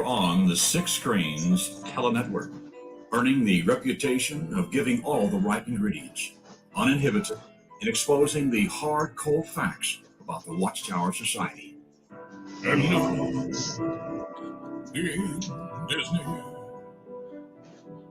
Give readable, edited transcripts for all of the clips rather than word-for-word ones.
on the Six Screens Telenetwork, earning the reputation of giving all the right ingredients, uninhibited, in exposing the hard, cold facts about the Watchtower Society. And now, Disney.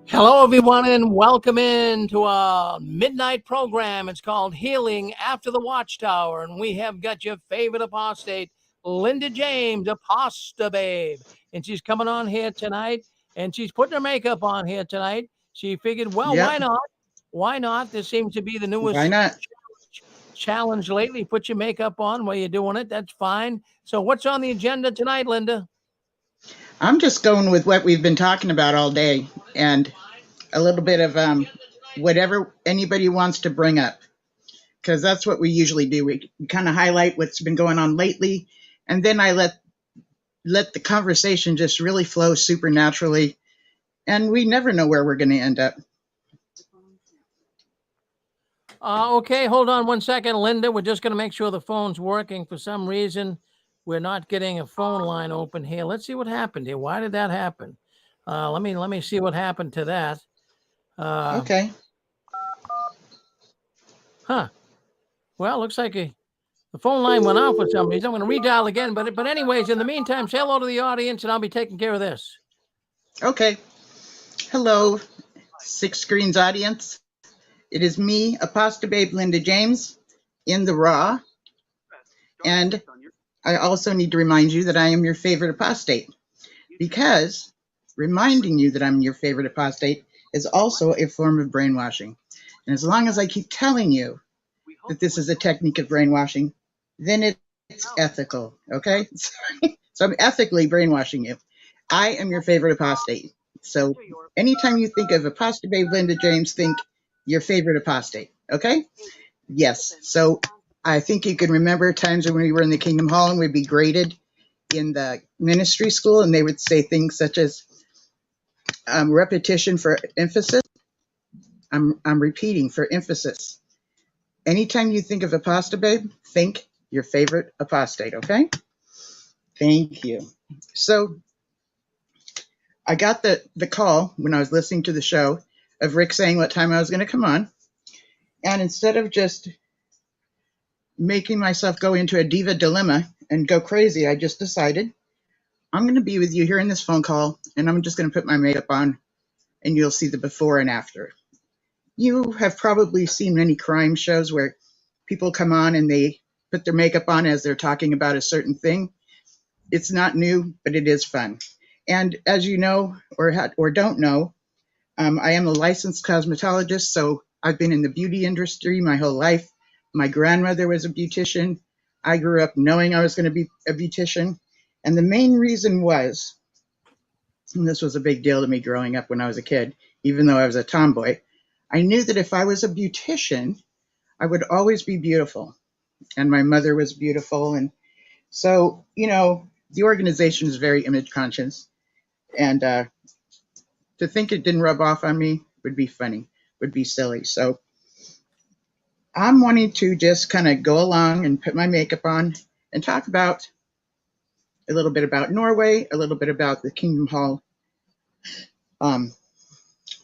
Hello, everyone, and welcome in to our midnight program. It's called Healing After the Watchtower, and we have got your favorite apostate, Linda James, Aposta Babe. And she's coming on here tonight, and she's putting her makeup on here tonight. She figured, well, Yep. why not? Why not? This seems to be the newest Why not? challenge lately. Put your makeup on while you're doing it. That's fine. So what's on the agenda tonight, Linda? I'm just going with what we've been talking about all day and a little bit of whatever anybody wants to bring up, because that's what we usually do. We kind of highlight what's been going on lately, and then I let the conversation just really flow supernaturally, and we never know where we're going to end up. Okay, hold on one second, Linda. We're just going to make sure the phone's working. For some reason, we're not getting a phone line open here. Let's see what happened here. Why did that happen? Let me see what happened to that. Okay. Huh. Well, looks like the phone line went off for some reason. I'm going to redial again. But anyways, in the meantime, say hello to the audience, and I'll be taking care of this. Okay. Hello, Six Screens audience. It is me, Apostle Babe Linda James, in the Raw. And I also need to remind you that I am your favorite apostate, because reminding you that I'm your favorite apostate is also a form of brainwashing. And as long as I keep telling you that this is a technique of brainwashing, then it's ethical, okay? So I'm ethically brainwashing you. I am your favorite apostate. So anytime you think of Apostle Babe Linda James, think your favorite apostate, okay? Yes. So I think you can remember times when we were in the Kingdom Hall and we'd be graded in the ministry school, and they would say things such as repetition for emphasis. I'm repeating for emphasis. Anytime you think of Apostle Babe, think your favorite apostate, okay? Thank you. So I got the call when I was listening to the show of Rick saying what time I was going to come on. And instead of just making myself go into a diva dilemma and go crazy, I just decided I'm going to be with you here in this phone call, and I'm just going to put my makeup on, and you'll see the before and after. You have probably seen many crime shows where people come on and they put their makeup on as they're talking about a certain thing. It's not new, but it is fun. And as you know or don't know, I am a licensed cosmetologist, so I've been in the beauty industry my whole life. My grandmother was a beautician. I grew up knowing I was going to be a beautician. And the main reason was, and this was a big deal to me growing up when I was a kid, even though I was a tomboy, I knew that if I was a beautician, I would always be beautiful. And my mother was beautiful. And so, you know, the organization is very image conscious. And to think it didn't rub off on me would be funny, would be silly. So I'm wanting to just kind of go along and put my makeup on and talk about a little bit about Norway, a little bit about the Kingdom Hall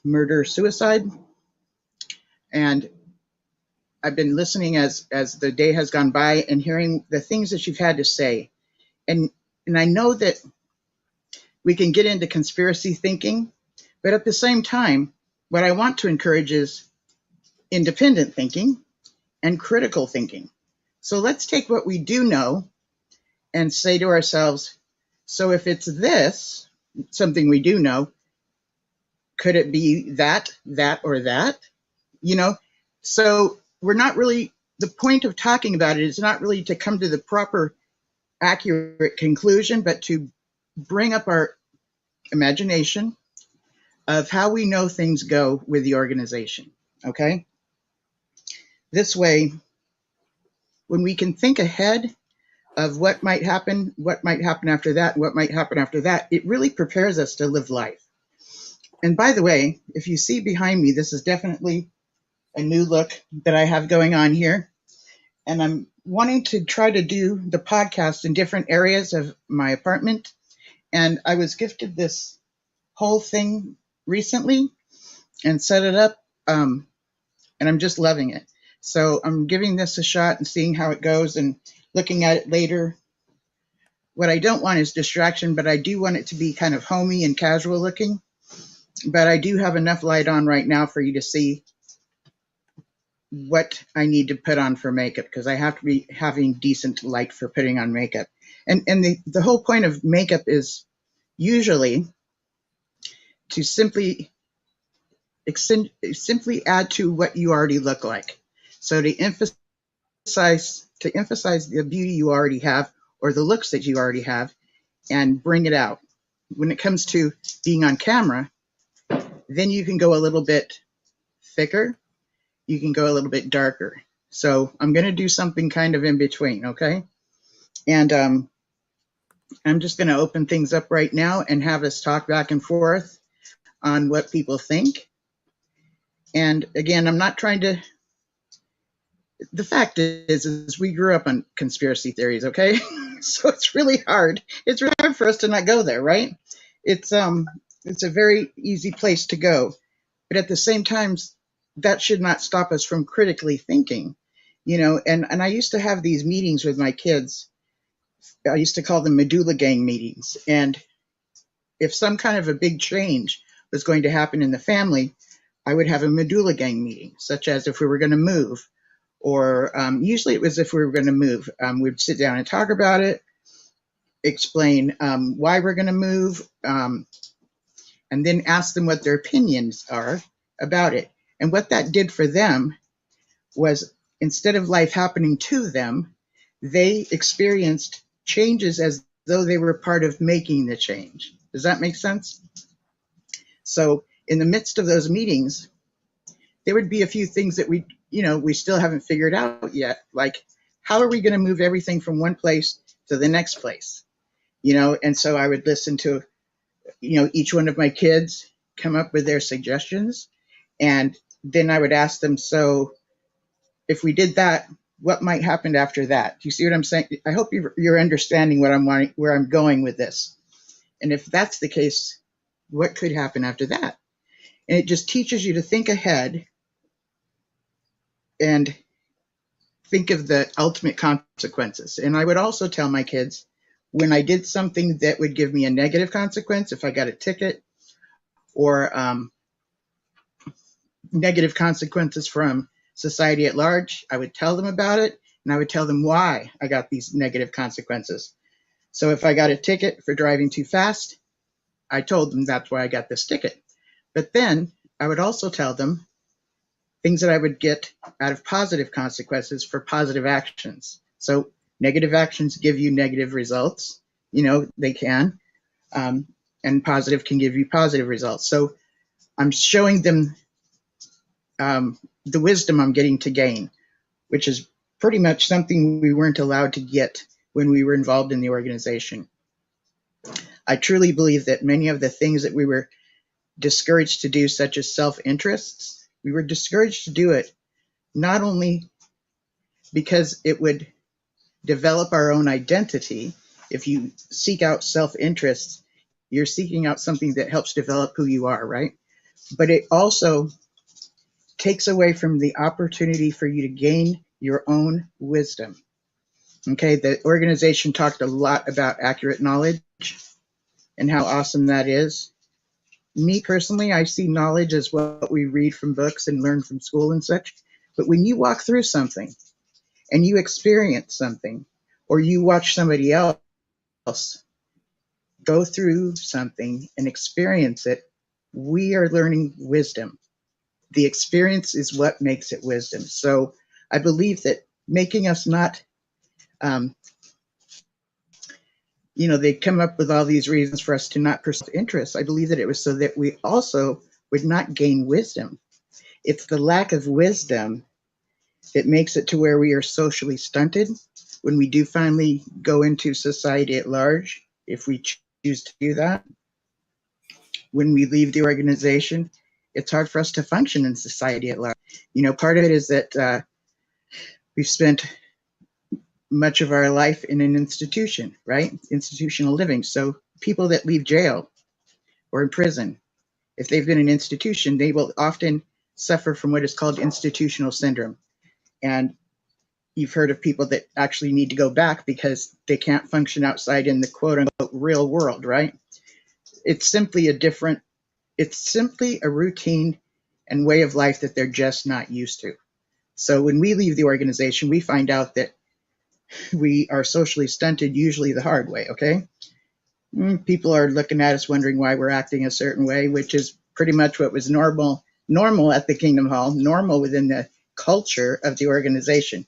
murder, suicide. And I've been listening as the day has gone by and hearing the things that you've had to say. And I know that we can get into conspiracy thinking, but at the same time, what I want to encourage is independent thinking and critical thinking. So let's take what we do know and say to ourselves, so if it's this, something we do know, could it be that, or that? You know, so we're not really, the point of talking about it is not really to come to the proper, accurate conclusion, but to bring up our imagination of how we know things go with the organization, okay? This way, when we can think ahead of what might happen after that, what might happen after that, it really prepares us to live life. And by the way, if you see behind me, this is definitely a new look that I have going on here. And I'm wanting to try to do the podcast in different areas of my apartment And I was gifted this whole thing recently and set it up, and I'm just loving it. So I'm giving this a shot and seeing how it goes and looking at it later. What I don't want is distraction, but I do want it to be kind of homey and casual looking. But I do have enough light on right now for you to see what I need to put on for makeup, because I have to be having decent light for putting on makeup. And the whole point of makeup is usually to simply add to what you already look like. So to emphasize the beauty you already have, or the looks that you already have, and bring it out. When it comes to being on camera, then you can go a little bit thicker, you can go a little bit darker. So I'm going to do something kind of in between, okay? And I'm just going to open things up right now and have us talk back and forth on what people think. And again, I'm not trying to, the fact is we grew up on conspiracy theories, okay? So it's really hard. It's really hard for us to not go there, right? It's a very easy place to go. But at the same time, that should not stop us from critically thinking, you know. And I used to have these meetings with my kids. I used to call them medulla gang meetings. And if some kind of a big change was going to happen in the family, I would have a medulla gang meeting, such as if we were going to move, or usually it was if we were going to move. We'd sit down and talk about it, explain why we're going to move, and then ask them what their opinions are about it. And what that did for them was, instead of life happening to them, they experienced changes as though they were part of making the change. Does that make sense? So in the midst of those meetings, there would be a few things that we still haven't figured out yet. Like, how are we going to move everything from one place to the next place? You know, and so I would listen to, each one of my kids come up with their suggestions. And then I would ask them, so if we did that, what might happen after that? Do you see what I'm saying? I hope you're understanding where I'm going with this. And if that's the case, what could happen after that? And it just teaches you to think ahead and think of the ultimate consequences. And I would also tell my kids, when I did something that would give me a negative consequence, if I got a ticket, or negative consequences from society at large, I would tell them about it, and I would tell them why I got these negative consequences. So if I got a ticket for driving too fast, I told them that's why I got this ticket. But then I would also tell them things that I would get out of positive consequences for positive actions. So negative actions give you negative results, they can, and positive can give you positive results. So I'm showing them the wisdom I'm getting to gain, which is pretty much something we weren't allowed to get when we were involved in the organization. I truly believe that many of the things that we were discouraged to do, such as self-interests, we were discouraged to do it not only because it would develop our own identity. If you seek out self-interests, you're seeking out something that helps develop who you are, right? But it also takes away from the opportunity for you to gain your own wisdom. Okay, the organization talked a lot about accurate knowledge and how awesome that is. Me personally, I see knowledge as what we read from books and learn from school and such. But when you walk through something and you experience something, or you watch somebody else go through something and experience it, we are learning wisdom. The experience is what makes it wisdom. So I believe that making us not, they come up with all these reasons for us to not pursue interests. I believe that it was so that we also would not gain wisdom. It's the lack of wisdom that makes it to where we are socially stunted when we do finally go into society at large, if we choose to do that. When we leave the organization, it's hard for us to function in society at large. Part of it is that we've spent much of our life in an institution, right? Institutional living. So people that leave jail or in prison, if they've been in an institution, they will often suffer from what is called institutional syndrome. And you've heard of people that actually need to go back because they can't function outside in the quote unquote real world, right? It's simply a routine and way of life that they're just not used to. So when we leave the organization, we find out that we are socially stunted, usually the hard way, okay? People are looking at us wondering why we're acting a certain way, which is pretty much what was normal at the Kingdom Hall, normal within the culture of the organization.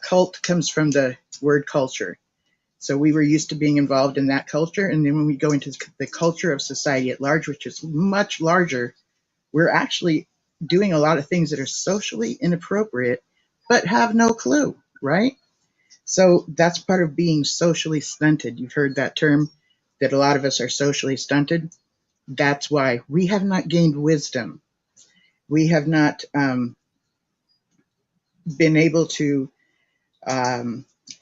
Cult comes from the word culture. So we were used to being involved in that culture. And then when we go into the culture of society at large, which is much larger, we're actually doing a lot of things that are socially inappropriate, but have no clue, right? So that's part of being socially stunted. You've heard that term, that a lot of us are socially stunted. That's why we have not gained wisdom. We have not been able to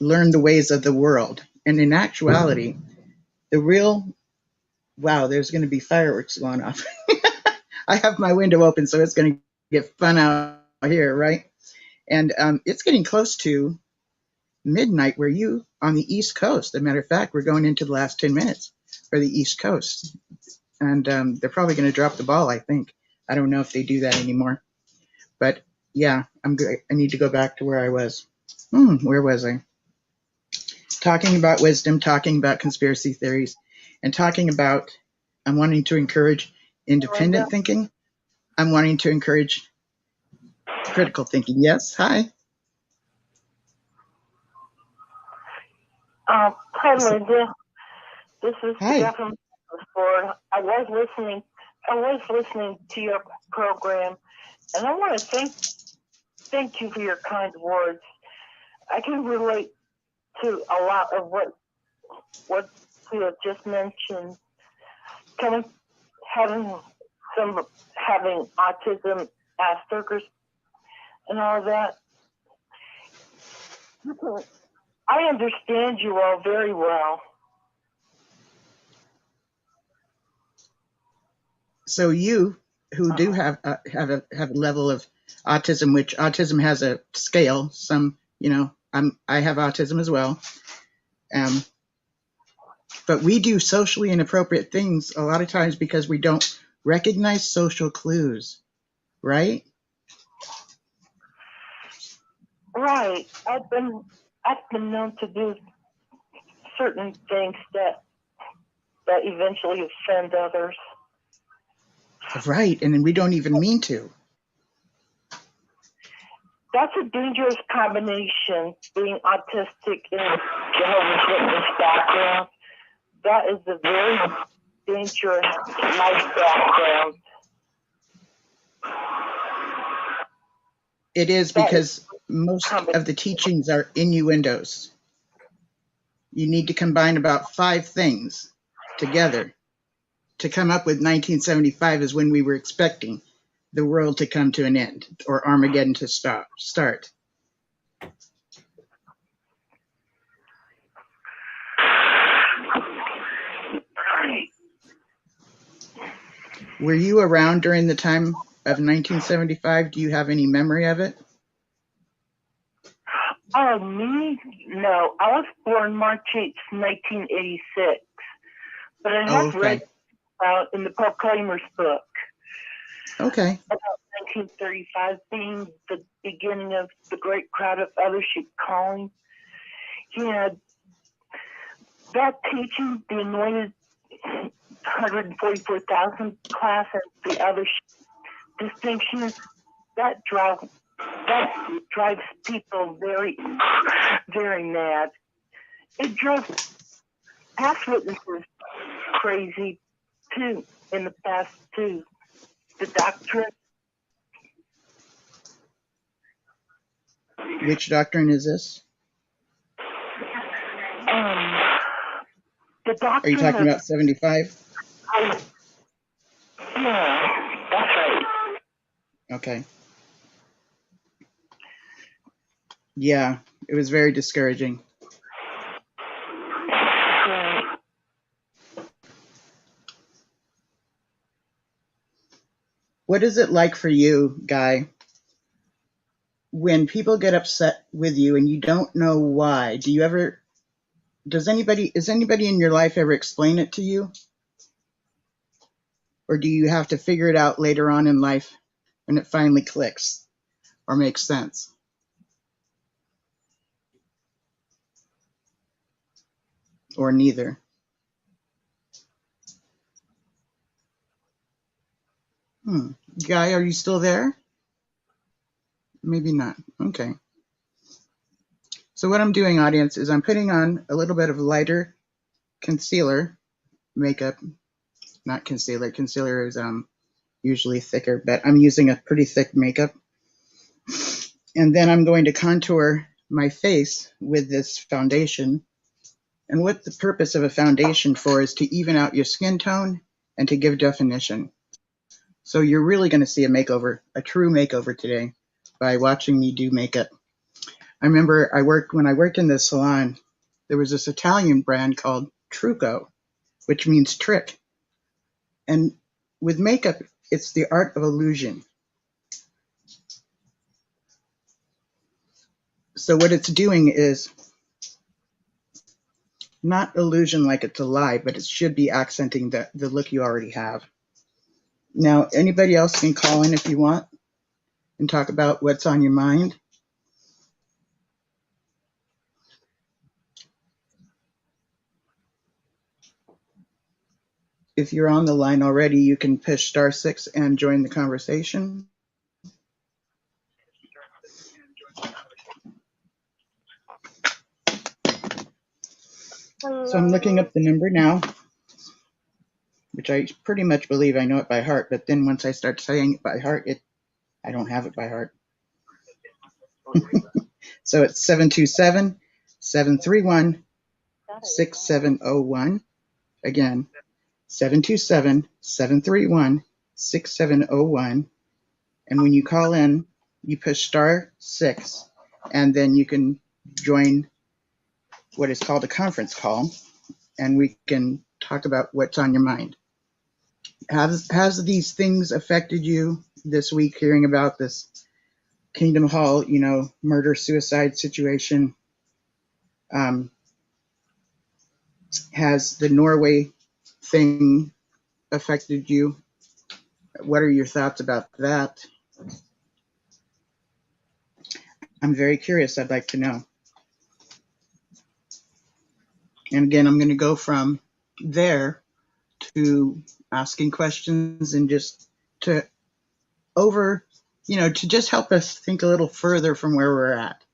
learn the ways of the world. And in actuality, wow, there's going to be fireworks going off. I have my window open, so it's going to get fun out here, right? And it's getting close to midnight where you on the East Coast. As a matter of fact, we're going into the last 10 minutes for the East Coast. And they're probably going to drop the ball, I think. I don't know if they do that anymore. But yeah, I need to go back to where I was. Where was I? Talking about wisdom, talking about conspiracy theories, and talking about I'm wanting to encourage independent thinking. I'm wanting to encourage critical thinking. Yes, hi. Hi, Linda. This is the Hi. guy from Florida. I was listening to your program, and I want to thank you for your kind words. I can relate to a lot of what you have just mentioned. Having autism, Asperger's, and all of that. I understand you all very well. So you who do have a level of autism, which autism has a scale. Some, I have autism as well. But we do socially inappropriate things a lot of times because we don't recognize social clues, right? Right. I've been known to do certain things that eventually offend others. Right, and then we don't even mean to. That's a dangerous combination, being autistic in a Jehovah's Witness background. That is a very dangerous life background. It is because most of the teachings are innuendos. You need to combine about 5 things together to come up with 1975 is when we were expecting the world to come to an end or Armageddon to start. Were you around during the time of 1975? Do you have any memory of it? Oh, me? No. I was born March 8th, 1986. But I have read about in the Paul Kramer's book. Okay. About 1935 being the beginning of the great crowd of other sheep calling. He had that teaching, the anointed 144,000 class, and the other distinctions, that drives people very, very mad. It drove past witnesses crazy too, in the past too. The doctrine. Which doctrine is this? The doctrine. Are you talking about 75? Yeah, that's right. Okay. Yeah, It was very discouraging. What is it like for you, Guy, when people get upset with you and you don't know why? Is anybody in your life ever explain it to you? Or do you have to figure it out later on in life when it finally clicks or makes sense? Or neither? Guy, are you still there? Maybe not. Okay. So what I'm doing, audience, is I'm putting on a little bit of lighter concealer makeup. Not concealer. Concealer is usually thicker, but I'm using a pretty thick makeup. And then I'm going to contour my face with this foundation. And what the purpose of a foundation for is to even out your skin tone and to give definition. So you're really going to see a makeover, a true makeover today by watching me do makeup. I remember when I worked in the salon, there was this Italian brand called Trucco, which means trick. And with makeup, it's the art of illusion. So what it's doing is not illusion like it's a lie, but it should be accenting the look you already have. Now, anybody else can call in if you want and talk about what's on your mind. If you're on the line already, you can push *6 and join the conversation. So I'm looking up the number now, which I pretty much believe I know it by heart, but then once I start saying it by heart, I don't have it by heart. So it's 727-731-6701. Again, 727-731-6701. And when you call in, you push *6, and then you can join what is called a conference call, and we can talk about what's on your mind. Has these things affected you this week, hearing about this Kingdom Hall, murder-suicide situation? Has the Norway thing affected you? What are your thoughts about that? I'm very curious. I'd like to know. And again, I'm going to go from there to asking questions and just to just help us think a little further from where we're at.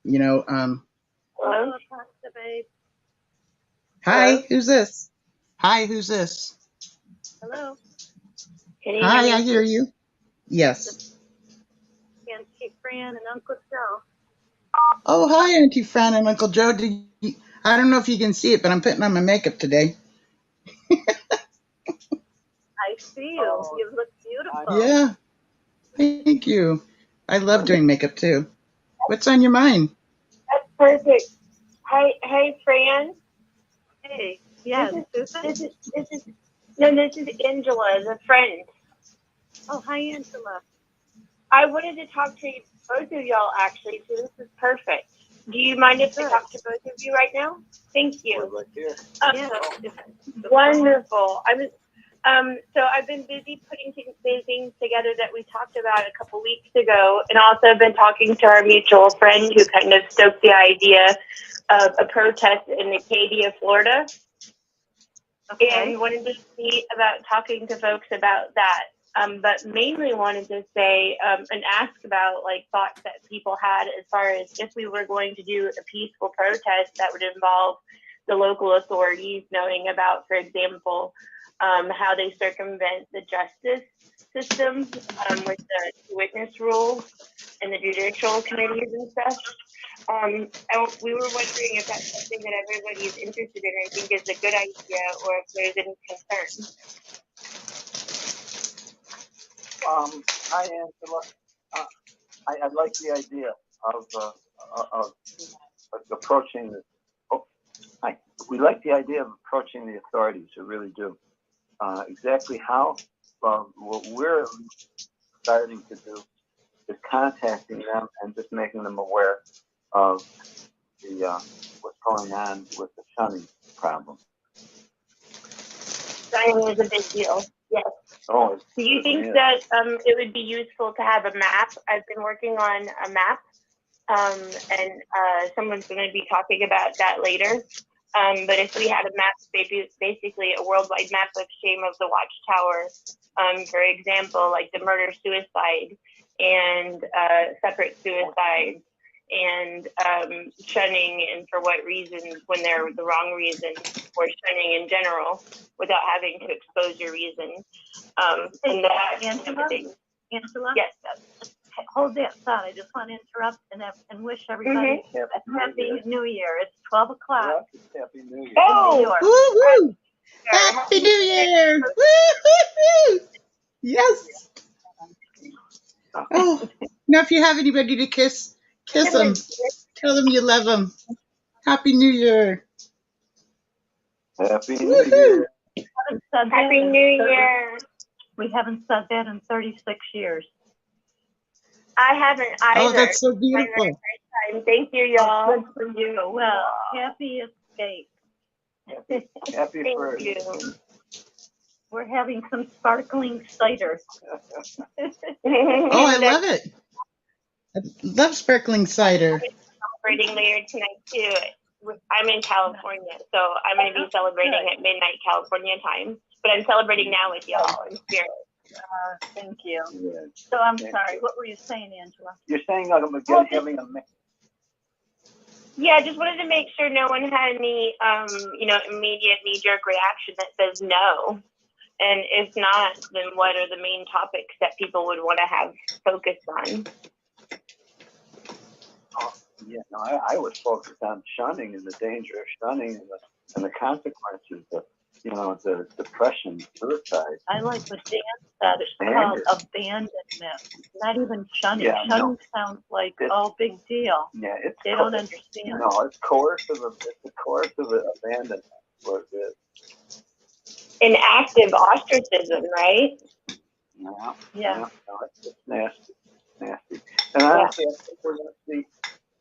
Hello, Hi, Hello? who's this? Hi, who's this? Hello. Can you Hi, hear I me? hear you. Yes. Auntie Fran and Uncle Joe. Oh, hi, Auntie Fran and Uncle Joe. I don't know if you can see it, but I'm putting on my makeup today. I see you. You look beautiful. Yeah, thank you. I love doing makeup too. What's on your mind? That's perfect. Hey, Fran. Hey. Yes. This is Angela, the friend. Oh, hi, Angela. I wanted to talk to both of y'all actually, so this is perfect. Do you mind if I talk to both of you right now? Thank you. Wonderful. So I've been busy putting things together that we talked about a couple weeks ago, and also been talking to our mutual friend who kind of stoked the idea of a protest in Acadia, Florida. Okay. And wanted to see about talking to folks about that. But mainly wanted to say and ask about thoughts that people had as far as if we were going to do a peaceful protest that would involve the local authorities knowing about, for example, how they circumvent the justice system with the witness rules and the judicial committees and stuff. And we were wondering if that's something that everybody is interested in and think is a good idea, or if there's any concern. Hi, Angela. I like the idea of approaching the. We like the idea of approaching the authorities. We really do. Exactly how? What we're starting to do is contacting them and just making them aware of the what's going on with the shunning problem. Shunning is a big deal. Yes. Oh, do you think that it would be useful to have a map? I've been working on a map, and someone's going to be talking about that later. But if we had a map, basically a worldwide map of shame of the Watchtower, for example, like the murder-suicide and separate suicide and shunning, and for what reasons when they're the wrong reason, or shunning in general without having to expose your reason. And that Angela? Angela? Yes. Hold that thought. I just want to interrupt and wish everybody a happy New Year. It's 12 o'clock. Happy New Year. Oh, Woo-hoo. Happy New Year! Woo-hoo-hoo. Yes. Oh, now if you have anybody to kiss them. Tell them you love them. Happy New Year. Happy New Woo-hoo. Year. Happy New Year. We haven't said that in 36 years. I haven't either. Oh, that's so beautiful. Thank you, y'all. Good for you. Well, happy escape. Happy Thank first. you. We're having some sparkling cider. Oh, I love it. I love sparkling cider. Celebrating later tonight too. I'm in California, so I'm going to be celebrating at midnight California time. But I'm celebrating now with y'all in spirit. Thank you. Yeah. So I'm sorry. What were you saying, Angela? You're saying having a mix. Yeah, just wanted to make sure no one had any, immediate knee-jerk reaction that says no. And if not, then what are the main topics that people would want to have focused on? Yeah, no, I was focused on shunning and the danger of shunning and the consequences of, the depression, suicide. I like what Dan said. It's called abandonment. Not even shunning. Yeah, shunning sounds like, big deal. Yeah, they don't understand. No, it's coercive. It's a coercive abandonment. What it is. An active ostracism, right? Yeah. No, it's nasty. Nasty. And honestly,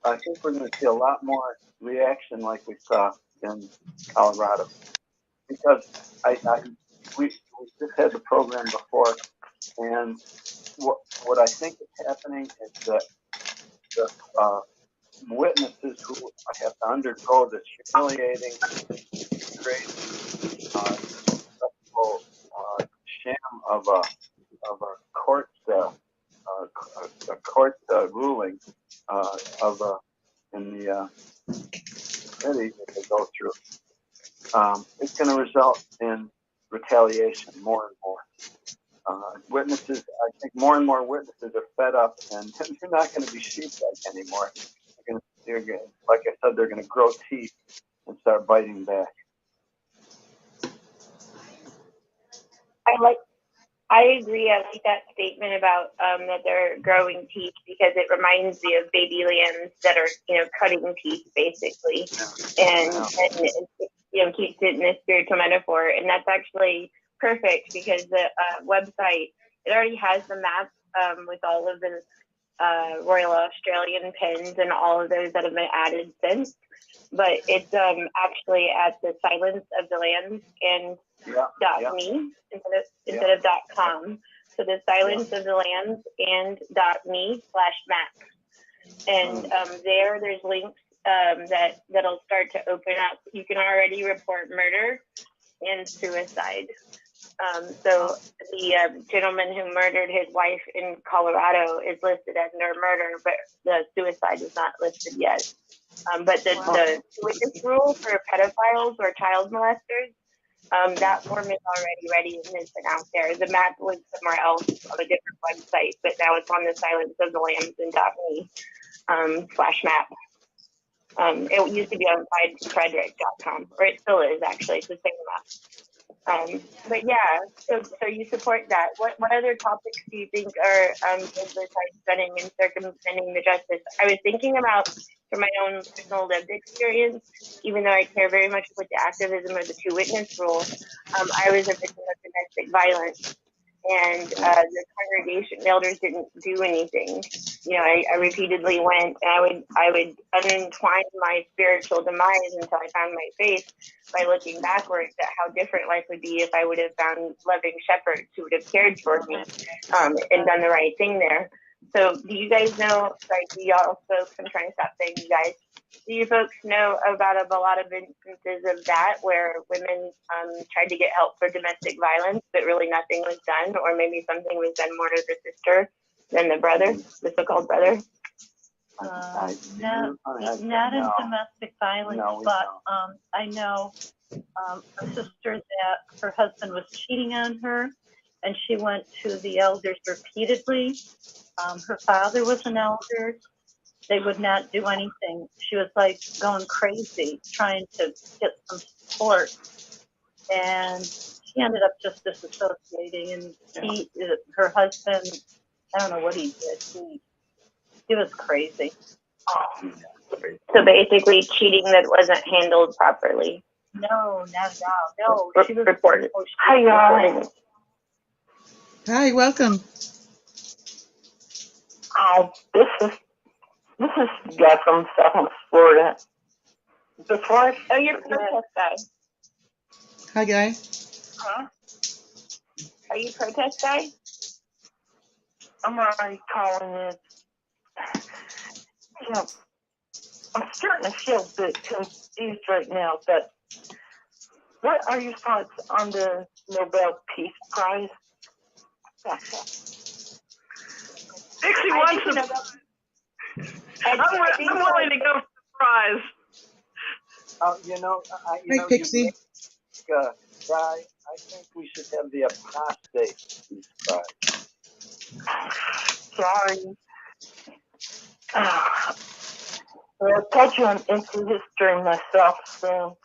I think we're going to see a lot more reaction like we saw in Colorado, because we just had the program before, and what I think is happening is that the witnesses who have to undergo this humiliating, crazy, sham of a court ruling in the city that they go through. It's going to result in retaliation more and more. Witnesses, I think more and more witnesses are fed up, and they're not going to be sheep-like anymore. Like I said, they're going to grow teeth and start biting back. I agree. I like that statement about that they're growing teeth, because it reminds me of baby lambs that are, cutting teeth basically, and it keeps it in a spiritual metaphor, and that's actually perfect, because the website, it already has the map with all of the Royal Australian pins and all of those that have been added since, but it's actually at the Silence of the Lambs and .me instead of .com. So the Silence of the Lambs and .me/map, and there's links that'll start to open up. You can already report murder and suicide. So the gentleman who murdered his wife in Colorado is listed as no murder, but the suicide is not listed yet. But the witness rule for pedophiles or child molesters, that form is already ready and has been out there. The map was somewhere else on a different website, but now it's on the Silence of the Lambs and .me/map. It used to be on Frederick.com, or it still is actually. It's the same map. But yeah, so you support that. What other topics do you think are good besides spending and circumventing the justice? I was thinking about, from my own personal lived experience, even though I care very much with the activism of the two witness rule, I was a victim of domestic violence, and the congregation elders didn't do anything. You know, I repeatedly went, and I would untwine my spiritual demise until I found my faith by looking backwards at how different life would be if I would have found loving shepherds who would have cared for me and done the right thing there. So do you guys know, like, do y'all folks, I'm trying to stop saying you guys, do you folks know about a lot of instances of that where women tried to get help for domestic violence, but really nothing was done, or maybe something was done more to the sister than the brother, the so-called brother? Not in domestic violence, but I know a sister that her husband was cheating on her, and she went to the elders repeatedly. Her father was an elder. They would not do anything. She was like going crazy trying to get some support, and she ended up just disassociating. And her husband, I don't know what he did. He was crazy. So basically, cheating that wasn't handled properly. No, not at all. No, she was reported. Hi, y'all. Hi, welcome. This is the guy from South Florida. Before Oh, you're protest guy. Hi, guy. Huh? Are you protest guy? I'm already calling it. You know, I'm starting to feel a bit confused right now, but what are your thoughts on the Nobel Peace Prize? Dixie wants to. I'm willing to go for the prize. Hey, Pixie. Guy, I think we should have the apostate Peace Prize. Sorry. Well, I told you I'm into history myself, so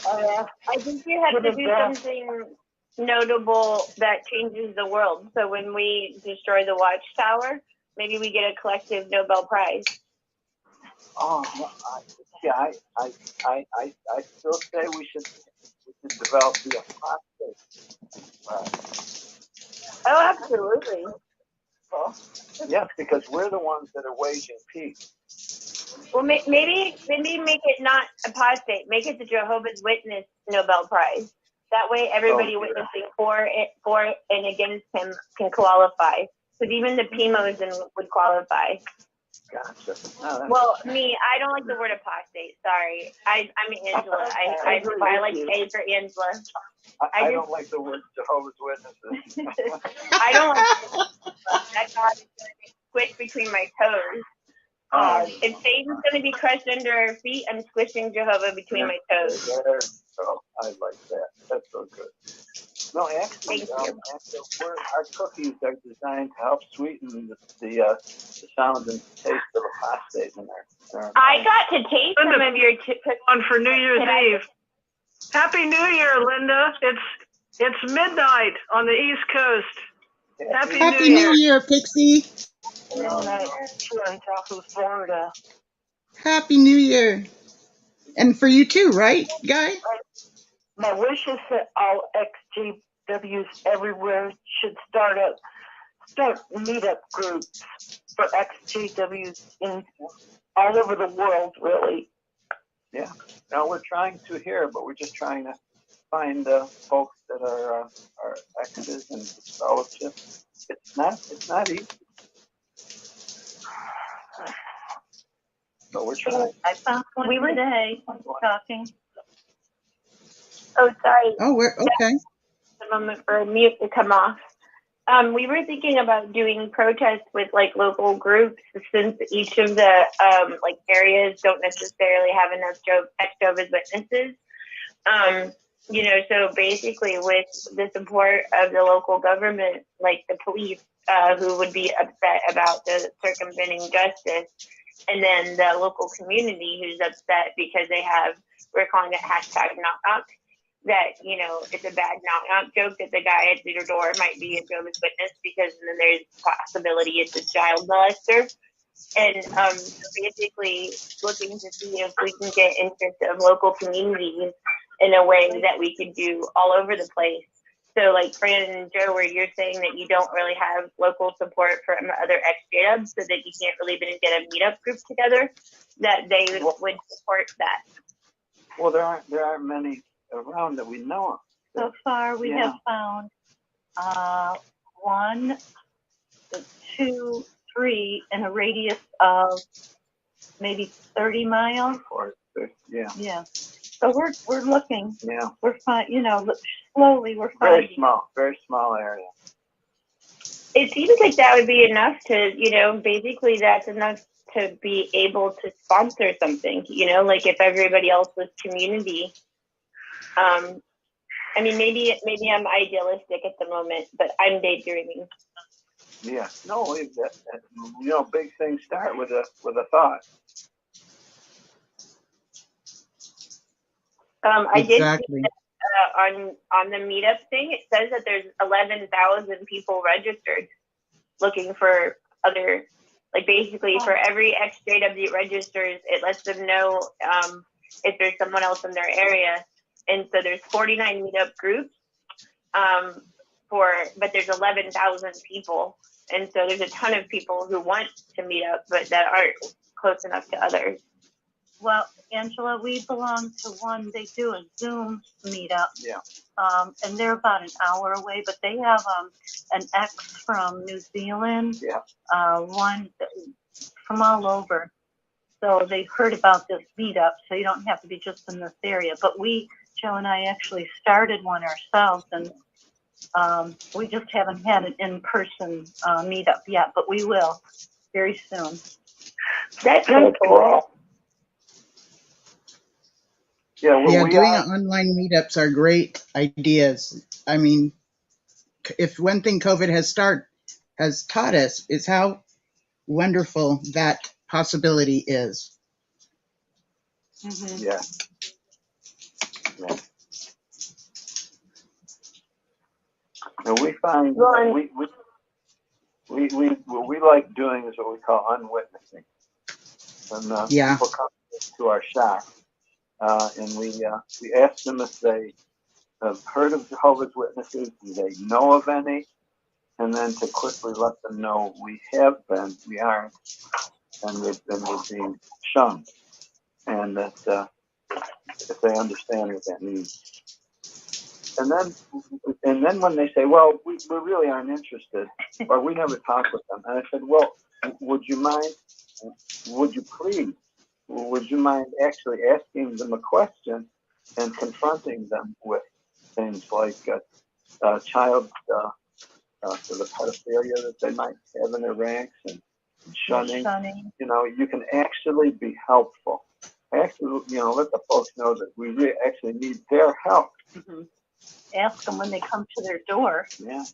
I think you have to do something notable that changes the world. So when we destroy the Watchtower, maybe we get a collective Nobel Prize. I still say we should develop the apostate prize. Oh, absolutely. Well, yes, because we're the ones that are waging peace. Well, maybe make it not apostate. Make it the Jehovah's Witness Nobel Prize. That way, everybody witnessing for and against him can qualify. Because even the PMOs would qualify. Gotcha. No, well, I don't like the word apostate. Sorry, I'm Angela. I like A for Angela. I don't like the word Jehovah's Witnesses. I don't like that God is going to squish between my toes. If Satan's going to be crushed under our feet, I'm squishing Jehovah between my toes. I like that. That's so good. No, actually, our cookies are designed to help sweeten the sound and taste of apostate in there. I got to taste some of your cookies on for New Year's Eve. Happy New Year, Linda. It's midnight on the East Coast. Happy New Year, Pixie. Midnight here in South Florida. Happy New Year. And for you too, right, Guy? My wish is that all XGWs everywhere should start meetup groups for XGWs in all over the world, really. Yeah. Now we're trying to here, but we're just trying to find folks that are exes and disfellowship. It's not easy. So we're trying. I found one today talking. Oh, sorry. Oh, we're okay. A moment for mute to come off. We were thinking about doing protests with like local groups, since each of the like areas don't necessarily have enough Jehovah's Witnesses. So basically with the support of the local government, like the police, who would be upset about the circumventing justice, and then the local community who's upset because we're calling it #knock knock. that, it's a bad knock-knock joke that the guy at your door might be a Jehovah's Witness, because then there's possibility it's a child molester. And so basically looking to see if we can get interest of local communities in a way that we could do all over the place. So like Fran and Joe, where you're saying that you don't really have local support from other ex-JWs, so that you can't really even get a meetup group together, that they would support that. Well, there aren't many around that we know of. So far, we have found 1, 2, 3 in a radius of maybe 30 miles. Yeah. So we're looking. Yeah. We're slowly we're finding. Very small area. It seems like that would be enough to, basically that's enough to be able to sponsor something, like if everybody else was community. I mean, maybe I'm idealistic at the moment, but I'm daydreaming. Yeah. No, big things start with a thought. I did see that, on the meetup thing, it says that there's 11,000 people registered looking for other, like basically for every ex-JW registers, it lets them know if there's someone else in their area. And so there's 49 meetup groups, but there's 11,000 people. And so there's a ton of people who want to meet up, but that aren't close enough to others. Well, Angela, we belong to one. They do a Zoom meetup. Yeah. And they're about an hour away, but they have an ex from New Zealand. Yeah. One from all over. So they heard about this meetup, so you don't have to be just in this area. But Joe and I actually started one ourselves, and we just haven't had an in-person meetup yet, but we will very soon. That's really cool. Yeah, doing online meetups are great ideas. I mean, if one thing COVID has taught us is how wonderful that possibility is. Mm-hmm. Yeah. And we find what we like doing is what we call unwitnessing. And people come to our shop, and we ask them if they have heard of Jehovah's Witnesses, do they know of any, and then to quickly let them know we aren't, and we're being shunned, and that if they understand what that means. And then when they say, well, we really aren't interested, or we never talked with them, and I said, well, would you mind actually asking them a question and confronting them with things like child for the pedophilia that they might have in their ranks and shunning. You can actually be helpful. Actually, let the folks know that we really actually need their help. Mm-hmm. Ask them when they come to their door. Yeah.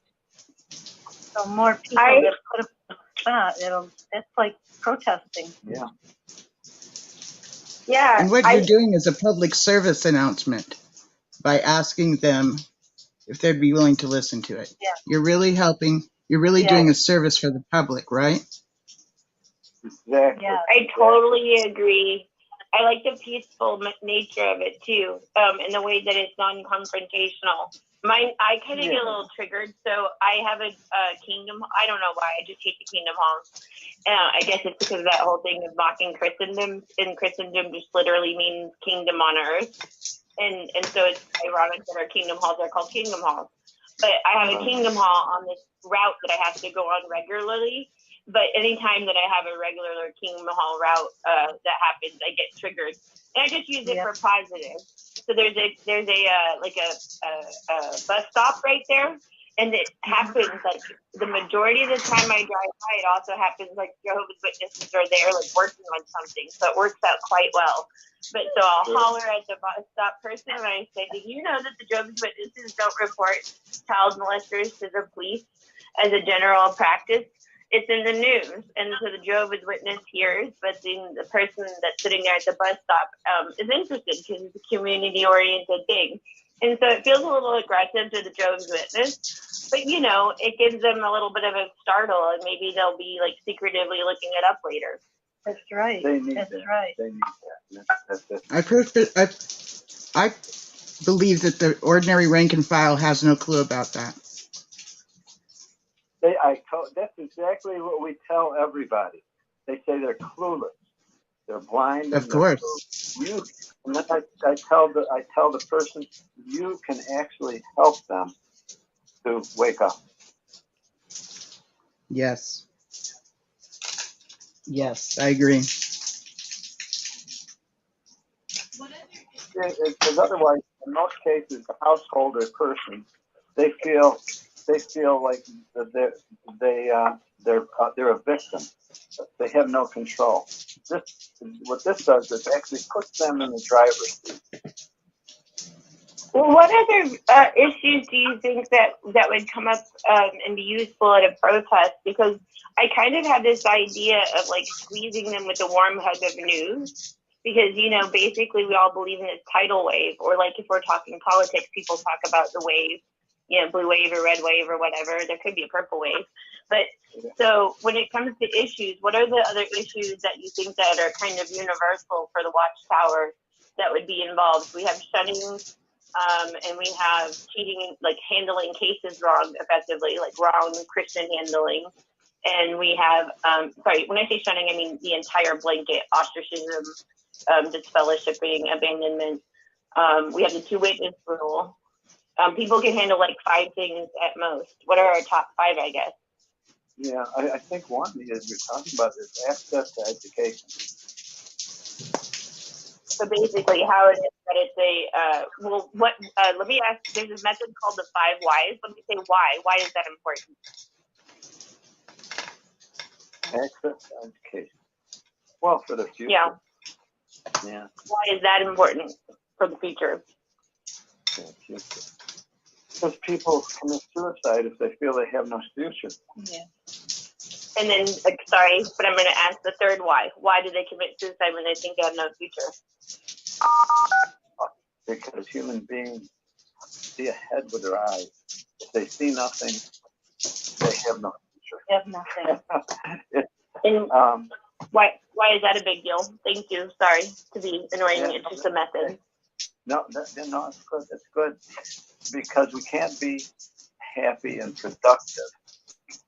So more people get put up on the spot. It's like protesting. Yeah. Yeah. And what you're doing is a public service announcement by asking them if they'd be willing to listen to it. Yeah. You're really helping. You're really doing a service for the public, right? Exactly. Yeah. I totally agree. I like the peaceful nature of it too, and the way that it's non-confrontational. I kind of get a little triggered. So I have a kingdom. I don't know why. I just hate the kingdom halls. I guess it's because of that whole thing of mocking Christendom. And Christendom just literally means kingdom on earth. And so it's ironic that our kingdom halls are called kingdom halls. But I have a kingdom hall on this route that I have to go on regularly. But anytime that I have a regular Kingdom Hall route that happens, I get triggered, and I just use it for positive. So there's a bus stop right there, and it happens like the majority of the time I drive by. It also happens like Jehovah's Witnesses are there, like working on something, so it works out quite well. But so I'll holler at the bus stop person and I say, "Did you know that the Jehovah's Witnesses don't report child molesters to the police as a general practice? It's in the news." And so the Jehovah's Witness hears, but then the person that's sitting there at the bus stop is interested because it's a community-oriented thing. And so it feels a little aggressive to the Jehovah's Witness, but you know, it gives them a little bit of a startle, and maybe they'll be like secretively looking it up later. That's right. They need That's that. right. They need that. That's it. I believe that the ordinary rank and file has no clue about that. That's exactly what we tell everybody. They say they're clueless. They're blind. Of course. And then I tell the person, you can actually help them to wake up. Yes. Yes, I agree. Because otherwise, in most cases, the household or person, they feel like they're a victim. They have no control. What this does is actually puts them in the driver's seat. Well, what other issues do you think that would come up and be useful at a protest? Because I kind of have this idea of like squeezing them with a warm hug of news. Because, you know, basically we all believe in this tidal wave, or like if we're talking politics, people talk about the wave, you know, blue wave or red wave or whatever. There could be a purple wave. But so when it comes to issues, what are the other issues that you think that are kind of universal for the Watchtower that would be involved? We have shunning, and we have cheating, like handling cases wrong effectively, like wrong Christian handling. And we have, sorry, when I say shunning, I mean the entire blanket, ostracism, disfellowshipping, abandonment. We have the 2 witness rule. People can handle like 5 things at most. What are our top 5, I guess? Yeah, I think one is you're talking about is access to education. So basically, how it is that it's a let me ask. There's a method called the 5 whys. Let me say why. Why is that important? Access to education. Well, for the future. Yeah. Yeah. Why is that important for the future? For the future. Because people commit suicide if they feel they have no future. Yeah. And then, sorry, but I'm going to ask the 3rd why. Why do they commit suicide when they think they have no future? Because human beings see ahead with their eyes. If they see nothing, they have no future. They have nothing. And why is that a big deal? Thank you. Sorry to be annoying. Yeah, it's just a method. No, it's good. It's good because we can't be happy and productive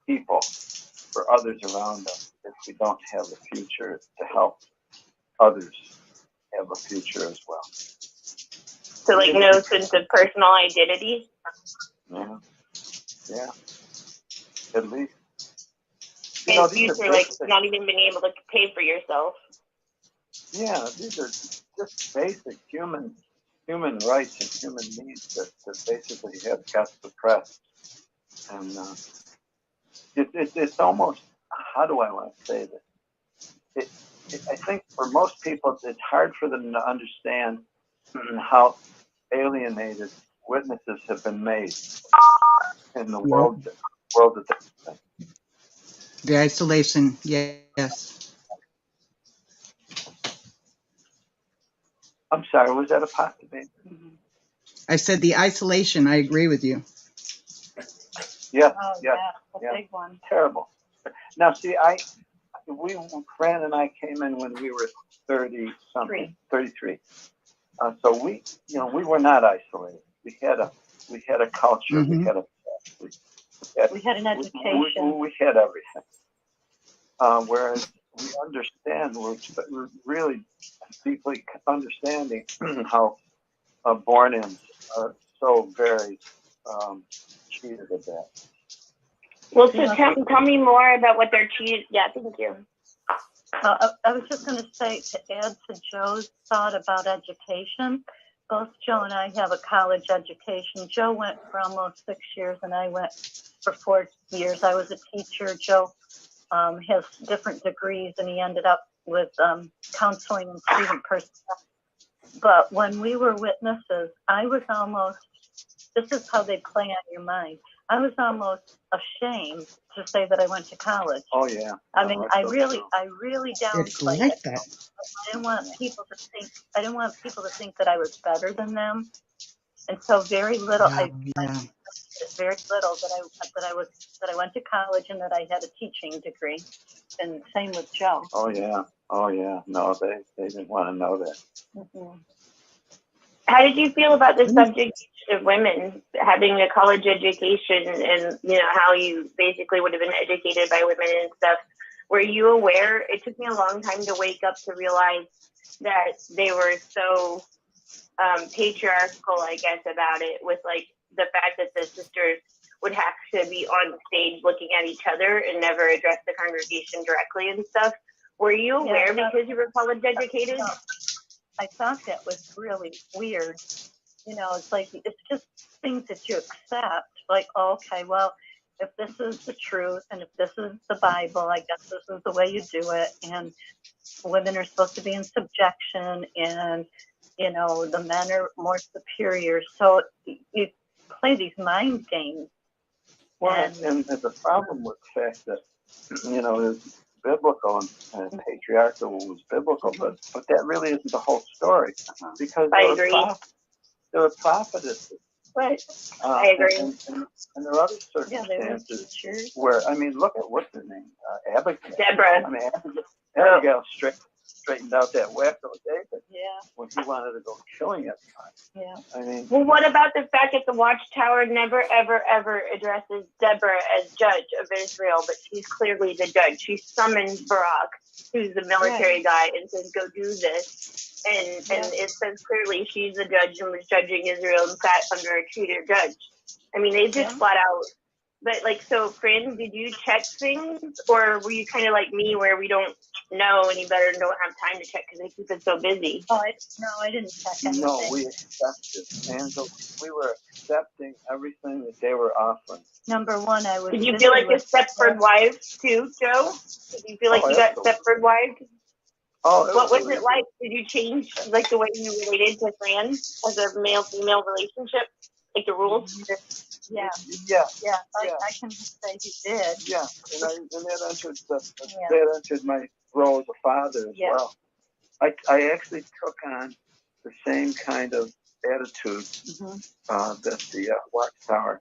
people for others around us if we don't have a future to help others have a future as well. So, like, no sense of personal identity? Yeah. At least. And future, like, not even being able to pay for yourself. Yeah, these are just basic human rights and human needs that basically have got suppressed. And it's almost, how do I want to say this? I think for most people, it's hard for them to understand how alienated witnesses have been made in the world that they're in. The isolation, yes. I'm sorry, was that a possibility? I said the isolation, I agree with you. Yeah, a big one. Terrible. Now, see, Fran and I came in when we were 30-something, 33. So we were not isolated. We had a culture. Mm-hmm. We had an education. We had everything. Whereas we understand, we're really deeply understanding how born-ins are so very cheated at that. Well, so tell me more about what they're cheated. Yeah, thank you. I was just going to say, to add to Joe's thought about education, both Joe and I have a college education. Joe went for almost 6 years, and I went for 4 years. I was a teacher. Joe has different degrees, and he ended up with counseling and student personnel. But when we were witnesses, I was almost, this is how they play on your mind, I was almost ashamed to say that I went to college. Oh yeah. I mean, I really downplayed it. That. I didn't want people to think that I was better than them. And so very little, Yeah. very little that I went to college and that I had a teaching degree. And same with Joe. Oh yeah. No, they didn't want to know that. Mm-hmm. How did you feel about the subject of women having a college education, and how you basically would have been educated by women and stuff? Were you aware? It took me a long time to wake up to realize that they were so patriarchal, I guess, about it, with like the fact that the sisters would have to be on stage looking at each other and never address the congregation directly and stuff. Were you aware because you were college educated? I thought that was really weird. It's like, it's just things that you accept. Like, okay, well, if this is the truth and if this is the Bible, I guess this is the way you do it. And women are supposed to be in subjection, and, the men are more superior. So you play these mind games. Well, and the problem with the fact that, it's biblical and patriarchal was biblical, but that really isn't the whole story, because there were prophetesses. Right. I agree. And there are other circumstances where, look at what's her name? Abigail. Deborah. Abigail straightened out that wacko David. Yeah. When he wanted to go killing everybody. Yeah. Well, what about the fact that the Watchtower never, ever, ever addresses Deborah as judge of Israel, but she's clearly the judge. She summons Barak, who's the military guy, and says, go do this. And it says clearly she's the judge and was judging Israel and sat under a traitor judge. They just flat out. But so Fran, did you check things, or were you kind of like me, where we don't know any better and don't have time to check because they keep us so busy? Oh, I didn't check anything. No, we accepted, Angela. We were accepting everything that they were offering. Number one, I was. Did you feel like a Stepford wife too, Joe? Did you feel like you got Stepford wife? Oh, what was it like? Did you change the way you related to Fran as a male-female relationship, like the rules? Yeah. I can say he did. Yeah, and that entered my role as a father as well. I actually took on the same kind of attitude that the Watchtower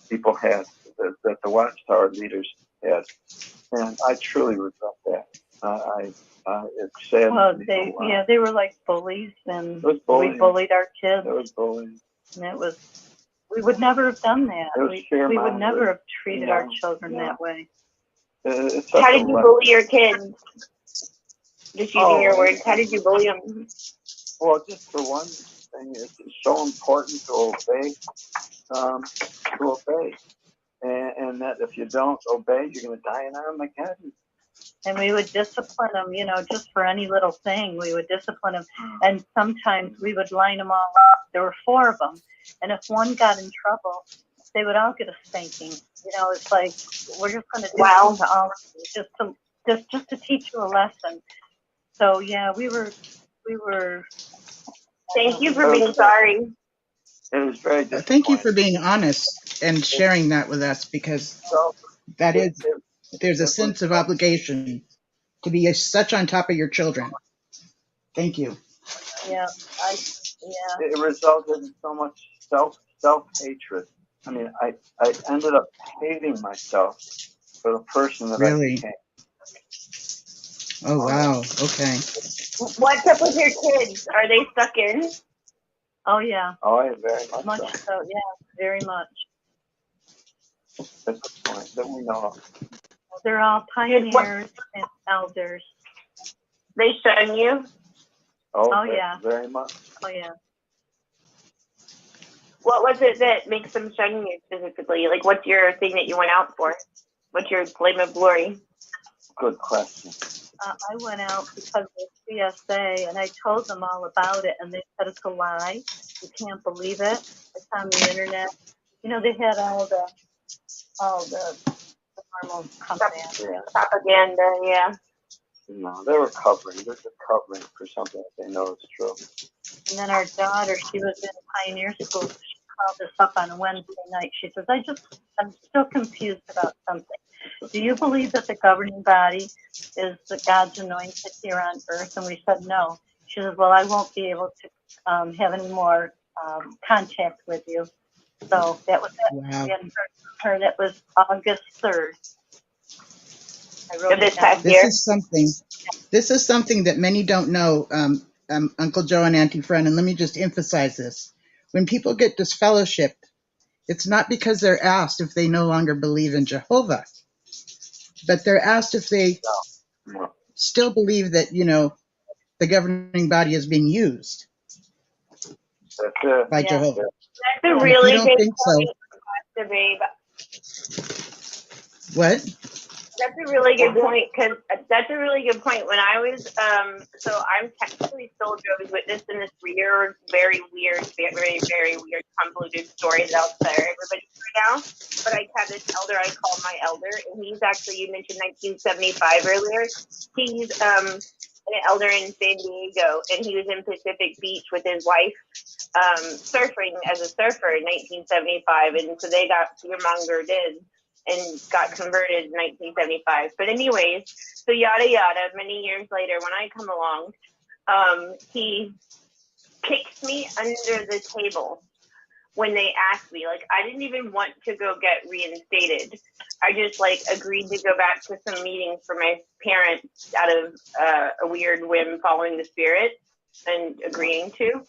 people had, that the Watchtower leaders had, and I truly regret that. It's sad. Well, they were like bullies, and we bullied our kids. It was bullying. And we would never have done that. We would never have treated our children that way. How did you bully your kids? Just using your words, how did you bully them? Well, just for one thing, it's so important to obey, and that if you don't obey, you're going to die in Armageddon. And we would discipline them, just for any little thing. We would discipline them. And sometimes we would line them all up. There were 4 of them. And if one got in trouble, they would all get a spanking. It's like, we're just going to do it to all of you, just to teach you a lesson. So, yeah, we were. Thank you for being sorry. It was very disappointing. Thank you for being honest and sharing that with us, because there's a sense of obligation to be such on top of your children. Thank you. Yeah, It resulted in so much self-hatred. I ended up hating myself for the person that I became. Oh, wow. Okay. What's up with your kids? Are they stuck in? Oh, yeah. Oh, yeah, very much so. Yeah, very much. That's the point that we know of. They're all pioneers and elders. They shun you? Oh, yeah. Very much. Oh, yeah. What was it that makes them shun you specifically? Like, what's your thing that you went out for? What's your claim of glory? Good question. I went out because of CSA, and I told them all about it, and they said it's a lie. You can't believe it. It's on the internet. They had all the normal propaganda, yeah. No, they were covering. They're just covering for something that they know is true. And then our daughter, she was in pioneer school. So she called us up on a Wednesday night. She says, I'm still confused about something. Do you believe that the governing body is the God's anointed here on earth? And we said no. She says, well, I won't be able to have any more contact with you. So that was it. Wow. We hadn't heard from her. That was August 3rd. I wrote This it down. past year. This is something that many don't know, Uncle Joe and Auntie Fran, and let me just emphasize this. When people get disfellowshipped, it's not because they're asked if they no longer believe in Jehovah, but they're asked if they still believe that, the governing body is being used by Jehovah. That's a And really if you don't good think point, so, Pastor Babe. what? That's a really good point, because that's a really good point. When I was, so I'm technically still a Jehovah's Witness in this weird, very weird, very, very weird, convoluted story that I'll tell everybody right now. But I have this elder I call my elder, and he's actually, you mentioned 1975 earlier. He's an elder in San Diego, and he was in Pacific Beach with his wife, surfing as a surfer in 1975, and so they got fear-mongered in and got converted in 1975. But anyways, so yada yada, many years later, when I come along, he kicks me under the table when they asked me. Like, I didn't even want to go get reinstated. I just agreed to go back to some meetings for my parents out of a weird whim, following the Spirit and agreeing to.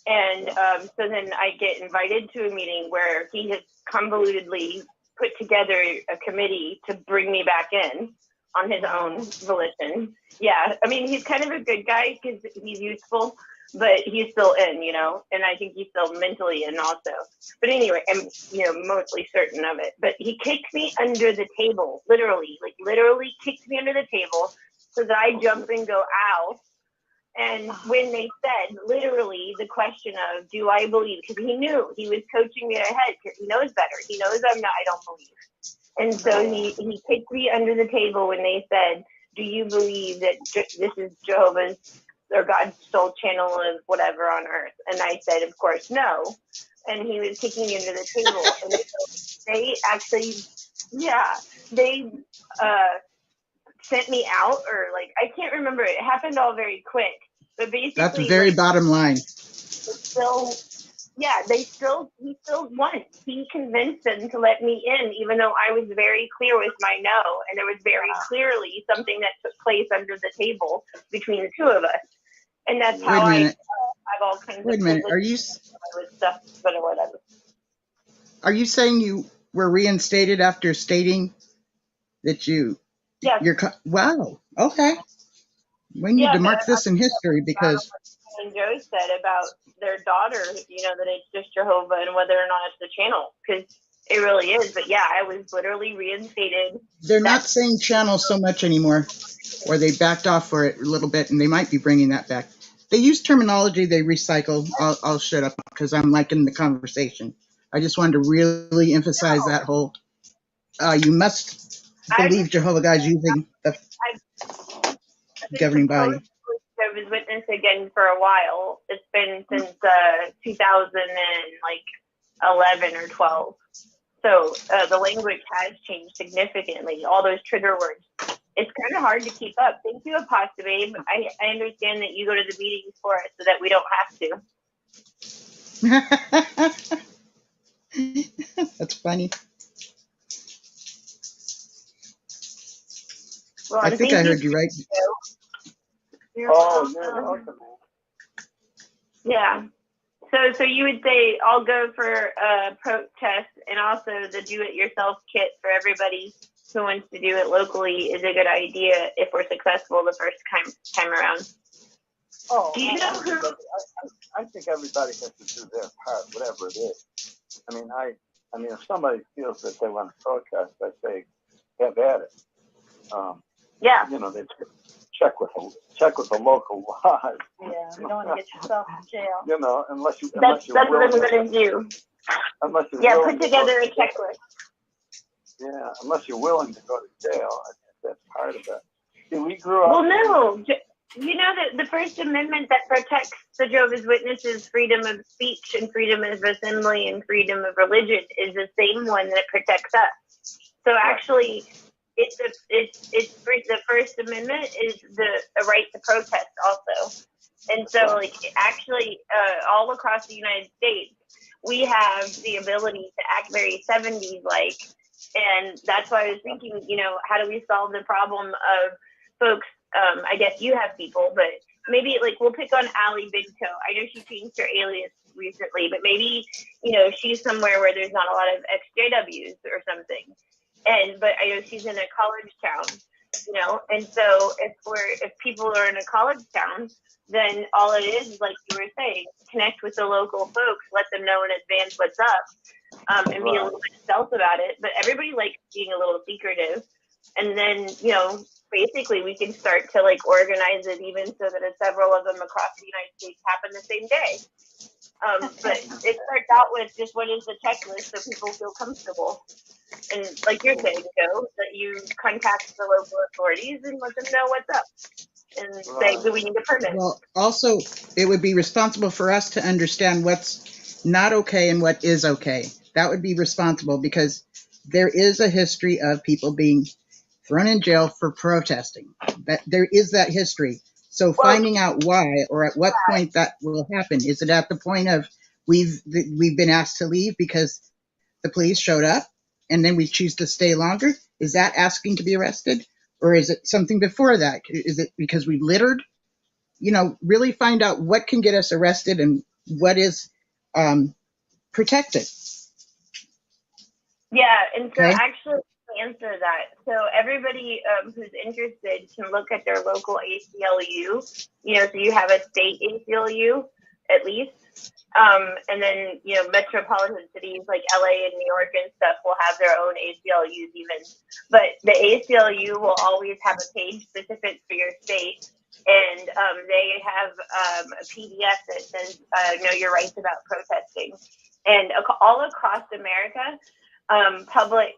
And so then I get invited to a meeting where he has convolutedly put together a committee to bring me back in on his own volition. Yeah, I mean, he's kind of a good guy because he's useful, but he's still in, and I think he's still mentally in also. But anyway, I'm, mostly certain of it. But he kicked me under the table, literally kicked me under the table so that I jump and go, ow. And when they said, literally, the question of, do I believe? Because he knew, he was coaching me ahead. He knows better. He knows I don't believe. And so he kicked me under the table when they said, do you believe that this is Jehovah's or God's sole channel of whatever on earth? And I said, of course, no. And he was kicking me under the table. And so they actually, they sent me out, or I can't remember. It happened all very quick, but basically That's the very bottom line. He still won. He convinced them to let me in, even though I was very clear with my no, and there was very clearly something that took place under the table between the two of us, and that's how I have all kinds of. Wait a minute, stuff, but whatever. Are you saying you were reinstated after stating that you? Yes. Wow. Okay. We need to mark this in history because. And Joe said about their daughter, that it's just Jehovah and whether or not it's the channel, because it really is. But yeah, I was literally reinstated. They're not saying channel so much anymore, or they backed off for it a little bit, and they might be bringing that back. They use terminology they recycle. I'll shut up because I'm liking the conversation. I just wanted to really emphasize that whole. You must believe Jehovah God's using the governing body. Jehovah's Witness again for a while. It's been since 2011 or 12. So the language has changed significantly. All those trigger words. It's kind of hard to keep up. Thank you, Apostle Babe. I understand that you go to the meetings for us so that we don't have to. That's funny. Well, I think I heard you right. You're welcome. Yeah. So you would say I'll go for a protest, and also the do-it-yourself kit for everybody who wants to do it locally is a good idea if we're successful the first time around. Oh, do you know who? I think everybody has to do their part, whatever it is. I mean, if somebody feels that they want to protest, I say, have at it. Yeah. They check with the local laws. Yeah, you don't want to get yourself in jail. Unless you're that's what I'm willing. going to do. Unless you're put together a checklist. Yeah, unless you're willing to go to jail, I think that's part of it. See, we grew up. Well, no. That the First Amendment that protects the Jehovah's Witnesses' freedom of speech and freedom of assembly and freedom of religion is the same one that protects us. So actually, it's the First Amendment is the right to protest also. And so, like, actually, all across the United States, we have the ability to act very 70s-like. And that's why I was thinking, you know, how do we solve the problem of folks? I guess you have people, but maybe, like, we'll pick on Allie Big Toe. I know she changed her alias recently, but maybe, you know, she's somewhere where there's not a lot of XJWs or something. But I know she's in a college town, you know, and so if people are in a college town, then all it is like you were saying, connect with the local folks, let them know in advance what's up, and be a little bit stealth about it. But everybody likes being a little secretive. And then, you know, basically we can start to like organize it even so that several of them across the United States happen the same day. But it starts out with just what is the checklist so people feel comfortable. And like you're saying, Joe, that you contact the local authorities and let them know what's up and say, do we need a permit? Well, also, it would be responsible for us to understand what's not okay and what is okay. That would be responsible because there is a history of people being thrown in jail for protesting. That there is that history. So finding out why or at what point that will happen. Is it at the point of we've been asked to leave because the police showed up and then we choose to stay longer? Is that asking to be arrested? Or is it something before that? Is it because we littered? You know, really find out what can get us arrested and what is protected. Yeah, and so Okay. actually to answer that, so everybody who's interested can look at their local ACLU, you know, so you have a state ACLU at least. And then, you know, metropolitan cities like LA and New York and stuff will have their own ACLUs even. But the ACLU will always have a page specific for your state. And they have a PDF that says, know your rights about protesting. And all across America, public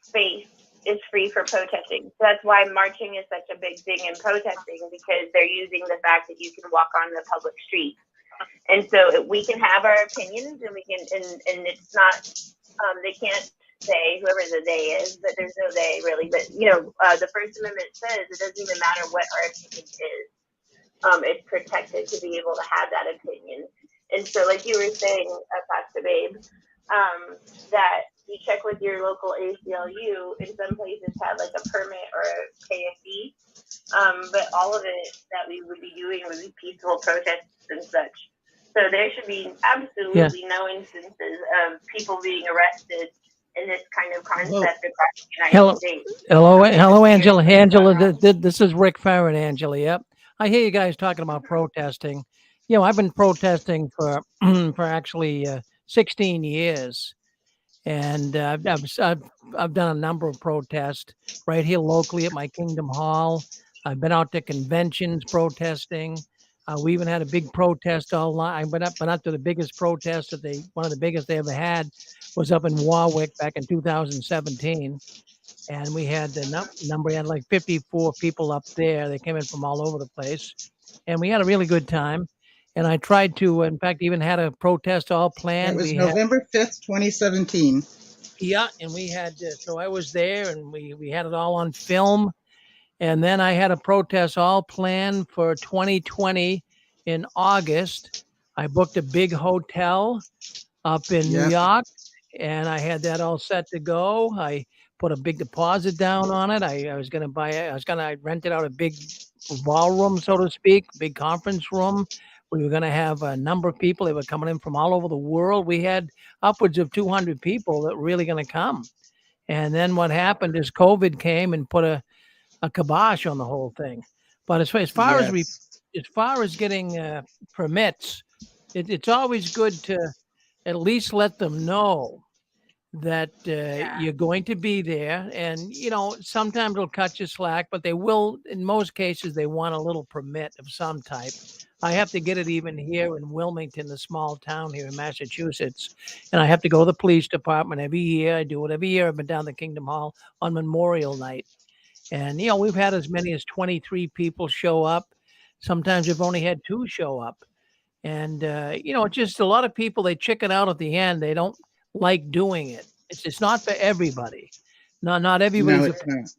space is free for protesting. So that's why marching is such a big thing in protesting, because they're using the fact that you can walk on the public street. And so we can have our opinions, and we can, and it's not, they can't say, whoever the they is, but there's no they really. But, you know, the First Amendment says it doesn't even matter what our opinion is. It's protected to be able to have that opinion. And so, like you were saying, Pastor Babe, that you check with your local ACLU, and some places have like a permit or a KFE. But all of it that we would be doing would be peaceful protests and such. So there should be absolutely no instances of people being arrested in this kind of concept across the United States. Hello, Angela. Angela, this is Rick Farron, Angela. Yep. I hear you guys talking about protesting. You know, I've been protesting for actually 16 years. And I've done a number of protests right here locally at my Kingdom Hall. I've been out to conventions protesting. We even had a big protest all night. I went up to the biggest protest one of the biggest they ever had was up in Warwick back in 2017. And we had a number, we had like 54 people up there. They came in from all over the place. And we had a really good time. And I tried to, in fact, even had a protest all planned. That was November 5th, 2017. Yeah, and we had, so I was there, and we had it all on film. And then I had a protest all planned for 2020 in August. I booked a big hotel up in New York, and I had that all set to go. I put a big deposit down on it. I was going to rent it out a big ballroom, so to speak, big conference room. We were going to have a number of people. They were coming in from all over the world. We had upwards of 200 people that were really going to come. And then what happened is COVID came and put a kibosh on the whole thing. But as far as getting permits, it's always good to at least let them know that you're going to be there. And, you know, sometimes they'll cut you slack, but they will, in most cases, they want a little permit of some type. I have to get it even here in Wilmington, the small town here in Massachusetts. And I have to go to the police department every year. I do it every year. I've been down to Kingdom Hall on Memorial Night. And, you know, we've had as many as 23 people show up. Sometimes we've only had 2 show up. And, you know, just a lot of people, they chicken out at the end. They don't like doing it. It's not for everybody. Not everybody. No, it's not.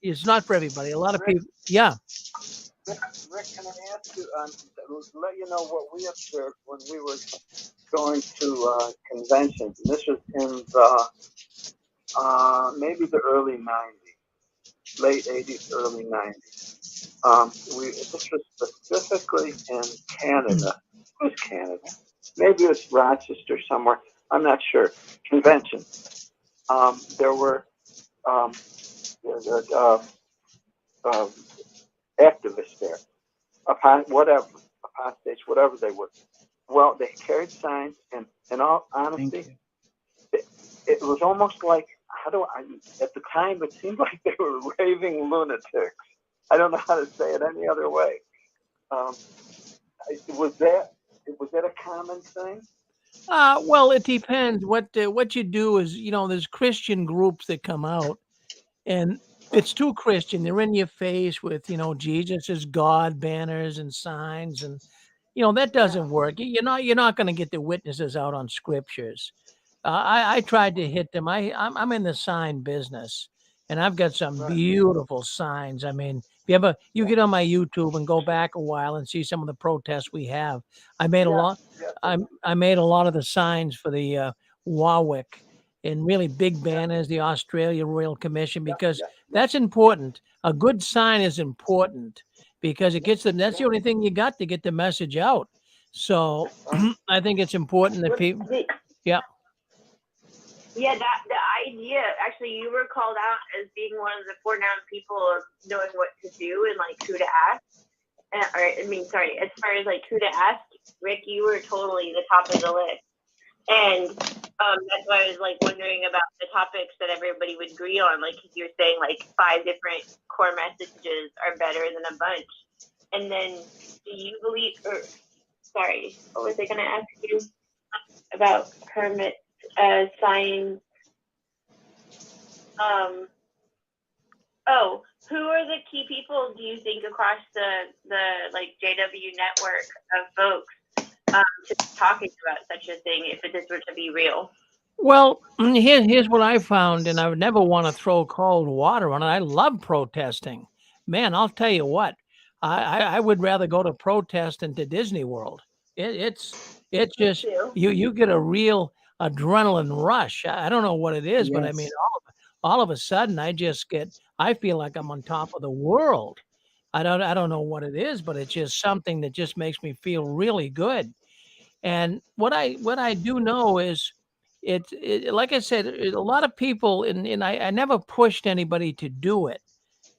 It's not for everybody. A lot of people. Yeah. Rick, can I ask you, let you know what we observed when we were going to conventions? And this was in the maybe the early '90s, late '80s, early '90s. This was specifically in Canada. It was Canada. Maybe it was Rochester somewhere. I'm not sure. Convention. There were activists there, apostates, whatever they were. Well, they carried signs, and in all honesty, it was almost like, at the time, it seemed like they were raving lunatics. I don't know how to say it any other way. Was that a common thing? Well, it depends. What you do is, there's Christian groups that come out, and it's too Christian. They're in your face with, Jesus is God banners and signs, and that doesn't work. You're not going to get the witnesses out on scriptures. I tried to hit them. I'm in the sign business, and I've got some beautiful signs. I mean, if you get on my YouTube and go back a while and see some of the protests we have. I made a lot. I made a lot of the signs for the Warwick and really big banners, the Australia Royal Commission, because that's important. A good sign is important because it gets them. That's the only thing you got to get the message out. So I think it's important that people. Yeah. Yeah, the idea, actually, you were called out as being one of the foreknown people of knowing what to do and like who to ask. As far as like who to ask, Rick, you were totally the top of the list. And that's why I was like wondering about the topics that everybody would agree on. Like you were saying, like 5 different core messages are better than a bunch. And then do you believe, what was I going to ask you about permits? Signs. Who are the key people, do you think, across the like JW network of folks to be talking about such a thing if this were to be real? Well, here's what I found, and I would never want to throw cold water on it. I love protesting. Man, I'll tell you what, I would rather go to protest than to Disney World. It's just you get a real adrenaline rush. I don't know what it is, but I mean, all of a sudden, I feel like I'm on top of the world. I don't know what it is, but it's just something that just makes me feel really good. And what I do know is like I said, a lot of people, and I never pushed anybody to do it.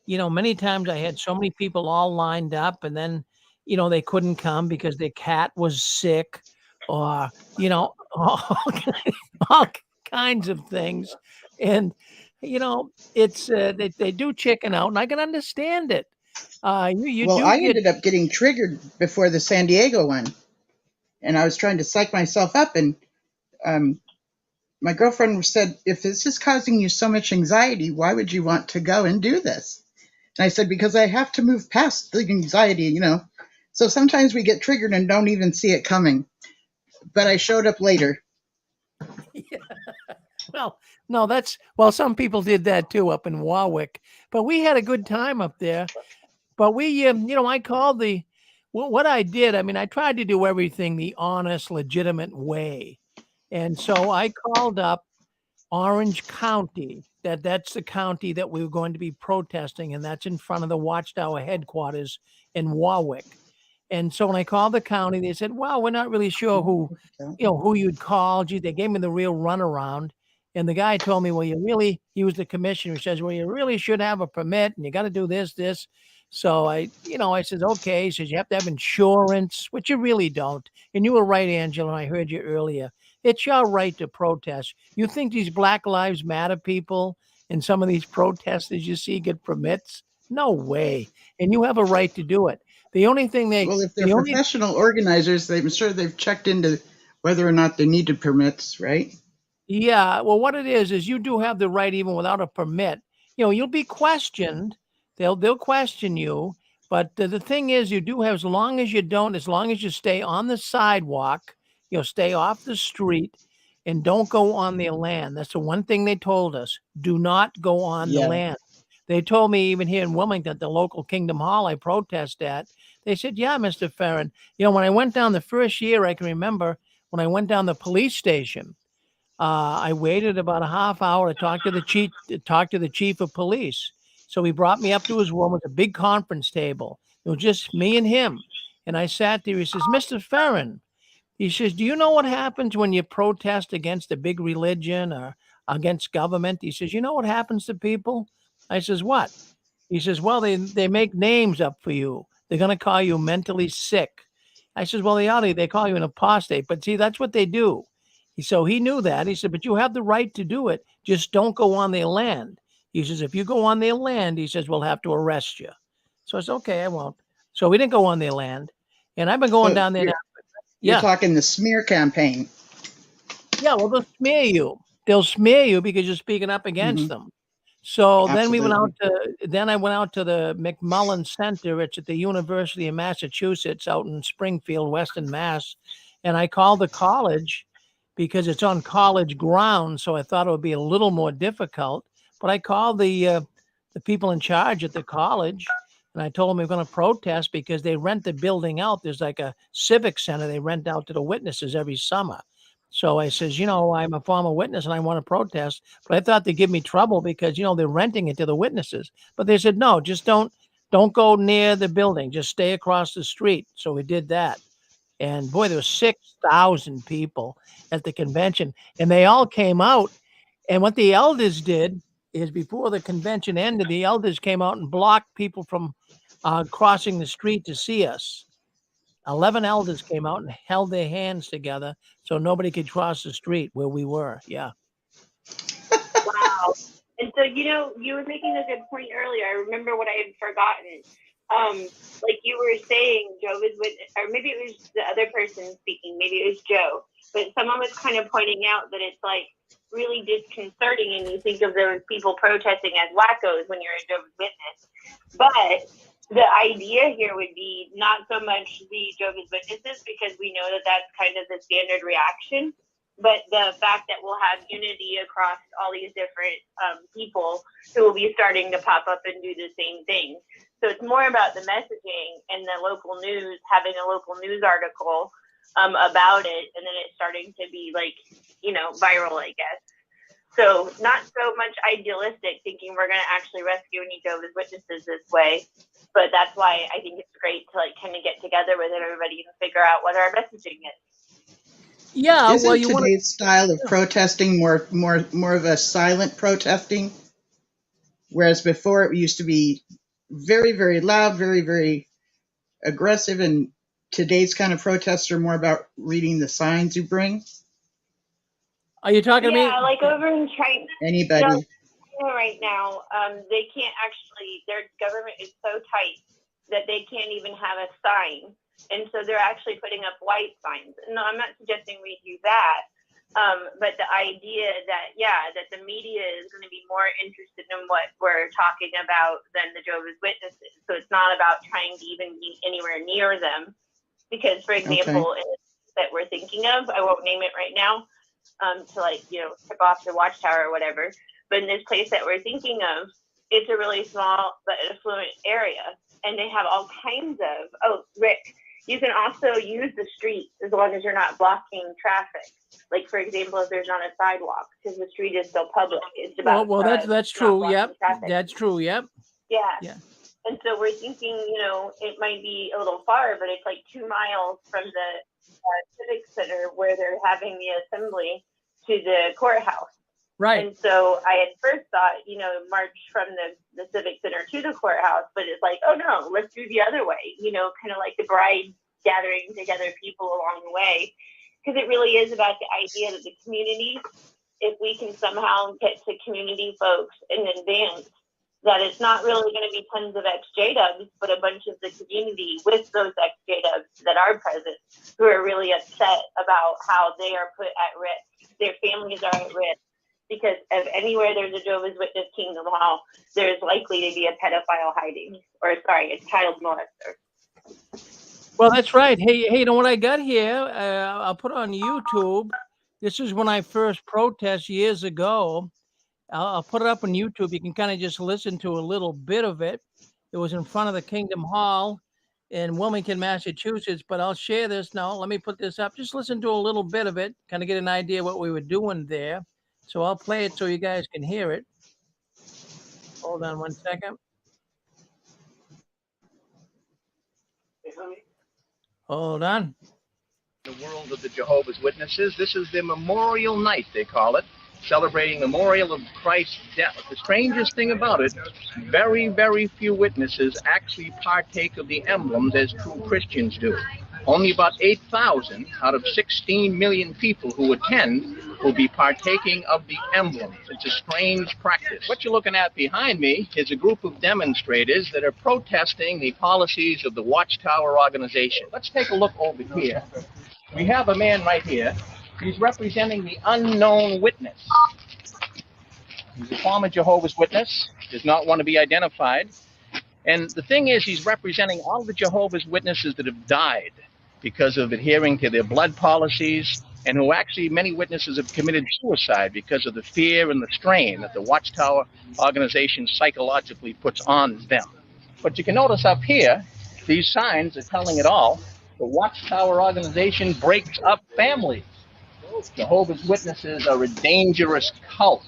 Many times I had so many people all lined up, and then, they couldn't come because their cat was sick, or, all kinds of things. And, it's they do chicken out, and I can understand it. I ended up getting triggered before the San Diego one, and I was trying to psych myself up, and my girlfriend said, if this is causing you so much anxiety, why would you want to go and do this? And I said, because I have to move past the anxiety, So sometimes we get triggered and don't even see it coming. But I showed up later. Yeah. Well, no, some people did that too up in Warwick, but we had a good time up there. But we, I called what I did. I mean, I tried to do everything the honest, legitimate way. And so I called up Orange County. That's the county that we were going to be protesting, and that's in front of the Watchtower headquarters in Warwick. And so when I called the county, they said, well, we're not really sure who you'd call. Gee, they gave me the real runaround. And the guy told me, well, he was the commissioner, who says, well, you really should have a permit, and you got to do this. So I said, okay. He says, you have to have insurance, which you really don't. And you were right, Angela, and I heard you earlier. It's your right to protest. You think these Black Lives Matter people and some of these protesters you see get permits? No way. And you have a right to do it. The only thing if they're professional organizers, I'm sure they've checked into whether or not they needed permits, right? Yeah. Well, what it is you do have the right, even without a permit. You'll be questioned. They'll question you. But the thing is, you do have, as long as you stay on the sidewalk, stay off the street, and don't go on their land. That's the one thing they told us. Do not go on the land. They told me even here in Wilmington, the local Kingdom Hall I protest at, they said, yeah, Mr. Ferrin, when I went down the first year, I can remember when I went down the police station, I waited about a half hour to talk to the chief of police. So he brought me up to his room with a big conference table. It was just me and him. And I sat there. He says, Mr. Ferrin, he says, do you know what happens when you protest against a big religion or against government? He says, you know what happens to people? I says, what? He says, well, they make names up for you. They're going to call you mentally sick. I says, well, they call you an apostate. But see, that's what they do. So he knew that. He said, but you have the right to do it. Just don't go on their land. He says, if you go on their land, he says, we'll have to arrest you. So I said, okay, I won't. So we didn't go on their land. And I've been going down there now. You're talking the smear campaign. Yeah, well, they'll smear you. They'll smear you because you're speaking up against them. So then I went out to the McMullen Center. It's at the University of Massachusetts out in Springfield, Western Mass. And I called the college because it's on college ground. So I thought it would be a little more difficult. But I called the people in charge at the college, and I told them we're going to protest because they rent the building out. There's like a civic center they rent out to the witnesses every summer. So I says, I'm a former witness and I want to protest, but I thought they'd give me trouble because, they're renting it to the witnesses. But they said, no, just don't go near the building. Just stay across the street. So we did that. And boy, there were 6,000 people at the convention, and they all came out. And what the elders did is before the convention ended, the elders came out and blocked people from crossing the street to see us. 11 elders came out and held their hands together so nobody could cross the street where we were. Yeah. Wow. And so, you were making a good point earlier. I remember what I had forgotten. Like you were saying, Jehovah's Witness, or maybe it was the other person speaking, maybe it was Joe, but someone was kind of pointing out that it's like really disconcerting, and you think of those people protesting as wackos when you're a Jehovah's Witness. But the idea here would be not so much the Jehovah's Witnesses, because we know that that's kind of the standard reaction, but the fact that we'll have unity across all these different people who will be starting to pop up and do the same thing. So it's more about the messaging and the local news, having a local news article about it, and then it's starting to be viral, I guess. So not so much idealistic, thinking we're going to actually rescue any Jehovah's Witnesses this way. But that's why I think it's great to kind of get together with everybody and figure out what our messaging is. Yeah. Isn't today's style of protesting more of a silent protesting? Whereas before it used to be very, very loud, very, very aggressive, and today's kind of protests are more about reading the signs you bring. Are you talking to me? Yeah, like over in China. Anybody? Right now, they can't actually, their government is so tight that they can't even have a sign. And so they're actually putting up white signs. No, I'm not suggesting we do that. But the idea that, that the media is going to be more interested in what we're talking about than the Jehovah's Witnesses. So it's not about trying to even be anywhere near them. Because, for example, that we're thinking of, I won't name it right now, to tip off the Watchtower or whatever. But in this place that we're thinking of, it's a really small but affluent area. And they have all kinds of, Rick, you can also use the streets as long as you're not blocking traffic. Like, for example, if there's not a sidewalk, because the street is still public. It's about that's true. Yep. That's true. Yep. Yeah. And so we're thinking, it might be a little far, but it's like 2 miles from the civic center where they're having the assembly to the courthouse. Right. And so I at first thought, march from the civic center to the courthouse, but it's like, oh no, let's do the other way, kind of like the bride gathering together people along the way. Because it really is about the idea that the community, if we can somehow get to community folks in advance, that it's not really going to be tons of ex-J-dubs, but a bunch of the community with those ex-J-dubs that are present who are really upset about how they are put at risk. Their families are at risk. Because if anywhere there's a Jehovah's Witness Kingdom Hall, there's likely to be a pedophile hiding, a child molester. Well, that's right. Hey, what I got here, I'll put on YouTube. This is when I first protest years ago. I'll put it up on YouTube. You can kind of just listen to a little bit of it. It was in front of the Kingdom Hall in Wilmington, Massachusetts, but I'll share this now. Let me put this up. Just listen to a little bit of it, kind of get an idea what we were doing there. So I'll play it so you guys can hear it. Hold on one second. Hold on. The world of the Jehovah's Witnesses. This is their memorial night, they call it, celebrating the memorial of Christ's death. The strangest thing about it, very, very few witnesses actually partake of the emblems as true Christians do. Only about 8,000 out of 16 million people who attend will be partaking of the emblems. It's a strange practice. What you're looking at behind me is a group of demonstrators that are protesting the policies of the Watchtower organization. Let's take a look over here. We have a man right here. He's representing the unknown witness. He's a former Jehovah's Witness, does not want to be identified. And the thing is, he's representing all the Jehovah's Witnesses that have died because of adhering to their blood policies, and who actually, many witnesses have committed suicide because of the fear and the strain that the Watchtower organization psychologically puts on them. But you can notice up here, these signs are telling it all. The Watchtower organization breaks up families. Jehovah's Witnesses are a dangerous cult.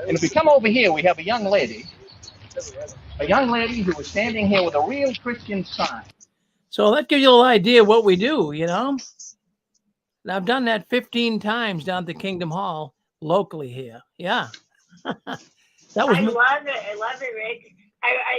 And if we come over here, we have a young lady who is standing here with a real Christian sign. So that gives you a little idea of what we do, you know. And I've done that 15 times down at the Kingdom Hall locally here. Yeah. That was. I love it. I love it, Rick.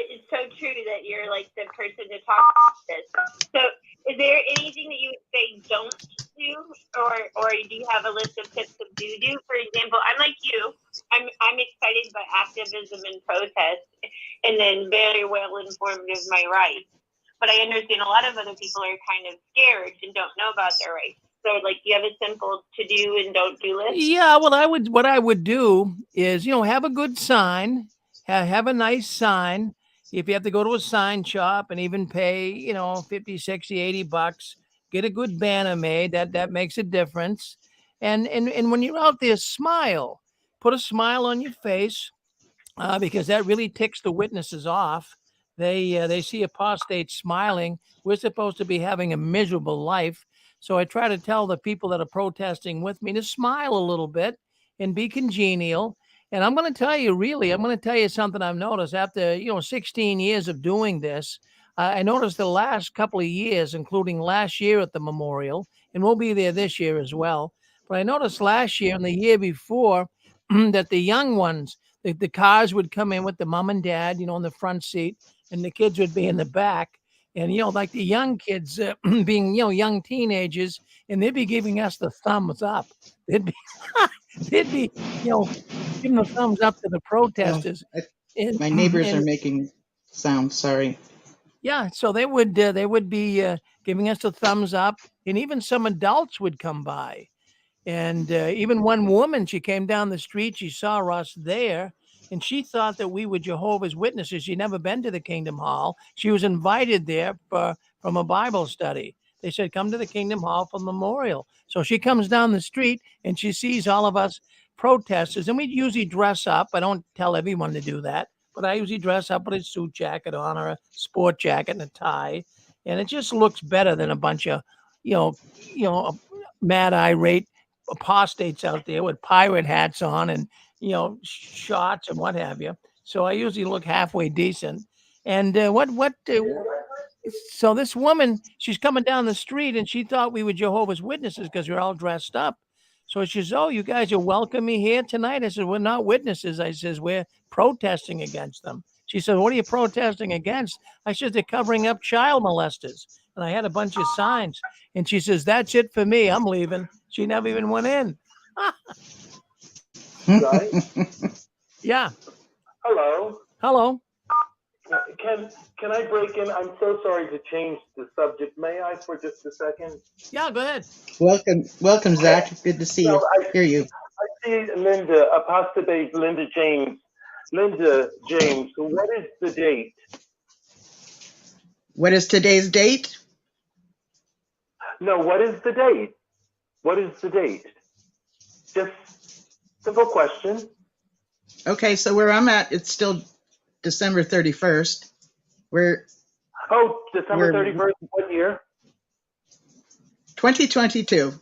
It's so true that you're like the person to talk about this. So is there anything that you would say don't do, or do you have a list of tips of do? For example, I'm like you. I'm excited by activism and protest, and then very well informed of my rights. But I understand a lot of other people are kind of scared and don't know about their rights. So, like, you have a simple to do and don't do list? Yeah, what I would do is, have a good sign, have a nice sign. If you have to go to a sign shop and even pay, 50, 60, 80 bucks, get a good banner made. That makes a difference. And when you're out there, smile. Put a smile on your face, because that really ticks the witnesses off. They see apostates smiling. We're supposed to be having a miserable life. So I try to tell the people that are protesting with me to smile a little bit and be congenial. And I'm going to tell you something I've noticed after, 16 years of doing this. I noticed the last couple of years, including last year at the memorial, and we'll be there this year as well. But I noticed last year and the year before that the young ones, the cars would come in with the mom and dad, in the front seat, and the kids would be in the back. And, like the young kids being, young teenagers, and they'd be giving us the thumbs up. They'd be, giving the thumbs up to the protesters. My neighbors are making sound. Sorry. Yeah, so they would be giving us a thumbs up, and even some adults would come by. And even one woman, she came down the street, she saw us there, and she thought that we were Jehovah's Witnesses. She'd never been to the Kingdom Hall. She was invited there from a Bible study. They said, come to the Kingdom Hall for memorial. So she comes down the street, and she sees all of us protesters, and we usually dress up. I don't tell everyone to do that, but I usually dress up with a suit jacket on or a sport jacket and a tie, and it just looks better than a bunch of, mad, irate apostates out there with pirate hats on and shots and what have you. So I usually look halfway decent. And so this woman, she's coming down the street and she thought we were Jehovah's Witnesses because we're all dressed up. So she says, "Oh, you guys are welcoming me here tonight?" I said, "We're not witnesses." I says, "We're protesting against them." She said, "What are you protesting against?" I said, "They're covering up child molesters." And I had a bunch of signs. And she says, "That's it for me. I'm leaving." She never even went in. Yeah. Hello. Hello. Can I break in? I'm so sorry to change the subject. May I for just a second? Yeah, go ahead. Welcome, Zach. Good to see you. Hear you. I see Linda, apostate Linda James. Linda James, what is the date? What is today's date? No, what is the date? What is the date? Just simple question. Okay, so where I'm at, it's still December 31st. December 31st, what year? 2022.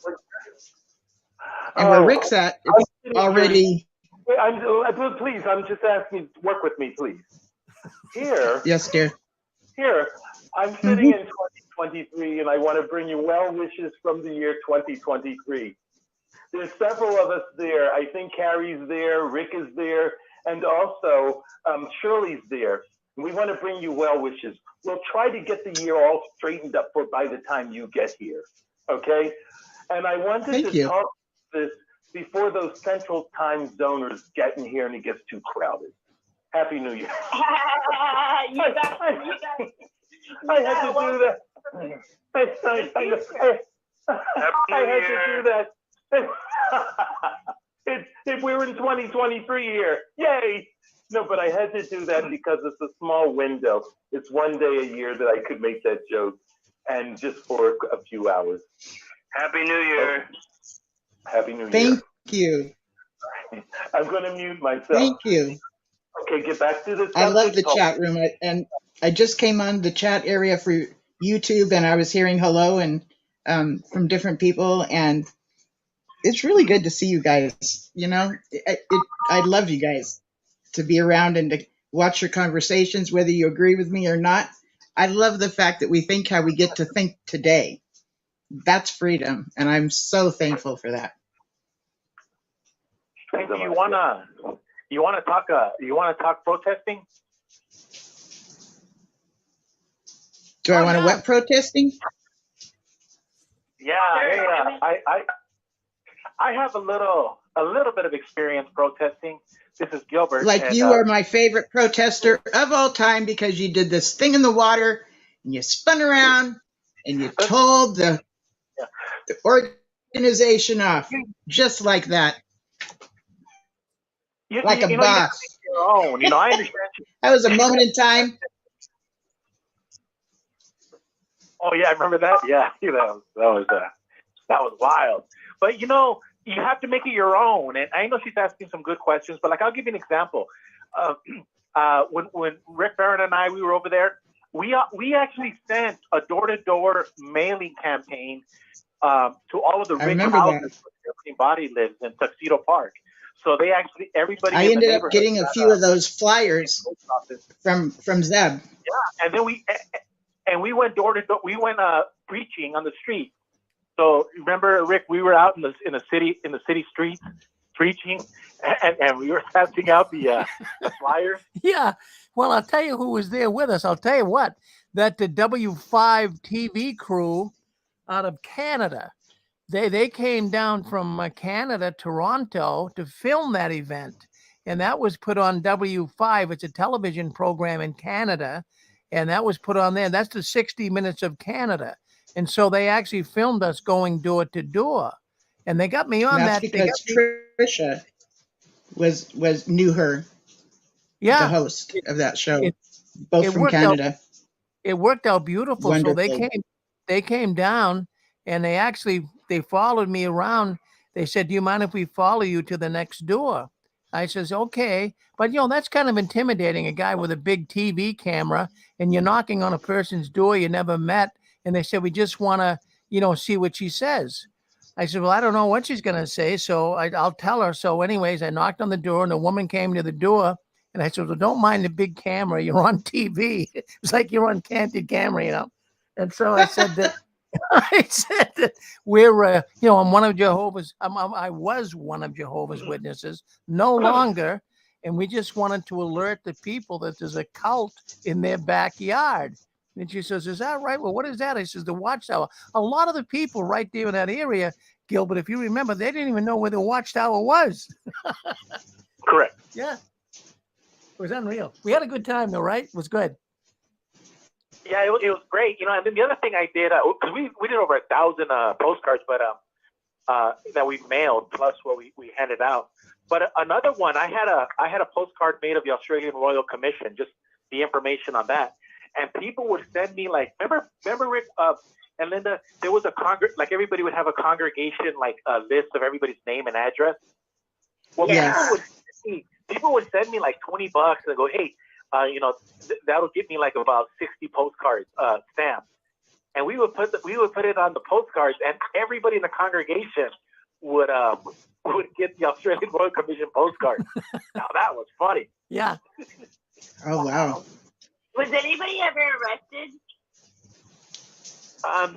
And where Rick's at, it's already... Please, I'm just asking, work with me, please. Here, Yes, dear. I'm sitting in 2023, and I want to bring you well wishes from the year 2023. There's several of us there. I think Carrie's there, Rick is there, and also Shirley's there. We want to bring you well wishes. We'll try to get the year all straightened up by the time you get here, okay? And I wanted to talk this before those central time zoners get in here and it gets too crowded. Happy New Year. I had to do that. I had to do that. We're in 2023 here. Yay! No, but I had to do that because it's a small window. It's one day a year that I could make that joke, and just for a few hours. Happy New Year. Okay. Happy New Year. Thank you. I'm going to mute myself. Thank you. Okay, get back to the subject. I love the chat room. And I just came on the chat area for YouTube, and I was hearing hello and from different people, and it's really good to see you guys. You know, I love you guys to be around and to watch your conversations, whether you agree with me or not. I love the fact that we think how we get to think today. That's freedom, and I'm so thankful for that. Hey, do you wanna talk protesting? Do I want to what protesting? Yeah, I have a little bit of experience protesting. This is Gilbert. Like, you are my favorite protester of all time because you did this thing in the water and you spun around and you told the organization off just like that. Like a boss. Your own. You know, I understand. That was a moment in time. Oh yeah, I remember that. Yeah, that was wild. But you know, you have to make it your own. And I know she's asking some good questions, but like, I'll give you an example. When Rick Barron and we were over there, we actually sent a door-to-door mailing campaign to all of the rich houses where the body lives in Tuxedo Park. So they actually, everybody. I ended up getting a few of those flyers from Zeb. Yeah, and then we went door to door. We went preaching on the street. So remember, Rick, we were out in the city streets preaching, and we were passing out the flyers. Yeah. Well, I'll tell you who was there with us. I'll tell you what, that the W5 TV crew out of Canada, they came down from Canada, Toronto, to film that event. And that was put on W5. It's a television program in Canada. And that was put on there. That's the 60 Minutes of Canada. And so they actually filmed us going door to door. And they got me on that. Because Trisha knew her, the host of that show, both from Canada. It worked out beautiful. Wonderful. So they came down and they followed me around. They said, "Do you mind if we follow you to the next door?" I says, "Okay." But, that's kind of intimidating, a guy with a big TV camera, and you're knocking on a person's door you never met. And they said, "We just want to, see what she says." I said, "Well, I don't know what she's going to say, so I'll tell her." So anyways, I knocked on the door, and the woman came to the door. And I said, "Well, don't mind the big camera. You're on TV." It's like you're on candid camera, And so I said that. I said that we're, I'm one of Jehovah's. I was one of Jehovah's Witnesses, no longer, and we just wanted to alert the people that there's a cult in their backyard. And she says, "Is that right? Well, what is that?" I says, "The Watchtower." A lot of the people right there in that area, Gilbert, if you remember, they didn't even know where the Watchtower was. Correct. Yeah, it was unreal. We had a good time, though, right? It was good. Yeah, it was great, And then the other thing I did, because we did over 1,000 postcards, but that we mailed plus what we handed out. But another one, I had a postcard made of the Australian Royal Commission, just the information on that, and people would send me remember Rick and Linda, there was everybody would have a congregation list of everybody's name and address. Well, people would send me people would send me like $20 and go, hey, that'll get me like about 60 postcards stamped. And we would put it on the postcards, and everybody in the congregation would get the Australian Royal Commission postcard. Now that was funny. Yeah. Oh wow. Was anybody ever arrested?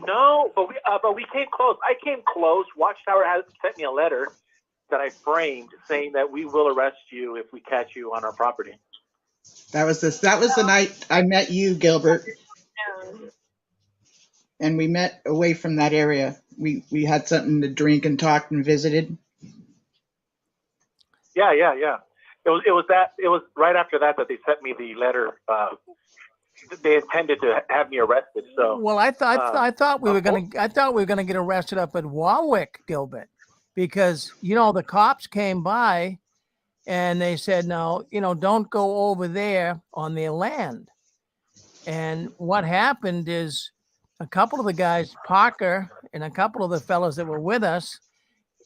No, but we came close. I came close. Watchtower has sent me a letter that I framed saying that we will arrest you if we catch you on our property. That was the night I met you, Gilbert. And we met away from that area. We had something to drink and talked and visited. Yeah. It was right after that they sent me the letter. They intended to have me arrested. So well, I thought we were gonna get arrested up at Warwick, Gilbert, because the cops came by and they said, no, don't go over there on their land. And what happened is a couple of the guys, Parker and a couple of the fellows that were with us,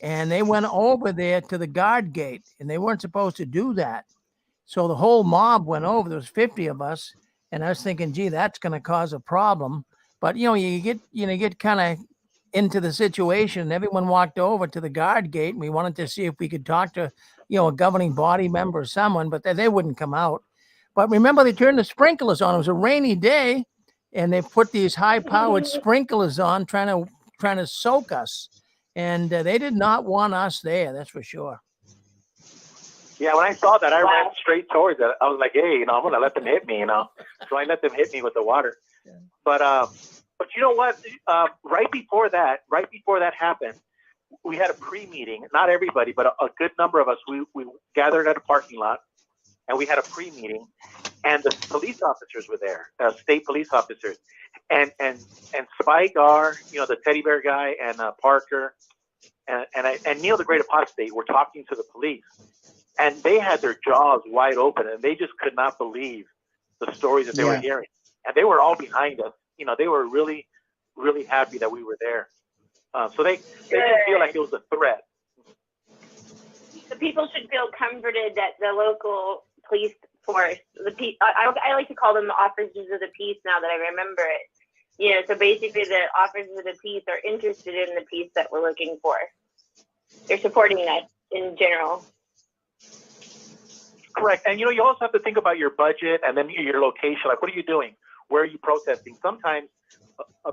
and they went over there to the guard gate, and they weren't supposed to do that. So the whole mob went over. There was 50 of us, and I was thinking, gee, that's going to cause a problem. But you get kind of into the situation, and everyone walked over to the guard gate, and we wanted to see if we could talk to a governing body member or someone, but they wouldn't come out. But remember, they turned the sprinklers on. It was a rainy day, and they put these high-powered sprinklers on, trying to soak us. And they did not want us there, that's for sure. Yeah, when I saw that, I ran straight towards it. I was like, hey, I'm going to let them hit me, So I let them hit me with the water. Yeah. But you know what? Right before that happened, we had a pre-meeting. Not everybody, but a good number of us. We gathered at a parking lot, and we had a pre-meeting. And the police officers were there, state police officers, and Spike R, the teddy bear guy, and Parker, and Neil the Great Apostate were talking to the police, and they had their jaws wide open, and they just could not believe the stories that they were hearing, and they were all behind us. They were really, really happy that we were there. So they didn't feel like it was a threat. The people should feel comforted that the local police force, I like to call them the officers of the peace now that I remember it. So basically the officers of the peace are interested in the peace that we're looking for. They're supporting us in general. Correct. And you also have to think about your budget and then your location. Like, what are you doing? Where are you protesting? Sometimes a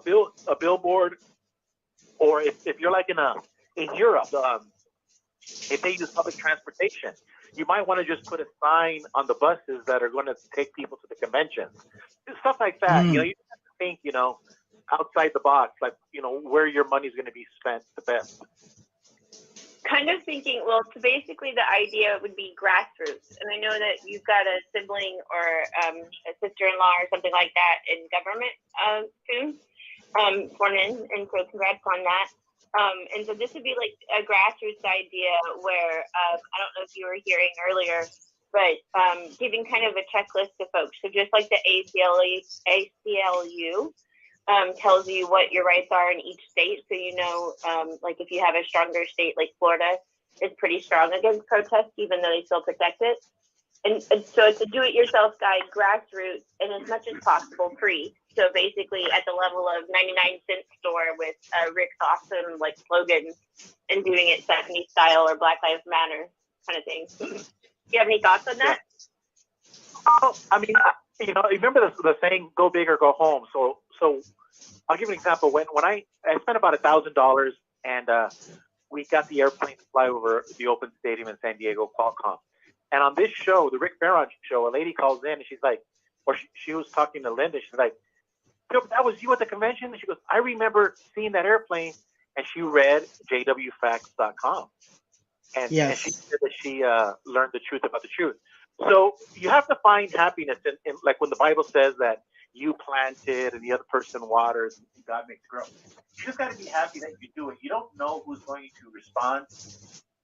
billboard, or if you're like in Europe, if they use public transportation, you might want to just put a sign on the buses that are going to take people to the convention. Stuff like that. You have to think, outside the box, like, where your money is going to be spent the best. Kind of thinking, so basically the idea would be grassroots. And I know that you've got a sibling or a sister-in-law or something like that in government soon, born in, and so congrats on that. And so this would be like a grassroots idea where, I don't know if you were hearing earlier, but giving kind of a checklist to folks. So just like the ACLU tells you what your rights are in each state. So, like if you have a stronger state like Florida is pretty strong against protest, even though they still protect it. And so it's a do-it-yourself guide, grassroots, and as much as possible free. So basically at the level of 99-cent store with Rick's awesome slogan and doing it 70s style or Black Lives Matter kind of thing. Do you have any thoughts on that? Oh, I mean, remember the saying, go big or go home. So I'll give you an example. When I spent about $1,000 and we got the airplane to fly over the open stadium in San Diego, Qualcomm. And on this show, the Rick Barron show, a lady calls in and she's like, or she was talking to Linda. She's like, that was you at the convention? And she goes, I remember seeing that airplane. And she read jwfacts.com. And she said that she learned the truth about the truth. So you have to find happiness in like when the Bible says that you planted and the other person waters and God makes it grow. You just got to be happy that you do it. You don't know who's going to respond.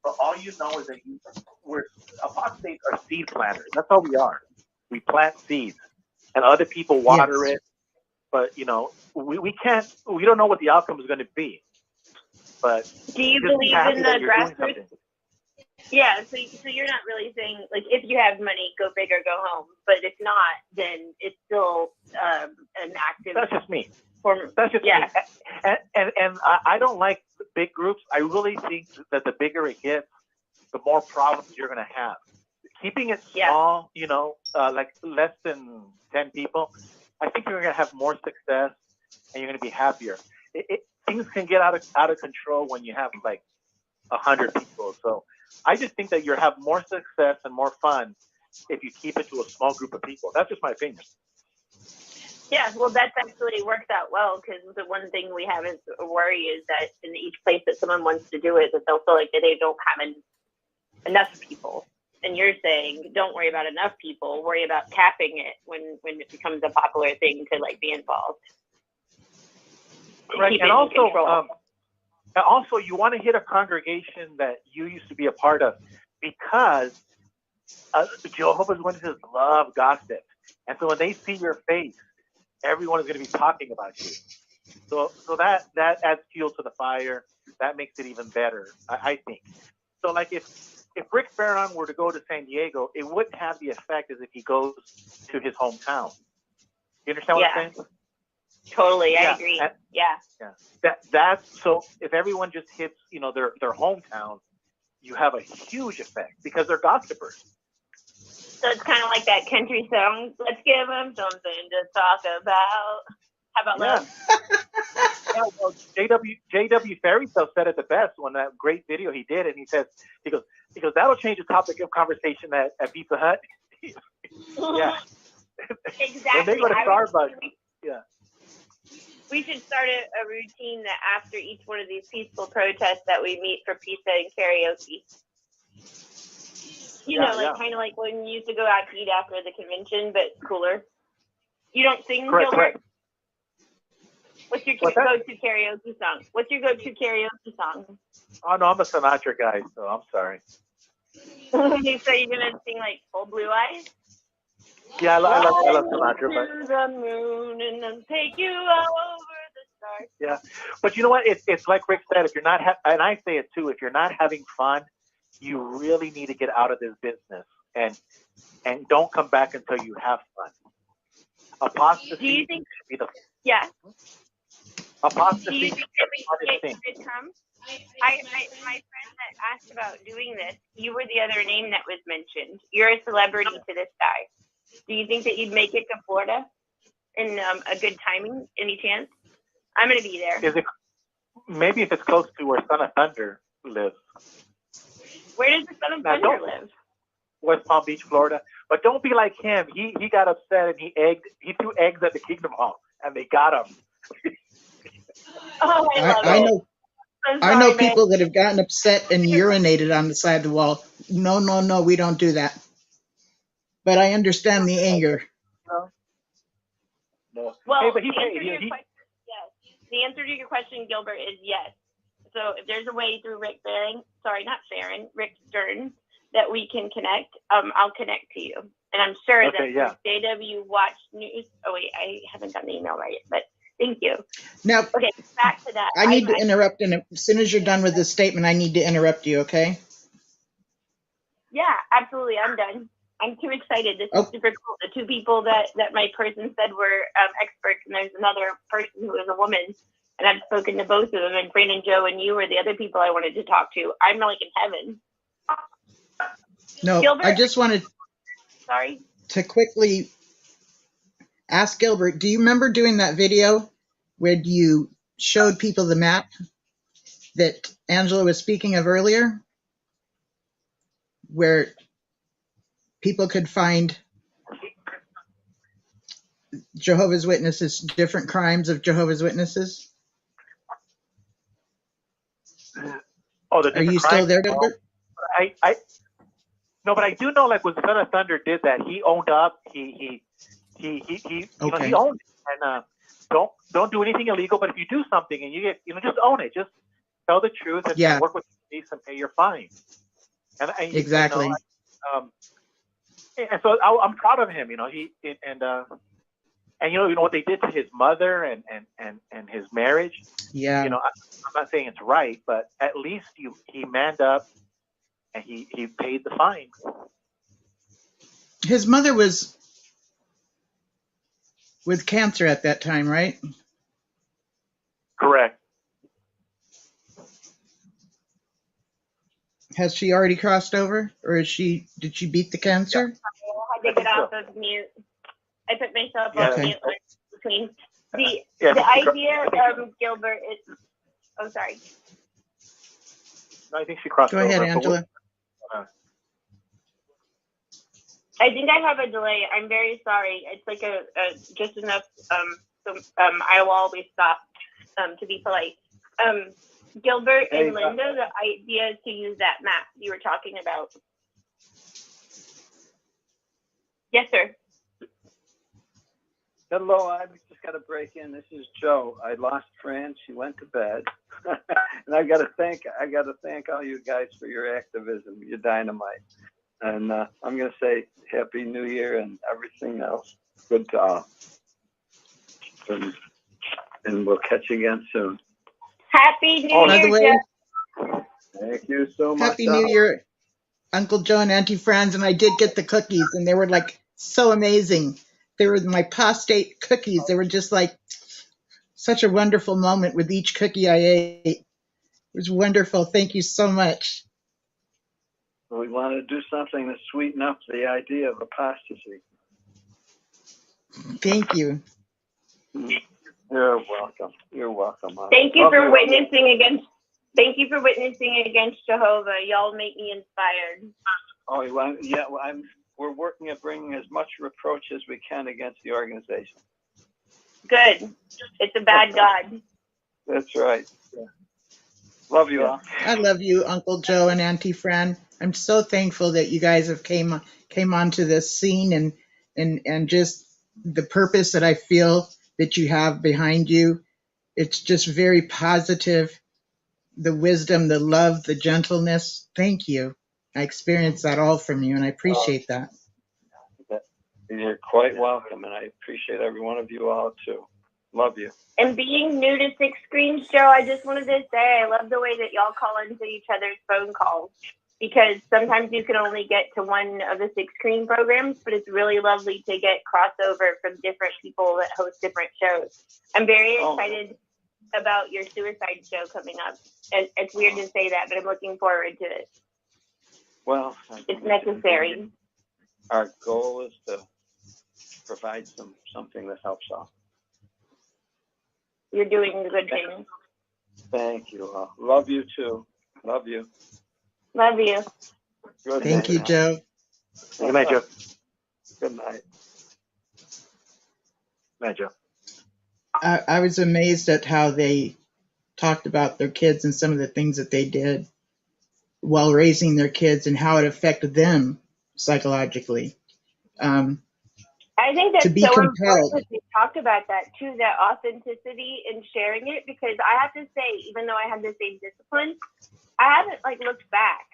But all you know is that we're apostates are seed planters. That's all we are. We plant seeds. And other people water it. But, we don't know what the outcome is going to be. But do you believe in the grassroots? Yeah, so you're not really saying, like, if you have money, go big or go home. But if not, then it's still an active. That's just me. Form. That's just me. And I don't like big groups. I really think that the bigger it gets, the more problems you're going to have. Keeping it small, like less than 10 people, I think you're going to have more success and you're going to be happier. Things can get out of control when you have like 100 people. So I just think that you have more success and more fun if you keep it to a small group of people. That's just my opinion. Yeah, well, that actually works out well, because the one thing we have is a worry is that in each place that someone wants to do it, that they'll feel like they don't have enough people. And you're saying, don't worry about enough people, worry about capping it when it becomes a popular thing to like be involved. Correct. And also you want to hit a congregation that you used to be a part of, because Jehovah's Witnesses love gossip. And so when they see your face, everyone is going to be talking about you. So that adds fuel to the fire. That makes it even better, I think. So like if Rick Barron were to go to San Diego, it wouldn't have the effect as if he goes to his hometown. You understand what I'm saying? Totally, I agree. That's so if everyone just hits, their hometown, you have a huge effect because they're gossipers. So it's kind of like that country song. Let's give them something to talk about. How about love? Yeah, well, J.W. Fairytale said it the best on that great video he did, and he goes, that'll change the topic of conversation at Pizza Hut. Yeah. Exactly. When they go to Starbucks, we should start a routine that after each one of these peaceful protests that we meet for pizza and karaoke. Kind of like when you used to go out to eat after the convention, but cooler. You don't sing, Correct, Gilbert? correct. What's your go-to karaoke song? What's your go-to karaoke song? Oh, no, I'm a Sinatra guy, so I'm sorry. So you're going to sing like Full Blue Eyes? Yeah, I love Sinatra. But the moon and then take you over the stars. Yeah, but you know what? It's like Rick said. If you're not, and I say it too, if you're not having fun, you really need to get out of this business and don't come back until you have fun. Apostasy. Do you think? Apostasy. Do you think that we should come? My friend that asked about doing this, you were the other name that was mentioned. You're a celebrity to this guy. Do you think that you'd make it to Florida in a good timing? Any chance? I'm going to be there. Maybe if it's close to where Son of Thunder lives. Where does the Son of Thunder live? West Palm Beach, Florida. But don't be like him. He got upset and he threw eggs at the Kingdom Hall, and they got him. Oh, I love it. I know people that have gotten upset and urinated on the side of the wall. No, we don't do that. But I understand the anger. No. Well, hey, the answer to your question, Gilbert, is yes. So if there's a way through Rick Stern, that we can connect, I'll connect to you. And I'm sure that JW Watch News. Oh wait, I haven't gotten the email right yet, but thank you. Now, okay, back to that. I need to interrupt, and as soon as you're done with this statement, I need to interrupt you, okay? Yeah, absolutely. I'm done. I'm too excited. This is super cool. The two people that my person said were experts, and there's another person who is a woman, and I've spoken to both of them, and Fran and Joe and you were the other people I wanted to talk to. I'm like in heaven. No, Gilbert, I just wanted to quickly ask Gilbert, do you remember doing that video where you showed people the map that Angela was speaking of earlier, where people could find Jehovah's Witnesses, different crimes of Jehovah's Witnesses? Oh, are you still there, Gilbert? No, but I do know, like when Son of Thunder did that, he owned up. He he owned it, and don't do anything illegal. But if you do something and you get, just own it. Just tell the truth and work with the police and pay your fine. And exactly. And so I'm proud of him. And what they did to his mother and his marriage. Yeah. I'm not saying it's right, but at least he manned up and he paid the fine. His mother was with cancer at that time, right? Correct. Has she already crossed over, or did she beat the cancer? I had to get off of mute. I put myself Yeah. on Okay. mute between the Yeah, the idea of Gilbert is. Oh, sorry. No, I think she crossed Go over. ahead, but Angela. I think I have a delay. I'm very sorry. It's like a just enough. I will always stop to be polite. Gilbert and Linda, the idea is to use that map you were talking about. Yes, sir. Hello, I've just got to break in. This is Joe. I lost Fran. She went to bed, and I got to thank all you guys for your activism. You're dynamite, and I'm going to say Happy New Year and everything else. Good to all, and we'll catch you again soon. Happy New By the Year, way, Jeff. Thank you so much. Happy New Year, Uncle Joe and Auntie Franz. And I did get the cookies, and they were like so amazing. They were my apostate cookies. They were just like such a wonderful moment with each cookie I ate. It was wonderful. Thank you so much. We want to do something to sweeten up the idea of apostasy. Thank you. You're welcome. You're welcome. Thank you for witnessing against. Thank you for witnessing against Jehovah. Y'all make me inspired. Oh, yeah. We're working at bringing as much reproach as we can against the organization. Good. It's a bad God. That's right. Yeah. Love you all. I love you, Uncle Joe and Auntie Fran. I'm so thankful that you guys have came onto this scene and just the purpose that I feel that you have behind you. It's just very positive. The wisdom, the love, the gentleness. Thank you. I experienced that all from you, and I appreciate that. You're quite welcome, and I appreciate every one of you all too. Love you. And being new to Six Screens, Joe, I just wanted to say I love the way that y'all call into each other's phone calls, because sometimes you can only get to one of the Six Screen programs, but it's really lovely to get crossover from different people that host different shows. I'm very excited about your suicide show coming up. And it's weird to say that, but I'm looking forward to it. Well, it's necessary. Our goal is to provide something that helps all. You're doing good things. Thank you all. Love you too. Love you. Love you. Good Thank you, night. Joe. Good night, Joe. Good night. Good night, Joe. I was amazed at how they talked about their kids and some of the things that they did while raising their kids and how it affected them psychologically. I think that's to be so compelled. important that we talked about that too, that authenticity in sharing it, because I have to say, even though I have the same discipline, I haven't looked back.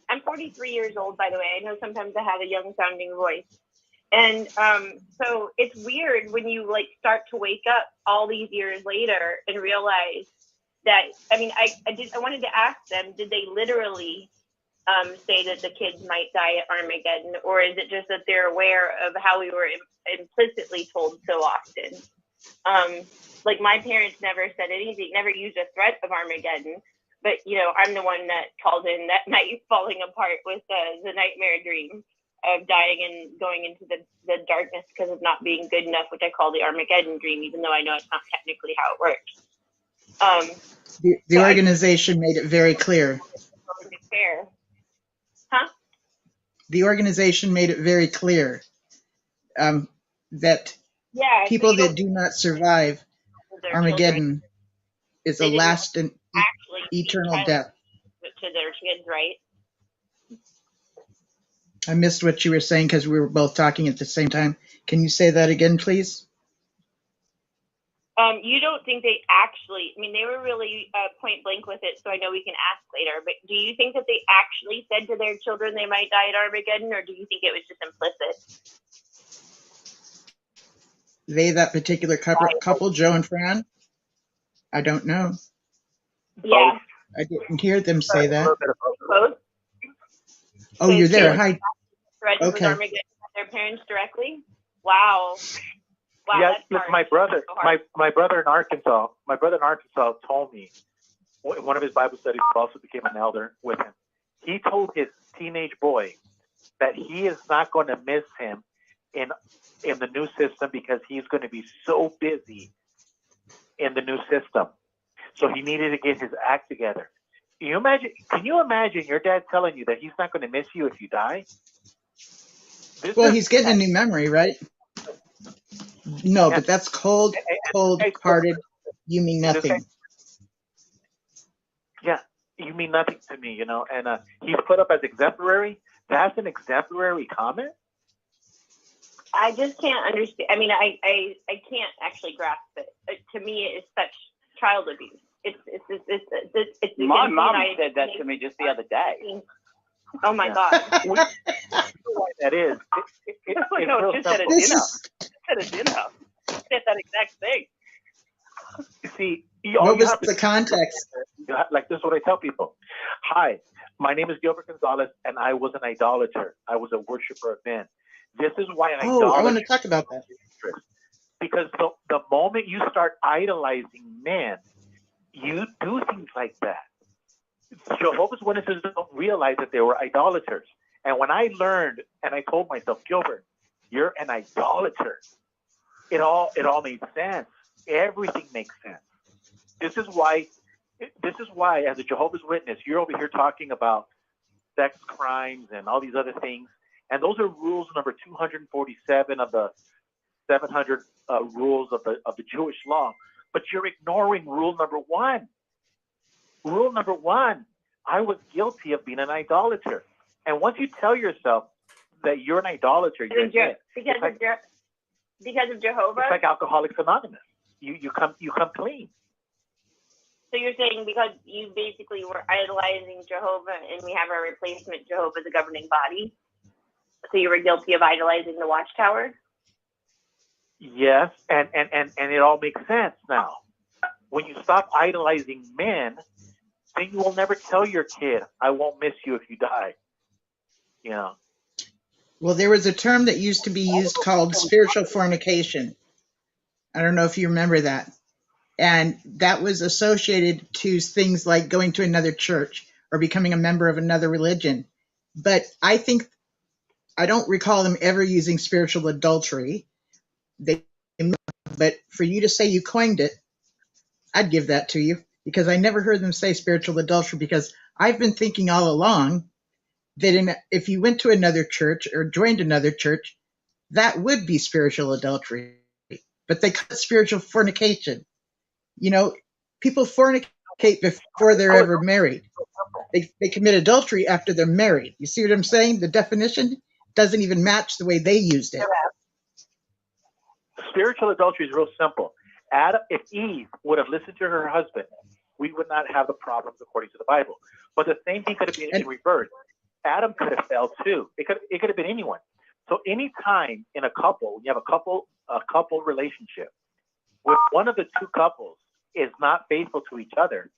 I'm 43 years old, by the way. I know sometimes I have a young sounding voice. And so it's weird when you start to wake up all these years later and realize that, I wanted to ask them, did they literally say that the kids might die at Armageddon, or is it just that they're aware of how we were implicitly told so often? My parents never said anything, never used a threat of Armageddon, but I'm the one that called in that night falling apart with the nightmare dream of dying and going into the darkness because of not being good enough, which I call the Armageddon dream, even though I know it's not technically how it works. The organization made it very clear. Fair. Huh? The organization made it very clear that people that do not survive Armageddon is a last and eternal death. To their kids, right? I missed what you were saying because we were both talking at the same time. Can you say that again, please? You don't think they actually, they were really point blank with it, so I know we can ask later, but do you think that they actually said to their children they might die at Armageddon, or do you think it was just implicit? That particular couple, Joe and Fran? I don't know. Yeah. I didn't hear them say that. Both? Oh, So you're there. kids Hi. threatened with Okay. Armageddon by their parents directly? Wow. Wow, Yeah, that's look, hard. my brother, So hard. my brother in Arkansas, told me in one of his Bible studies, also became an elder with him. He told his teenage boy that he is not going to miss him in the new system because he's going to be so busy in the new system. So he needed to get his act together. Can you imagine your dad telling you that he's not going to miss you if you die? Well, he's getting a new memory, right? No, Yeah. but that's cold-hearted. You mean nothing. Yeah, you mean nothing to me, and he's put up as exemplary. That's an exemplary comment? I just can't understand. I mean, I can't actually grasp it. To me, it's such child abuse. It's my mom said that to me just the other day. Oh my God. You know why that is? It's real just at a simple. dinner. At a dinner. Said that exact thing. You see, what was the context? Like this is what I tell people. Hi, my name is Gilbert Gonzalez, and I was an idolater. I was a worshiper of men. This is why I want to talk about that. Because the moment you start idolizing men, you do things like that. Jehovah's Witnesses don't realize that they were idolaters. And when I learned, and I told myself, Gilbert, you're an idolater, it all made sense. Everything makes sense. This is why, as a Jehovah's Witness, you're over here talking about sex crimes and all these other things. And those are rules number 247 of the 700 rules of the Jewish law. But you're ignoring rule number 1. Rule number 1, I was guilty of being an idolater. And once you tell yourself that you're an idolater, you're because of Jehovah. It's like Alcoholics Anonymous. You come clean. So you're saying because you basically were idolizing Jehovah, and we have a replacement Jehovah, the governing body. So you were guilty of idolizing the Watchtower. Yes, and it all makes sense now. When you stop idolizing men, then you will never tell your kid, "I won't miss you if you die." Well, there was a term that used to be used called spiritual fornication. I don't know if you remember that. And that was associated to things like going to another church or becoming a member of another religion. But I don't recall them ever using spiritual adultery. But for you to say you coined it, I'd give that to you, because I never heard them say spiritual adultery, because I've been thinking all along that if you went to another church or joined another church, that would be spiritual adultery. But they call it spiritual fornication. People fornicate before they're ever married. They commit adultery after they're married. You see what I'm saying? The definition doesn't even match the way they used it. Spiritual adultery is real simple. If Eve would have listened to her husband, we would not have the problems according to the Bible. But the same thing could have been in reverse. Adam could have failed too. It could have been anyone. So any time in a couple, you have a couple relationship, when one of the two couples is not faithful to each other,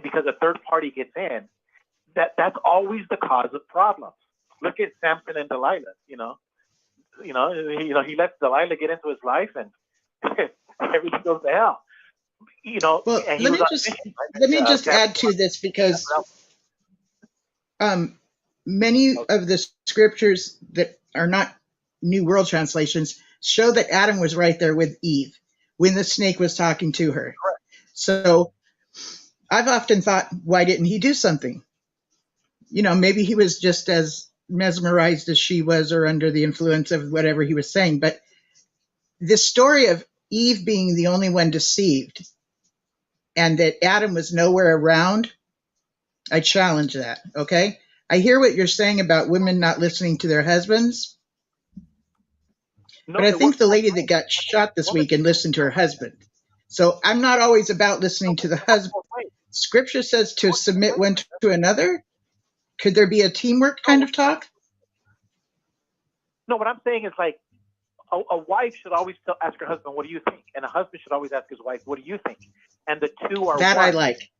because a third party gets in, that's always the cause of problems. Look at Samson and Delilah. He lets Delilah get into his life, and everything goes to hell. Well, and let me just add to this, because many of the scriptures that are not New World Translations show that Adam was right there with Eve when the snake was talking to her. So I've often thought, why didn't he do something? Maybe he was just as mesmerized as she was, or under the influence of whatever he was saying. But this story of Eve being the only one deceived and that Adam was nowhere around, I challenge that, okay? I hear what you're saying about women not listening to their husbands, but I think the lady that got shot this weekend listened to her husband. So I'm not always about listening to the husband. Scripture says to submit one to another. Could there be a teamwork kind of talk? No, what I'm saying is, like, a wife should always ask her husband, "What do you think?" And a husband should always ask his wife, "What do you think?" And the two are that one. I like.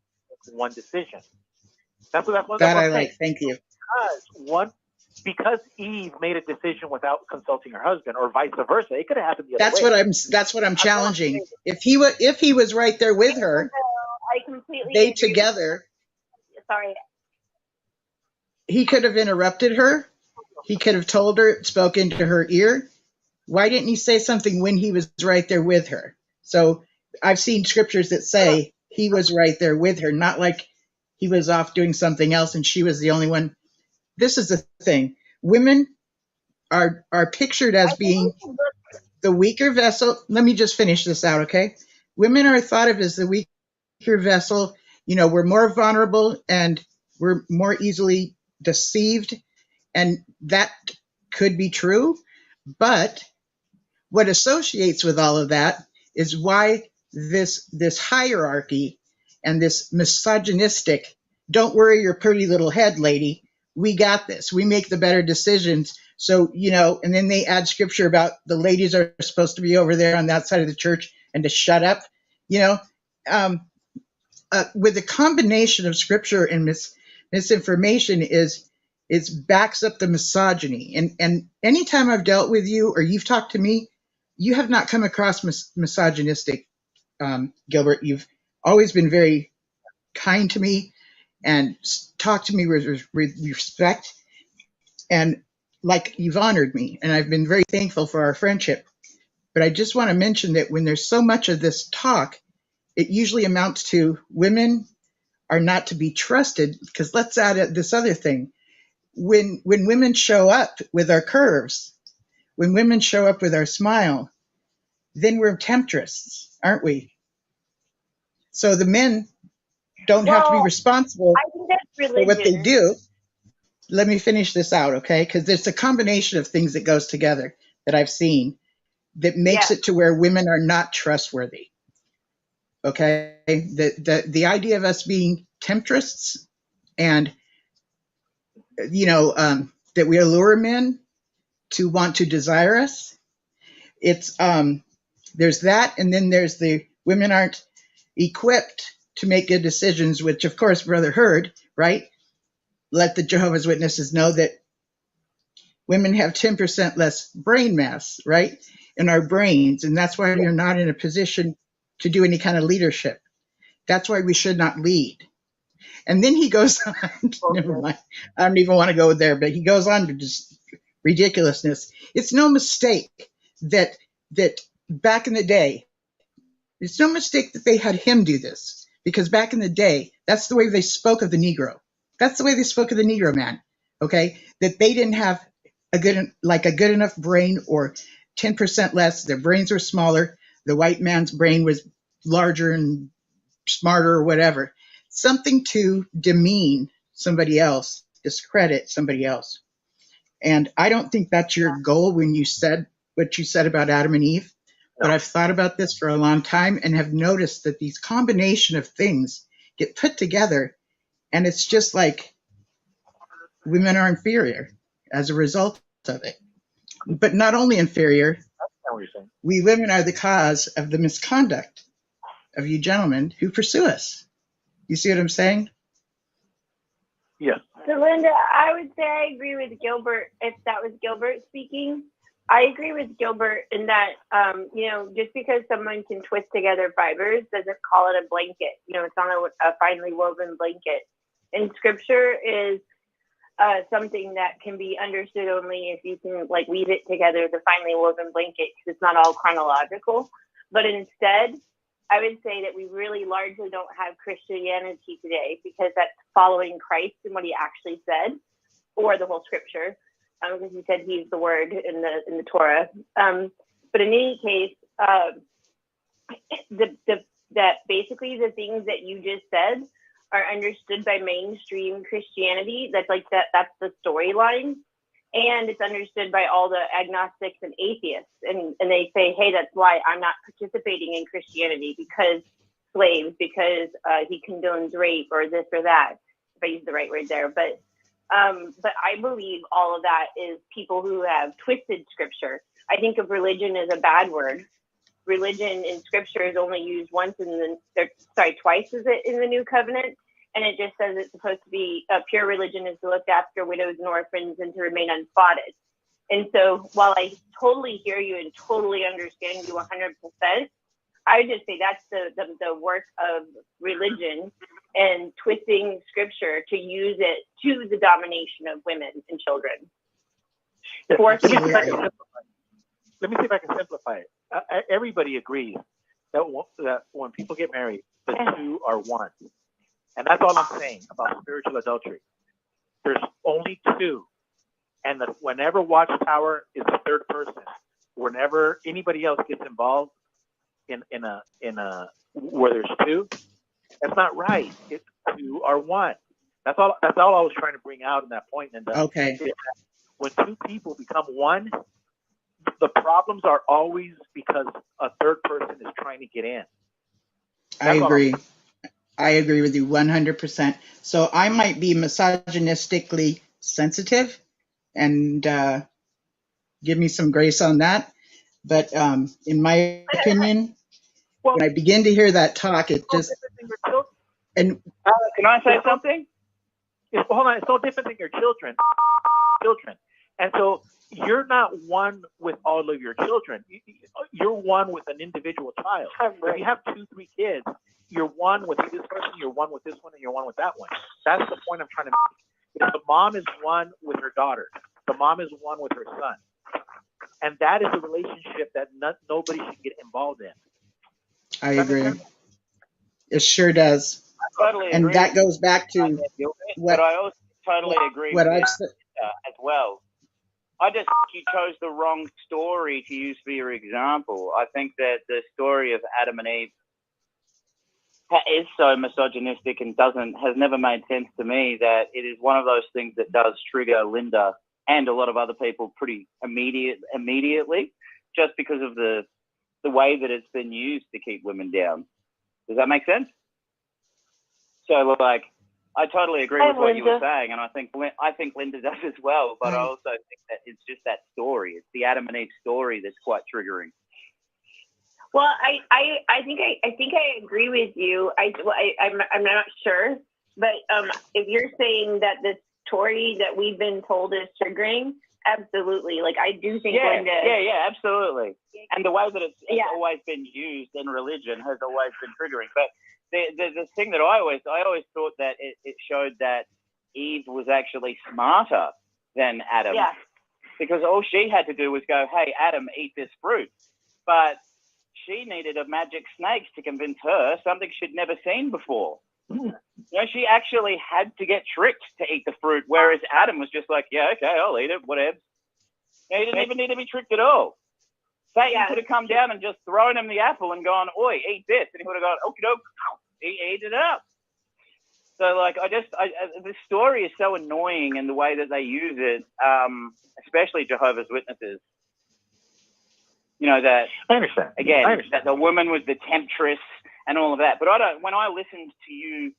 One decision. That's what I like. Thank you. because Eve made a decision without consulting her husband, or vice versa. It could have happened the other way. That's what I'm challenging. If he was right there with her, I completely they agree. together, Sorry. he could have interrupted her. He could have told her, spoken to her ear. Why didn't he say something when he was right there with her? So I've seen scriptures that say he was right there with her, not like he was off doing something else and she was the only one. This is the thing. Women are pictured as being the weaker vessel. Let me just finish this out, okay? Women are thought of as the weaker vessel. You know, we're more vulnerable and we're more easily deceived. And that could be true. But what associates with all of that is why this hierarchy and this misogynistic, don't worry your pretty little head, lady, we got this, we make the better decisions. So, you know, and then they add scripture about the ladies are supposed to be over there on that side of the church and to shut up, you know, with a combination of scripture and misinformation it backs up the misogyny. And anytime I've dealt with you or you've talked to me, you have not come across misogynistic, Gilbert. You've always been very kind to me and talked to me with respect, and like you've honored me. And I've been very thankful for our friendship. But I just want to mention that when there's so much of this talk, it usually amounts to women are not to be trusted, because let's add this other thing. When women show up with our curves, when women show up with our smile, then we're temptress, aren't we? So the men don't have to be responsible I think that's for what they religion. do. Let me finish this out, okay? Because there's a combination of things that goes together that I've seen that makes it to where women are not trustworthy. Okay, the idea of us being temptress and you know that we allure men to want to desire us. It's there's that, and then there's the women aren't equipped to make good decisions, which of course Brother Hurd, right? Let the Jehovah's Witnesses know that women have 10% less brain mass, right, in our brains, and that's why we are not in a position to do any kind of leadership. That's why we should not lead. And then he goes on, never mind, I don't even want to go there, but he goes on to just ridiculousness. It's no mistake that back in the day, it's no mistake that they had him do this, because back in the day, that's the way they spoke of the Negro. That's the way they spoke of the Negro man, okay? That they didn't have a good enough brain, or 10% less. Their brains were smaller. The white man's brain was larger and smarter or whatever. Something to demean somebody else, discredit somebody else. And I don't think that's your goal when you said what you said about Adam and Eve. But I've thought about this for a long time and have noticed that these combination of things get put together, and it's just like women are inferior as a result of it. But not only inferior, we women are the cause of the misconduct of you gentlemen who pursue us. You see what I'm saying? Yeah. So Linda, I would say I agree with Gilbert. If that was Gilbert speaking, I agree with Gilbert in that, you know, just because someone can twist together fibers doesn't call it a blanket. You know, it's not a finely woven blanket. And scripture is something that can be understood only if you can like weave it together, the finely woven blanket, because it's not all chronological. But instead, I would say that we really largely don't have Christianity today, because that's following Christ and what he actually said, or the whole scripture, because he said he's the word in the Torah. But in any case, that basically the things that you just said are understood by mainstream Christianity. That's the storyline. And it's understood by all the agnostics and atheists. And they say, hey, that's why I'm not participating in Christianity, because slaves, because he condones rape or this or that, if I use the right word there. But I believe all of that is people who have twisted scripture. I think of religion as a bad word. Religion in scripture is only used twice is it in the New Covenant. and it just says it's supposed to be a pure religion is to look after widows and orphans and to remain unspotted. And so while I totally hear you and totally understand you 100%, I would just say that's the work of religion and twisting scripture to use it to the domination of women and children. Let me see if I can simplify it. Everybody agrees that when people get married, the two are one. And that's all I'm saying about spiritual adultery. There's only two. And that whenever Watchtower is the third person, whenever anybody else gets involved in a where there's two, that's not right. It's two are one. That's all I was trying to bring out in that point. And okay. When two people become one, the problems are always because a third person is trying to get in. I agree. I agree with you 100%. So I might be misogynistically sensitive, and give me some grace on that. But in my opinion, when I begin to hear that talk, it just... And can I say something? Hold on, it's so different than your children. And so you're not one with all of your children. You're one with an individual child. If you have 2, 3 kids, you're one with this person, you're one with this one, and you're one with that one. That's the point I'm trying to make. If the mom is one with her daughter, the mom is one with her son. And that is a relationship that nobody should get involved in. I agree. It sure does. I totally agree. And that goes back to but I also totally agree what with I've said as well. I just think you chose the wrong story to use for your example. I think that the story of Adam and Eve is so misogynistic and has never made sense to me that it is one of those things that does trigger Linda and a lot of other people pretty immediately, just because of the way that it's been used to keep women down. Does that make sense? So, like, I totally agree with what you were saying, and I think Linda does as well. But I also think that it's just that story. It's the Adam and Eve story that's quite triggering. Well, I think I agree with you. I'm not sure, but if you're saying that the story that we've been told is triggering, absolutely. Like, I do think Linda. Yeah, absolutely. And the way that it's always been used in religion has always been triggering. But the thing that I always thought that it showed that Eve was actually smarter than Adam. Yeah. Because all she had to do was go, hey, Adam, eat this fruit. But she needed a magic snake to convince her something she'd never seen before. You know, she actually had to get tricked to eat the fruit, whereas Adam was just like, yeah, okay, I'll eat it, whatever. You know, he didn't even need to be tricked at all. Satan could have come down and just thrown him the apple and gone, oi, eat this. And he would have gone, okie doke, he ate it up. So, like, the story is so annoying in the way that they use it, especially Jehovah's Witnesses. You know, that, I understand. Again, that the woman was the temptress and all of that. But when I listened to you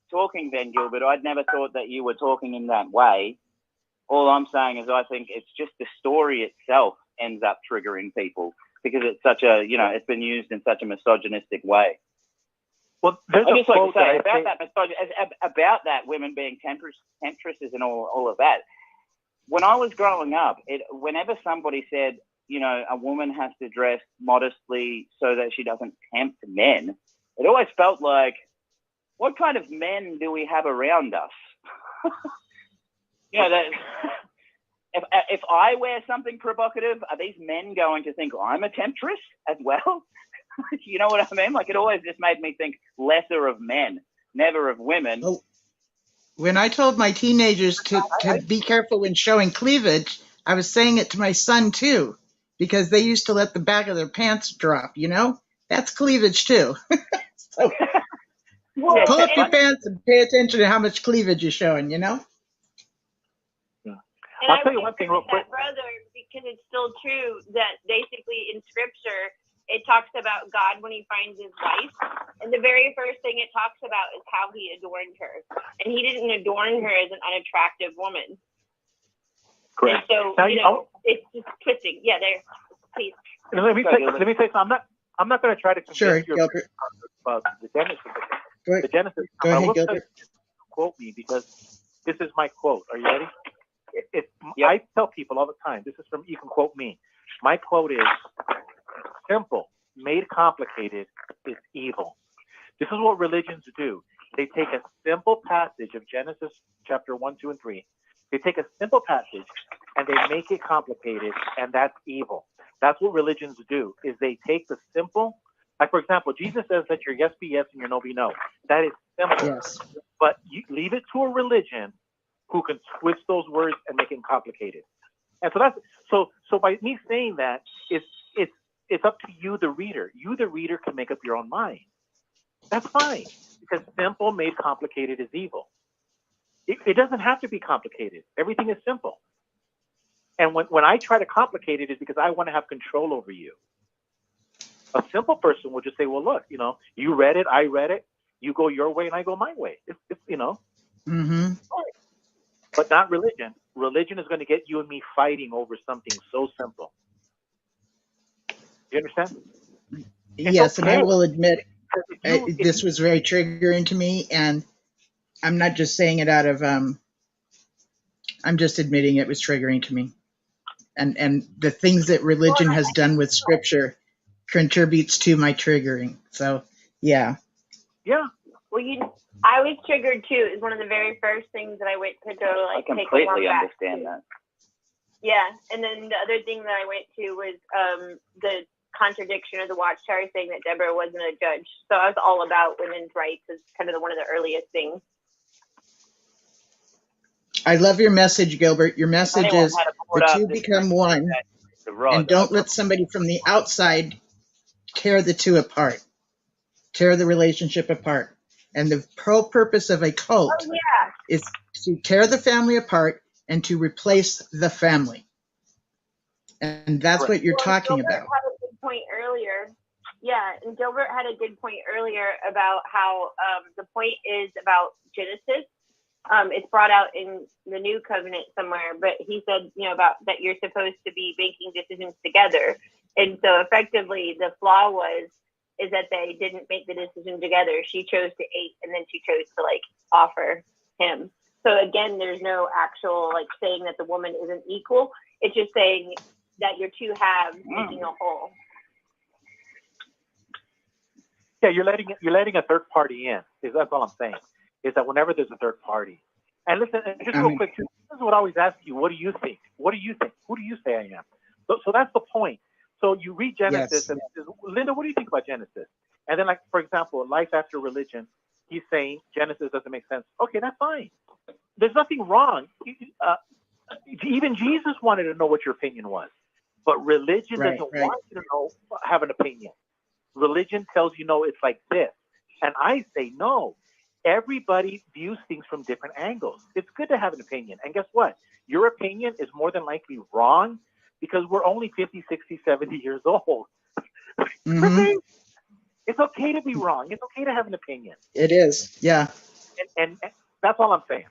talking, Ben Gilbert, I'd never thought that you were talking in that way. All I'm saying is I think it's just the story itself ends up triggering people because it's such a, you know, it's been used in such a misogynistic way. Well, there's I just like to say about that women being temptresses and all of that. When I was growing up, whenever somebody said, you know, a woman has to dress modestly so that she doesn't tempt men, it always felt like, what kind of men do we have around us? You know, that if I wear something provocative, are these men going to think I'm a temptress as well? You know what I mean? Like, it always just made me think lesser of men, never of women. Well, when I told my teenagers to be careful when showing cleavage, I was saying it to my son too, because they used to let the back of their pants drop, you know? That's cleavage too. So pull up your pants and pay attention to how much cleavage you're showing, you know? And I'll tell you one thing real quick. Brother, because it's still true that basically in scripture, it talks about God when he finds his wife. And the very first thing it talks about is how he adorned her. And he didn't adorn her as an unattractive woman. Correct. And so, now, you know, it's just twisting. Yeah, there. Please. Let me say something. I'm not going to try to convince you Gilbert. about the Genesis. Go ahead, Gilbert. quote me because this is my quote. Are you ready? Yep. I tell people all the time, this is from, you can quote me. My quote is, simple made complicated is evil. This is what religions do. They take a simple passage of Genesis chapter 1, 2, and 3. They take a simple passage and they make it complicated, and that's evil. That's what religions do, is they take the simple, like for example, Jesus says that your yes be yes and your no be no. That is simple. Yes. But you leave it to a religion who can twist those words and make it complicated. And so that's so by me saying that, it's up to you, the reader. You, the reader, can make up your own mind. That's fine, because simple made complicated is evil. It doesn't have to be complicated. Everything is simple. And when I try to complicate it, is because I want to have control over you. A simple person will just say, well, look, you read it, I read it, you go your way and I go my way. It's Mm-hmm. But not religion. Religion is going to get you and me fighting over something so simple. You understand? Yes, okay. and I will admit this was very triggering to me, and I'm not just saying it out of I'm just admitting it was triggering to me. And the things that religion has done with scripture contributes to my triggering. So, yeah. Yeah. Well, I was triggered too. It was one of the very first things that I went to go I take a walk completely back understand to. that. Yeah, and then the other thing that I went to was the contradiction of the Watchtower saying that Deborah wasn't a judge. So I was all about women's rights as kind of one of the earliest things. I love your message, Gilbert. Your message is the two become one, and don't let somebody from the outside tear the two apart, tear the relationship apart. And the whole purpose of a cult is to tear the family apart and to replace the family. And that's what you're talking Gilbert about. had a good point earlier. Yeah, and Gilbert had a good point earlier about how the point is about Genesis. It's brought out in the New Covenant somewhere, but he said, about that you're supposed to be making decisions together. And so effectively the flaw is that they didn't make the decision together. She chose to eat, and then she chose to offer him. So again, there's no actual saying that the woman isn't equal. It's just saying that you're two halves making a whole. Yeah, you're letting a third party in. That's all I'm saying. Is that whenever there's a third party, and listen, just real quick, too, this is what I always ask you: what do you think? What do you think? Who do you say I am? So that's the point. So you read Genesis, and it says, Linda, what do you think about Genesis? And then, for example, Life After Religion, he's saying Genesis doesn't make sense. Okay, that's fine. There's nothing wrong. Even Jesus wanted to know what your opinion was, but religion doesn't want you to have an opinion. Religion tells you, no, it's like this. And I say, no. Everybody views things from different angles. It's good to have an opinion. And guess what? Your opinion is more than likely wrong because we're only 50, 60, 70 years old. Mm-hmm. It's okay to be wrong. It's okay to have an opinion. It is, yeah. And that's all I'm saying.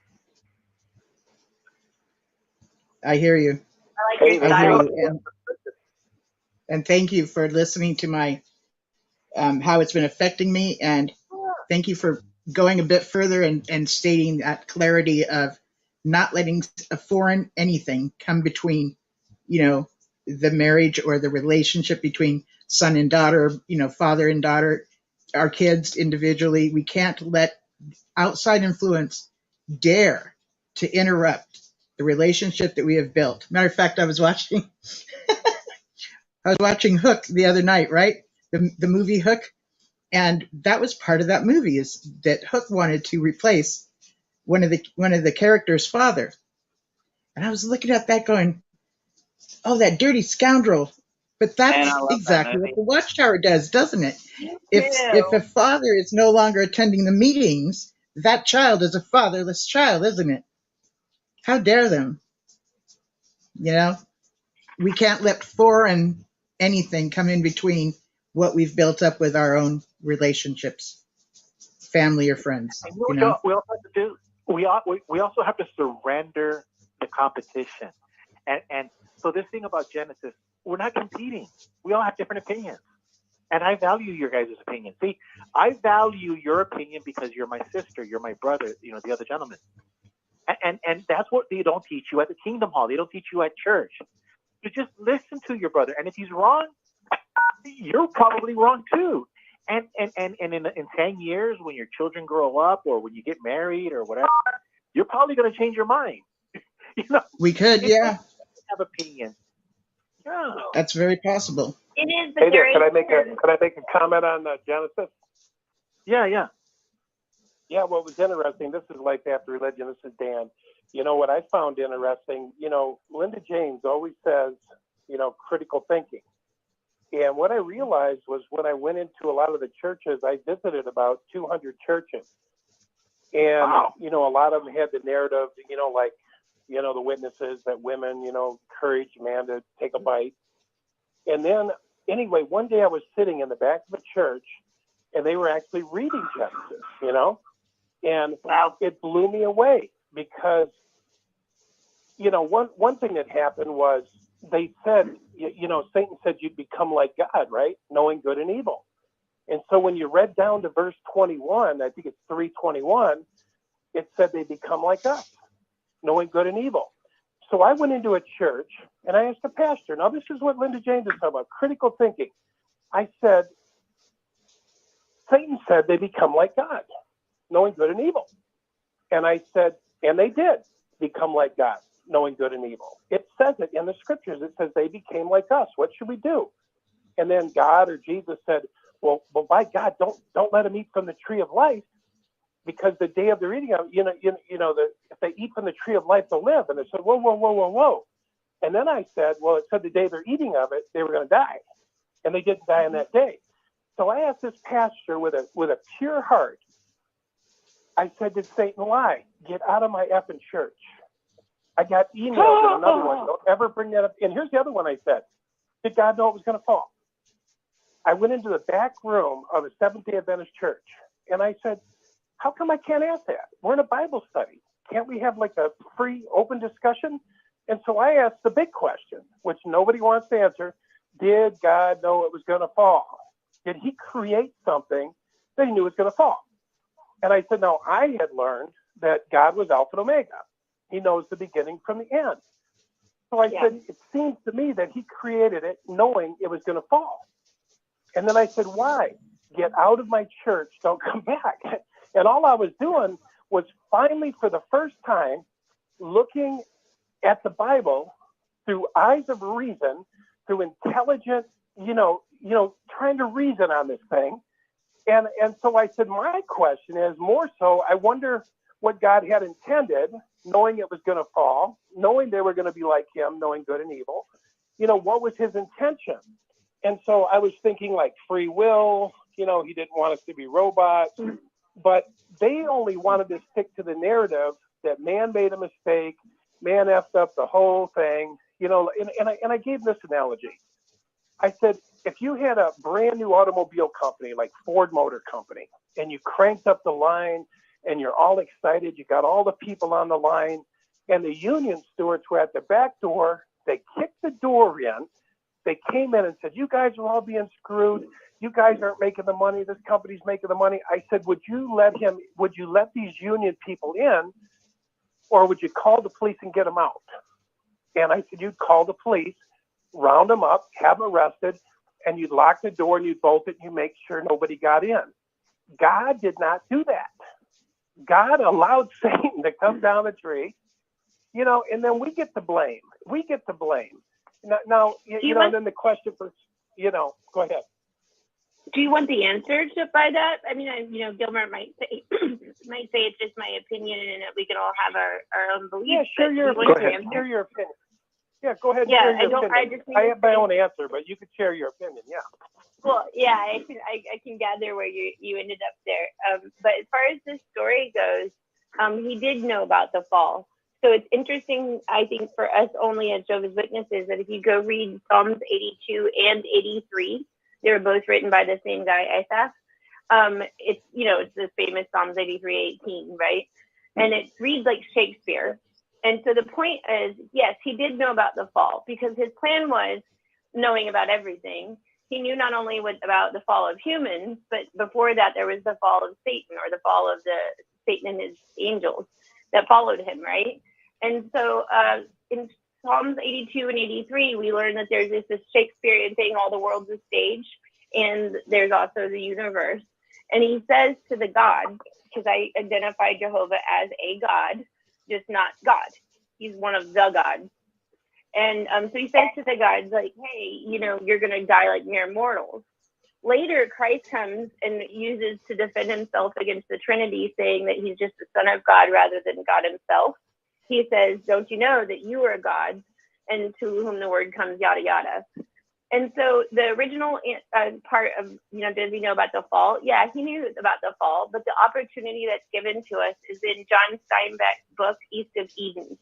I hear you. I like your style. And thank you for listening to my how it's been affecting me, and thank you for going a bit further and stating that clarity of not letting a foreign anything come between, the marriage or the relationship between son and daughter, father and daughter, our kids individually. We can't let outside influence dare to interrupt the relationship that we have built. Matter of fact, I was watching Hook the other night, right? The movie Hook. And that was part of that movie, is that Hook wanted to replace one of the characters' father. And I was looking at that going, oh, that dirty scoundrel. But that's exactly what the Watchtower does, doesn't it? If a father is no longer attending the meetings, that child is a fatherless child, isn't it? How dare them? We can't let foreign anything come in between what we've built up with our own relationships, family or friends. We also have to do. We also have to surrender the competition, and so this thing about Genesis, we're not competing. We all have different opinions. And I value your guys' opinion. See, I value your opinion because you're my sister, you're my brother, the other gentleman. And that's what they don't teach you at the Kingdom Hall. They don't teach you at church. You just listen to your brother. And if he's wrong, you're probably wrong too. And in 10 years, when your children grow up or when you get married or whatever, you're probably going to change your mind. We could, yeah. Have opinion. Yeah. That's very possible. It is, Hey there, can I make a comment on Genesis? Yeah. Yeah, what was interesting, this is Life After Religion, this is Dan. What I found interesting, Linda James always says, critical thinking. And what I realized was when I went into a lot of the churches, I visited about 200 churches. And, wow. A lot of them had the narrative, like, the witnesses that women, encourage man to take a bite. And then, anyway, one day I was sitting in the back of a church and they were actually reading Genesis, and wow. It blew me away because, one thing that happened was they said, Satan said you'd become like God, right? Knowing good and evil. And so when you read down to verse 21, I think it's 3:21, it said they become like us, knowing good and evil. So I went into a church and I asked the pastor, now this is what Linda James is talking about, critical thinking. I said, Satan said they become like God, knowing good and evil. And I said, and they did become like God, knowing good and evil. It says it in the scriptures. It says they became like us. What should we do? And then God or Jesus said, well, by God, don't let them eat from the tree of life, because the day of their eating of, if they eat from the tree of life, they'll live. And they said, whoa. And then I said, well, it said the day they're eating of it, they were going to die. And they didn't die on that day. So I asked this pastor with a pure heart, I said, did Satan lie? Get out of my effing church. I got emails and another one. Don't ever bring that up. And here's the other one I said. Did God know it was going to fall? I went into the back room of a Seventh-day Adventist church, and I said, how come I can't ask that? We're in a Bible study. Can't we have like a free, open discussion? And so I asked the big question, which nobody wants to answer. Did God know it was going to fall? Did he create something that he knew was going to fall? And I said, no, I had learned that God was Alpha and Omega. He knows the beginning from the end. So I said, it seems to me that he created it knowing it was going to fall. And then I said, why? Get out of my church. Don't come back. And all I was doing was finally, for the first time, looking at the Bible through eyes of reason, through intelligent, trying to reason on this thing. And so I said, my question is more so, I wonder what God had intended, knowing it was going to fall, knowing they were going to be like him, knowing good and evil. What was his intention? And so I was thinking like free will, he didn't want us to be robots, but they only wanted to stick to the narrative that man made a mistake, man effed up the whole thing, and I gave this analogy. I said, if you had a brand new automobile company like Ford Motor Company, and you cranked up the line and you're all excited, you got all the people on the line, and the union stewards were at the back door, they kicked the door in, they came in and said, you guys are all being screwed. You guys aren't making the money. This company's making the money. I said, would you let these union people in, or would you call the police and get them out? And I said, you'd call the police, round them up, have them arrested, and you'd lock the door and you'd bolt it and you make sure nobody got in. God did not do that. God allowed Satan to come down the tree, and then we get to blame. Now, and then the question for, go ahead. Do you want the answer by that? I mean, Gilmer might say it's just my opinion and that we can all have our own beliefs. Yeah, share your opinion. Share your opinion. Yeah, go ahead. Yeah, I have my own answer, but you could share your opinion. Yeah. Well, yeah, I can gather where you ended up there. But as far as this story goes, he did know about the fall. So it's interesting, I think, for us only as Jehovah's Witnesses, that if you go read Psalms 82 and 83, they were both written by the same guy, Asaph. It's the famous Psalms 83:18, right? And it reads like Shakespeare. And so the point is, yes, he did know about the fall because his plan was knowing about everything. he knew not only about the fall of humans, but before that there was the fall of Satan, or the fall of Satan and his angels that followed him, right? And so in Psalms 82 and 83, we learn that there's this Shakespearean thing, all the world's a stage, and there's also the universe. And he says to the gods, because I identify Jehovah as a god, just not God. He's one of the gods. And so he says to the gods, like, hey, you're going to die like mere mortals. Later, Christ comes and uses to defend himself against the Trinity, saying that he's just the Son of God rather than God himself. He says, don't you know that you are God, and to whom the word comes, yada, yada. And so the original part of, does he know about the fall? Yeah, he knew about the fall, but the opportunity that's given to us is in John Steinbeck's book, East of Eden.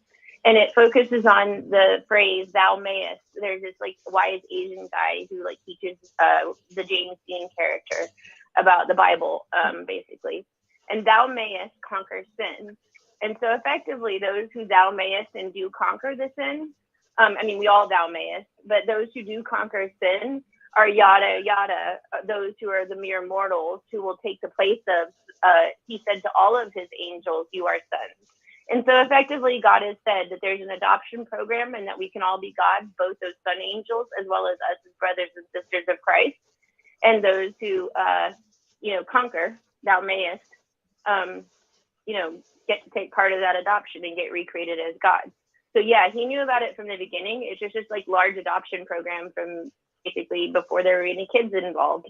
And it focuses on the phrase, thou mayest. There's this wise Asian guy who teaches the James Dean character about the Bible, basically. And thou mayest conquer sin. And so effectively, those who thou mayest and do conquer the sin, we all thou mayest, but those who do conquer sin are yada, yada, those who are the mere mortals who will take the place of, he said to all of his angels, you are sons. And so effectively, God has said that there's an adoption program and that we can all be God, both those son angels as well as us as brothers and sisters of Christ. And those who, conquer, thou mayest, get to take part of that adoption and get recreated as God. So yeah, he knew about it from the beginning. It's just large adoption program from basically before there were any kids involved.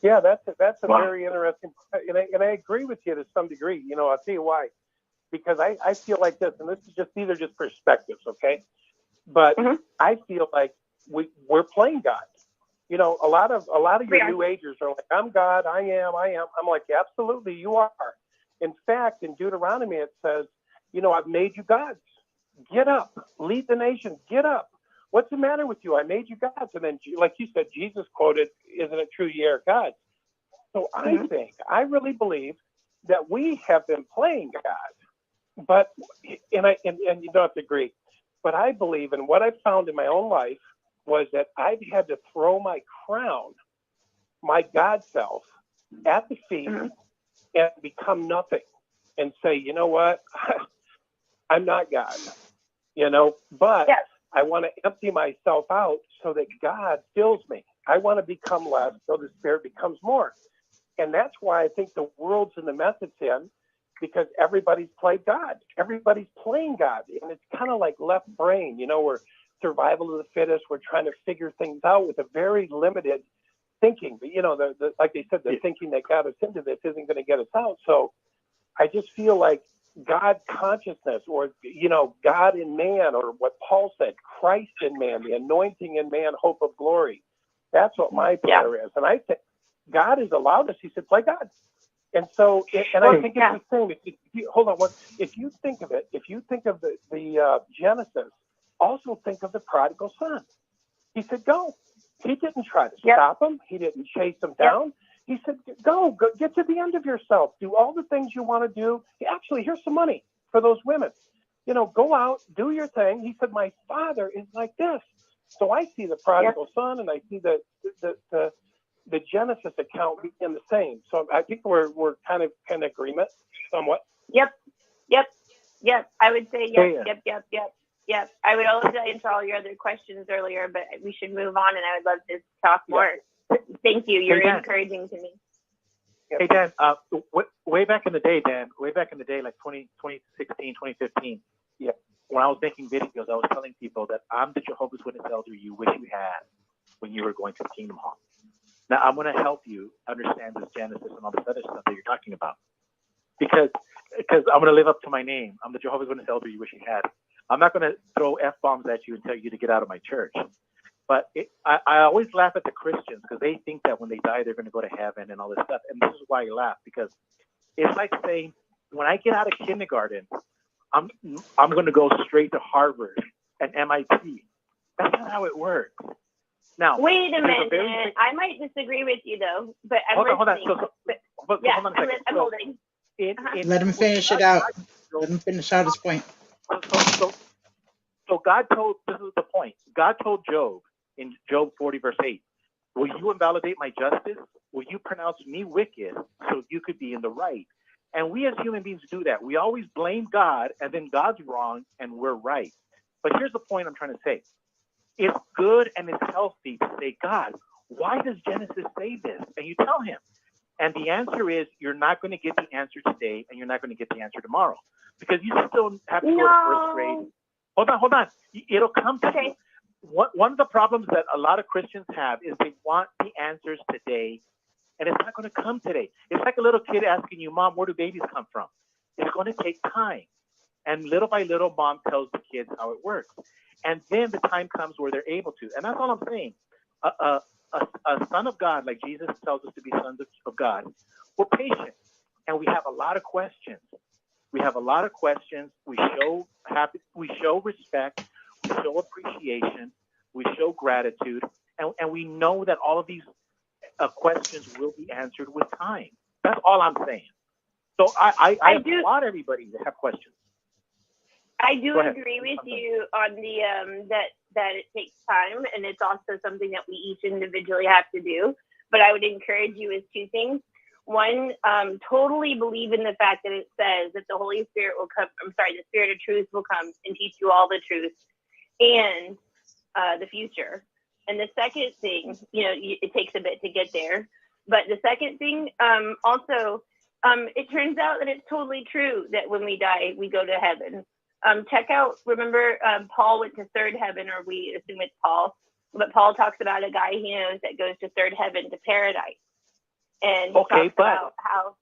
Yeah, that's a very interesting, and I agree with you to some degree. I'll tell you why. Because I feel like this, and these are just perspectives, okay? But I feel like we're playing God. A lot of your New Agers are like, I'm God, I am. I'm like, absolutely, you are. In fact, in Deuteronomy it says, I've made you gods. Get up, lead the nations. Get up. What's the matter with you? I made you gods. And then, like you said, Jesus quoted, "Isn't it true, ye are gods?" So I really believe that we have been playing God. But and you don't have to agree, but I believe, in what I've found in my own life was that I've had to throw my crown, my God self, at the feet and become nothing, and say, you know what, I'm not God, but I want to empty myself out so that God fills me. I want to become less so the Spirit becomes more. And that's why I think the world's in the mess it's in, because everybody's played God. Everybody's playing God. And it's kind of like left brain, we're survival of the fittest. We're trying to figure things out with a very limited thinking. But, like they said, the thinking that got us into this isn't going to get us out. So I just feel like God consciousness, or, God in man, or what Paul said, Christ in man, the anointing in man, hope of glory. That's what my prayer is. And I think God has allowed us, he said, play God. And so, I think it's the same. If you think of it, if you think of the Genesis, also think of the prodigal son. He said, go. He didn't try to stop him. He didn't chase him down. He said, go, get to the end of yourself. Do all the things you want to do. Actually, here's some money for those women. Go out, do your thing. He said, my father is like this. So I see the prodigal son, and I see the Genesis account being the same. So I think we're kind of in agreement somewhat. Yep. I would say yep. I would also answer all your other questions earlier, but we should move on, and I would love to talk more. Thank you. You're encouraging to me. Hey, Dan, way back in the day, like 2016, 2015, when I was making videos, I was telling people that I'm the Jehovah's Witness elder you wish you had when you were going to the Kingdom Hall. Now, I'm going to help you understand this Genesis and all this other stuff that you're talking about. Because I'm going to live up to my name. I'm the Jehovah's Witness elder you wish you had. I'm not going to throw F-bombs at you and tell you to get out of my church. But I always laugh at the Christians, because they think that when they die, they're going to go to heaven and all this stuff. And this is why I laugh, because it's like saying, when I get out of kindergarten, I'm going to go straight to Harvard and MIT. That's not how it works. Now, wait a minute. I might disagree with you, though, but I'm listening. I'm holding. Let him finish it out. Let him finish out his point. So God told, this is the point. God told Job in Job 40, verse 8. Will you invalidate my justice? Will you pronounce me wicked so you could be in the right? And we as human beings do that. We always blame God, and then God's wrong and we're right. But here's the point I'm trying to say. It's good and it's healthy to say, God, why does Genesis say this? And you tell him. And the answer is, you're not going to get the answer today, and you're not going to get the answer tomorrow, because you still have to go to first grade. Hold on. It'll come to you. One of the problems that a lot of Christians have is they want the answers today, and it's not going to come today. It's like a little kid asking you, Mom, where do babies come from? It's going to take time. And little by little, Mom tells the kids how it works. And then the time comes where they're able to. And that's all I'm saying. A son of God, like Jesus tells us to be sons of God, we're patient, and we have a lot of questions. We show respect, we show appreciation, we show gratitude, and we know that all of these questions will be answered with time. That's all I'm saying. So I applaud everybody to have questions. I do agree with you on the that it takes time, and it's also something that we each individually have to do. But I would encourage you with two things. One, totally believe in the fact that it says that the Holy Spirit will come. The Spirit of Truth will come and teach you all the truth and the future. And the second thing, it takes a bit to get there. But the second thing, also, it turns out that it's totally true that when we die, we go to heaven. Check out, remember, Paul went to third heaven, or we assume it's Paul, but Paul talks about a guy he knows that goes to third heaven, to paradise. And he talks about how,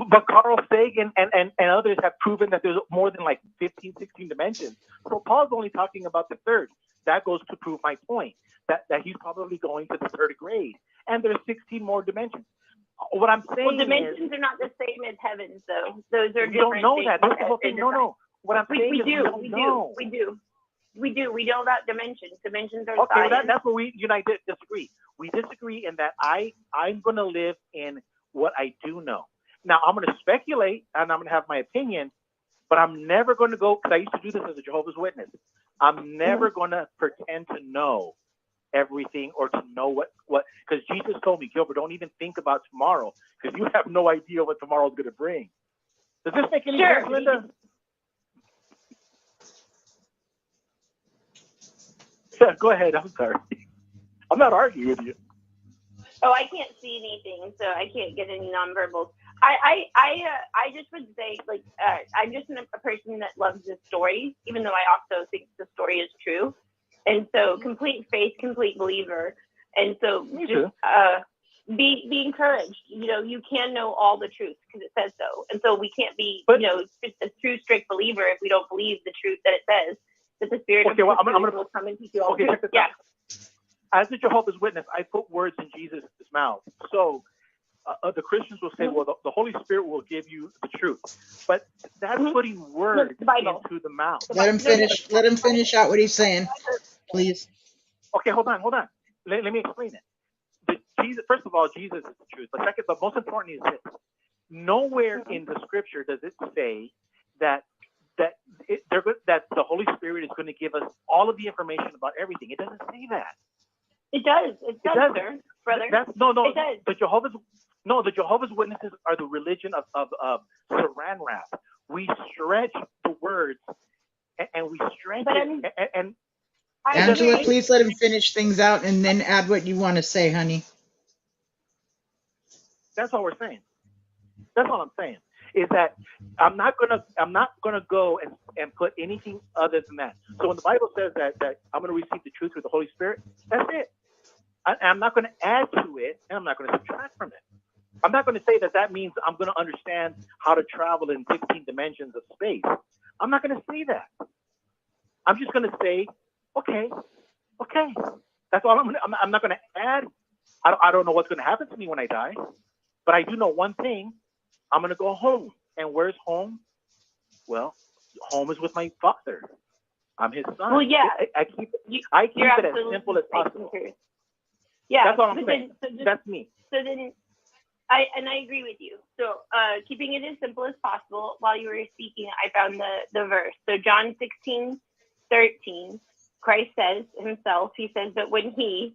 But Carl Sagan and others have proven that there's more than like 15, 16 dimensions. So Paul's only talking about the third. That goes to prove my point, that he's probably going to the third grade. And there's 16 more dimensions. What I'm saying dimensions are not the same as heavens, though. Those are different. We don't know that. That's the whole thing. No. What I'm saying is we do. We know about dimensions. Dimensions are okay. Well, that's where we disagree. We disagree in that I'm going to live in what I do know. Now I'm going to speculate and I'm going to have my opinion, but I'm never going to go, because I used to do this as a Jehovah's Witness. I'm never going to pretend to know everything or to know what because Jesus told me, Gilbert, don't even think about tomorrow, because you have no idea what tomorrow's going to bring. Does this make any sense, Linda? Yeah, go ahead. I'm sorry. I'm not arguing with you. Oh, I can't see anything, so I can't get any nonverbals. I just would say, I'm just a person that loves the story, even though I also think the story is true. And so, complete faith, complete believer. And so, just be encouraged. You can know all the truth because it says so. And so, we can't be, just a true, strict believer if we don't believe the truth that it says. That the Spirit of truth will come and teach you all the truth. Yeah. As a Jehovah's Witness, I put words in Jesus' mouth. So the Christians will say, well, the Holy Spirit will give you the truth. But that's putting words into the mouth. Let him finish. Let him finish out what he's saying, please. Okay, hold on. Let me explain it. First of all, Jesus is the truth. But most importantly is this. Nowhere in the Scripture does it say that the Holy Spirit is going to give us all of the information about everything. It doesn't say that. It does. It does, sir, brother. No. It does. The Jehovah's Witnesses are the religion of Saran wrap. We stretch the words, and we stretch it. And Angela, please let him finish things out, and then add what you want to say, honey. That's all we're saying. That's all I'm saying. Is that I'm not gonna go and put anything other than that. So when the Bible says that I'm gonna receive the truth through the Holy Spirit, that's it. I'm not gonna add to it, and I'm not gonna subtract from it. I'm not gonna say that means I'm gonna understand how to travel in 16 dimensions of space. I'm not gonna say that. I'm just gonna say, okay. That's all I'm not gonna add. I don't know what's gonna happen to me when I die, but I do know one thing. I'm going to go home. And where's home? Well, home is with my Father. I'm his son. Well, yeah. I keep it as simple as possible. Yeah. That's all I'm saying. That's me. So then, I agree with you. So keeping it as simple as possible, while you were speaking, I found the verse. So John 16:13, Christ says himself, he says, but when he,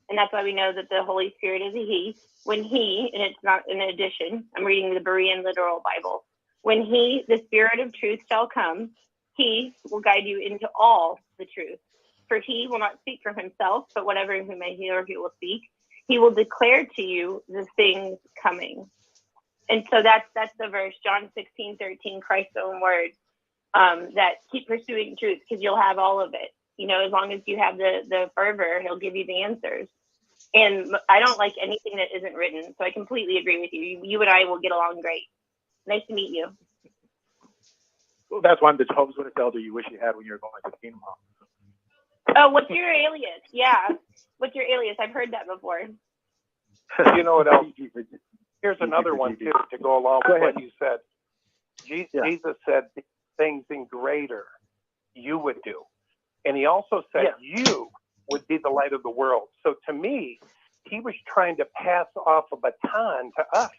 and that's why we know that the Holy Spirit is a he, when he, and it's not an addition, I'm reading the Berean literal Bible, when he, the Spirit of truth shall come, he will guide you into all the truth. For he will not speak from himself, but whatever he may hear, he will speak. He will declare to you the things coming. And so that's the verse, John 16:13, Christ's own words, that keep pursuing truth because you'll have all of it. You know, as long as you have the fervor, he'll give you the answers. And I don't like anything that isn't written. So I completely agree with you. You and I will get along great. Nice to meet you. Well, that's one of the Jehovah's Witness elder you wish you had when you were going to the Kingdom Hall. Oh, what's your alias? Yeah. What's your alias? I've heard that before. You know what else? Here's another one, too, to go along with what you said. Jesus said, things in greater you would do. And he also said, you would be the light of the world. So to me, he was trying to pass off a baton to us.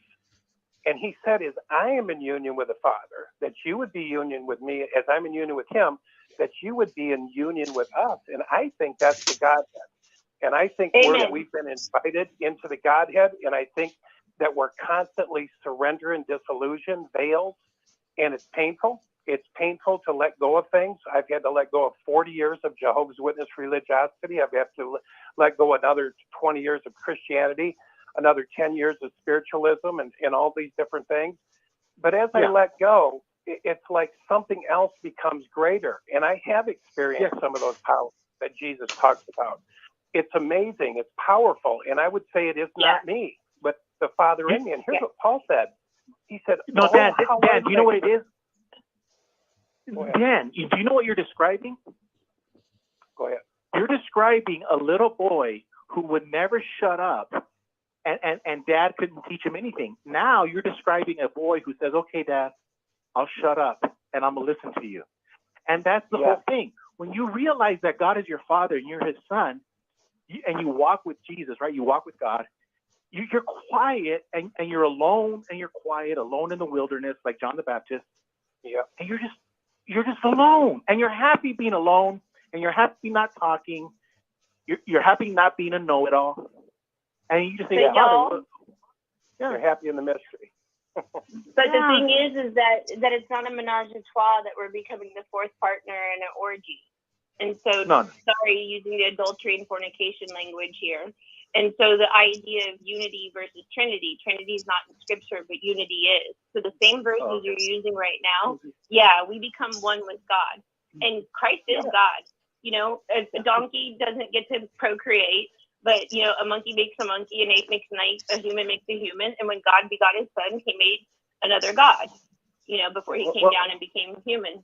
And he said, as I am in union with the Father, that you would be union with me as I'm in union with him, that you would be in union with us. And I think that's the Godhead. And I think we've been invited into the Godhead. And I think that we're constantly surrendering disillusion, veils, and it's painful. It's painful to let go of things. I've had to let go of 40 years of Jehovah's Witness religiosity. I've had to let go another 20 years of Christianity, another 10 years of spiritualism and all these different things. But as I let go, it's like something else becomes greater. And I have experienced some of those powers that Jesus talks about. It's amazing. It's powerful. And I would say it is not me, but the Father in me. And here's what Paul said. He said, no, Dan, do you know what it is? Dan, do you know what you're describing? Go ahead. You're describing a little boy who would never shut up and dad couldn't teach him anything. Now you're describing a boy who says, okay, dad, I'll shut up and I'm going to listen to you. And that's the whole thing. When you realize that God is your father and you're his son, and you walk with Jesus, right? You walk with God. You're quiet and you're alone and you're quiet, alone in the wilderness, like John the Baptist. Yeah. And you're just alone, and you're happy being alone, and you're happy not talking. You're happy not being a know-it-all, and you just say, you're happy in the mystery. But the thing is that it's not a menage a trois that we're becoming the fourth partner in an orgy. And so, sorry, using the adultery and fornication language here. And so the idea of unity versus Trinity is not in scripture, but unity is. So the same verses you're using right now, we become one with God. And Christ is God. You know, a donkey doesn't get to procreate, but, you know, a monkey makes a monkey, an ape makes an ape, a human makes a human. And when God begot his son, he made another God, you know, before he came down and became human.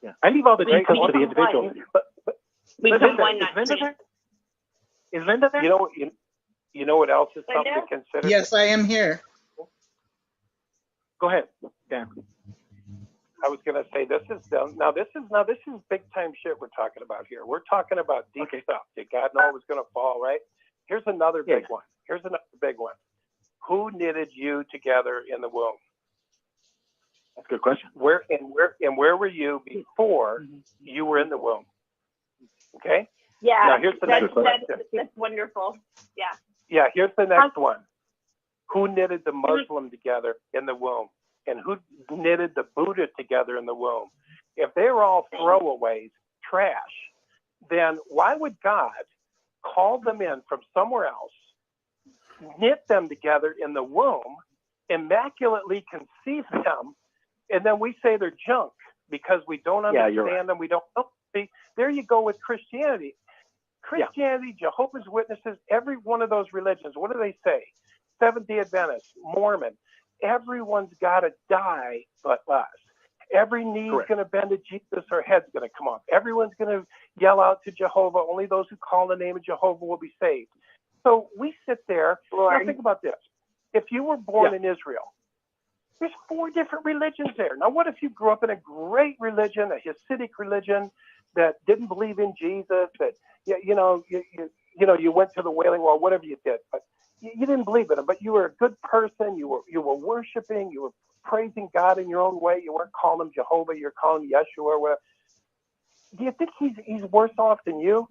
Yeah, I leave all the details to the individual. But we become one, not three. Is Linda there? You know what else is something to consider? Yes, I am here. Go ahead, Dan. I was going to say this is big time shit we're talking about here. We're talking about deep stuff. Did God know it was going to fall, right? Here's another big one. Who knitted you together in the womb? That's a good question. Where were you before you were in the womb? Okay. Yeah. Now here's the next one. That's wonderful. Yeah. Yeah. Here's the next one. Who knitted the Muslim together in the womb, and who knitted the Buddha together in the womb? If they were all throwaways, trash, then why would God call them in from somewhere else, knit them together in the womb, immaculately conceive them, and then we say they're junk because we don't understand them. We don't know. See, there you go with Christianity. Jehovah's Witnesses, every one of those religions, what do they say? Seventh-day Adventists, Mormon, everyone's got to die but us. Every knee's going to bend to Jesus, or head's going to come off. Everyone's going to yell out to Jehovah. Only those who call the name of Jehovah will be saved. So we sit there. Now think about this. If you were born in Israel, there's 4 different religions there. Now, what if you grew up in a great religion, a Hasidic religion that didn't believe in Jesus, that you went to the Wailing Wall, whatever you did, but you didn't believe in him, but you were a good person. You were worshiping. You were praising God in your own way. You weren't calling him Jehovah. You're calling him Yeshua or whatever. do you think he's worse off than you?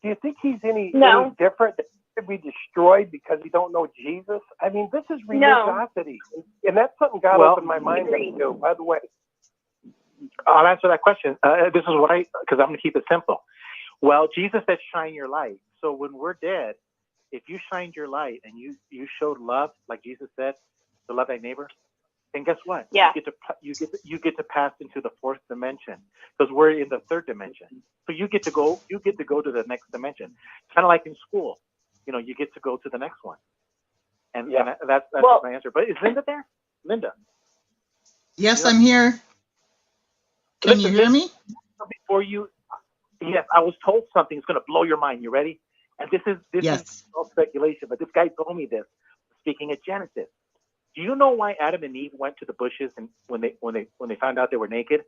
Do you think he's any different? That could be destroyed because you don't know Jesus? I mean, this is religiosity, and that's something God opened my mind to. By the way, I'll answer that question. This is what because I'm going to keep it simple. Well, Jesus said, "Shine your light." So when we're dead, if you shined your light and you showed love, like Jesus said, to love thy neighbor, then guess what? Yeah. You get to pass into the fourth dimension because we're in the third dimension. So you get to go to the next dimension. Kind of like in school, you get to go to the next one. And that's my answer. But is Linda there? Linda. Yes, I'm here. Can you hear me? Before yes, I was told something that's going to blow your mind. You ready? And this is all speculation, but this guy told me this. Speaking of Genesis, do you know why Adam and Eve went to the bushes and when they found out they were naked?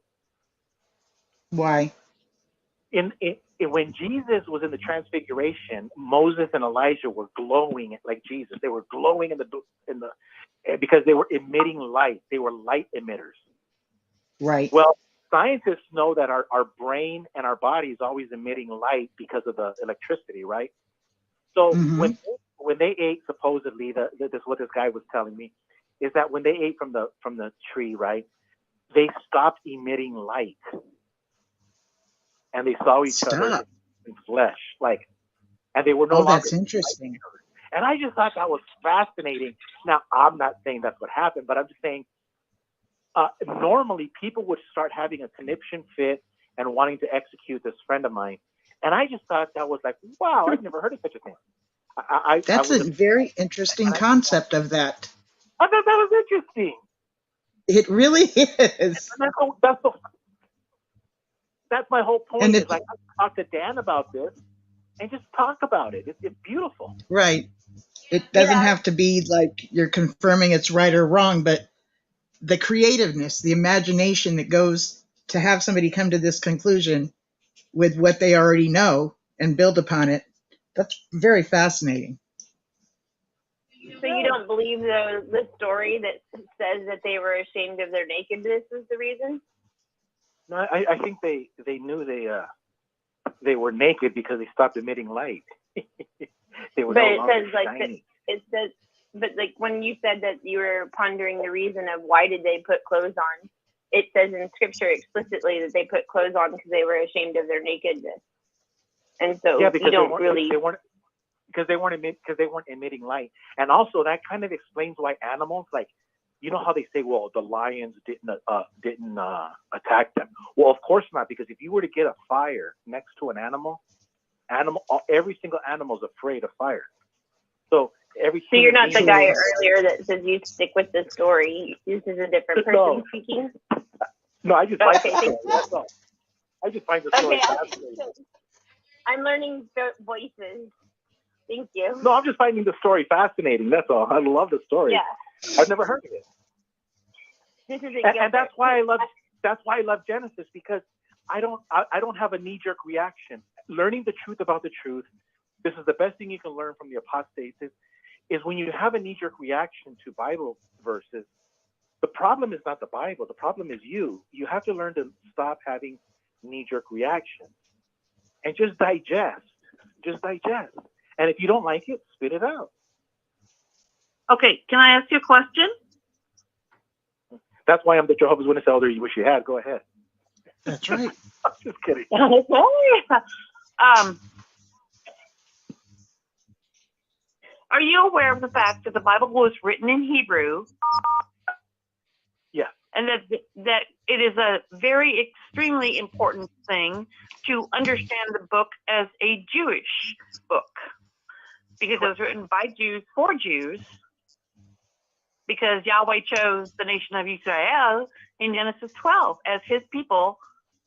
Why? When Jesus was in the Transfiguration, Moses and Elijah were glowing like Jesus. They were glowing in the because they were emitting light. They were light emitters. Right. Well, scientists know that our brain and our body is always emitting light because of the electricity, right? So when they ate, supposedly, this is what this guy was telling me, is that when they ate from the tree, right, they stopped emitting light, and they saw each other in flesh, and they were no longer. Oh, that's interesting. And I just thought that was fascinating. Now, I'm not saying that's what happened, but I'm just saying normally people would start having a conniption fit and wanting to execute this friend of mine. And I just thought that was like, wow, I've never heard of such a thing. That's a very interesting concept of that. I thought that was interesting. It really is. That's my whole point. And is I talk to Dan about this and just talk about it. It's beautiful. Right. It doesn't have to be like you're confirming it's right or wrong, but the creativeness, the imagination that goes to have somebody come to this conclusion with what they already know and build upon it, that's very fascinating. So you don't believe the story that says that they were ashamed of their nakedness is the reason? No, I think they knew they were naked because they stopped emitting light. They were but like when you said that you were pondering the reason of why did they put clothes on, it says in scripture explicitly that they put clothes on because they were ashamed of their nakedness. And so because they weren't emitting light. And also that kind of explains why animals, like, you know how they say, well, the lions didn't attack them. Well, of course not, because if you were to get a fire next to an animal, every single animal is afraid of fire. So you're not the guy earlier that says you stick with the story. This is a different person speaking. No, I just like the story. That's all. I just find the story fascinating. I'm learning voices. Thank you. No, I'm just finding the story fascinating. That's all. I love the story. Yeah. I've never heard of it. And that's why I love Genesis, because I don't have a knee-jerk reaction. Learning the truth about the truth, this is the best thing you can learn from the apostates is when you have a knee-jerk reaction to Bible verses, the problem is not the Bible. The problem is you. You have to learn to stop having knee-jerk reactions and just digest. Just digest. And if you don't like it, spit it out. Okay, can I ask you a question? That's why I'm the Jehovah's Witness elder you wish you had. Go ahead. That's right. I'm just kidding. Are you aware of the fact that the Bible was written in Hebrew? Yeah. And that it is a very extremely important thing to understand the book as a Jewish book, because it was written by Jews for Jews, because Yahweh chose the nation of Israel in Genesis 12 as his people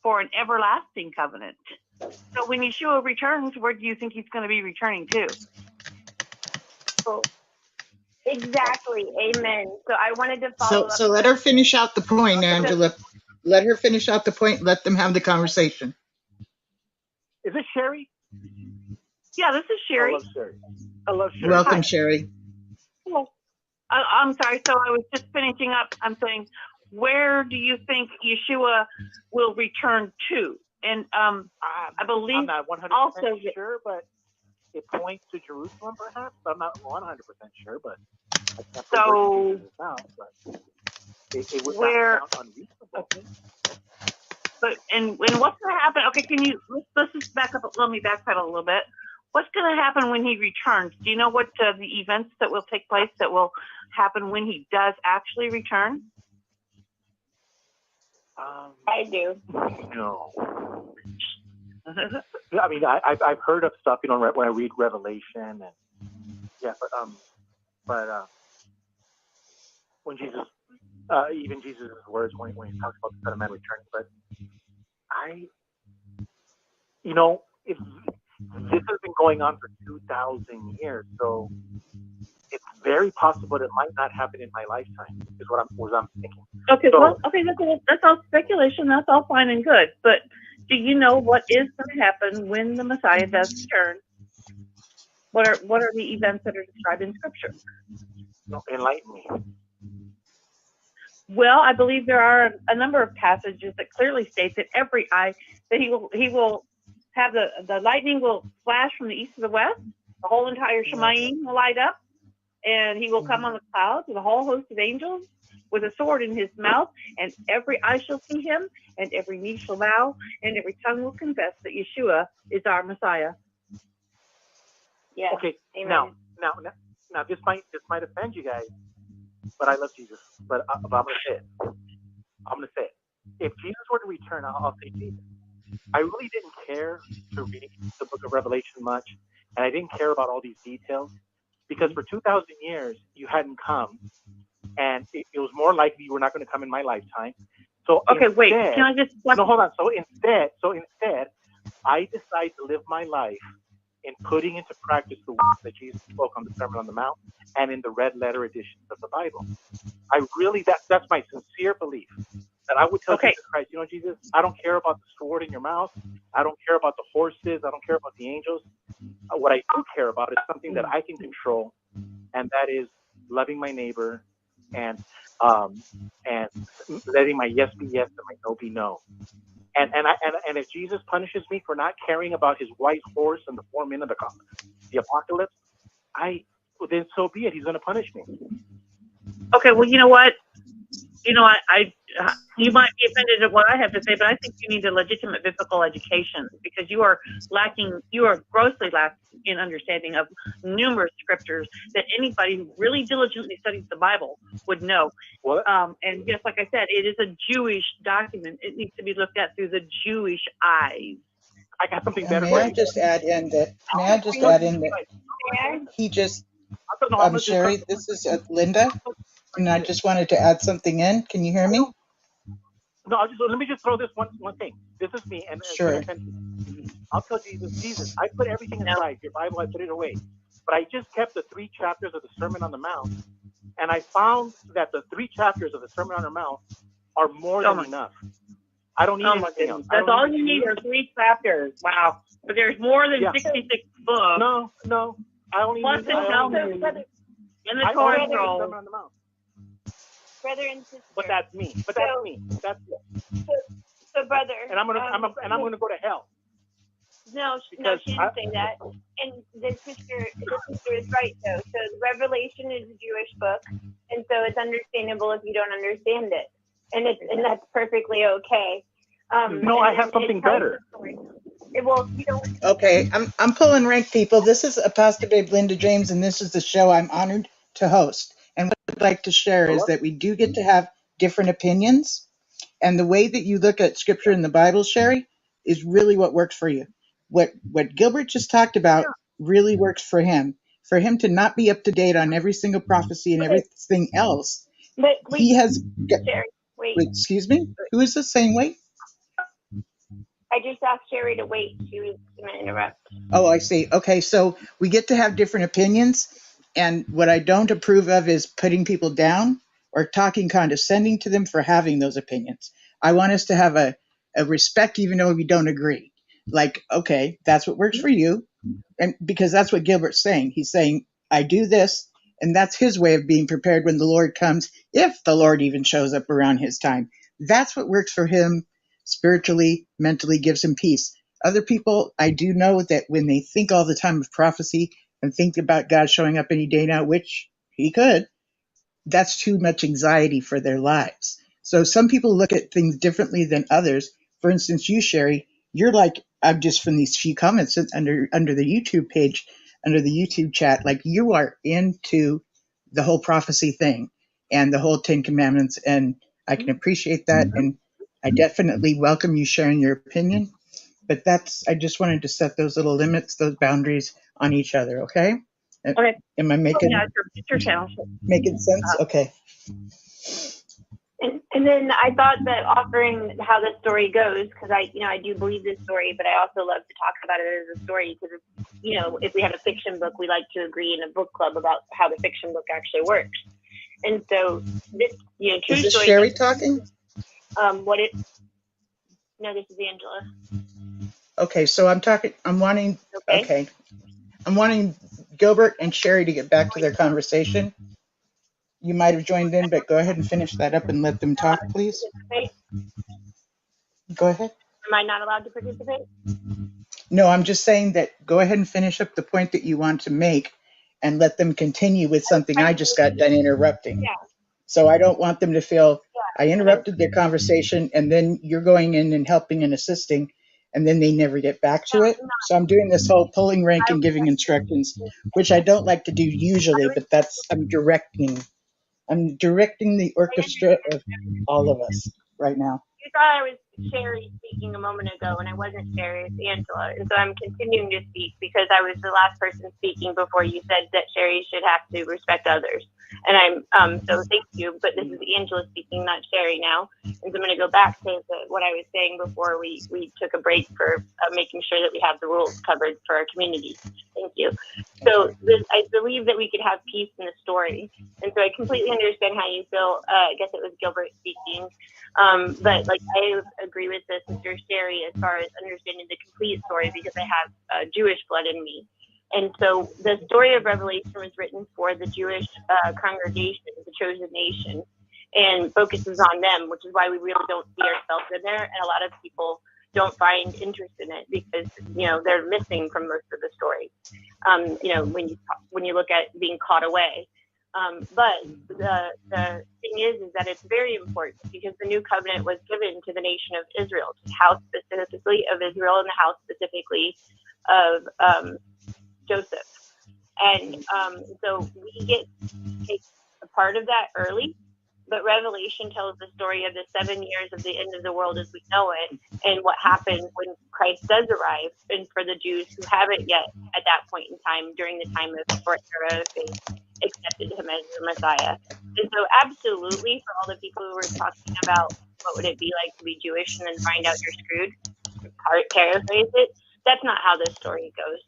for an everlasting covenant. So when Yeshua returns, where do you think he's going to be returning to? Exactly. Amen. So I wanted to follow up. So let her finish out the point, Angela. Let her finish out the point. Let them have the conversation. Is this Sherry? Yeah, this is Sherry. I love Sherry. Welcome, Hi. Sherry. Hello. I'm sorry. So I was just finishing up. I'm saying, where do you think Yeshua will return to? And I believe I'm not 100% also sure, but it points to Jerusalem, perhaps. I'm not 100% sure, but I can't so this out. But it would where. not sound unreasonable. Okay. But and what's going to happen? Okay, can you let's just back up? Let me backpedal a little bit. What's going to happen when he returns? Do you know what the events that will take place that will happen when he does actually return? I do. No. I mean, I've heard of stuff, you know, when I read Revelation, and yeah, but when Jesus, even Jesus' words when he talks about the Son of Man returning, but you know, if this has been going on for 2,000 years, so it's very possible it might not happen in my lifetime. Is what I'm thinking. Okay, so, well, okay, that's all speculation. That's all fine and good. But do you know what is going to happen when the Messiah does return? What are the events that are described in Scripture? No, enlighten me. Well, I believe there are a number of passages that clearly state that that he will have the lightning will flash from the east to the west, the whole entire Shemayim will light up, and he will come on the clouds with a whole host of angels with a sword in his mouth, and every eye shall see him, and every knee shall bow, and every tongue will confess that Yeshua is our Messiah. Yeah. Okay. Amen. Now this might offend you guys, but I love Jesus. But I'm gonna say it. I'm gonna say it. If Jesus were to return, I'll say Jesus. I really didn't care to read the book of Revelation much, and I didn't care about all these details because for 2,000 years you hadn't come, and it was more likely you were not going to come in my lifetime. So okay, instead, wait. Can I just? No, hold on. So instead, I decide to live my life in putting into practice the words that Jesus spoke on the Sermon on the Mount and in the red letter editions of the Bible. That's my sincere belief. That I would tell Jesus Christ, you know, Jesus, I don't care about the sword in your mouth. I don't care about the horses. I don't care about the angels. What I do care about is something that I can control, and that is loving my neighbor and letting my yes be yes and my no be no. And if Jesus punishes me for not caring about his white horse and the 4 men of the apocalypse, then so be it. He's going to punish me. Okay, well, you know what? You know, you might be offended at what I have to say, but I think you need a legitimate biblical education because you are grossly lacking in understanding of numerous scriptures that anybody who really diligently studies the Bible would know. And just like I said, it is a Jewish document. It needs to be looked at through the Jewish eyes. I got something better. May I just add in that he just, Sherry, this is Linda, and I just wanted to add something in. Can you hear me? No, let me just throw this one thing. This is me, and sure. I'll tell Jesus, I put everything aside. Your Bible, I put it away. But I just kept the 3 chapters of the Sermon on the Mount, and I found that the 3 chapters of the Sermon on the Mount are more than enough. I don't need anything else. That's all you need are 3 chapters. Wow. But there's more than 66 books. No. I only need in the Torah scroll. Brother and sister. But that's me. That's it. So brother. And I'm gonna go to hell. No, she didn't say that. And the sister is right though. So the Revelation is a Jewish book, and so it's understandable if you don't understand it, and that's perfectly okay. No, I have something better. Okay, I'm pulling rank, people. This is Apostle Babe Linda James, and this is the show I'm honored to host. And what I'd like to share is that we do get to have different opinions, and the way that you look at Scripture in the Bible, Sherry, is really what works for you. What Gilbert just talked about really works for him. For him to not be up to date on every single prophecy and everything else, he has. Sherry, wait. Excuse me? Who is this saying wait? I just asked Sherry to wait. She was going to interrupt. Oh, I see. Okay, so we get to have different opinions, and what I don't approve of is putting people down or talking condescending to them for having those opinions. I want us to have a respect even though we don't agree. Like, okay, that's what works for you, and because that's what Gilbert's saying. He's saying, I do this, and that's his way of being prepared when the Lord comes, if the Lord even shows up around his time. That's what works for him. spiritually, mentally, gives him peace. Other people, I do know that when they think all the time of prophecy and think about God showing up any day now, which he could, that's too much anxiety for their lives. So some people look at things differently than others. For instance, you, Sherry, you're like, I'm just from these few comments under the YouTube page, under the YouTube chat, like you are into the whole prophecy thing and the whole 10 Commandments. And I can appreciate that. And I definitely welcome you sharing your opinion. But I just wanted to set those little limits, those boundaries on each other. Okay. Okay. Am I making sense? Okay. And then I thought that offering how the story goes, because I do believe this story, but I also love to talk about it as a story because, if we have a fiction book, we like to agree in a book club about how the fiction book actually works. And so this, true Is this story. Sherry talking? No, this is Angela. Okay, so I'm wanting Gilbert and Sherry to get back to their conversation. You might have joined in, but go ahead and finish that up and let them talk, please. Go ahead. Am I not allowed to participate? No, I'm just saying that go ahead and finish up the point that you want to make and let them continue with something I just got done interrupting. Yeah. So I don't want them to feel I interrupted their conversation and then you're going in and helping and assisting and then they never get back to it. So I'm doing this whole pulling rank and giving instructions, which I don't like to do usually, but I'm directing the orchestra of all of us right now. You thought I was Sherry speaking a moment ago, and I wasn't Sherry, it's Angela. And so I'm continuing to speak because I was the last person speaking before you said that Sherry should have to respect others. And so thank you, but this is Angela speaking, not Sherry now. And so I'm going to go back to what I was saying before we took a break for making sure that we have the rules covered for our community. Thank you. So I believe that we could have peace in the story. And so I completely understand how you feel. I guess it was Gilbert speaking. But I agree with the sister Sherry as far as understanding the complete story because I have Jewish blood in me. And so the story of Revelation was written for the Jewish congregation, the chosen nation, and focuses on them, which is why we really don't see ourselves in there. And a lot of people don't find interest in it because, they're missing from most of the story. When you look at being caught away. But the thing is that it's very important because the new covenant was given to the nation of Israel, the house specifically of Israel and the house specifically of Joseph. And so we get to take a part of that early, but Revelation tells the story of the 7 years of the end of the world as we know it and what happens when Christ does arrive, and for the Jews who haven't yet at that point in time during the time of short era of faith accepted him as the Messiah. And so absolutely for all the people who were talking about what would it be like to be Jewish and then find out you're screwed, paraphrase it, that's not how this story goes.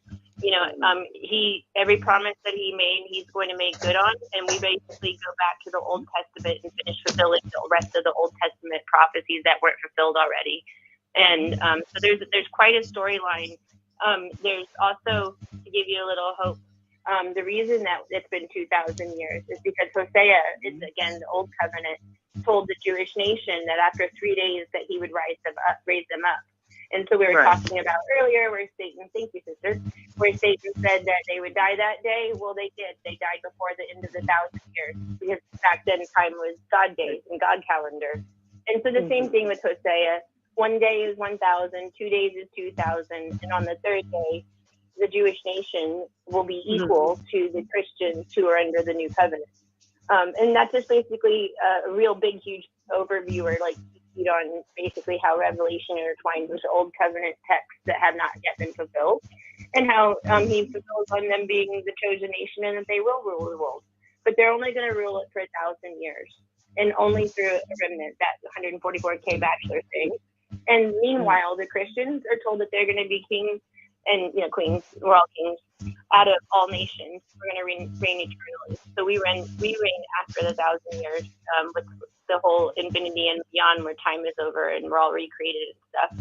Every promise that he made, he's going to make good on, and we basically go back to the Old Testament and finish fulfilling the rest of the Old Testament prophecies that weren't fulfilled already. And so there's quite a storyline. There's also, to give you a little hope, the reason that it's been 2,000 years is because Hosea is, again, the Old Covenant, told the Jewish nation that after 3 days that he would raise them up. And so we were talking about earlier where Satan, thank you, sister, where Satan said that they would die that day. Well, they did. They died before the end of the 1,000 years because back then time was God days and God calendar. And so the same thing with Hosea. 1 day is 1,000, 2 days is 2,000. And on the third day, the Jewish nation will be equal to the Christians who are under the new covenant. And that's just basically a real big, huge overview or on basically how Revelation intertwines with the Old Covenant texts that have not yet been fulfilled, and how he fulfills on them being the chosen nation and that they will rule the world. But they're only going to rule it for 1,000 years, and only through a remnant, that 144K bachelor thing. And meanwhile, the Christians are told that they're going to be kings and queens. We're all kings out of all nations. We're going to reign eternally. So we reign after the 1,000 years with the whole infinity and beyond, where time is over and we're all recreated and stuff.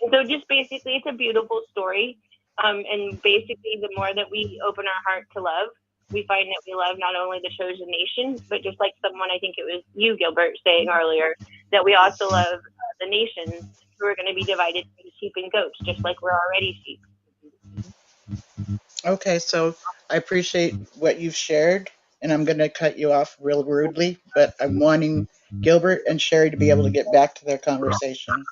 And so just basically, it's a beautiful story. And basically, the more that we open our heart to love, we find that we love not only the chosen nation, but just like someone, I think it was you, Gilbert, saying earlier, that we also love the nations who we're going to be divided into sheep and goats, just like we're already sheep. Okay, so I appreciate what you've shared, and I'm going to cut you off real rudely, but I'm wanting Gilbert and Sherry to be able to get back to their conversation.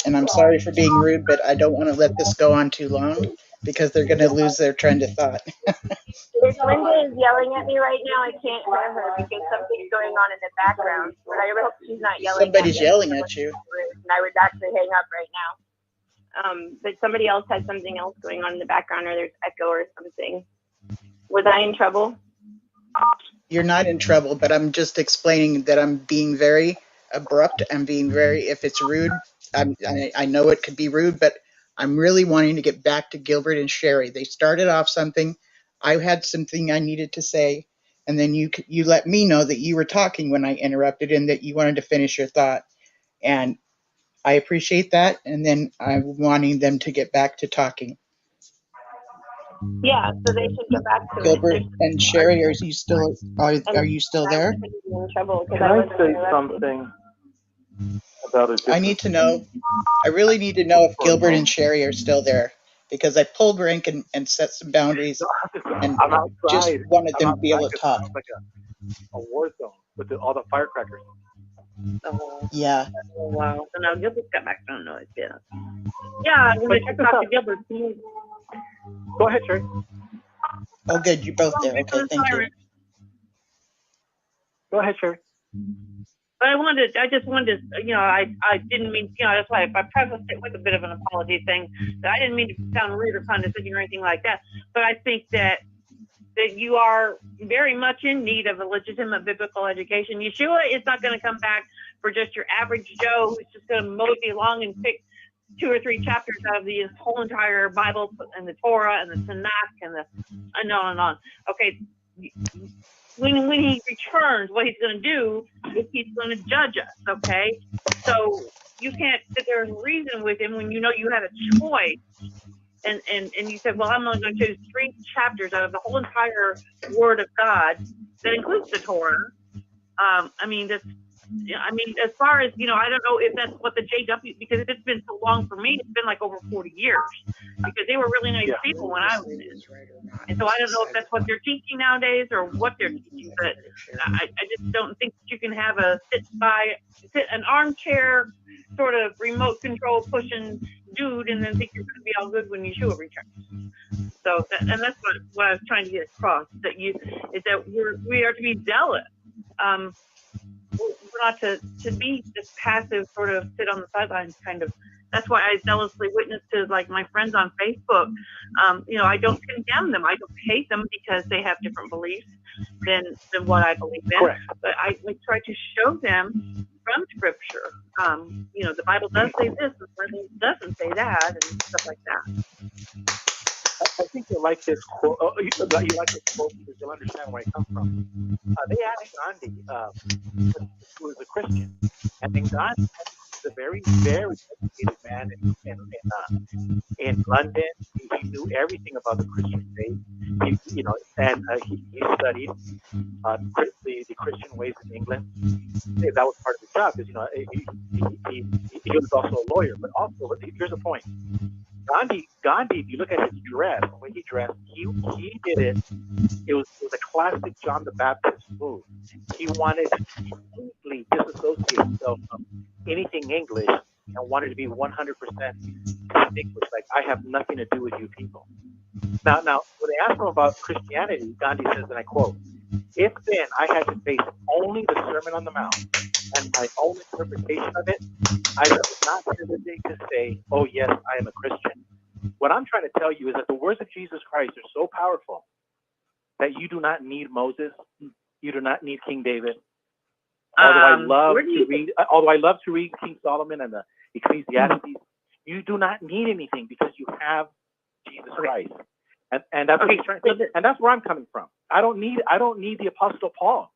And I'm sorry for being rude, but I don't want to let this go on too long because they're going to lose their trend of thought. If Linda is yelling at me right now, I can't hear her because something's going on in the background. But I hope she's not yelling Somebody's at me. yelling at you. And I would actually hang up right now. But somebody else has something else going on in the background, or there's echo or something. Was I in trouble? You're not in trouble, but I'm just explaining that I'm being very abrupt. I'm being very, if it's rude, I know it could be rude, but I'm really wanting to get back to Gilbert and Sherry. They started off something. I had something I needed to say, and then you let me know that you were talking when I interrupted and that you wanted to finish your thought. And I appreciate that, and then I'm wanting them to get back to talking. Yeah, so they should get back to Gilbert it. and Sherry, are you still there? In trouble Can I say something about a different? I need to know. I really need to know if Gilbert and Sherry are still there, because I pulled rank and set some boundaries, and I'm outside. just wanted them to be able to talk. It's like a war zone with all the firecrackers. Yeah. Oh, wow. So now Gilbert's got background noise. Yeah. Yeah, I'm going to talk to Gilbert. Go ahead, Sherry. Oh, good. You're both there. Okay, thank you. Go ahead, Sherry. But I just wanted to, I didn't mean, that's why I prefaced it with a bit of an apology saying that I didn't mean to sound rude or condescending or anything like that. But I think that you are very much in need of a legitimate biblical education. Yeshua is not going to come back for just your average Joe who's just going to mosey along and pick 2 or 3 chapters out of the whole entire Bible and the Torah and the Tanakh and on and on. Okay, when he returns, what he's going to do is he's going to judge us. Okay, so you can't sit there and reason with him when you know you have a choice. And you said, well, I'm only going to choose 3 chapters out of the whole entire Word of God that includes the Torah. As far as, I don't know if that's what the JW, because it's been so long for me, it's been like over 40 years, because they were really nice people when I was in. And so I don't know if that's what they're teaching nowadays or what they're teaching, but I just don't think that you can have an armchair sort of remote control pushing dude and then think you're going to be all good when Yeshua returns. So, and that's what I was trying to get across, that we are to be zealous. We're not to be this passive sort of sit on the sidelines kind of. That's why I zealously witness to like my friends on Facebook. I don't condemn them. I don't hate them because they have different beliefs than what I believe in. Correct. But I try to show them from Scripture. The Bible does say this, the Bible doesn't say that, and stuff like that. I think you like this quote. You like this quote because you'll understand where I come from. They asked Gandhi, who was a Christian, and then Gandhi was a very, very educated man in London. He knew everything about the Christian faith. He studied the Christian ways in England. That was part of his job because he was also a lawyer. But also, here's the point. Gandhi, if you look at his dress, the way he dressed, he did it. It was a classic John the Baptist move. He wanted to completely disassociate himself from anything English and wanted to be 100% distinguished. Like, I have nothing to do with you people. Now, when they asked him about Christianity, Gandhi says, and I quote, "If then I had to face only the Sermon on the Mount and my own interpretation of it, I would not hesitate to say, oh yes, I am a Christian." What I'm trying to tell you is that the words of Jesus Christ are so powerful that you do not need Moses, you do not need King David. Although I love to read King Solomon and the Ecclesiastes, you do not need anything because you have Jesus Christ. And that's what he's trying to say. And that's where I'm coming from. I don't need the Apostle Paul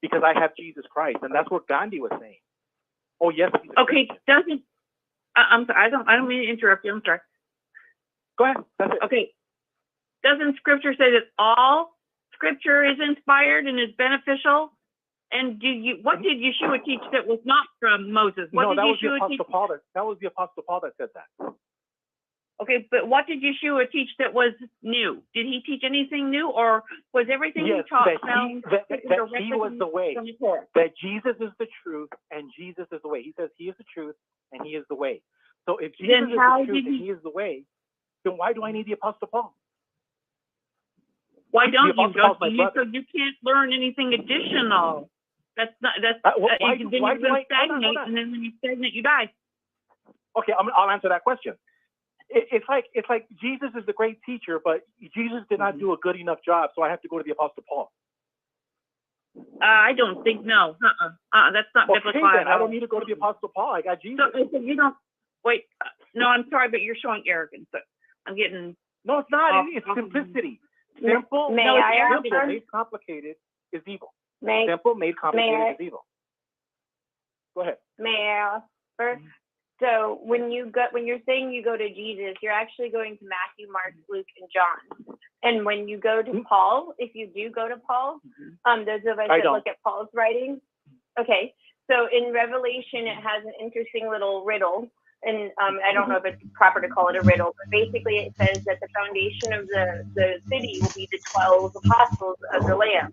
because I have Jesus Christ. And that's what Gandhi was saying. Oh yes. Okay, I'm sorry, I don't mean to interrupt you. I'm sorry. Go ahead. That's it. Okay. Doesn't Scripture say that all Scripture is inspired and is beneficial And what did Yeshua teach that was not from Moses? What did that was Yeshua the teach? Apostle Paul. That was the Apostle Paul that said that. Okay, but what did Yeshua teach that was new? Did he teach anything new, or was everything he taught that found he was the way, that Jesus is the truth and Jesus is the way. He says he is the truth and he is the way. So if Jesus is the truth and he is the way, then why do I need the Apostle Paul? Why don't you? So you can't learn anything additional. Then you stagnate, and then when you stagnate, you die. Okay, I'll answer that question. It's like Jesus is the great teacher, but Jesus did not do a good enough job, so I have to go to the Apostle Paul. I don't think no. That's not biblical. Then I don't need to go to the Apostle Paul. I got Jesus. So you don't wait. No, I'm sorry, but you're showing arrogance. I'm getting. No, it's not. It's simplicity. Simple, simple made complicated is evil. Simple made complicated is evil. Go ahead. May I ask first? So when you're saying you go to Jesus, you're actually going to Matthew, Mark, Luke, and John. And when you go to Paul, if you do go to Paul, those of us that look at Paul's writings, okay. So in Revelation, it has an interesting little riddle. And I don't know if it's proper to call it a riddle, but basically it says that the foundation of the city will be the 12 apostles of the Lamb.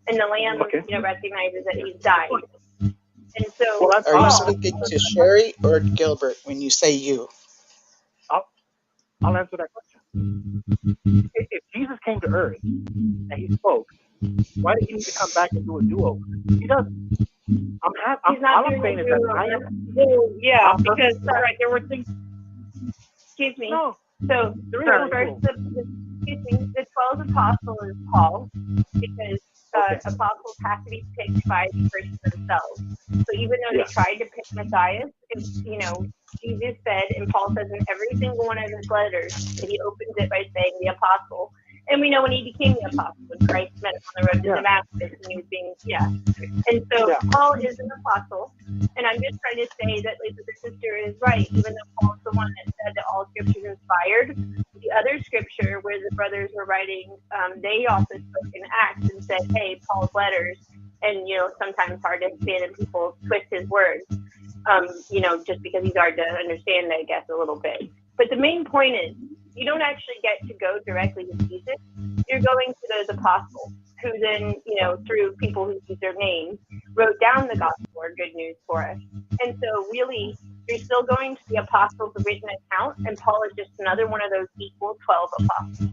And the Lamb, recognizes that he's died. And so, are you speaking to Sherry or Gilbert when you say you? I'll answer that question. If Jesus came to earth and he spoke, why did he need to come back and do a do-over? He doesn't. I'm saying is that I am. Yeah, because there were things. Excuse me. No. So the 12 apostles is Paul, because apostles have to be picked by the person themselves. So even though they tried to pick Messiah, Jesus said, and Paul says in every single one of his letters, that he opens it by saying the apostle. And we know when he became the apostle, when Christ met him on the road to Damascus, and he was being, And so Paul is an apostle, and I'm just trying to say that the sister is right, even though Paul's the one that said that all scripture is inspired. The other scripture where the brothers were writing, they also spoke in Acts and said, hey, Paul's letters, and, sometimes hard to understand and people twist his words, just because he's hard to understand, I guess, a little bit. But the main point is, you don't actually get to go directly to Jesus. You're going to those apostles who then, through people who use their names, wrote down the gospel or good news for us. And so really, you're still going to the apostles' written account, and Paul is just another one of those equal 12 apostles.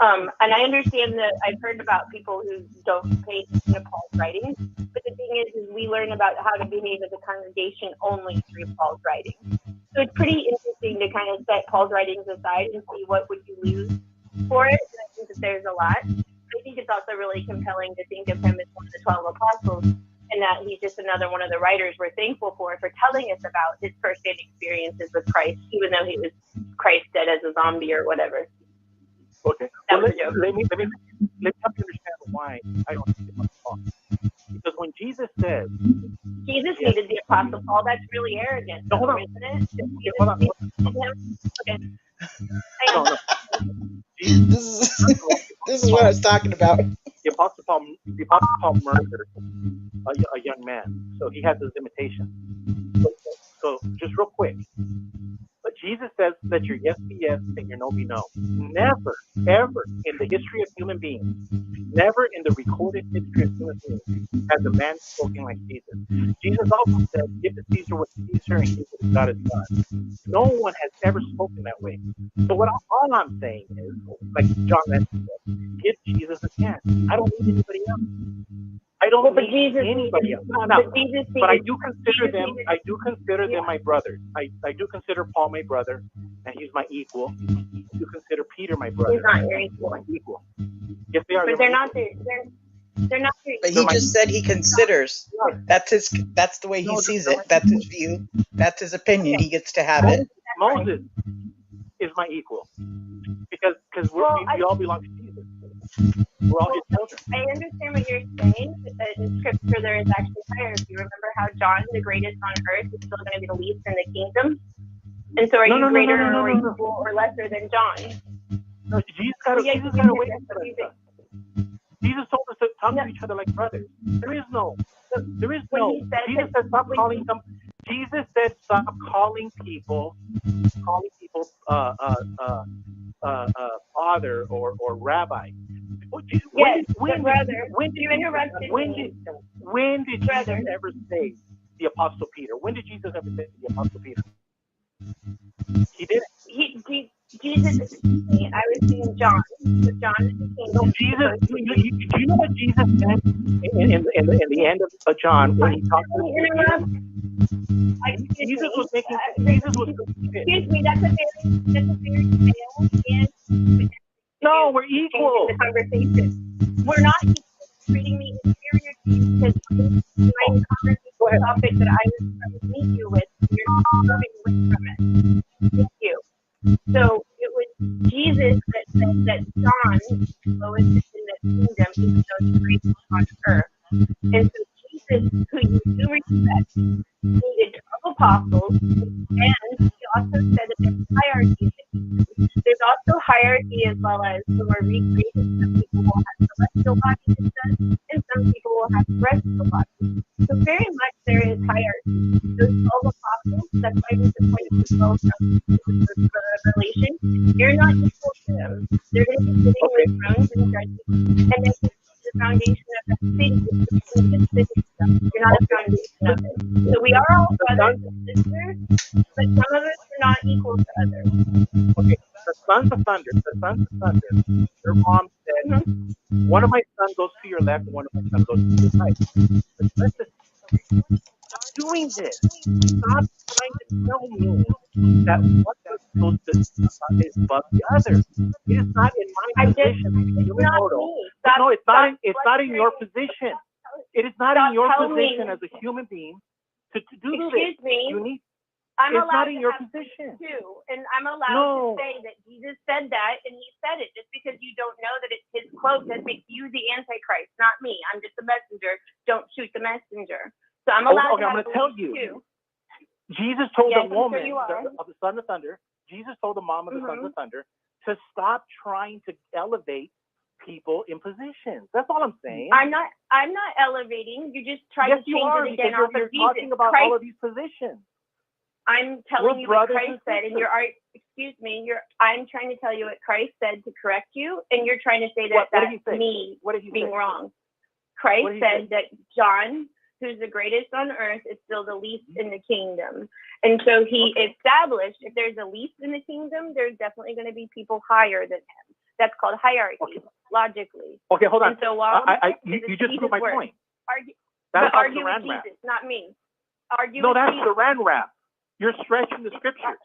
And I understand that I've heard about people who don't pay attention to Paul's writings, but the thing is we learn about how to behave as a congregation only through Paul's writings. So it's pretty interesting to kind of set Paul's writings aside and see what would you lose for it. And I think that there's a lot. I think it's also really compelling to think of him as one of the 12 apostles, and that he's just another one of the writers we're thankful for telling us about his first-hand experiences with Christ, even though he was Christ dead as a zombie or whatever. Okay. Well, let me help you understand why I don't think it's Paul. Because when Jesus said... Jesus needed the Apostle Paul. That's really arrogant, hold on. Isn't it? Okay, hold on. Okay. No. This is what I was talking about. The Apostle Paul murdered a young man, so he has his limitations. So just real quick, but Jesus says that your yes be yes and your no be no. Never, ever in the history of human beings, never in the recorded history of human beings has a man spoken like Jesus. Jesus also said, give to Caesar what Caesar and give to God is God. No one has ever spoken that way. So all I'm saying is, like John mentioned, give Jesus a chance. I don't need anybody else. I don't need anybody else. But I do consider them. I do consider them my brothers. I do consider Paul my brother, and he's my equal. I do consider Peter my brother. He's not your equal. Yes, they are. But they're not there. They're not your But he just said he considers. That's the way he sees it. That's his view. That's his opinion. He gets to have it. Moses is my equal because we all belong to Jesus. We're all his children. I understand what you're saying. In scripture, there is actually hierarchy. Remember how John, the greatest on earth, is still going to be the least in the kingdom? And so are you greater or equal or lesser than John? No, Jesus got to wait for that stuff. Jesus told us to talk to each other like brothers. There is no. Jesus said stop calling them. Jesus said stop calling people father or rabbi. When did Jesus ever say the Apostle Peter? When did Jesus ever say the Apostle Peter? He didn't. Jesus, excuse me, I was saying John. So John became Jesus. Do you know what Jesus said in the end of John when he talked to the Jesus was making. Excuse me, that's a very male and no, we're equal. In the conversation. We're not equal. Treating me inferior to you because my conversation topic that I was trying to meet you with, you're moving away from it. Thank you. So it was Jesus that said that John is the lowest in the kingdom, even though the greatest on earth. And so Jesus, who you do respect, needed 12 apostles, and he also said that there's hierarchy. There's also hierarchy as well as when we're recreated. Some people will have celestial bodies, it says, and some people will have terrestrial bodies. So very much there is hierarchy. Those 12 apostles, that's why we point to 12 from Revelation. You're not equal to them. They're going to be sitting with thrones and judges, and then the foundation of the city is the stuff. You're not a foundation of it. So we are all brothers and sisters, but some of us are not equal to others. Okay, the sons of thunder, their mom said, one of my sons goes to your left and one of my sons goes to your right. But listen, stop doing this. Stop trying to tell me that one person goes to is above the other. It is not in my position. No, it's not in your position. It is not in your position as a human being to do this. Excuse me. You need. I'm it's allowed not in to your have position too, and I'm allowed to say that Jesus said that, and he said it. Just because you don't know that it's his quote, that makes you the Antichrist, not me. I'm just a messenger. Don't shoot the messenger. So I'm allowed to have I'm going to tell you. Too. Jesus told the woman of the son of thunder. Jesus told the mom of the sons of thunder to stop trying to elevate people in positions. That's all I'm saying. I'm not elevating. You just try to change it again off of you're Jesus. Talking about all of these positions. I'm telling you what Christ said, and I'm trying to tell you what Christ said to correct you, and you're trying to say that that's me being wrong. Christ said that John, who's the greatest on earth, is still the least in the kingdom. And so he established if there's a least in the kingdom, there's definitely going to be people higher than him. That's called hierarchy, logically. Okay, hold on. And so while you just proved my point. Argue with Jesus, not me. No, that's Saran wrap. You're stretching the scriptures.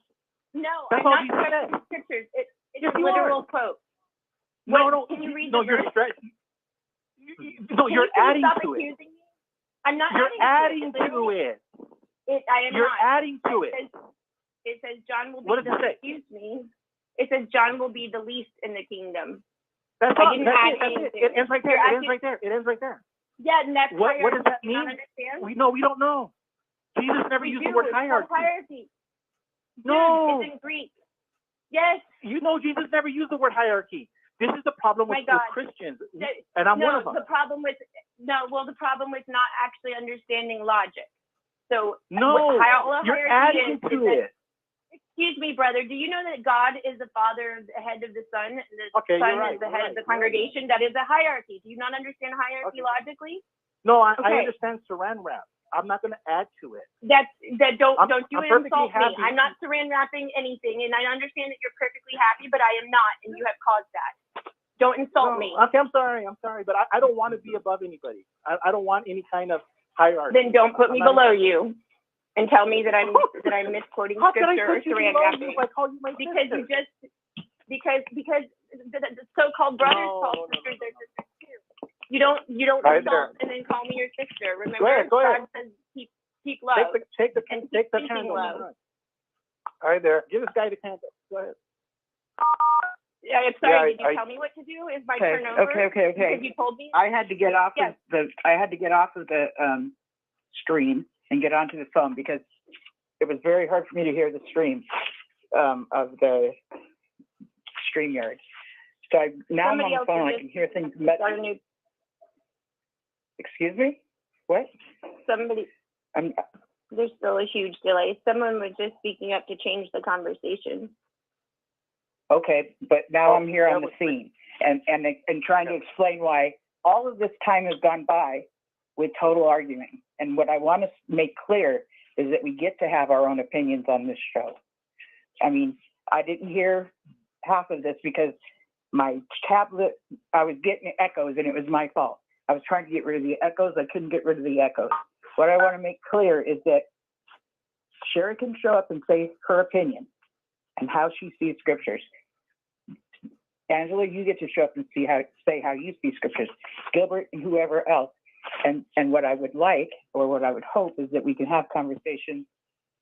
No, that's I'm not stretching the scriptures. It's a literal quote. Can you read the you're stretching. No, you're adding to it. I'm not. You're adding to it. I am You're not. adding to it. It says John will be. What does it say? Excuse me. It says John will be the least in the kingdom. That's I didn't add anything. It ends right there. It ends right there. It ends right there. Yeah, and that's what does that mean? We don't know. Jesus never used the word hierarchy. No. It's in Greek. Yes. You know Jesus never used the word hierarchy. This is the problem with Christians, and I'm one of them. The problem with not actually understanding logic. So you're adding to it. Excuse me, brother. Do you know that God is the father, the head of the son, and the son is the head of the congregation? That is a hierarchy. Do you not understand hierarchy logically? No, I understand saran wrap. I'm not going to add to it. Don't you insult me. I'm not saran wrapping anything, and I understand that you're perfectly happy, but I am not, and you have caused that. Don't insult me. Okay, I'm sorry, but I don't want to be above anybody. I don't want any kind of hierarchy. Then don't put me below you, and tell me that I'm misquoting scripture or saran wrapping. Because the so-called brothers call sisters their sisters too. You don't insult and then call me your sister. Remember, God says keep love. Take the candle. Love. All right, there. Give this guy the candle. Go ahead. Yeah, I'm sorry. Did you tell me what to do? Is my turn over? Okay. Because you told me. I had to get off of the stream and get onto the phone because it was very hard for me to hear the stream of the StreamYard. So now I'm on the phone. I can hear things. Excuse me? What? Somebody, there's still a huge delay. Someone was just speaking up to change the conversation. Okay, but now I'm here on the scene and trying to explain why all of this time has gone by with total arguing. And what I want to make clear is that we get to have our own opinions on this show. I mean, I didn't hear half of this because my tablet, I was getting echoes and it was my fault. I was trying to get rid of the echoes. I couldn't get rid of the echoes. What I want to make clear is that Sherry can show up and say her opinion and how she sees scriptures. Angela, you get to show up and say how you see scriptures. Gilbert and whoever else. And what I would like, or what I would hope, is that we can have conversations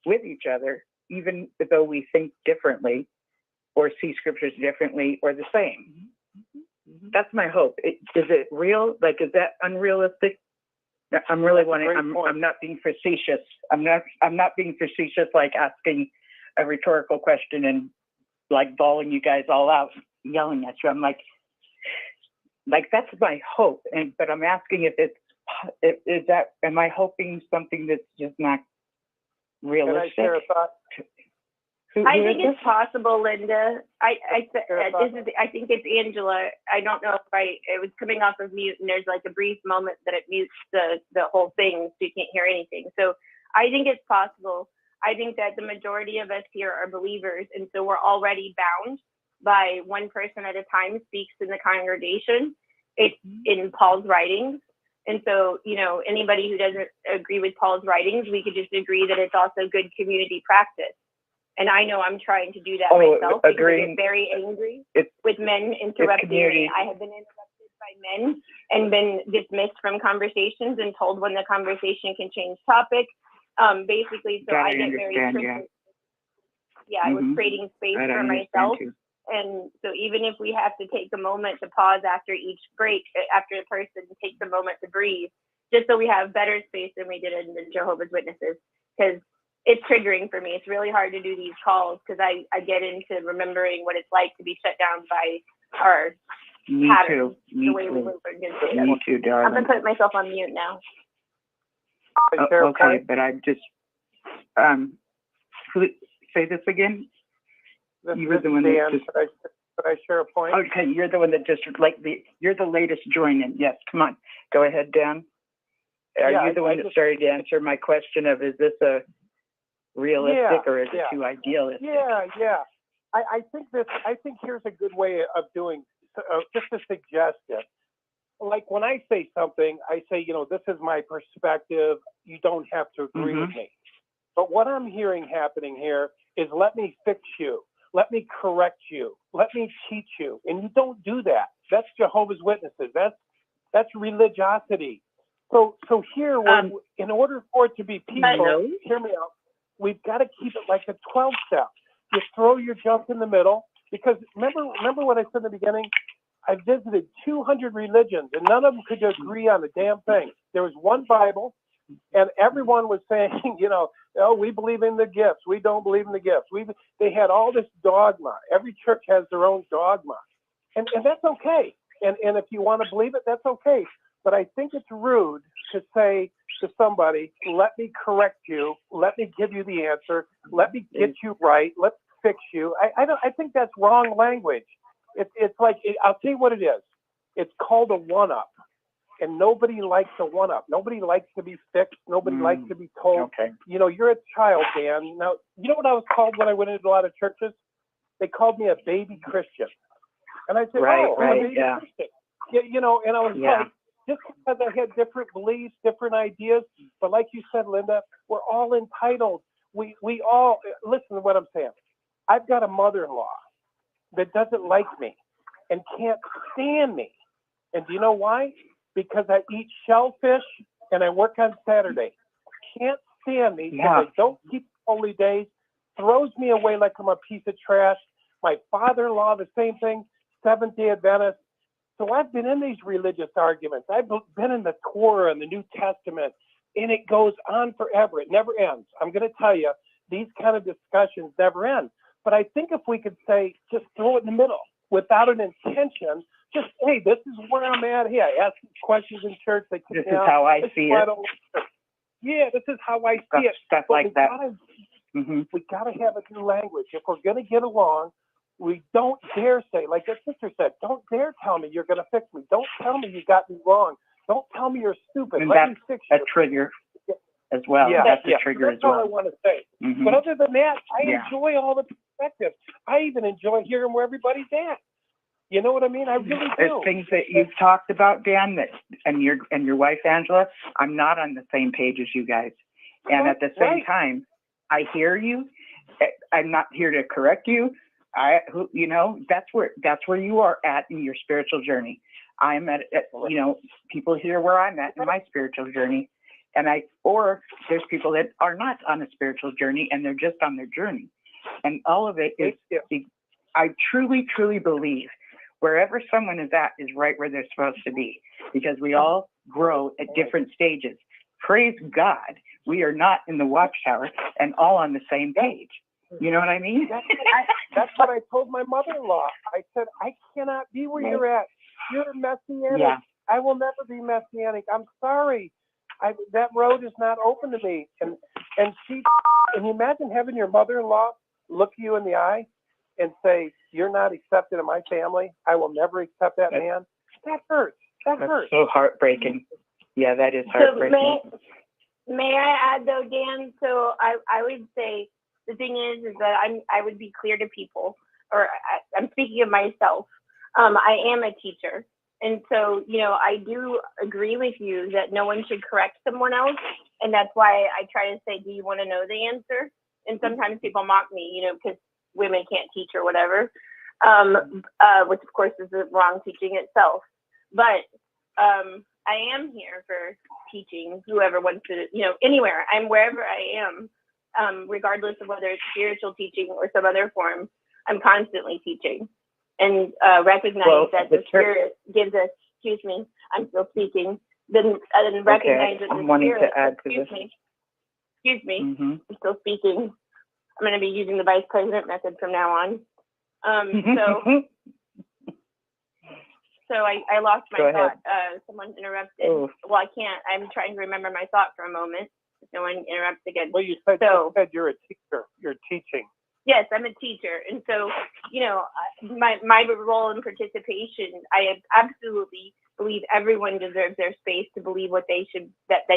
with each other, even though we think differently or see scriptures differently or the same. That's my hope. Is it real? Like, is that unrealistic? I'm really wanting. I'm not being facetious. I'm not being facetious, like asking a rhetorical question and like bawling you guys all out, yelling at you. I'm like that's my hope. But I'm asking if is that, am I hoping something that's just not realistic? Can I share a thought? I think it's possible, Linda. I think it's Angela. I don't know if it was coming off of mute, and there's like a brief moment that it mutes the whole thing, so you can't hear anything. So I think it's possible. I think that the majority of us here are believers, and so we're already bound by one person at a time speaks in the congregation. It's in Paul's writings. And so, anybody who doesn't agree with Paul's writings, we could just agree that it's also good community practice. And I know I'm trying to do that myself because I get very angry with men interrupting me. I have been interrupted by men and been dismissed from conversations and told when the conversation can change topic. Basically, so I get very triggered. Yeah, I was creating space for myself. And so even if we have to take a moment to pause after each break, after the person takes a moment to breathe, just so we have better space than we did in the Jehovah's Witnesses, because it's triggering for me. It's really hard to do these calls because I get into remembering what it's like to be shut down by our patterns. Me too, darling. I'm going to put myself on mute now. Okay, but I'm just, say this again. You were the one that just. Could I share a point? Okay, you're the one that just you're the latest join in. Yes, come on, go ahead, Dan. Are you the one that started to answer my question of is this a realistic or is it too idealistic? Yeah. I think here's a good way of doing just a suggestion. Like when I say something, I say, this is my perspective. You don't have to agree with me. But what I'm hearing happening here is let me fix you. Let me correct you. Let me teach you. And you don't do that. That's Jehovah's Witnesses. That's religiosity. So here, in order for it to be peaceful, hear me out, we've got to keep it like a 12-step. You throw your junk in the middle, because remember what I said in the beginning? I visited 200 religions, and none of them could agree on a damn thing. There was one Bible, and everyone was saying, we believe in the gifts. We don't believe in the gifts. They had all this dogma. Every church has their own dogma. And that's okay. And if you want to believe it, that's okay. But I think it's rude to say to somebody, let me correct you. Let me give you the answer. Let me get you right. Let's fix you. I think that's wrong language. It's like, I'll tell you what it is. It's called a one-up. And nobody likes a one-up. Nobody likes to be fixed. Nobody likes to be told, you're a child, Dan. Now, you know what I was called when I went into a lot of churches? They called me a baby Christian. And I said, I'm a baby Christian. And I was like, just because I had different beliefs, different ideas, but like you said, Linda, we're all entitled. We all, listen to what I'm saying. I've got a mother-in-law that doesn't like me and can't stand me. And do you know why? Because I eat shellfish and I work on Saturday. Can't stand me because I don't keep holy days, throws me away like I'm a piece of trash. My father-in-law, the same thing, Seventh-day Adventist. So I've been in these religious arguments. I've been in the Torah and the New Testament, and it goes on forever. It never ends. I'm going to tell you, these kind of discussions never end. But I think if we could say, just throw it in the middle without an intention just, hey, this is where I'm at. Hey, I ask questions in church. They this is how I see it. Yeah, this is how I see it. Stuff like that. We got to have a new language. If we're going to get along, we don't dare say, like the sister said, don't dare tell me you're going to fix me. Don't tell me you got me wrong. Don't tell me you're stupid. And Let me fix you. a trigger as well. Yeah, that's a trigger that's as well. all I want to say. But other than that, I enjoy all the perspectives. I even enjoy hearing where everybody's at. You know what I mean? I really do. There's things that you've talked about, Dan, and your wife Angela. I'm not on the same page as you guys, and at the same time, I hear you. I'm not here to correct you. That's where you are at in your spiritual journey. I'm at people hear where I'm at in my spiritual journey, or there's people that are not on a spiritual journey and they're just on their journey, and all of it is. I truly, truly believe wherever someone is at is right where they're supposed to be, because we all grow at different stages. Praise God, we are not in the Watchtower and all on the same page. You know what I mean? That's what I told my mother-in-law. I said, I cannot be where you're at. You're messianic. Yeah. I will never be messianic. I'm sorry. That road is not open to me. And you imagine having your mother-in-law look you in the eye and say, you're not accepted in my family. I will never accept that man. That hurts. That hurts. So heartbreaking. Yeah, that is heartbreaking. So may I add though, Dan? So I would say the thing is that I would be clear to people, or I'm speaking of myself. I am a teacher. And so, I do agree with you that no one should correct someone else. And that's why I try to say, do you want to know the answer? And sometimes people mock me, because women can't teach or whatever, which of course is the wrong teaching itself. But I am here for teaching whoever wants to, anywhere. I'm wherever I am, regardless of whether it's spiritual teaching or some other form. I'm constantly teaching and recognize that the Spirit gives us, excuse me, I'm still speaking, then recognize that the Spirit, excuse me, I'm still speaking. I'm going to be using the vice president method from now on. So I lost my thought. Someone interrupted. Oh. Well, I can't. I'm trying to remember my thought for a moment. If no one interrupts again. Well, you said you're a teacher. You're teaching. Yes, I'm a teacher. And so, my role in participation, I absolutely believe everyone deserves their space to believe what they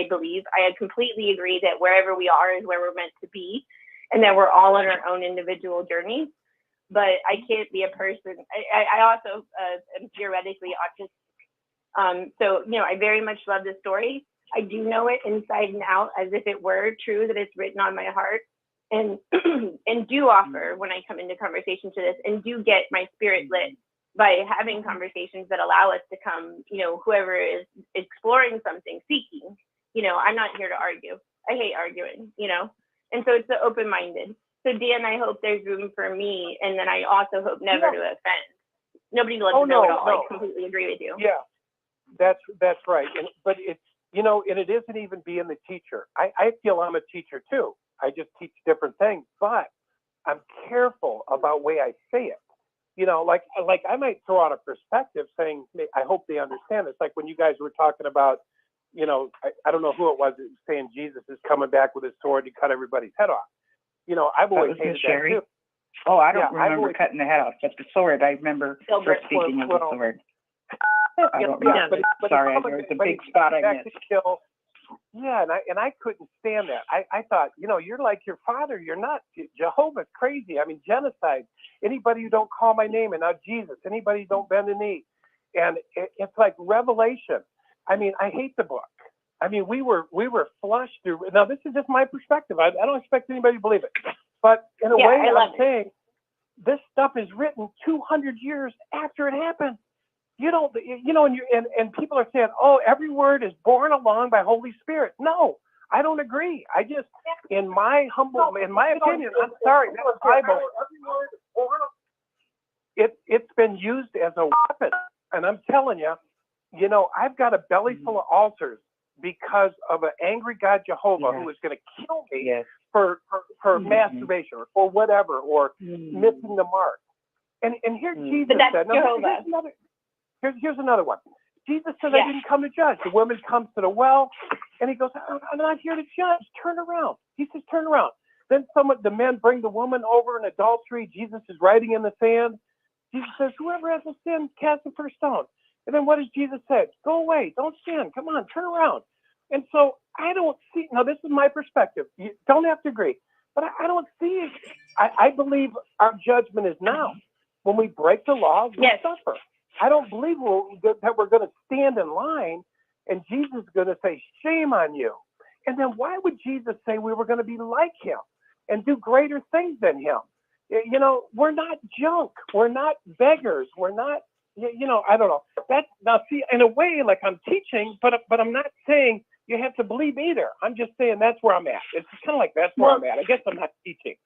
believe. I completely agree that wherever we are is where we're meant to be, and that we're all on our own individual journeys. But I can't be a person. I also am theoretically autistic. So, I very much love this story. I do know it inside and out as if it were true, that it's written on my heart, and do offer when I come into conversation to this, and do get my spirit lit by having conversations that allow us to come, whoever is exploring something, seeking, I'm not here to argue. I hate arguing, and so it's the open-minded. So Dan, I hope there's room for me, and then I also hope never to offend. Nobody lets to know at all. I completely agree with you. Yeah, that's right. But it's and it isn't even being the teacher. I feel I'm a teacher too. I just teach different things, but I'm careful about the way I say it. Like I might throw out a perspective saying, I hope they understand. It's like when you guys were talking about, I don't know who it was saying Jesus is coming back with his sword to cut everybody's head off. I've always hated that too. Oh, I don't remember cutting the head off, but the sword, I remember speaking of the sword. I don't remember. Sorry, there was a big spot I missed. Yeah, and I couldn't stand that. I thought, you're like your father. You're not. Jehovah's crazy. I mean, genocide. Anybody who don't call my name, and now Jesus. Anybody who don't bend the knee. And it's like Revelation. I mean, I hate the book. I mean, we were flushed through. Now, this is just my perspective. I don't expect anybody to believe it. But in a way, I'm saying this stuff is written 200 years after it happened. And people are saying, oh, every word is borne along by Holy Spirit. No, I don't agree. I just, in my opinion, I'm sorry, that Bible, it's been used as a weapon. And I'm telling you, I've got a belly full of ulcers because of an angry God Jehovah who is going to kill me for masturbation or whatever, or missing the mark. And here Jesus said, Here's another one. Jesus said, I didn't come to judge. The woman comes to the well, and he goes, I'm not here to judge. Turn around. He says, turn around. Then the men bring the woman over in adultery. Jesus is writing in the sand. Jesus says, whoever has a sin, cast the first stone. And then what does Jesus say? Go away. Don't sin. Come on, turn around. And so I don't see, now this is my perspective. You don't have to agree, but I don't see it. I believe our judgment is now. When we break the law, we suffer. I don't believe that we're going to stand in line and Jesus is going to say, shame on you. And then why would Jesus say we were going to be like him and do greater things than him? You know, we're not junk. We're not beggars. We're not, you know, I don't know. Now, see, in a way, like I'm teaching, but I'm not saying you have to believe either. I'm just saying that's where I'm at. It's kind of like that's where I'm at. I guess I'm not teaching.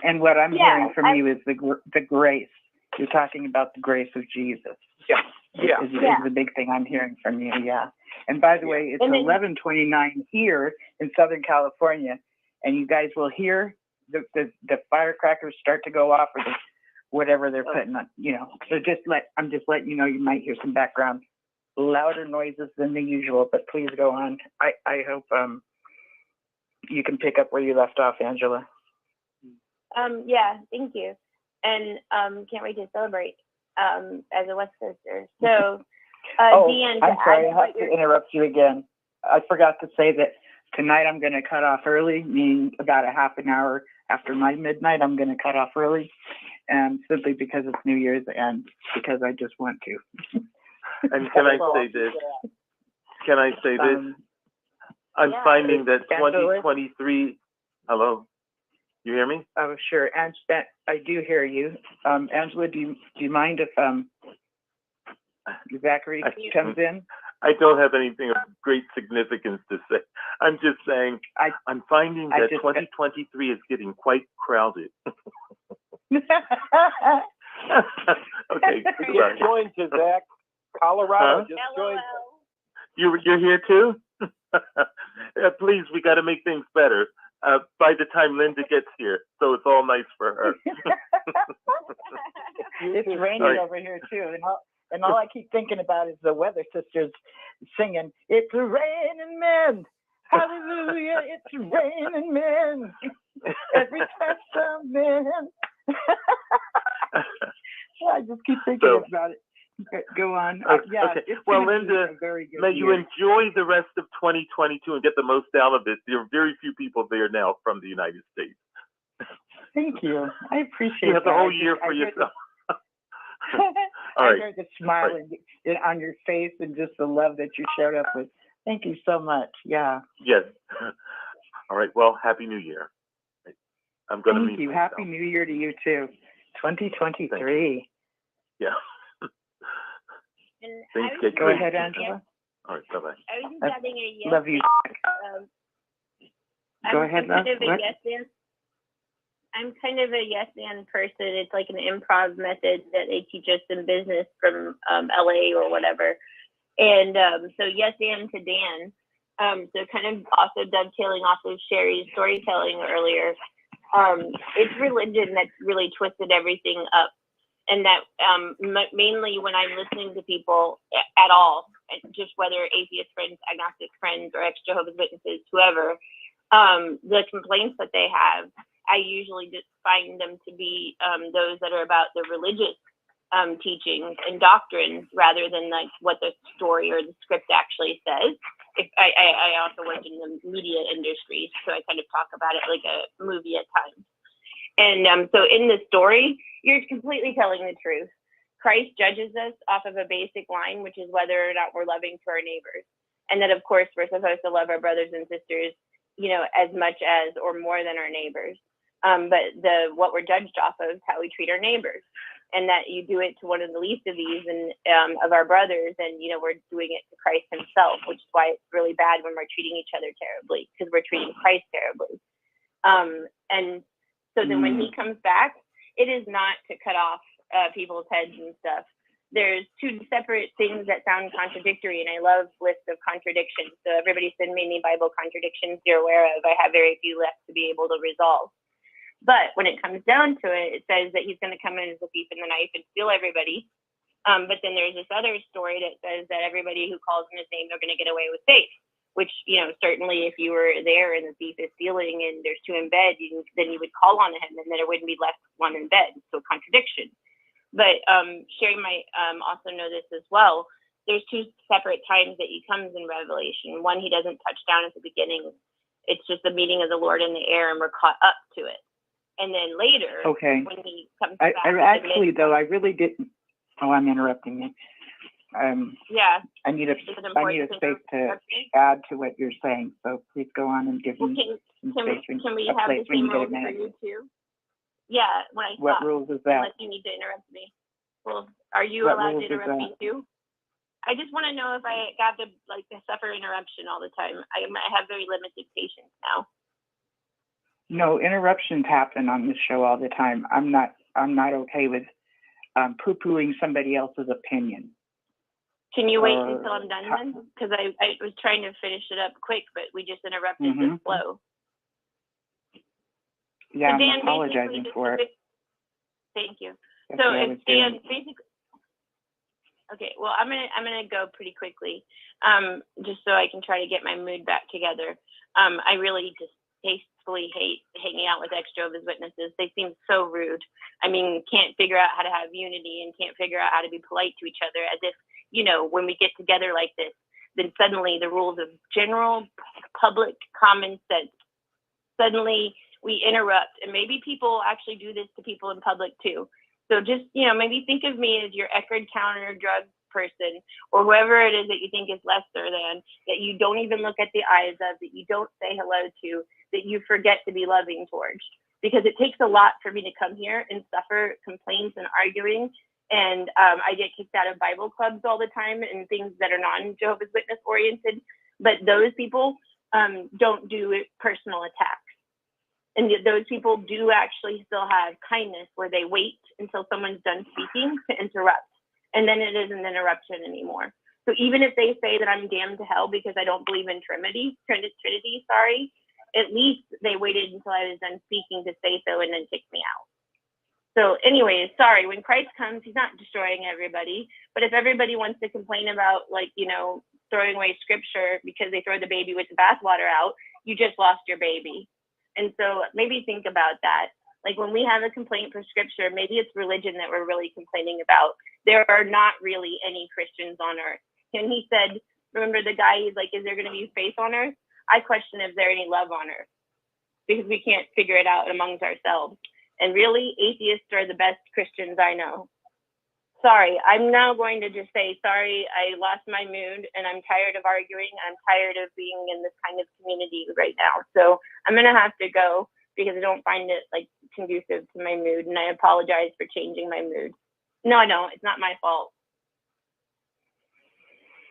And what I'm hearing from you is the grace. You're talking about the grace of Jesus. Is the big thing I'm hearing from you. And by the way, it's 11:29 here in Southern California, and you guys will hear the firecrackers start to go off, or whatever they're putting on. You know, so I'm just letting you know you might hear some background louder noises than the usual. But please go on. I hope you can pick up where you left off, Angela. Thank you. And can't wait to celebrate as a West Coaster. So, Deanne, I'm sorry, I have to interrupt you again. I forgot to say that tonight I'm going to cut off early, meaning about a half an hour after my midnight, I'm going to cut off early, simply because it's New Year's and because I just want to. And can I say this? I'm finding that 2023, hello? You hear me? Oh, sure. And I do hear you. Angela, do you mind if Zachary comes in? I don't have anything of great significance to say. I'm just saying I'm finding that 2023 is getting quite crowded. Okay. Just joined you, Zach. Colorado. Just joined. You're here too? Please, we got to make things better. By the time Linda gets here, so it's all nice for her. It's raining over here too, and all I keep thinking about is the Weather Sisters singing, "It's raining men, hallelujah, it's raining men, every touch of men." I just keep thinking about it. Go on. Okay. Well, Linda, may you enjoy the rest of 2022 and get the most out of it. There are very few people there now from the United States. Thank you. I appreciate you have that. the whole year for yourself. I heard the smile on your face and just the love that you showed up with. Thank you so much. Yeah. Yes. All right. Well, Happy New Year. I'm going to meet you. Happy New Year to you too. 2023. Yeah. Go ahead, Angela. All right, bye-bye. I was just having a yes. Love you. Go ahead, love. I'm kind of a yes and person. It's like an improv method that they teach us in business from LA or whatever. And so yes and to Dan. So kind of also dovetailing off of Sherry's storytelling earlier. It's religion that's really twisted everything up. And that mainly when I'm listening to people at all, just whether atheist friends, agnostic friends, or ex-Jehovah's Witnesses, whoever, the complaints that they have, I usually just find them to be those that are about the religious teachings and doctrines rather than like what the story or the script actually says. I also work in the media industry, so I kind of talk about it like a movie at times. And so in the story, you're completely telling the truth. Christ judges us off of a basic line, which is whether or not we're loving to our neighbors. And that, of course, we're supposed to love our brothers and sisters, you know, as much as or more than our neighbors. But what we're judged off of is how we treat our neighbors. And that you do it to one of the least of these and of our brothers, and, you know, we're doing it to Christ himself, which is why it's really bad when we're treating each other terribly, because we're treating Christ terribly. And so then when he comes back, it is not to cut off people's heads and stuff. There's two separate things that sound contradictory, and I love lists of contradictions. So everybody send me any Bible contradictions you're aware of. I have very few left to be able to resolve. But when it comes down to it, it says that he's going to come in as a thief in the night and steal everybody. But then there's this other story that says that everybody who calls in his name, they're going to get away with safe, which, certainly if you were there and the thief is stealing and there's two in bed, then you would call on him and then there wouldn't be left one in bed. So contradiction. But Sherry might also know this as well. There's two separate times that he comes in Revelation. One, he doesn't touch down at the beginning. It's just the meeting of the Lord in the air and we're caught up to it. And then later, when he comes back. I actually, though, I really didn't. Oh, I'm interrupting you. Yeah. I need a space to add to what you're saying. So please go on and give me some space. Can we have the same rules for you too? Yeah. What rules is that? Unless you need to interrupt me. Well, are you allowed to interrupt me too? I just want to know if I got to suffer interruption all the time. I have very limited patience now. No, interruptions happen on this show all the time. I'm not okay with poo-pooing somebody else's opinion. Can you wait until I'm done then? Because I was trying to finish it up quick, but we just interrupted the flow. Yeah, so Dan, I'm apologizing for it. Thank you. That's so if Dan basically, okay, well I'm gonna go pretty quickly, just so I can try to get my mood back together. I really just tastefully hate hanging out with ex-Jehovah's Witnesses. They seem so rude. I mean, can't figure out how to have unity and can't figure out how to be polite to each other, as if, when we get together like this, then suddenly the rules of general public common sense, suddenly we interrupt. And maybe people actually do this to people in public too. So just, maybe think of me as your Eckerd counter drug person, or whoever it is that you think is lesser than, that you don't even look at the eyes of, that you don't say hello to, that you forget to be loving towards. Because it takes a lot for me to come here and suffer complaints and arguing. And I get kicked out of Bible clubs all the time and things that are non-Jehovah's Witness oriented. But those people don't do personal attacks. And those people do actually still have kindness, where they wait until someone's done speaking to interrupt. And then it isn't an interruption anymore. So even if they say that I'm damned to hell because I don't believe in Trinity, at least they waited until I was done speaking to say so and then kicked me out. So anyways, sorry, when Christ comes, he's not destroying everybody. But if everybody wants to complain about, throwing away scripture because they throw the baby with the bathwater out, you just lost your baby. And so maybe think about that. When we have a complaint for scripture, maybe it's religion that we're really complaining about. There are not really any Christians on earth. And he said, remember the guy, he's like, is there going to be faith on earth? I question if there any love on earth, because we can't figure it out amongst ourselves. And really, atheists are the best Christians I know. Sorry, I'm now going to just say, sorry, I lost my mood and I'm tired of arguing. I'm tired of being in this kind of community right now. So I'm going to have to go because I don't find it conducive to my mood. And I apologize for changing my mood. No, it's not my fault.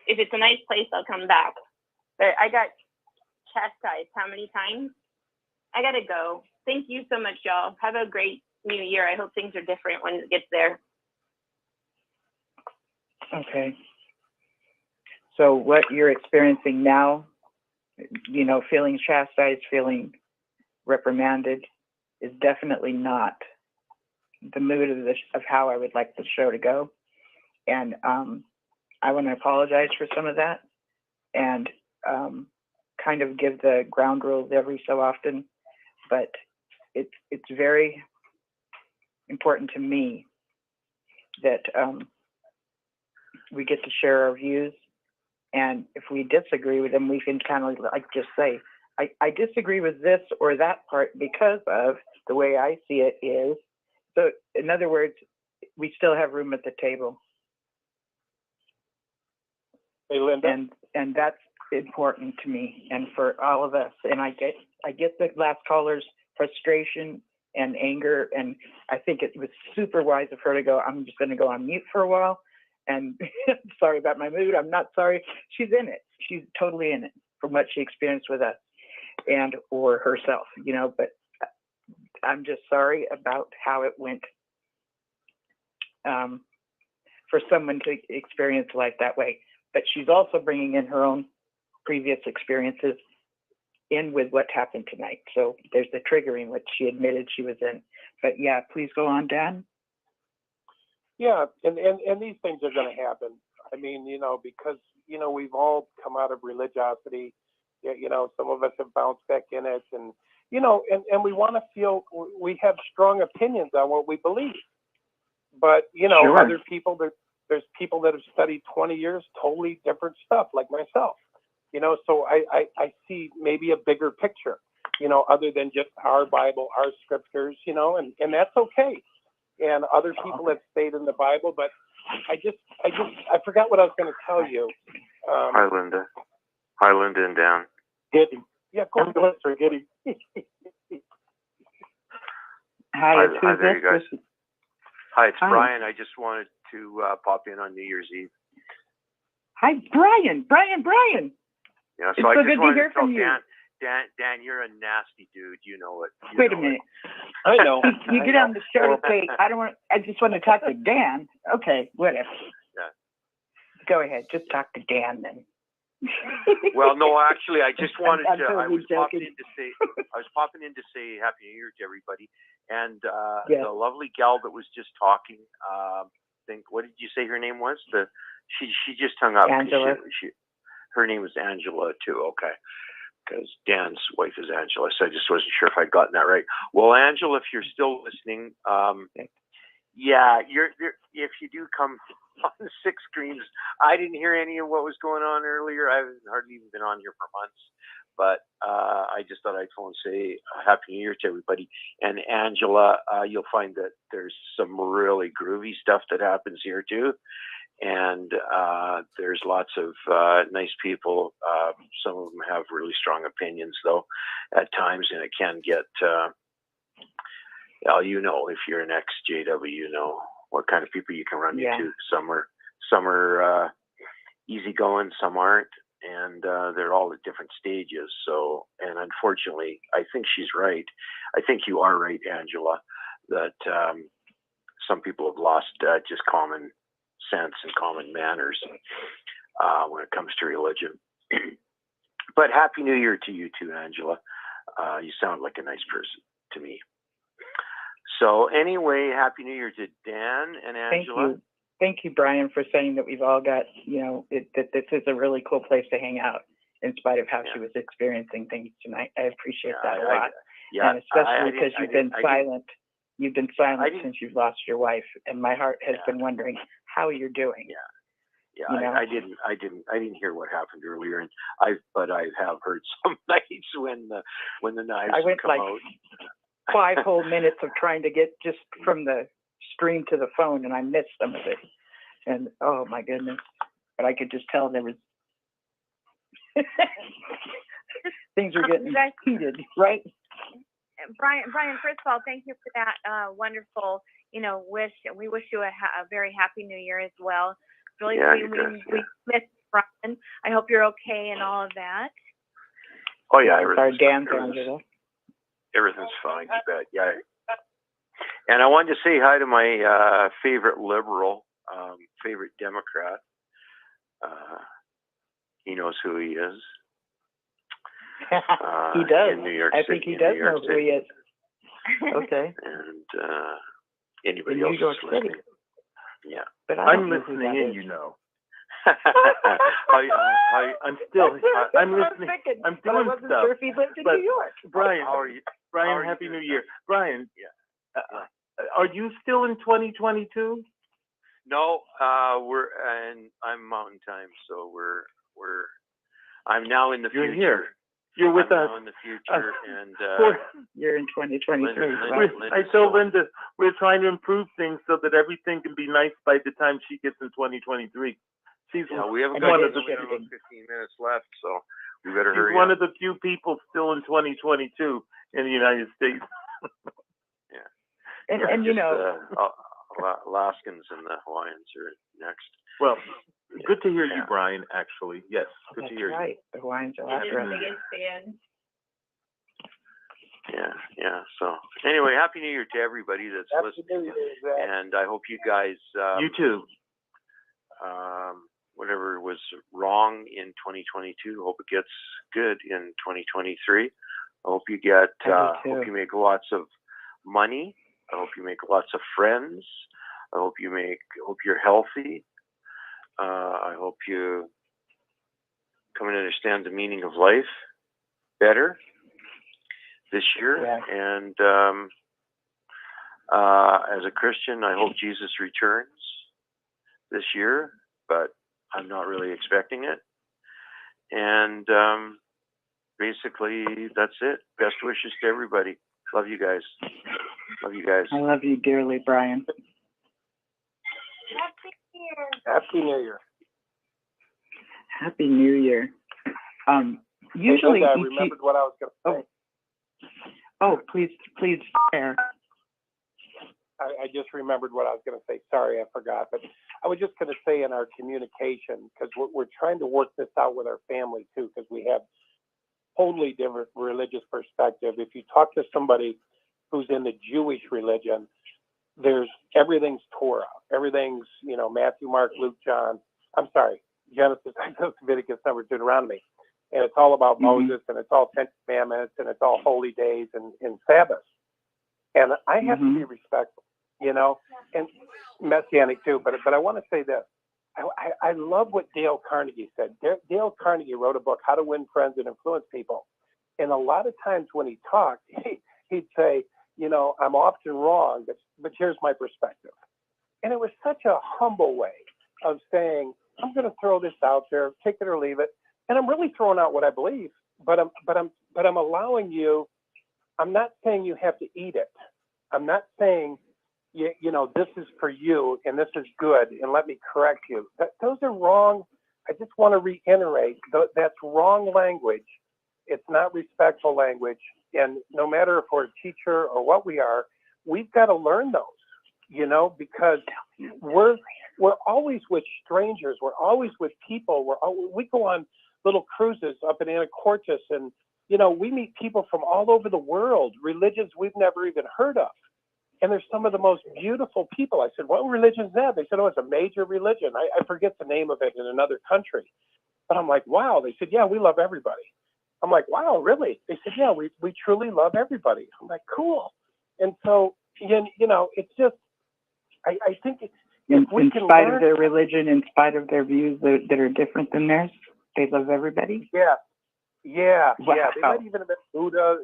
If it's a nice place, I'll come back. But I got chastised how many times? I gotta go. Thank you so much, y'all. Have a great new year. I hope things are different when it gets there. Okay. So what you're experiencing now, feeling chastised, feeling reprimanded, is definitely not the mood of how I would like the show to go. And I want to apologize for some of that, and kind of give the ground rules every so often. But it's very important to me that we get to share our views, and if we disagree with them, we can kind of just say, I disagree with this or that part because of the way I see it is. So in other words, we still have room at the table. Hey, Linda. And that's important to me and for all of us. And I get the last caller's frustration and anger, and I think it was super wise of her to go, I'm just going to go on mute for a while, and sorry about my mood. I'm not sorry. She's in it. She's totally in it from what she experienced with us and or herself, but I'm just sorry about how it went for someone to experience life that way. But she's also bringing in her own previous experiences in with what happened tonight. So there's the triggering, which she admitted she was in. But yeah, please go on, Dan. Yeah, and these things are going to happen. I mean, because we've all come out of religiosity. Some of us have bounced back in it, and and we want to feel we have strong opinions on what we believe. But Sure. other people, there's people that have studied 20 years, totally different stuff, like myself. So I see maybe a bigger picture, other than just our Bible, our scriptures, and that's okay. And other people have stayed in the Bible, but I forgot what I was going to tell you. Hi, Linda. Hi, Linda and Dan. Giddy. Yeah, go ahead, sir, Giddy. Hi, Hi there, you guys. Hi, it's Hi. Brian. I just wanted to pop in on New Year's Eve. Hi, Brian. Yeah, It's so I so just good to wanted hear to tell from you. Dan, you're a nasty dude. You know it. Wait a minute. I know. You get on the show to say, I just want to talk to Dan. Okay, whatever. Yeah. Go ahead. Just talk to Dan then. Well, no, actually, I just wanted I'm to. I totally was popping joking. in to say Happy New Year to everybody. And Yes. the lovely gal that was just talking, what did you say her name was? She just hung up. Angela. Her name was Angela too. Okay. Because Dan's wife is Angela, so I just wasn't sure if I'd gotten that right. Well, Angela, if you're still listening, yeah, you're if you do come on the 6 screens, I didn't hear any of what was going on earlier. I haven't hardly even been on here for months, but I just thought I'd phone and say Happy New Year to everybody. And Angela, you'll find that there's some really groovy stuff that happens here too. And there's lots of nice people. Some of them have really strong opinions, though, at times, and it can get. Well, if you're an ex-JW, you know what kind of people you can run into. Some are easygoing, some aren't, and they're all at different stages. So, and unfortunately, I think she's right. I think you are right, Angela, that some people have lost just common sense and common manners when it comes to religion. But Happy New Year to you too, Angela. You sound like a nice person to me. So anyway, Happy New Year to Dan and Angela. Thank you, Brian, for saying that we've all got, that this is a really cool place to hang out in spite of how she was experiencing things tonight. I appreciate that a lot. And especially because you've been silent. You've been silent since you've lost your wife, and my heart has been wondering how you're doing. I didn't hear what happened earlier, and but I have heard some nights when the knives I went come like out. 5 whole minutes of trying to get just from the stream to the phone, and I missed some of it. And oh my goodness! But I could just tell there was things were getting heated, right? Brian, first of all, thank you for that wonderful, wish. And we wish you a very happy New Year as well. Really, we miss Brian. I hope you're okay and all of that. Oh yeah, everything's fine. You bet. Yeah. And I wanted to say hi to my favorite liberal, favorite Democrat. He knows who he is. He does. In New York I City, think he does know who he is. Okay. And anybody in else New York is listening? City. Yeah. But I'm listening in, I'm listening. I'm doing stuff. Sure if he lived in New York. Brian, how are you? Brian, Happy New Year. Brian, are you still in 2022? No, I'm Mountain Time, so I'm now in the future. You're here. You're with us. Now in the future, and you're in 2023. I told Linda we're trying to improve things so that everything can be nice by the time she gets in 2023. We have got 15 minutes left, so we better hurry up. She's one of the few people still in 2022 in the United States. And Alaskans and the Hawaiians are next. Well, good to hear you, Brian, actually. Yes, good to hear you. The Hawaiians are after us. Yeah. So anyway, Happy New Year to everybody that's listening. And I hope you guys... you too. Whatever was wrong in 2022, hope it gets good in 2023. I hope you hope you make lots of money. I hope you make lots of friends. I hope you're healthy. I hope you come and understand the meaning of life better this year. Yeah. And as a Christian, I hope Jesus returns this year, but I'm not really expecting it. And basically, that's it. Best wishes to everybody. Love you guys. Love you guys. I love you dearly, Brian. Happy New Year. Happy New Year. Usually, hey, Linda, I remembered what I was going to say. Oh, please share. I just remembered what I was going to say. Sorry, I forgot. But I was just going to say in our communication, because we're trying to work this out with our family too, because we have totally different religious perspective. If you talk to somebody who's in the Jewish religion, everything's Torah. Everything's, Matthew, Mark, Luke, John. I'm sorry, Genesis, Exodus, Leviticus, Numbers, Deuteronomy. And it's all about Moses, and it's all 10 Commandments, and it's all holy days and Sabbath. And I have to be respectful, and Messianic too. But I want to say this. I love what Dale Carnegie said. Dale Carnegie wrote a book, How to Win Friends and Influence People. And a lot of times when he talked, he'd say, I'm often wrong, but here's my perspective. And it was such a humble way of saying, I'm going to throw this out there, take it or leave it. And I'm really throwing out what I believe, but I'm allowing you. I'm not saying you have to eat it. I'm not saying, this is for you and this is good and let me correct you. Those are wrong. I just want to reiterate, that's wrong language. It's not respectful language. And no matter if we're a teacher or what we are, we've got to learn those, because we're always with strangers. We're always with people. We go on little cruises up in Anacortes, and we meet people from all over the world, religions we've never even heard of, and they're some of the most beautiful people. I said, what religion is that? They said, oh, it's a major religion. I forget the name of it in another country, but I'm like, wow. They said, yeah, we love everybody. I'm like, wow, really? They said, yeah, we truly love everybody. I'm like, cool. And so it's just, I think in spite of their religion, in spite of their views that are different than theirs, they love everybody. Yeah. Wow. They might even have been Buddha,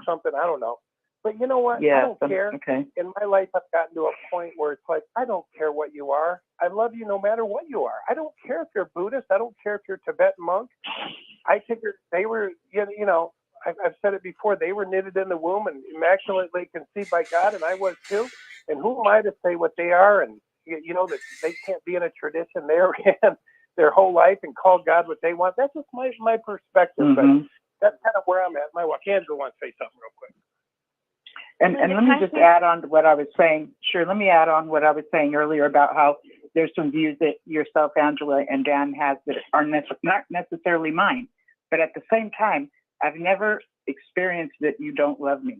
something, I don't know. But you know what? Yeah, I don't care. Okay. In my life, I've gotten to a point where it's like, I don't care what you are. I love you no matter what you are. I don't care if you're Buddhist. I don't care if you're Tibetan monk. I figured they were, I've said it before, they were knitted in the womb and immaculately conceived by God, and I was too. And who am I to say what they are? And, that they can't be in a tradition they were in their whole life and call God what they want. That's just my perspective. But that's kind of where I'm at. My wife, Andrew, wants to say something real quick. And let me just add on to what I was saying. Sure, let me add on what I was saying earlier about how there's some views that yourself, Angela, and Dan has that are not necessarily mine. But at the same time, I've never experienced that you don't love me.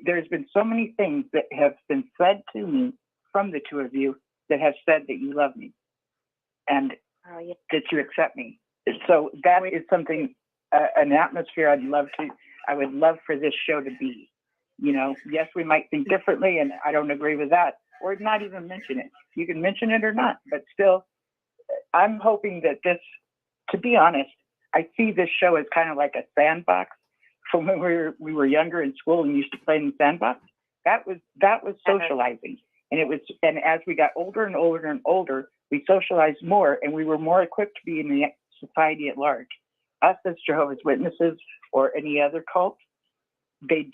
There's been so many things that have been said to me from the two of you that have said that you love me and that you accept me. So that is something, an atmosphere I would love for this show to be. Yes, we might think differently, and I don't agree with that, or not even mention it. You can mention it or not, but still, I'm hoping that this, to be honest, I see this show as kind of like a sandbox from when we were younger in school and used to play in the sandbox. That was socializing, and as we got older and older and older, we socialized more, and we were more equipped to be in the society at large. Us as Jehovah's Witnesses or any other cult, they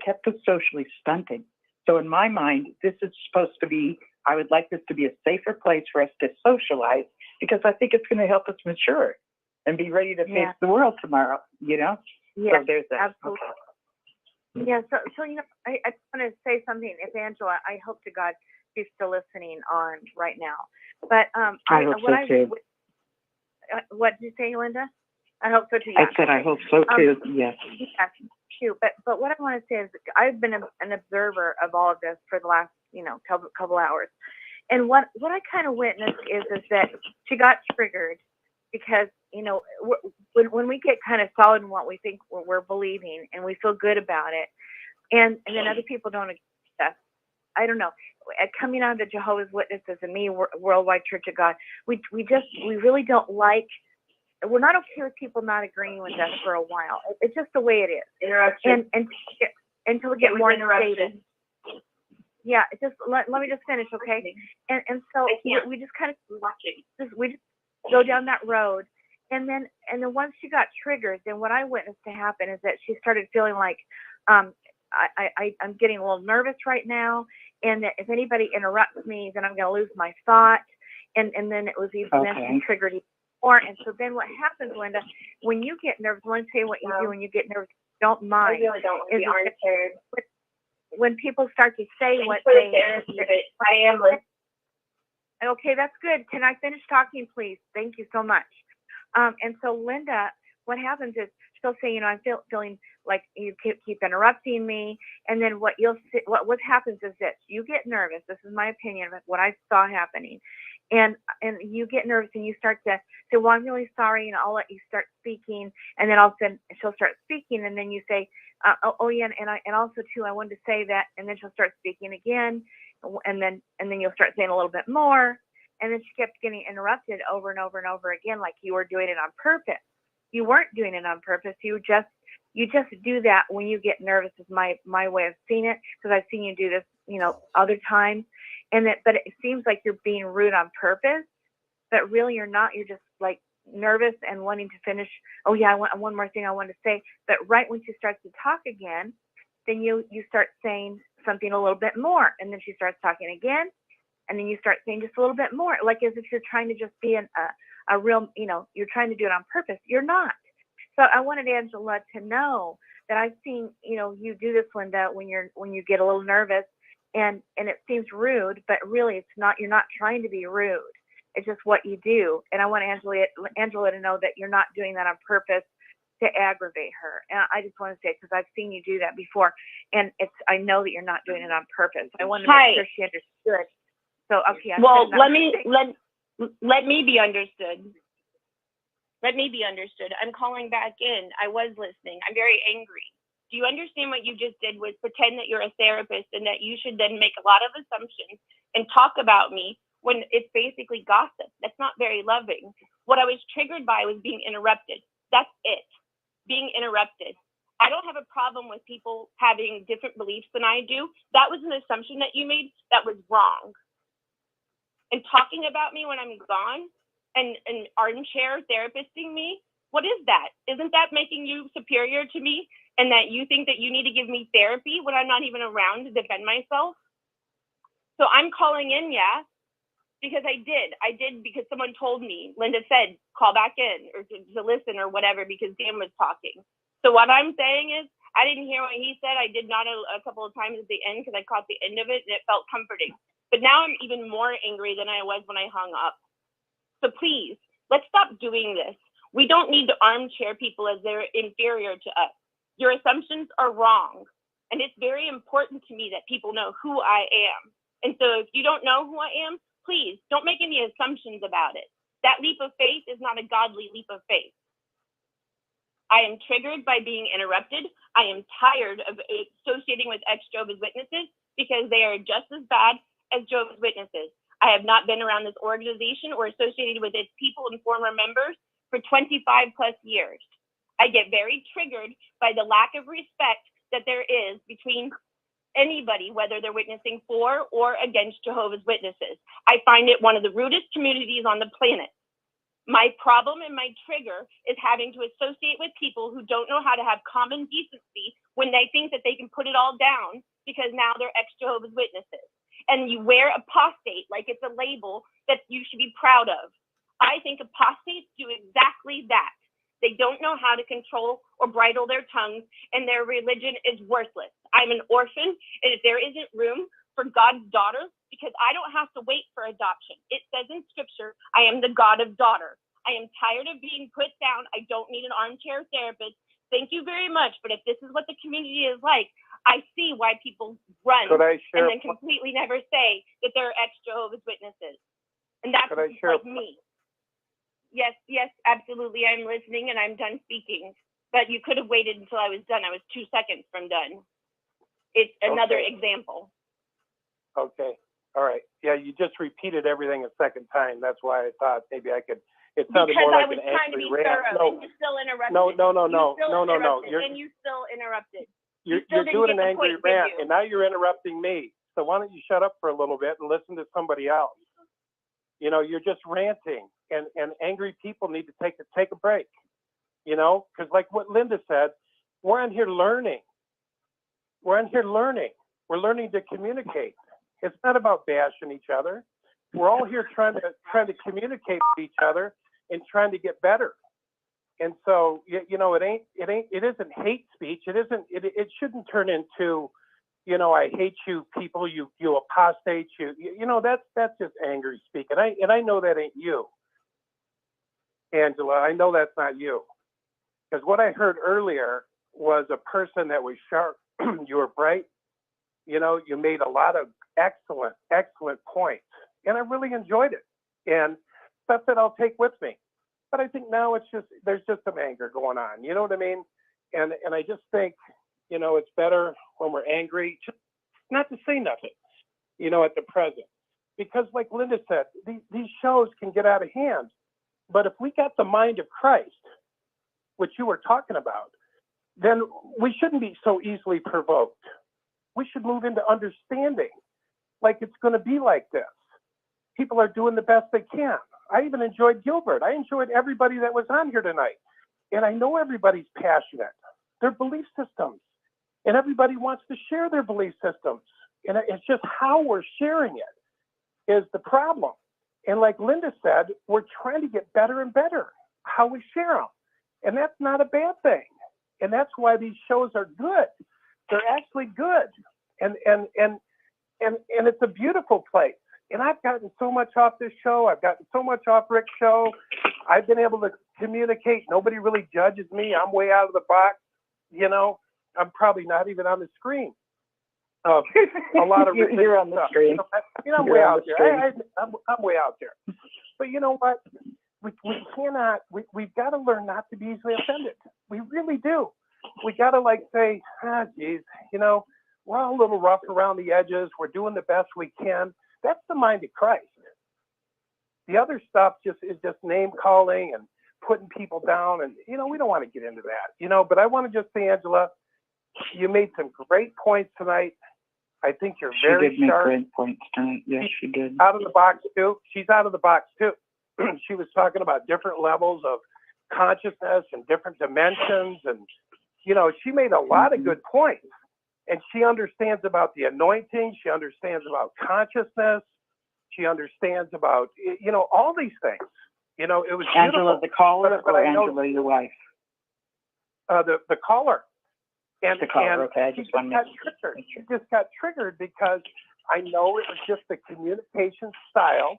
kept us socially stunted. So in my mind, this is supposed to be, I would like this to be a safer place for us to socialize, because I think it's going to help us mature and be ready to face the world tomorrow, Yeah, so there's that. absolutely. Yeah, so I want to say something. If Angela, I hope to God she's still listening on right now. But I hope so too. What did you say, Linda? I hope so too. Yeah. I said I hope so too. Yes. Yeah, too. But what I want to say is I've been an observer of all of this for the last couple hours, and what I kind of witnessed is that she got triggered because when we get kind of solid in what we think we're believing and we feel good about it, and then other people don't accept us. I don't know. coming out of the Jehovah's Witnesses and me, Worldwide Church of God, we really don't like. We're not okay with people not agreeing with us for a while. It's just the way it is. Interruption. And until we get more stated. Yeah, just let me just finish, okay? And so we just kind of we just go down that road, and then once she got triggered, then what I witnessed to happen is that she started feeling like I'm getting a little nervous right now, and that if anybody interrupts me, then I'm going to lose my thought, and then it was even then she triggered even more. And so then what happens, Linda, when you get nervous? Let me tell you what you do when you get nervous. Don't mind. I really don't want to be arm-chaired. When people start to say what I am listening. Okay, that's good. Can I finish talking, please? Thank you so much. And so Linda, what happens is she'll say, I'm feeling like you keep interrupting me, and then what happens is this: you get nervous. This is my opinion of what I saw happening, and you get nervous and you start to say, well, I'm really sorry, and I'll let you start speaking, and then all of a sudden she'll start speaking, and then you say, oh yeah, and also too, I wanted to say that, and then she'll start speaking again, and then you'll start saying a little bit more, and then she kept getting interrupted over and over and over again, like you were doing it on purpose. You weren't doing it on purpose. You just do that when you get nervous. Is my way of seeing it, because I've seen you do this, other times, but it seems like you're being rude on purpose, but really you're not. You're just like nervous and wanting to finish. Oh yeah, I want one more thing I want to say. But right when she starts to talk again, then you start saying something a little bit more, and then she starts talking again, and then you start saying just a little bit more, like as if you're trying to just be a real, you're trying to do it on purpose. You're not. So I wanted Angela to know that I've seen, you do this, Linda, when you get a little nervous, and it seems rude, but really it's not. You're not trying to be rude. It's just what you do. And I want Angela to know that you're not doing that on purpose to aggravate her. And I just want to say, because I've seen you do that before, and I know that you're not doing it on purpose. I wanted to make sure she understood. So okay. Let me be understood. Let me be understood. I'm calling back in. I was listening. I'm very angry. Do you understand what you just did was pretend that you're a therapist and that you should then make a lot of assumptions and talk about me when it's basically gossip? That's not very loving. What I was triggered by was being interrupted. That's it. Being interrupted. I don't have a problem with people having different beliefs than I do. That was an assumption that you made that was wrong. And talking about me when I'm gone and armchair therapizing me, what is that? Isn't that making you superior to me, and that you think that you need to give me therapy when I'm not even around to defend myself? So I'm calling in, because I did because someone told me. Linda said, call back in or to listen or whatever, because Dan was talking. So what I'm saying is, I didn't hear what he said. I did not a couple of times at the end, because I caught the end of it and it felt comforting. But now I'm even more angry than I was when I hung up. So please, let's stop doing this. We don't need to armchair people as they're inferior to us. Your assumptions are wrong. And it's very important to me that people know who I am. And so if you don't know who I am, please don't make any assumptions about it. That leap of faith is not a godly leap of faith. I am triggered by being interrupted. I am tired of associating with ex-Jehovah's Witnesses, because they are just as bad as Jehovah's Witnesses. I have not been around this organization or associated with its people and former members for 25 plus years. I get very triggered by the lack of respect that there is between anybody, whether they're witnessing for or against Jehovah's Witnesses. I find it one of the rudest communities on the planet. My problem and my trigger is having to associate with people who don't know how to have common decency when they think that they can put it all down because now they're ex-Jehovah's Witnesses. And you wear apostate like it's a label that you should be proud of. I think apostates do exactly that. They don't know how to control or bridle their tongues, and their religion is worthless. I'm an orphan, and if there isn't room for God's daughter, because I don't have to wait for adoption. It says in scripture, I am the God of daughter. I am tired of being put down. I don't need an armchair therapist. Thank you very much. But if this is what the community is like, I see why people run and then completely never say that they're ex-Jehovah's Witnesses. And that's like me. Yes, absolutely. I'm listening and I'm done speaking. But you could have waited until I was done. I was 2 seconds from done. It's another example. Okay. All right. Yeah, you just repeated everything a second time. That's why I thought maybe I could. It sounded Because more I like was an trying to angry be rant. thorough, No, and you still interrupted. no. And you still interrupted. You're didn't doing get an the angry point, did rant, you? and now you're interrupting me. So why don't you shut up for a little bit and listen to somebody else? You know, you're just ranting, and angry people need to take a break. You know, because like what Linda said, we're on here learning. We're We're learning to communicate. It's not about bashing each other. We're all here trying to communicate with each other and trying to get better. And so, you know, it isn't hate speech. It shouldn't turn into, you know, I hate you people, you apostate, you know, that's just angry speak. And I know that ain't you, Angela. I know that's not you. Because what I heard earlier was a person that was sharp. You were bright. You know, you made a lot of excellent points. And I really enjoyed it. And stuff that I'll take with me. But I think now there's just some anger going on. You know what I mean? And I just think, you know, it's better when we're angry, just not to say nothing, you know, at the present. Because like Linda said, these shows can get out of hand. But if we got the mind of Christ, which you were talking about, then we shouldn't be so easily provoked. We should move into understanding, like it's going to be like this. People are doing the best they can. I even enjoyed Gilbert. I enjoyed everybody that was on here tonight. And I know everybody's passionate. Their belief systems. And everybody wants to share their belief systems. And it's just how we're sharing it is the problem. And like Linda said, we're trying to get better and better how we share them. And that's not a bad thing. And that's why these shows are good. They're actually good. And it's a beautiful place. And I've gotten so much off this show. I've gotten so much off Rick's show. I've been able to communicate. Nobody really judges me. I'm way out of the box. You know, I'm probably not even on the screen. A lot of you're on the screen. You know, I'm way out there. I'm way out there. But you know what? We cannot. We've got to learn not to be easily offended. We really do. We got to like say, geez, you know, we're all a little rough around the edges. We're doing the best we can. That's the mind of Christ. The other stuff is just name calling and putting people down. And, you know, we don't want to get into that, you know, but I want to just say, Angela, you made some great points tonight. I think you're very sharp. She did make great points tonight. Yes, she did. Out of the box, too. She's out of the box, too. She was talking about different levels of consciousness and different dimensions. And, you know, she made a lot of good points. And she understands about the anointing. She understands about consciousness. She understands about, you know, all these things. You know, it was Angela, beautiful. the caller, but or Angela, your wife? The caller. And, the caller, and okay. I just want to make sure. She just got triggered because I know it was just the communication style.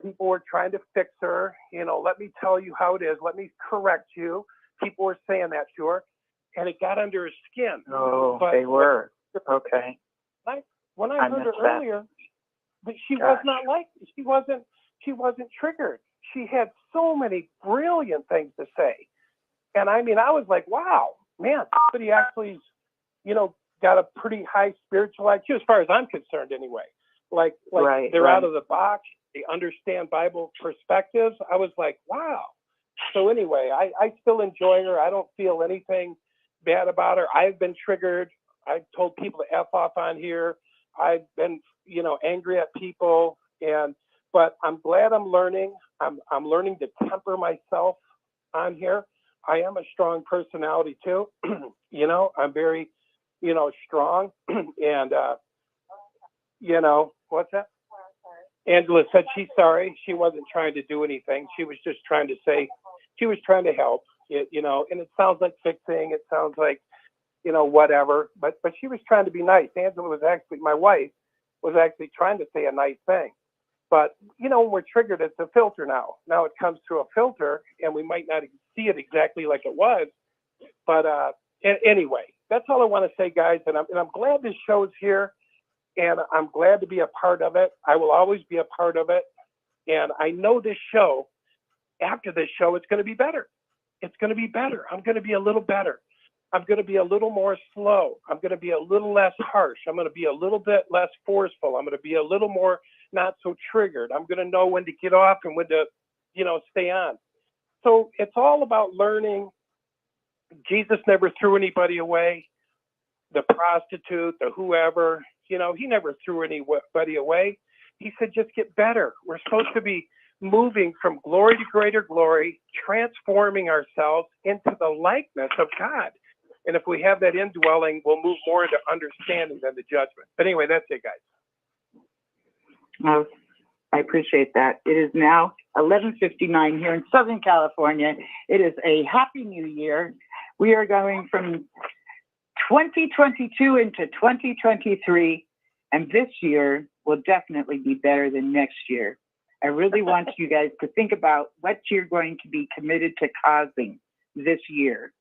People were trying to fix her. You know, let me tell you how it is. Let me correct you. People were saying that to her. And it got under her skin. Oh, but they were. Okay. When I heard her earlier, that she was not like, she wasn't triggered. She had so many brilliant things to say. And I mean, I was like, wow, man, somebody actually, you know, got a pretty high spiritual IQ as far as I'm concerned anyway. Like they're out of the box. They understand Bible perspectives. I was like, wow. So anyway, I still enjoy her. I don't feel anything bad about her. I've been triggered. I've told people to F off on here. I've been, you know, angry at people, but I'm glad I'm learning. I'm learning to temper myself on here. I am a strong personality too. You know, I'm very, you know, strong. And, you know, what's that? Angela said she's sorry. She wasn't trying to do anything. She was just trying to say, she was trying to help, you know, and it sounds like fixing. It sounds like, you know, whatever. But she was trying to be nice. Angela was actually, my wife was actually trying to say a nice thing. But, you know, when we're triggered, it's a filter now. Now it comes through a filter, and we might not see it exactly like it was. But anyway, that's all I want to say, guys. And I'm glad this show's here, and I'm glad to be a part of it. I will always be a part of it. And I know this show, after this show, it's going to be better. It's going to be better. I'm going to be a little better. I'm going to be a little more slow. I'm going to be a little less harsh. I'm going to be a little bit less forceful. I'm going to be a little more not so triggered. I'm going to know when to get off and when to, stay on. So it's all about learning. Jesus never threw anybody away. The prostitute, the whoever, he never threw anybody away. He said, just get better. We're supposed to be moving from glory to greater glory, transforming ourselves into the likeness of God. And if we have that indwelling, we'll move more into understanding than the judgment. But anyway, that's it, guys. Well, I appreciate that. It is now 11:59 here in Southern California. It is a happy new year. We are going from 2022 into 2023, and this year will definitely be better than next year. I really want you guys to think about what you're going to be committed to causing this year.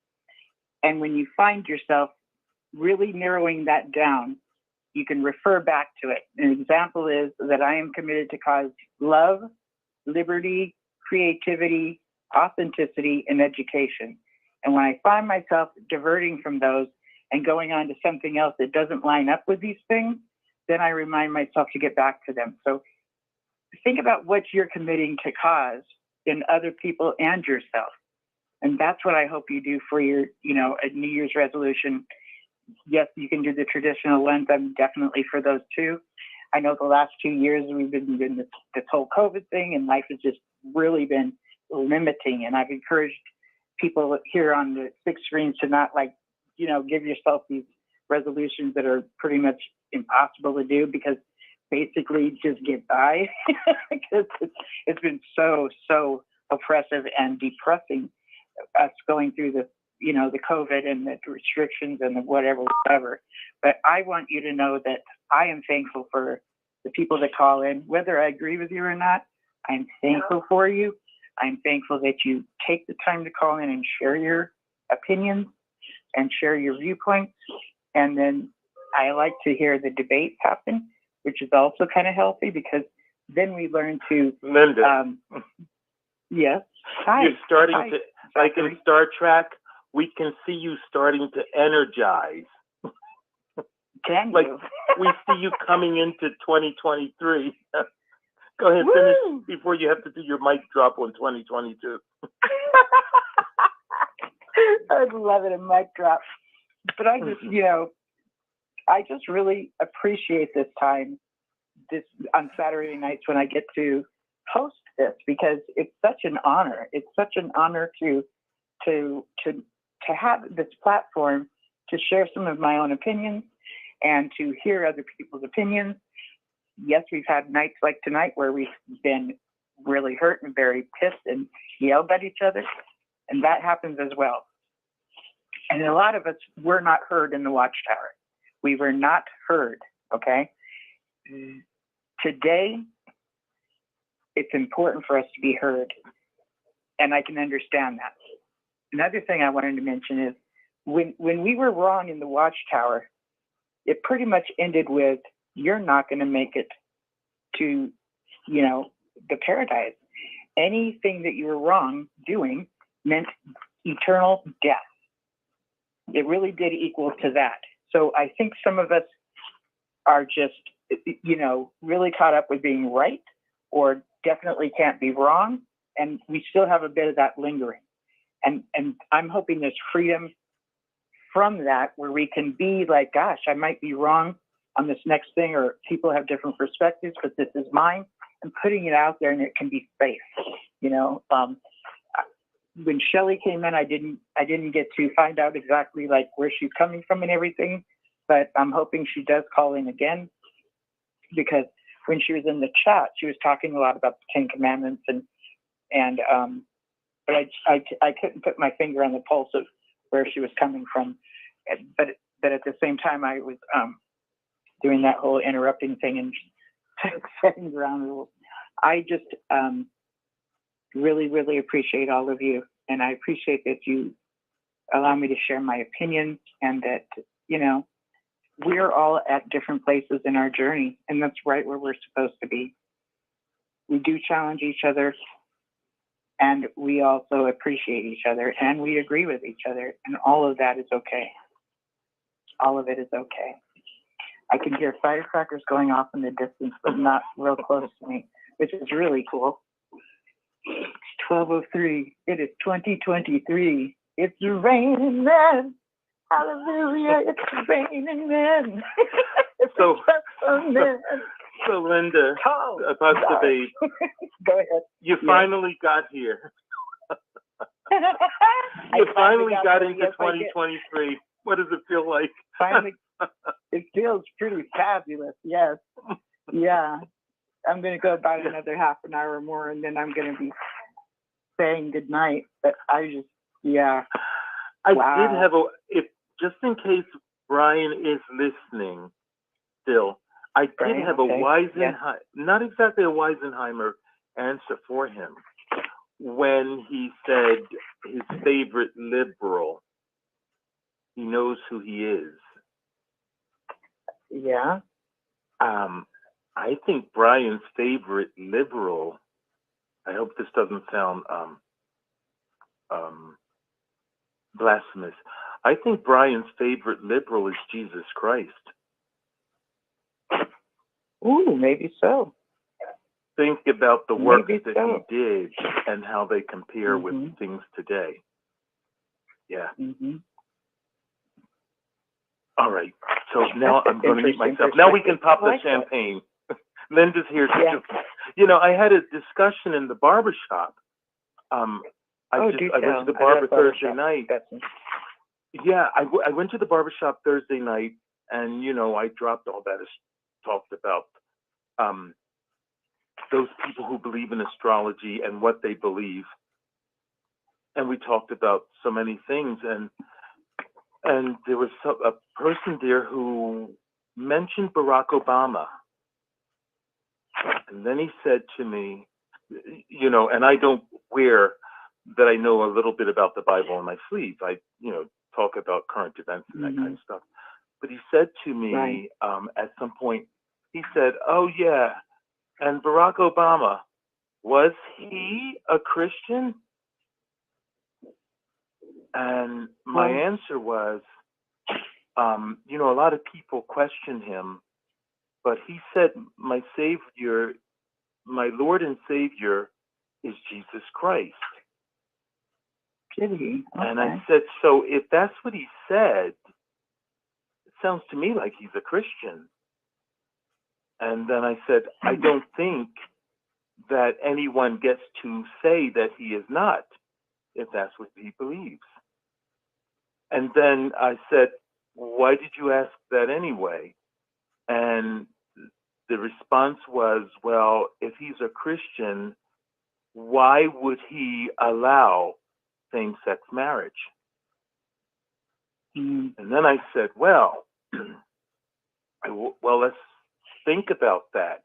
And when you find yourself really narrowing that down, you can refer back to it. An example is that I am committed to cause love, liberty, creativity, authenticity, and education. And when I find myself diverting from those and going on to something else that doesn't line up with these things, then I remind myself to get back to them. So think about what you're committing to cause in other people and yourself. And that's what I hope you do for your, a New Year's resolution. Yes, you can do the traditional ones. I'm definitely for those too. I know the last 2 years we've been doing this whole COVID thing, and life has just really been limiting. And I've encouraged people here on the big screens to not give yourself these resolutions that are pretty much impossible to do, because basically just get by because it's been so oppressive and depressing, us going through the COVID and the restrictions and the whatever. But I want you to know that I am thankful for the people that call in, whether I agree with you or not. I'm thankful for you. I'm thankful that you take the time to call in and share your opinions and share your viewpoints. And then I like to hear the debates happen, which is also kind of healthy, because then we learn to... Linda. Yes. Hi. You're starting Hi, to, like in Star Trek, we can see you starting to energize. Can like you? we see you coming into 2023. Go ahead, finish before you have to do your mic drop on 2022. I'd love it, a mic drop. But I just, I just really appreciate this time, on Saturday nights when I get to host this, because it's such an honor. It's such an honor to have this platform to share some of my own opinions and to hear other people's opinions. Yes, we've had nights like tonight where we've been really hurt and very pissed and yelled at each other, and that happens as well. And a lot of us were not heard in the Watchtower. We were not heard, okay? Today, it's important for us to be heard, and I can understand that. Another thing I wanted to mention is when we were wrong in the Watchtower, it pretty much ended with, you're not going to make it to, the paradise. Anything that you were wrong doing meant eternal death. It really did equal to that. So I think some of us are just, really caught up with being right, or definitely can't be wrong. And we still have a bit of that lingering. And I'm hoping there's freedom from that, where we can be like, gosh, I might be wrong on this next thing, or people have different perspectives, but this is mine, and putting it out there, and it can be safe. When Shelley came in, I didn't get to find out exactly like where she's coming from and everything, but I'm hoping she does call in again, because when she was in the chat, she was talking a lot about the 10 Commandments, but I couldn't put my finger on the pulse of where she was coming from. But at the same time, I was doing that whole interrupting thing and setting ground rules. I just really, really appreciate all of you, and I appreciate that you allow me to share my opinions, and that we're all at different places in our journey, and that's right where we're supposed to be. We do challenge each other, and we also appreciate each other, and we agree with each other, and all of that is okay. All of it is okay. I can hear firecrackers going off in the distance, but not real close to me, which is really cool. 12:03. It is 2023. It's raining men. Hallelujah! It's raining men. So Linda, about the babe, Go ahead. you finally got here. You finally got into 2023. What does it feel like? Finally, it feels pretty fabulous. Yes. Yeah. I'm going to go about another half an hour more, and then I'm going to be saying goodnight. But I did have just in case Brian is listening still, I did have a not exactly a Weisenheimer answer for him when he said his favorite liberal. He knows who he is. Yeah. I think Brian's favorite liberal, I hope this doesn't sound blasphemous. I think Brian's favorite liberal is Jesus Christ. Ooh, maybe so. Think about the work that he did and how they compare with things today. Yeah. All right. So now I'm going to meet myself. Now we can pop the champagne. Linda's here too. You know, I had a discussion in the barbershop. I went to the barber Thursday night. Yeah, I went to the barbershop Thursday night, and you know, I dropped all that. Talked about those people who believe in astrology and what they believe, and we talked about so many things. And there was a person there who mentioned Barack Obama, and then he said to me, you know, and I don't wear that I know a little bit about the Bible on my sleeve. I, you know, talk about current events and that kind of stuff. But he said to me at some point, he said, "Oh yeah, and Barack Obama, was he a Christian?" And my answer was, you know, a lot of people question him, but he said, my Savior, my Lord and Savior is Jesus Christ. Okay. And I said, so if that's what he said, it sounds to me like he's a Christian. And then I said, I don't think that anyone gets to say that he is not, if that's what he believes. And then I said, why did you ask that anyway? And the response was, well, if he's a Christian, why would he allow same-sex marriage? And then I said, well, let's think about that.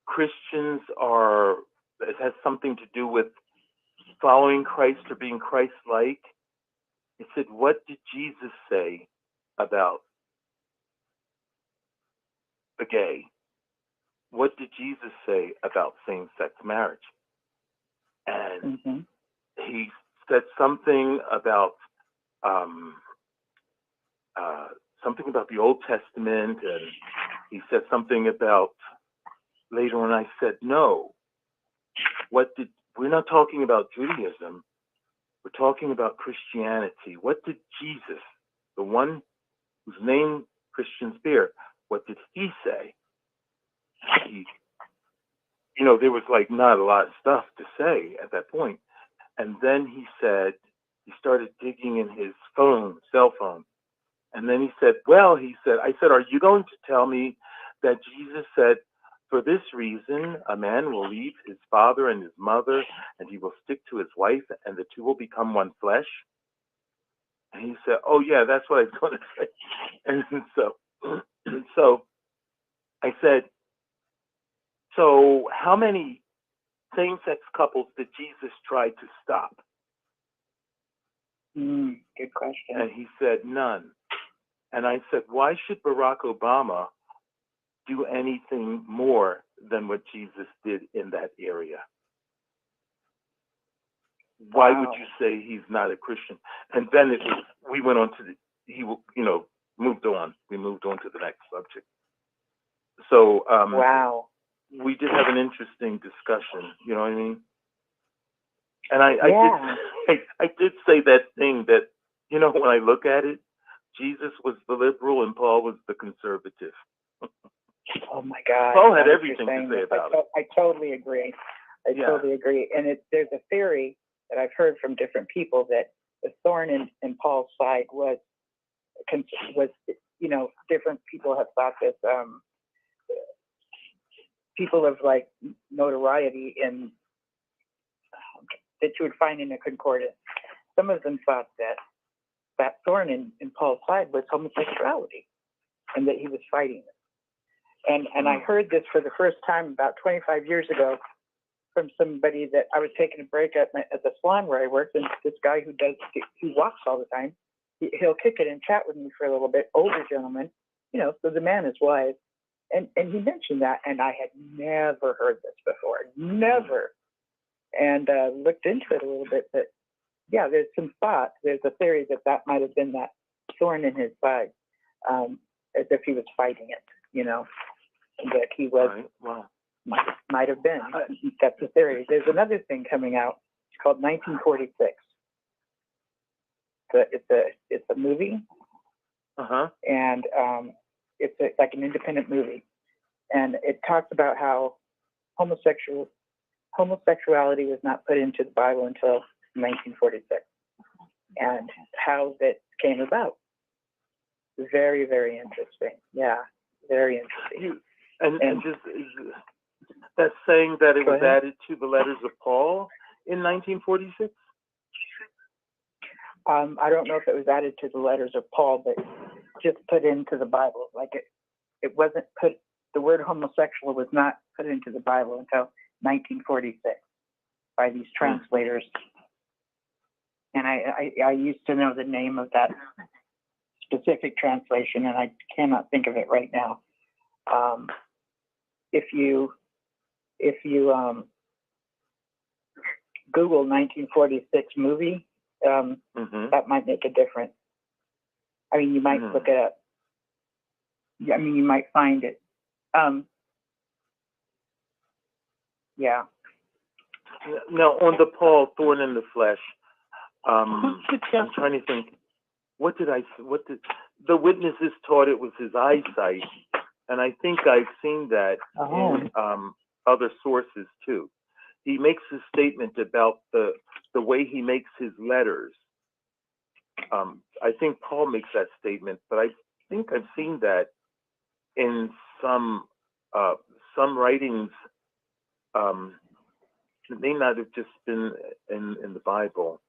Christians it has something to do with following Christ or being Christ-like. I said, what did Jesus say about the gay? What did Jesus say about same-sex marriage? And he said something about the Old Testament, and he said something about later on. I said, no. We're not talking about Judaism. We're talking about Christianity. What did Jesus, the one whose name Christians bear, what did he say? You know, there was like not a lot of stuff to say at that point. And then he started digging in his cell phone. And then he said, I said, are you going to tell me that Jesus said, for this reason, a man will leave his father and his mother, and he will stick to his wife, and the two will become one flesh? And he said, oh yeah, that's what I was going to say. And so I said, so how many same-sex couples did Jesus try to stop? Good question. And he said, none. And I said, why should Barack Obama do anything more than what Jesus did in that area? Why would you say he's not a Christian? And then we went on to moved on. We moved on to the next subject. So wow, we did have an interesting discussion. You know what I mean? And I did say that thing that, you know, when I look at it, Jesus was the liberal and Paul was the conservative. Oh my God! Paul had everything to say about it. I totally agree. I totally agree. And there's a theory that I've heard from different people that the thorn in Paul's side was, you know, different people have thought that people of like notoriety in that you would find in a concordance. Some of them thought that thorn in Paul's side was homosexuality, and that he was fighting it. And I heard this for the first time about 25 years ago from somebody that I was taking a break at the salon where I worked, and this guy who walks all the time, he'll kick it and chat with me for a little bit, older gentleman, you know, so the man is wise. And he mentioned that, and I had never heard this before, never. And looked into it a little bit, but yeah, there's some thought, there's a theory that might have been that thorn in his side, as if he was fighting it, you know, that he was, might have been. That's the theory. There's another thing coming out. It's called 1946. It's a movie, and it's like an independent movie, and it talks about how homosexuality was not put into the Bible until 1946, and how that came about. Very, very interesting. Yeah, very interesting. And just that's saying that it was added to the letters of Paul in 1946? I don't know if it was added to the letters of Paul, but just put into the Bible. Like it wasn't put, the word homosexual was not put into the Bible until 1946 by these translators. And I used to know the name of that specific translation, and I cannot think of it right now. If you Google 1946 movie, that might make a difference. I mean, you might look it up. I mean, you might find it. Yeah. Now, on the Paul thorn in the flesh, I'm trying to think. What did the witnesses taught it was his eyesight, and I think I've seen that in other sources too. He makes a statement about the way he makes his letters. I think Paul makes that statement, but I think I've seen that in some writings. It may not have just been in the Bible.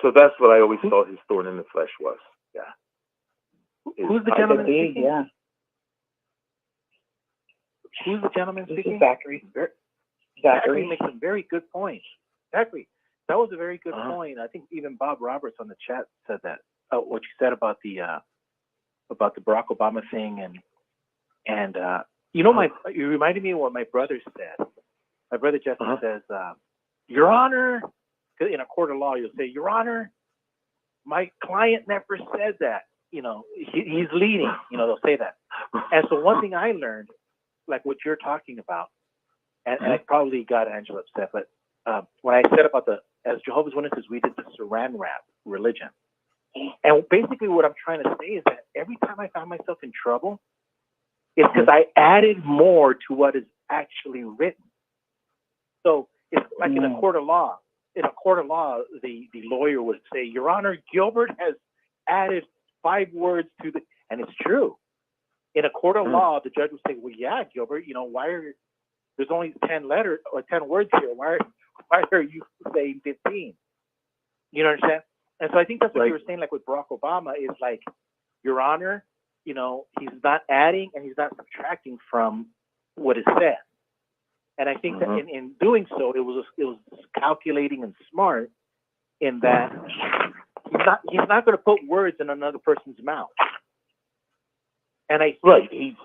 So that's what I always thought his thorn in the flesh was. Yeah. Who's the gentleman speaking? Yeah. Who's the gentleman speaking? This is Zachary. Zachary makes a very good point. Zachary, that was a very good point. I think even Bob Roberts on the chat said that. What you said about the Barack Obama thing, and you know, you reminded me of what my brother said. My brother Jesse says, "Your Honor," in a court of law, you'll say, "Your Honor, my client never said that. You know, he's leading." You know, they'll say that. And so one thing I learned, like what you're talking about, and I probably got Angela upset, but when I said about as Jehovah's Witnesses, we did the Saran wrap religion. And basically what I'm trying to say is that every time I found myself in trouble, it's because I added more to what is actually written. So it's like in a court of law. In a court of law, the lawyer would say, "Your Honor, Gilbert has added 5 words to the," and it's true. In a court of law, the judge would say, "Well, yeah, Gilbert, you know, there's only 10 letters or 10 words here. Why are you saying 15? You know what I'm saying? And so I think that's what you were saying, like with Barack Obama, is like, Your Honor, you know, he's not adding and he's not subtracting from what is said. And I think that in doing so, it was calculating and smart in that he's not going to put words in another person's mouth. And I think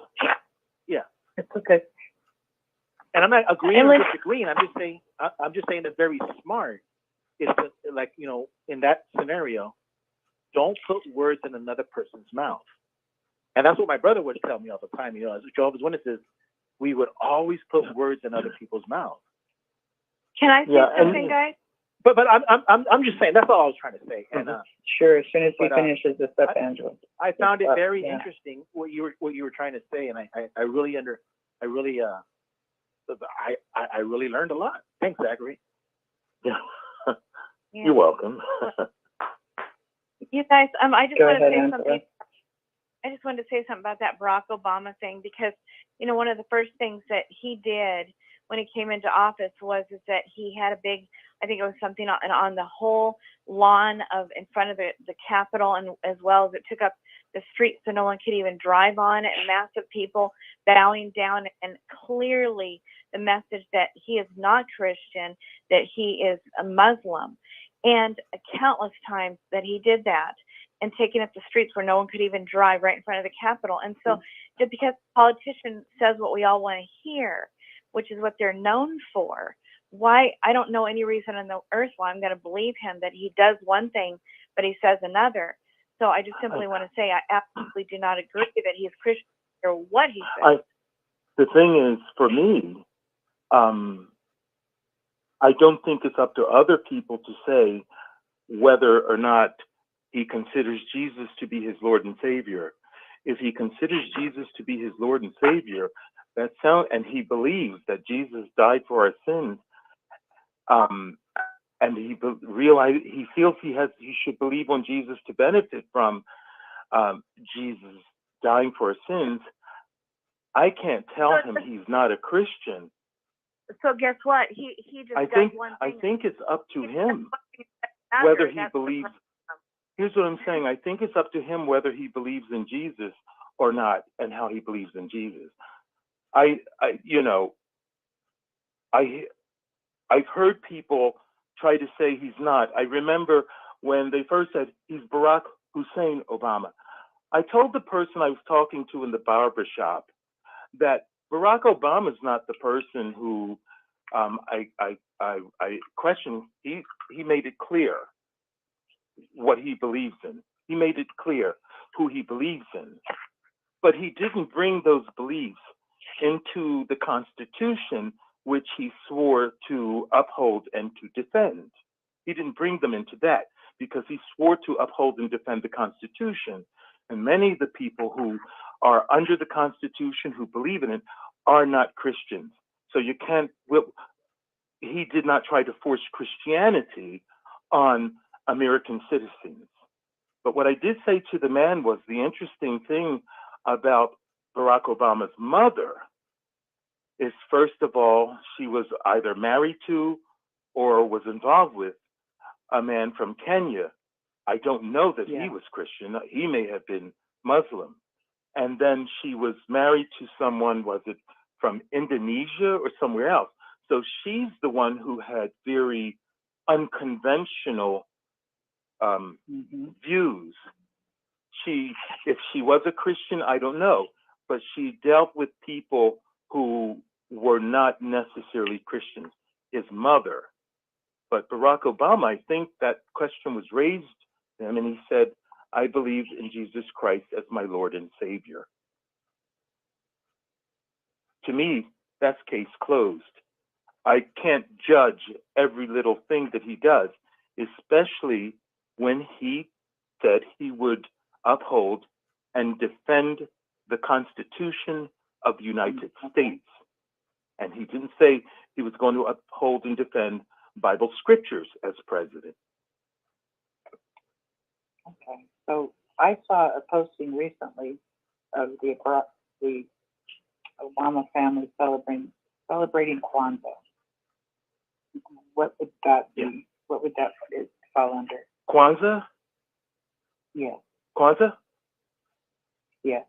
it's okay. And I'm not agreeing or disagreeing. I'm just saying it's very smart. It's just like, you know, in that scenario, don't put words in another person's mouth. And that's what my brother would tell me all the time. You know, as Jehovah's Witnesses, we would always put words in other people's mouths. Can I say something, guys? But I'm just saying, that's all I was trying to say. And sure, as soon as he finishes this up, Angela. I found it very interesting what you were trying to say, and I really learned a lot. Thanks, Zachary. Yeah. You're welcome. You guys, I just Go want to ahead, say Angela. something. I just wanted to say something about that Barack Obama thing, because, you know, one of the first things that he did when he came into office was that he had a big, I think it was something on the whole lawn in front of the Capitol, and as well as it took up the street so no one could even drive on it, and massive people bowing down, and clearly the message that he is not Christian, that he is a Muslim. And countless times that he did that, and taking up the streets where no one could even drive right in front of the Capitol. And so just because a politician says what we all want to hear, which is what they're known for, why, I don't know any reason on the earth why I'm going to believe him that he does one thing, but he says another. So I just simply want to say I absolutely do not agree that he's Christian or what he says. The thing is, for me, I don't think it's up to other people to say whether or not he considers Jesus to be his Lord and Savior. If he considers Jesus to be his Lord and Savior, and he believes that Jesus died for our sins, and he feels he should believe on Jesus to benefit from Jesus dying for our sins, I can't tell him he's not a Christian. So guess what? He just I think it's up to him whether he believes. Here's what I'm saying. I think it's up to him whether he believes in Jesus or not, and how he believes in Jesus. I've heard people try to say he's not. I remember when they first said he's Barack Hussein Obama. I told the person I was talking to in the barber shop that Barack Obama is not the person who I questioned. He made it clear what he believes in. He made it clear who he believes in. But he didn't bring those beliefs into the Constitution, which he swore to uphold and to defend. He didn't bring them into that because he swore to uphold and defend the Constitution. And many of the people who are under the Constitution, who believe in it, are not Christians. So you can't, he did not try to force Christianity on American citizens. But what I did say to the man was the interesting thing about Barack Obama's mother is, first of all, she was either married to or was involved with a man from Kenya. I don't know that he was Christian. He may have been Muslim. And then she was married to someone, was it from Indonesia or somewhere else? So she's the one who had very unconventional views. If she was a Christian, I don't know, but she dealt with people who were not necessarily Christians, his mother. But Barack Obama, I think that question was raised to him, and he said, I believe in Jesus Christ as my Lord and Savior. To me, that's case closed. I can't judge every little thing that he does, especially when he said he would uphold and defend the Constitution of the United States. And he didn't say he was going to uphold and defend Bible scriptures as president. Okay, so I saw a posting recently of the Obama family celebrating Kwanzaa. What would that be? Yeah. What would that fall under? Kwanzaa? Yeah. Kwanzaa? Yeah.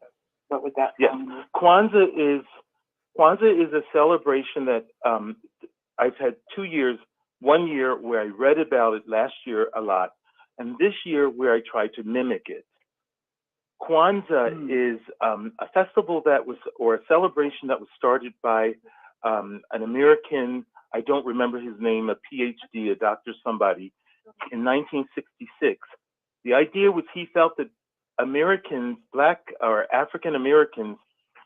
What would that fall under? Kwanzaa is a celebration that I've had 2 years. 1 year where I read about it last year a lot, and this year where I tried to mimic it. Kwanzaa is a festival or a celebration that was started by an American, I don't remember his name, a PhD, a doctor, somebody, in 1966. The idea was he felt that Americans, Black or African Americans,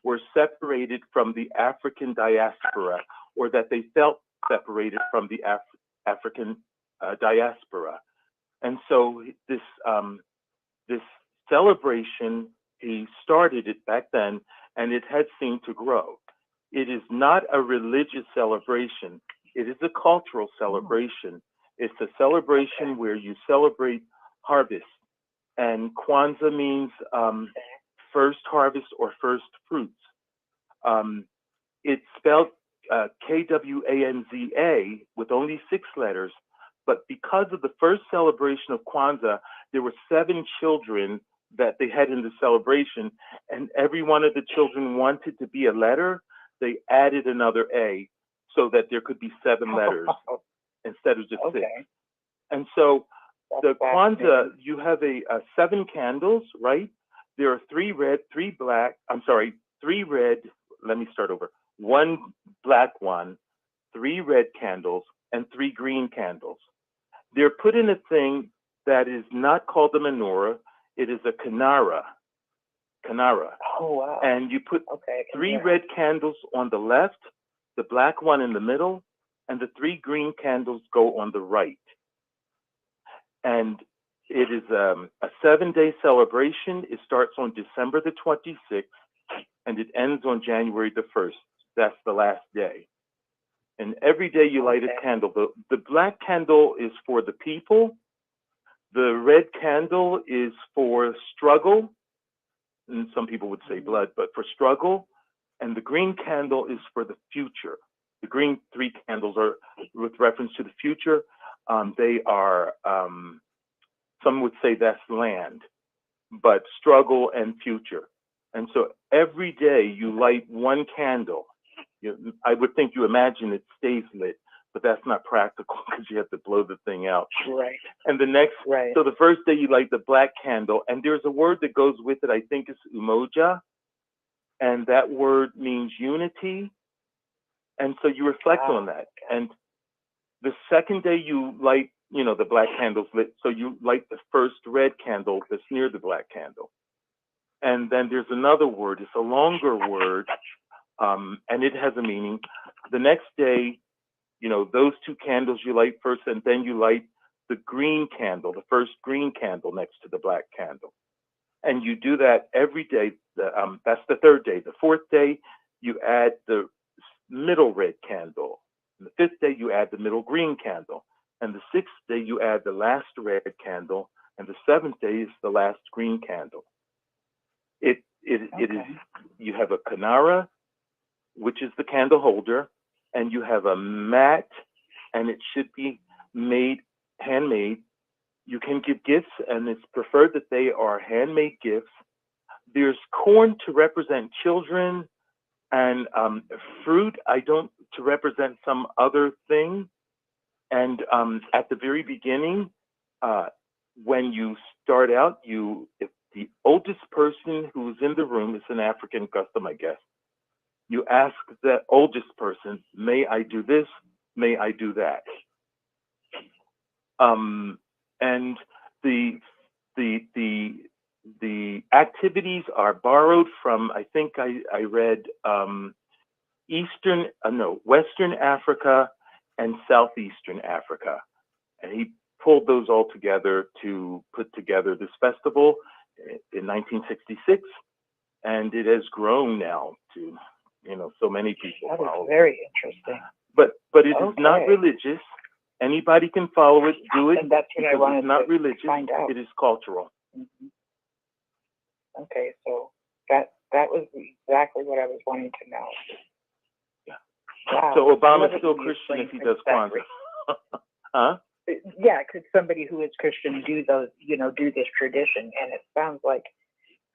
were separated from the African diaspora, or that they felt separated from the African diaspora. And so this celebration, he started it back then, and it had seemed to grow. It is not a religious celebration. It is a cultural celebration. It's a celebration where you celebrate harvest. And Kwanzaa means first harvest or first fruits. It's spelled Kwanza with only 6 letters, but because of the first celebration of Kwanzaa, there were 7 children that they had in the celebration, and every one of the children wanted to be a letter. They added another A so that there could be 7 letters instead of just 6. And so the Kwanzaa, you have a 7 candles, right? There are 3 red, 3 black, 3 red, let me start over. 1 black one, 3 red candles, and 3 green candles. They're put in a thing that is not called a menorah. It is a kanara. Oh, wow. And you put 3 red candles on the left, the black one in the middle, and the 3 green candles go on the right. And it is a 7-day celebration. It starts on December the 26th, and it ends on January the 1st. That's the last day. And every day you light a candle. The black candle is for the people. The red candle is for struggle. And some people would say blood, but for struggle. And the green candle is for the future. The green 3 candles are with reference to the future. They are, some would say that's land, but struggle and future. And so every day you light 1 candle. I would think you imagine it stays lit, but that's not practical because you have to blow the thing out. Right. And the next, so the first day you light the black candle, and there's a word that goes with it, I think it's umoja, and that word means unity. And so you reflect on that. And the second day you light, the black candle's lit, so you light the first red candle that's near the black candle. And then there's another word, it's a longer word, and it has a meaning. The next day, those 2 candles you light first, and then you light the green candle, the first green candle next to the black candle. And you do that every day. That's the 3rd day. The 4th day, you add the middle red candle. And the 5th day, you add the middle green candle. And the 6th day, you add the last red candle. And the 7th day is the last green candle. It is, you have a kanara, which is the candle holder, and you have a mat, and it should be handmade. You can give gifts, and it's preferred that they are handmade gifts. There's corn to represent children, and fruit, to represent some other thing. And at the very beginning, when you start out, if the oldest person who's in the room, it's an African custom, I guess, you ask the oldest person, may I do this? May I do that? And the activities are borrowed from, I think I read Western Africa and Southeastern Africa. And he pulled those all together to put together this festival in 1966. And it has grown now to, so many people That follow is very interesting. But it is not religious. Anybody can follow it, do it. And that's what I wanted it's not to religious. find out. It is cultural. Okay, so that was exactly what I was wanting to know. Yeah. Wow. So Obama's Love still it when you Christian if he explain does Kwanzaa. Huh? Yeah, could somebody who is Christian do do this tradition? And it sounds like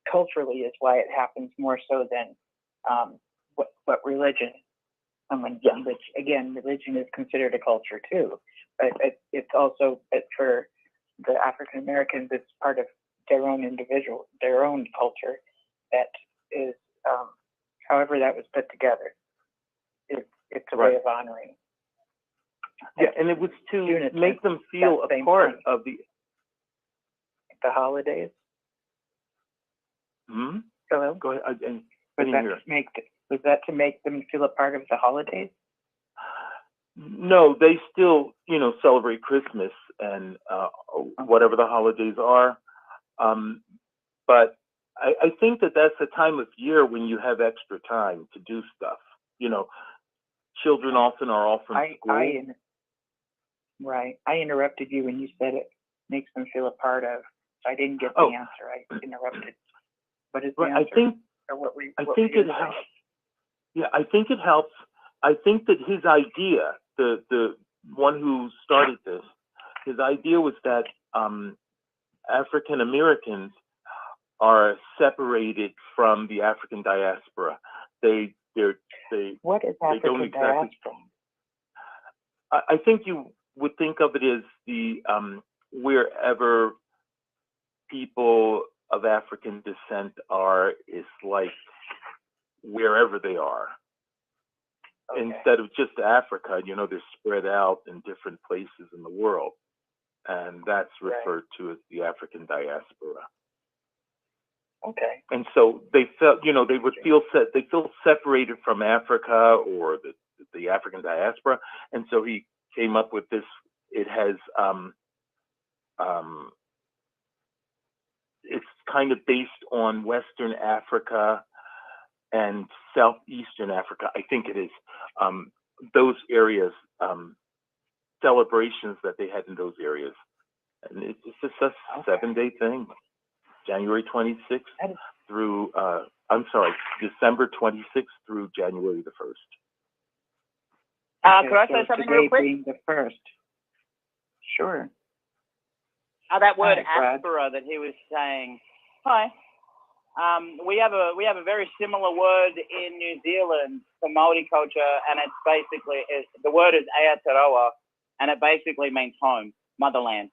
culturally is why it happens more so than what religion. Which again, religion is considered a culture too, but it's also for the African Americans, it's part of their own culture that is, however that was put together. It's a way of honoring. Yeah, and it was to make them feel a part of the. the holidays? Hmm? Hello? Go ahead. I didn't hear. Was that to make them feel a part of the holidays? No, they still, celebrate Christmas and whatever the holidays are. But I think that that's the time of year when you have extra time to do stuff. Children often are off from school. Right. I interrupted you when you said it makes them feel a part of. So I didn't get the answer. I interrupted. What is the answer? I think it helps. Yeah, I think it helps. I think that his idea, the one who started this, his idea was that African Americans are separated from the African diaspora. What is they don't African exactly. diaspora? I think you would think of it as the wherever people of African descent are is like wherever they are. Okay. Instead of just Africa, they're spread out in different places in the world, and that's referred to as the African diaspora. Okay. And so they felt, they would feel separated from Africa or the African diaspora, and so he came up with this. It has it's kind of based on Western Africa and Southeastern Africa. I think it is those areas, celebrations that they had in those areas. And it's just a 7-day thing, January 26th through, December 26th through January the 1st. Could I say something real quick? Being the first. Sure. That word aspera that he was saying. Hi. We have a very similar word in New Zealand for Māori culture, and it's basically the word is Aotearoa, and it basically means home, motherland.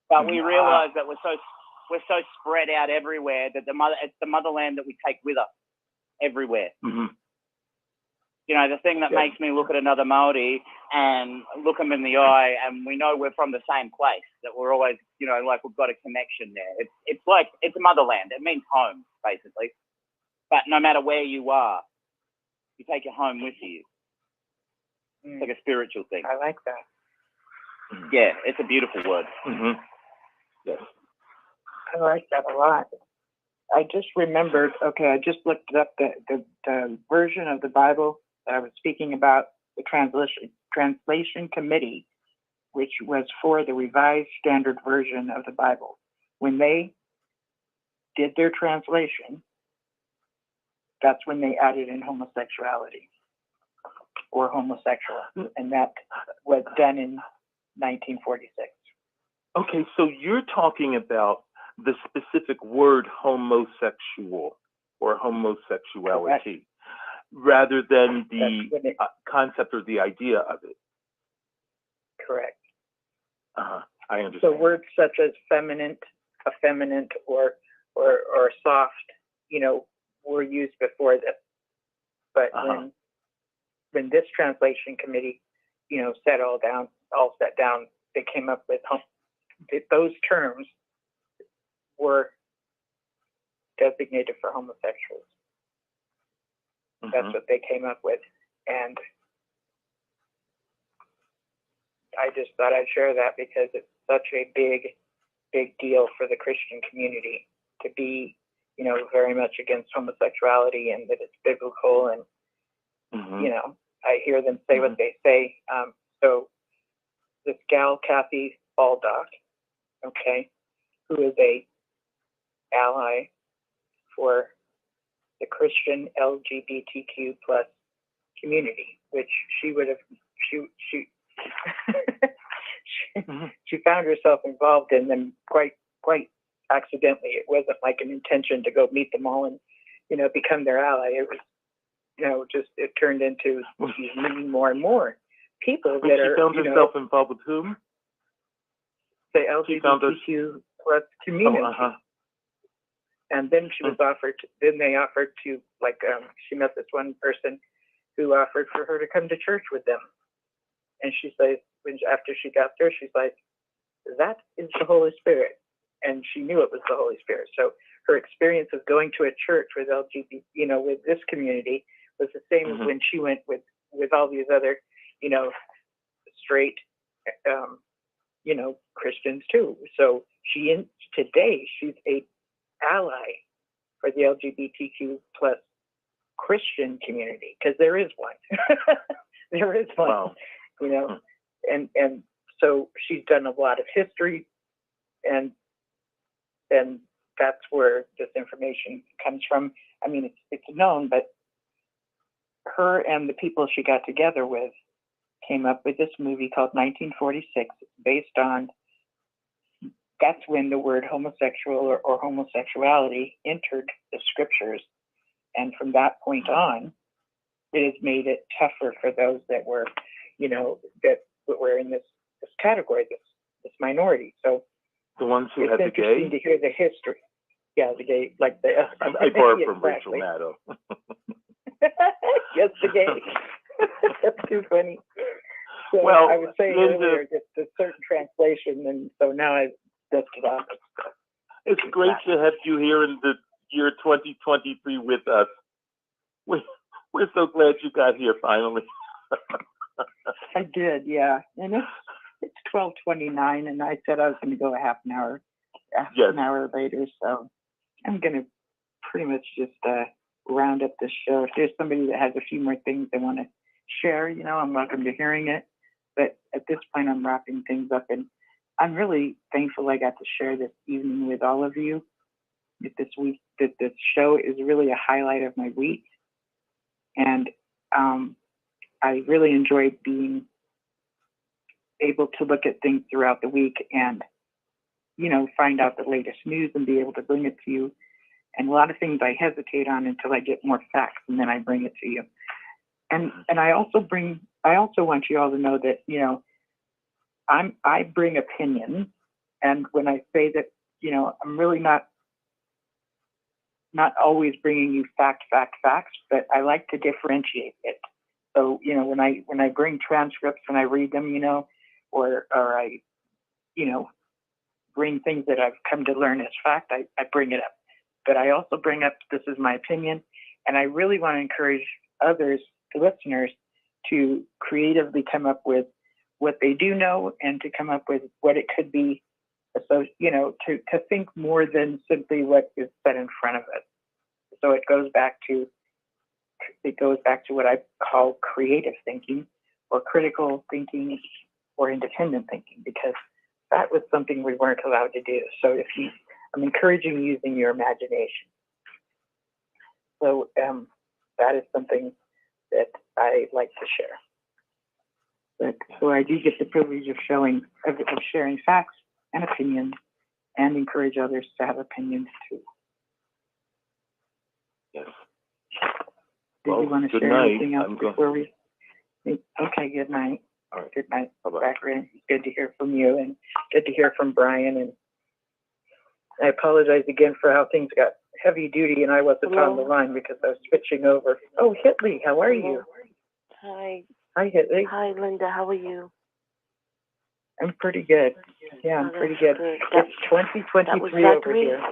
But we realize that we're so spread out everywhere that it's the motherland that we take with us everywhere. Mm-hmm. The thing that makes me look at another Māori and look them in the eye, and we know we're from the same place, that we're always, like we've got a connection there. It's like, it's a motherland. It means home, basically. But no matter where you are, you take your home with you. It's like a spiritual thing. I like that. Yeah, it's a beautiful word. Mm-hmm. Yes. I like that a lot. I just remembered, I just looked up the version of the Bible that I was speaking about, the translation committee, which was for the Revised Standard Version of the Bible. When they did their translation, that's when they added in homosexuality or homosexual, and that was done in 1946. Okay, so you're talking about the specific word homosexual or homosexuality. Correct. Rather than the concept or the idea of it. Correct. I understand. So words such as feminine, effeminate, or soft, were used before this. But when this translation committee, set down, they came up with those terms were designated for homosexuals. Mm-hmm. That's what they came up with. And I just thought I'd share that because it's such a big deal for the Christian community to be, very much against homosexuality and that it's biblical. And, I hear them say what they say. So this gal, Kathy Baldock, who is a ally for the Christian LGBTQ plus community, which she would have, she found herself involved in them quite accidentally. It wasn't like an intention to go meet them all and, become their ally. It was, it turned into she's meeting more and more people that are. She found herself involved with whom? The LGBTQ plus community. And then she was they offered to, she met this one person who offered for her to come to church with them. And she said, after she got there, she's like, that is the Holy Spirit. and she knew it was the Holy Spirit. So her experience of going to a church with LGBT, with this community was the same as when she went with all these other, straight, Christians too. So today she's a ally for the LGBTQ plus Christian community, because there is one. There is one. Wow. And so she's done a lot of history, and that's where this information comes from. I mean, it's known, but her and the people she got together with came up with this movie called 1946. It's based on, that's when the word homosexual or homosexuality entered the scriptures. And from that point on, it has made it tougher for those that were, that were in this category, this minority. So the ones who it's had the gay? interesting to hear the history. Yeah, the gay, like the... I borrowed from Rachel Maddow. Yes, the gay. That's too funny. So well, I was saying Linda, earlier, just a certain translation, and so now I dust it off. It's great to have you here in the year 2023 with us. We're so glad you got here finally. I did, yeah. And it's 12:29, and I said I was going to go a half an hour later, so I'm going to pretty much just round up this show. If there's somebody that has a few more things they want to share, I'm welcome to hearing it. But at this point, I'm wrapping things up, and I'm really thankful I got to share this evening with all of you. This week, that this show is really a highlight of my week, and I really enjoyed being able to look at things throughout the week and, find out the latest news and be able to bring it to you. And a lot of things I hesitate on until I get more facts, and then I bring it to you. And I also want you all to know that, I bring opinions, and when I say that, I'm really not always bringing you facts, but I like to differentiate it. So, when I bring transcripts and I read them, or I, bring things that I've come to learn as fact, I bring it up. But I also bring up, this is my opinion, and I really want to encourage others, the listeners, to creatively come up with what they do know and to come up with what it could be. So, to think more than simply what is said in front of us. So it goes back to what I call creative thinking, or critical thinking, or independent thinking, because that was something we weren't allowed to do. So I'm encouraging using your imagination. So that is something that I like to share. So I do get the privilege of sharing facts and opinions, and encourage others to have opinions too. Yes. Did you want to share anything else before we? Okay, good night. All right. Good night. Bye-bye. Background. Good to hear from you, and good to hear from Brian. And I apologize again for how things got heavy duty, and I wasn't on the line because I was switching over. Oh, Hitley, how are you? Hi. Hi, Hitley. Hi, Linda. How are you? I'm pretty good. Yeah, I'm pretty good. It's 2023 over here.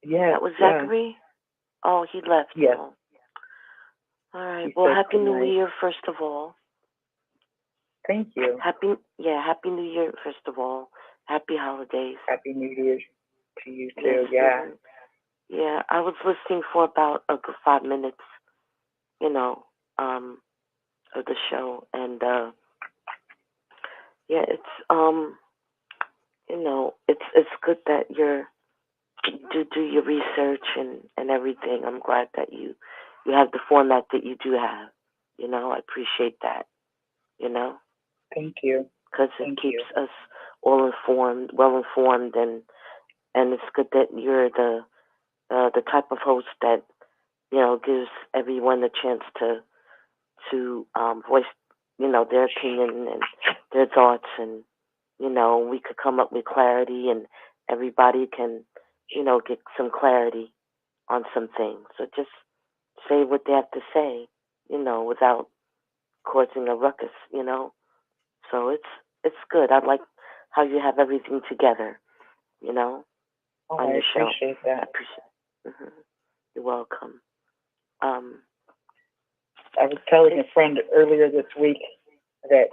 Yeah. That was Zachary? Oh, he left. Yes. Oh. All right. Well, Happy New Year, first of all. Thank you. Happy New Year, first of all. Happy holidays. Happy New Year to you too. Yeah. Yeah, I was listening for about a good 5 minutes, of the show, and it's it's good that you do your research and everything. I'm glad that you have the format that you do have. I appreciate that. Thank you. Because it keeps us all well informed, and it's good that you're the type of host that gives everyone a chance to voice their opinion and their thoughts, and we could come up with clarity, and everybody can get some clarity on some things. So just say what they have to say, without causing a ruckus, So it's good. I like how you have everything together, you know, Oh, on I your show. appreciate that. I appreciate. You're welcome. I was telling a friend earlier this week that,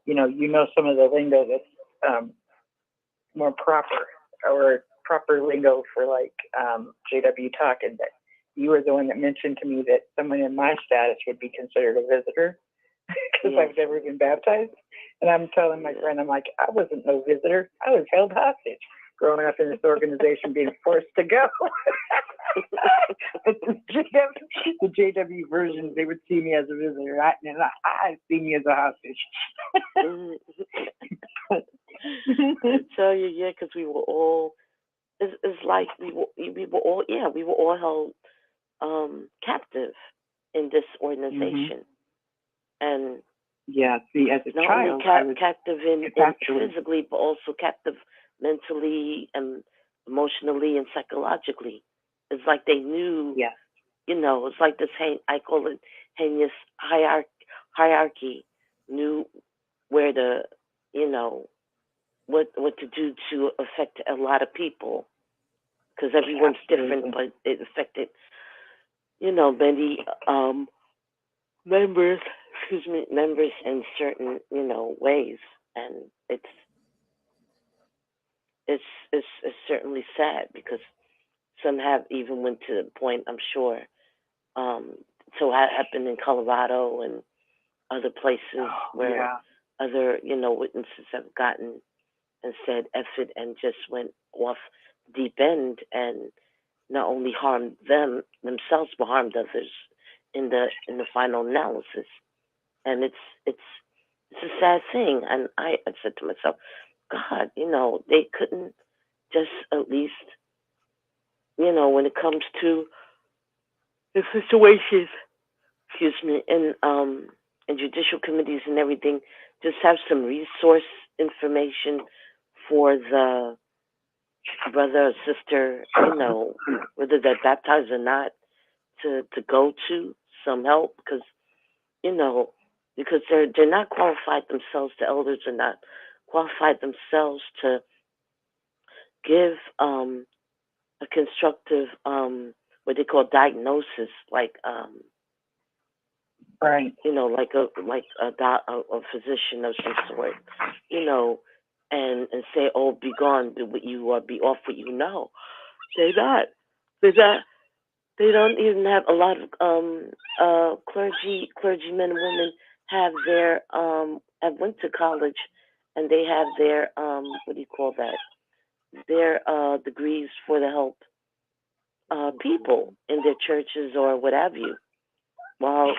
you know some of the lingo that's more proper, or proper lingo for like JW talk, and that you were the one that mentioned to me that someone in my status would be considered a visitor because I've never been baptized. And I'm telling my friend, I'm like, I wasn't no visitor. I was held hostage growing up in this organization, being forced to go. But the JW version, they would see me as a visitor, and I see me as a hostage. I tell you, yeah, because we were all. It's like we were all held captive in this organization, and yeah, see, as a not child, only I was captive in actually physically, but also captive mentally and emotionally and psychologically. It's like they knew. Yeah. You know, it's like this. I call it heinous hierarchy. Knew where to, you know, what to do to affect a lot of people, because everyone's different, but it affected, you know, many members in certain, you know, ways, and it's certainly sad because some have even went to the point, I'm sure, so that happened in Colorado and other places where other, you know, witnesses have gotten and said F it and just went off deep end and not only harmed themselves, but harmed others in the final analysis. And it's a sad thing. And I said to myself, God, you know, they couldn't just at least, you know, when it comes to the situations, in judicial committees and everything, just have some resource information for the brother or sister, you know, whether they're baptized or not, to go to some help, because, you know, because they're not qualified themselves, the elders are not qualified themselves to give a constructive what they call diagnosis, like right, you know, like a physician of some sort, you know, and say, oh, be gone, be what you are, be off what you know. They're not. They don't even have a lot of clergymen and women have their have went to college, and they have their what do you call that? Their degrees for to help people in their churches or what have you. While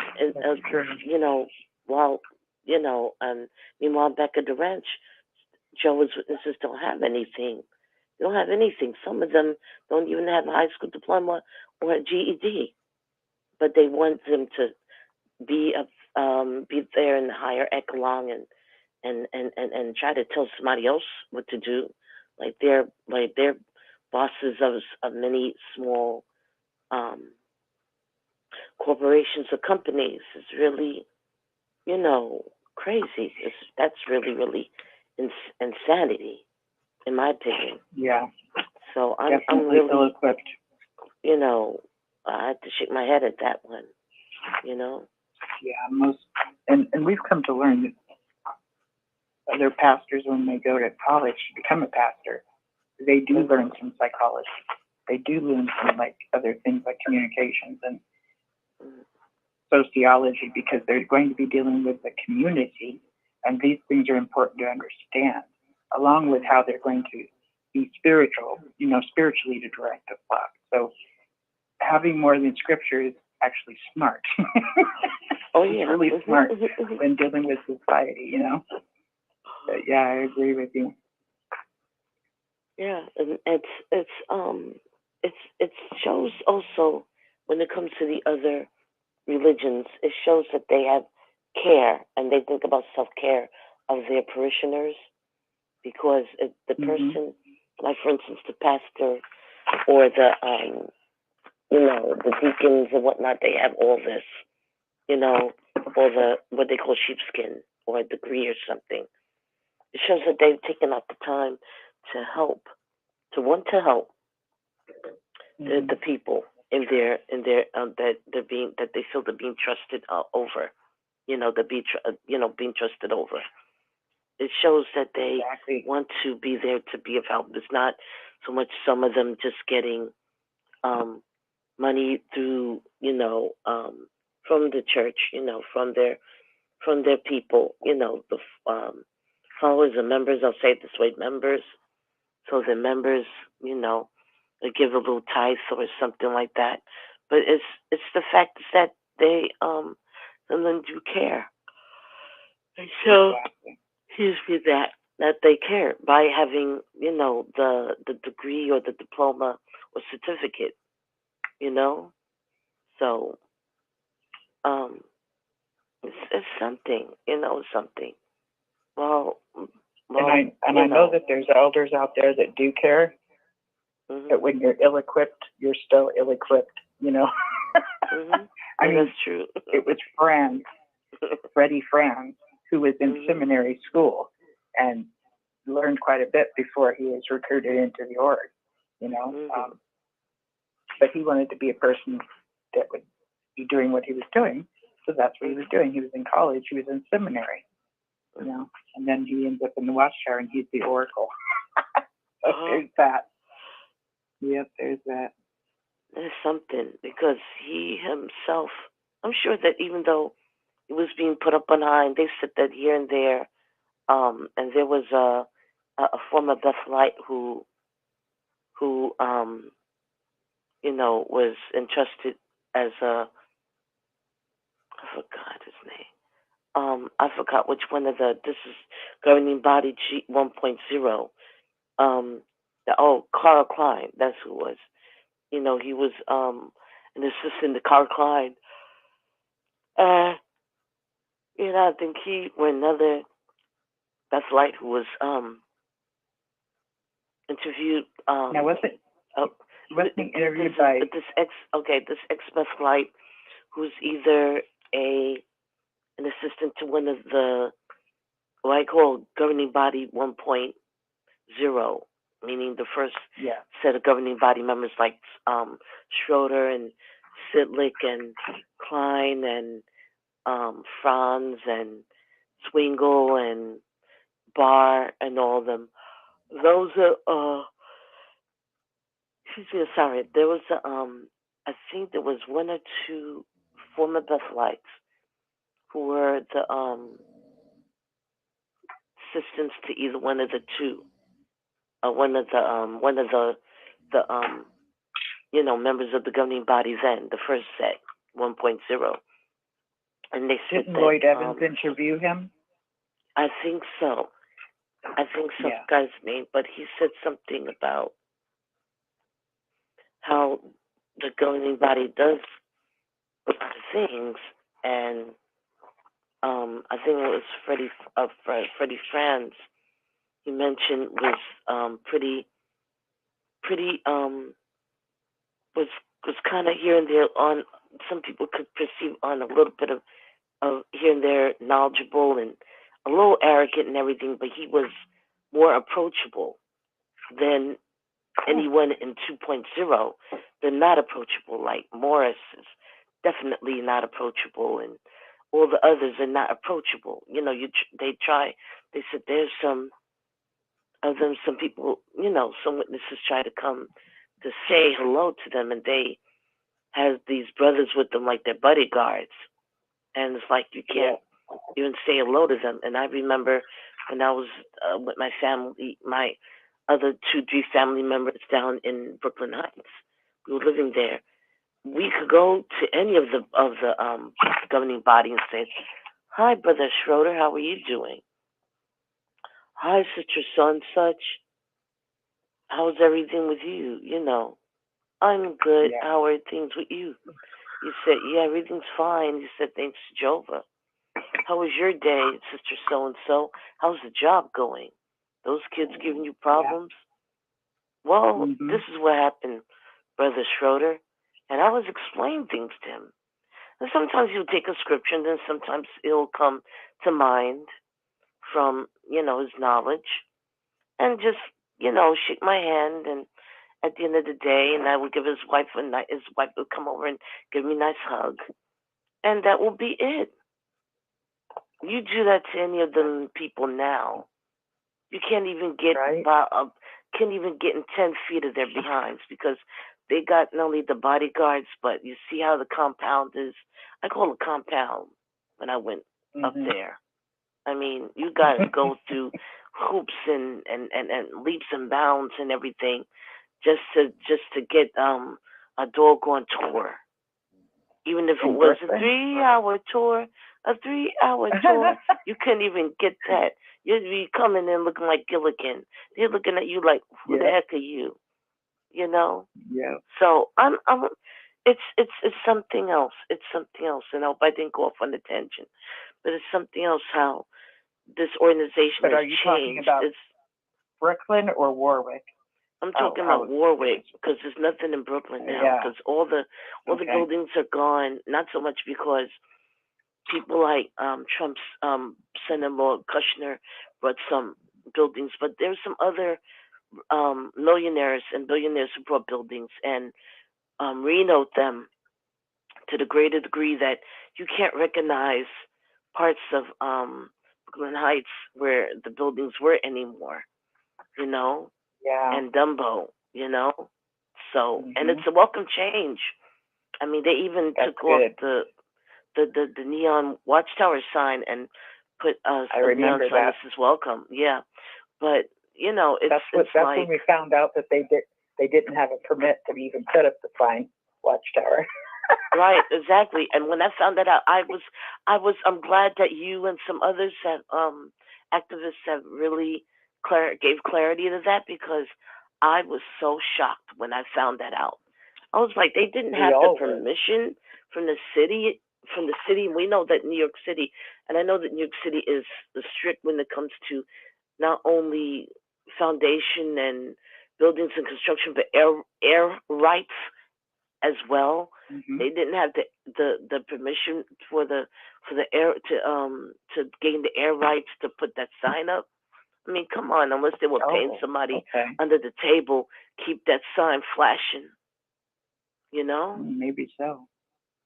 you know, meanwhile back at the ranch, Jehovah's Witnesses don't have anything. They don't have anything. Some of them don't even have a high school diploma or a GED, but they want them to be there in the higher echelon and try to tell somebody else what to do, like they're bosses of many small corporations or companies. Is really, you know, crazy. That's really insanity, in my opinion. Yeah. So I'm really ill-equipped. You know, I had to shake my head at that one. You know. Yeah, and we've come to learn that other pastors, when they go to college to become a pastor, they do learn some psychology. They do learn some like other things like communications and sociology, because they're going to be dealing with the community, and these things are important to understand, along with how they're going to be spiritual, you know, spiritually to direct the flock. So having more than scripture is actually smart. Oh yeah, it's really smart when dealing with society, you know. But yeah, I agree with you. Yeah, and it shows also when it comes to the other religions, it shows that they have care and they think about self-care of their parishioners, because the person, like for instance, the pastor or the you know, the deacons and whatnot, they have all this, you know, or the what they call sheepskin or a degree or something. It shows that they've taken out the time to help to want to help the people in their that they feel they're being trusted over, being trusted over. It shows that they want to be there to be of help. It's not so much some of them just getting money through, from the church, from their people, the followers and members. I'll say it this way, members. So the members, they give a little tithe or something like that. But it's the fact that they some of them do care. And so here's me that they care by having, the degree or the diploma or certificate, So it's something, something. Well, and I know that there's elders out there that do care. That when you're ill-equipped, you're still ill-equipped. I mean, that's true. It was Freddie Franz, who was in seminary school and learned quite a bit before he was recruited into the org. But he wanted to be a person that would be doing what he was doing, so that's what he was doing. He was in college, he was in seminary, and then he ends up in the Watchtower, and he's the oracle. So there's that. Yep, there's that. There's something, because he himself, I'm sure that even though he was being put up on high, and they said that here and there, and there was a former Bethelite who was entrusted as I forgot his name. I forgot which one of this is governing body G 1.0. Carl Klein, that's who it was. He was an assistant to Carl Klein. I think he or another Bethelite who was interviewed. Now wasn't interviewed by this ex-Bethelite who's either an assistant to one of the what I call governing body 1.0, meaning the first set of governing body members like Schroeder and Sidlick and Klein and Franz and Swingle and Barr and all of them. Those are sorry. There was I think there was one or two former Bethelites who were the assistants to either one of the two. One of the members of the governing body then, the first set, 1.0. And they said didn't Lloyd Evans interview him? I think so. The guy's name, but he said something about how the governing body does a lot of things, and I think it was Freddie Franz he mentioned was pretty was kind of here and there on, some people could perceive on a little bit of here and there knowledgeable and a little arrogant and everything, but he was more approachable than anyone in 2.0. They're not approachable. Like Morris is definitely not approachable, and all the others are not approachable. They said there's some of them, some people, some witnesses try to come to say hello to them, and they have these brothers with them like their bodyguards, and it's like you can't even say hello to them. And I remember when I was with my family, my other 2-3 family members down in Brooklyn Heights, we were living there. We could go to any of the governing body and say, "Hi, Brother Schroeder, how are you doing? Hi, Sister so and such. How's everything with you? I'm good. Yeah. How are things with you?" He said, "Yeah, everything's fine." He said, "Thanks to Jehovah. How was your day, Sister so and so? How's the job going? Those kids giving you problems?" Well, this is what happened, Brother Schroeder. And I was explaining things to him. And sometimes he'll take a scripture, and then sometimes it'll come to mind from, his knowledge. And just shake my hand, and at the end of the day, and I would give his wife his wife would come over and give me a nice hug, and that will be it. You do that to any of them people now, you can't even get can't even get in 10 feet of their behinds, because they got not only the bodyguards, but you see how the compound is. I call it compound when I went up there. I mean, you got to go through hoops and leaps and bounds and everything just to get a doggone tour. Even if it was a 3-hour tour, you couldn't even get that. You'd be coming in looking like Gilligan. They're looking at you like, who the heck are you? Yeah. So it's something else. It's something else. And I hope I didn't go off on a tangent, but it's something else how this organization But has are you talking changed. about Brooklyn or Warwick? I'm talking about Warwick, because there's nothing in Brooklyn now, because all the buildings are gone. Not so much because people like Trump's son-in-law Kushner brought some buildings, but there's some other millionaires and billionaires who brought buildings and renote them to the greater degree that you can't recognize parts of Brooklyn Heights where the buildings were anymore, Yeah. and Dumbo, So, and it's a welcome change. I mean, they even took off the neon Watchtower sign and put a neon sign that says welcome. Yeah, but it's that's like when we found out that they didn't have a permit to even set up the sign Watchtower. Right, exactly. And when I found that out, I'm glad that you and some others have activists have really gave clarity to that, because I was so shocked when I found that out. I was like, they didn't have the permission from the city. We know that New York City, and I know that New York City is strict when it comes to not only foundation and buildings and construction, but air rights as well. They didn't have the permission for the air to gain the air rights to put that sign up. I mean, come on, unless they were paying somebody under the table, keep that sign flashing. Maybe so.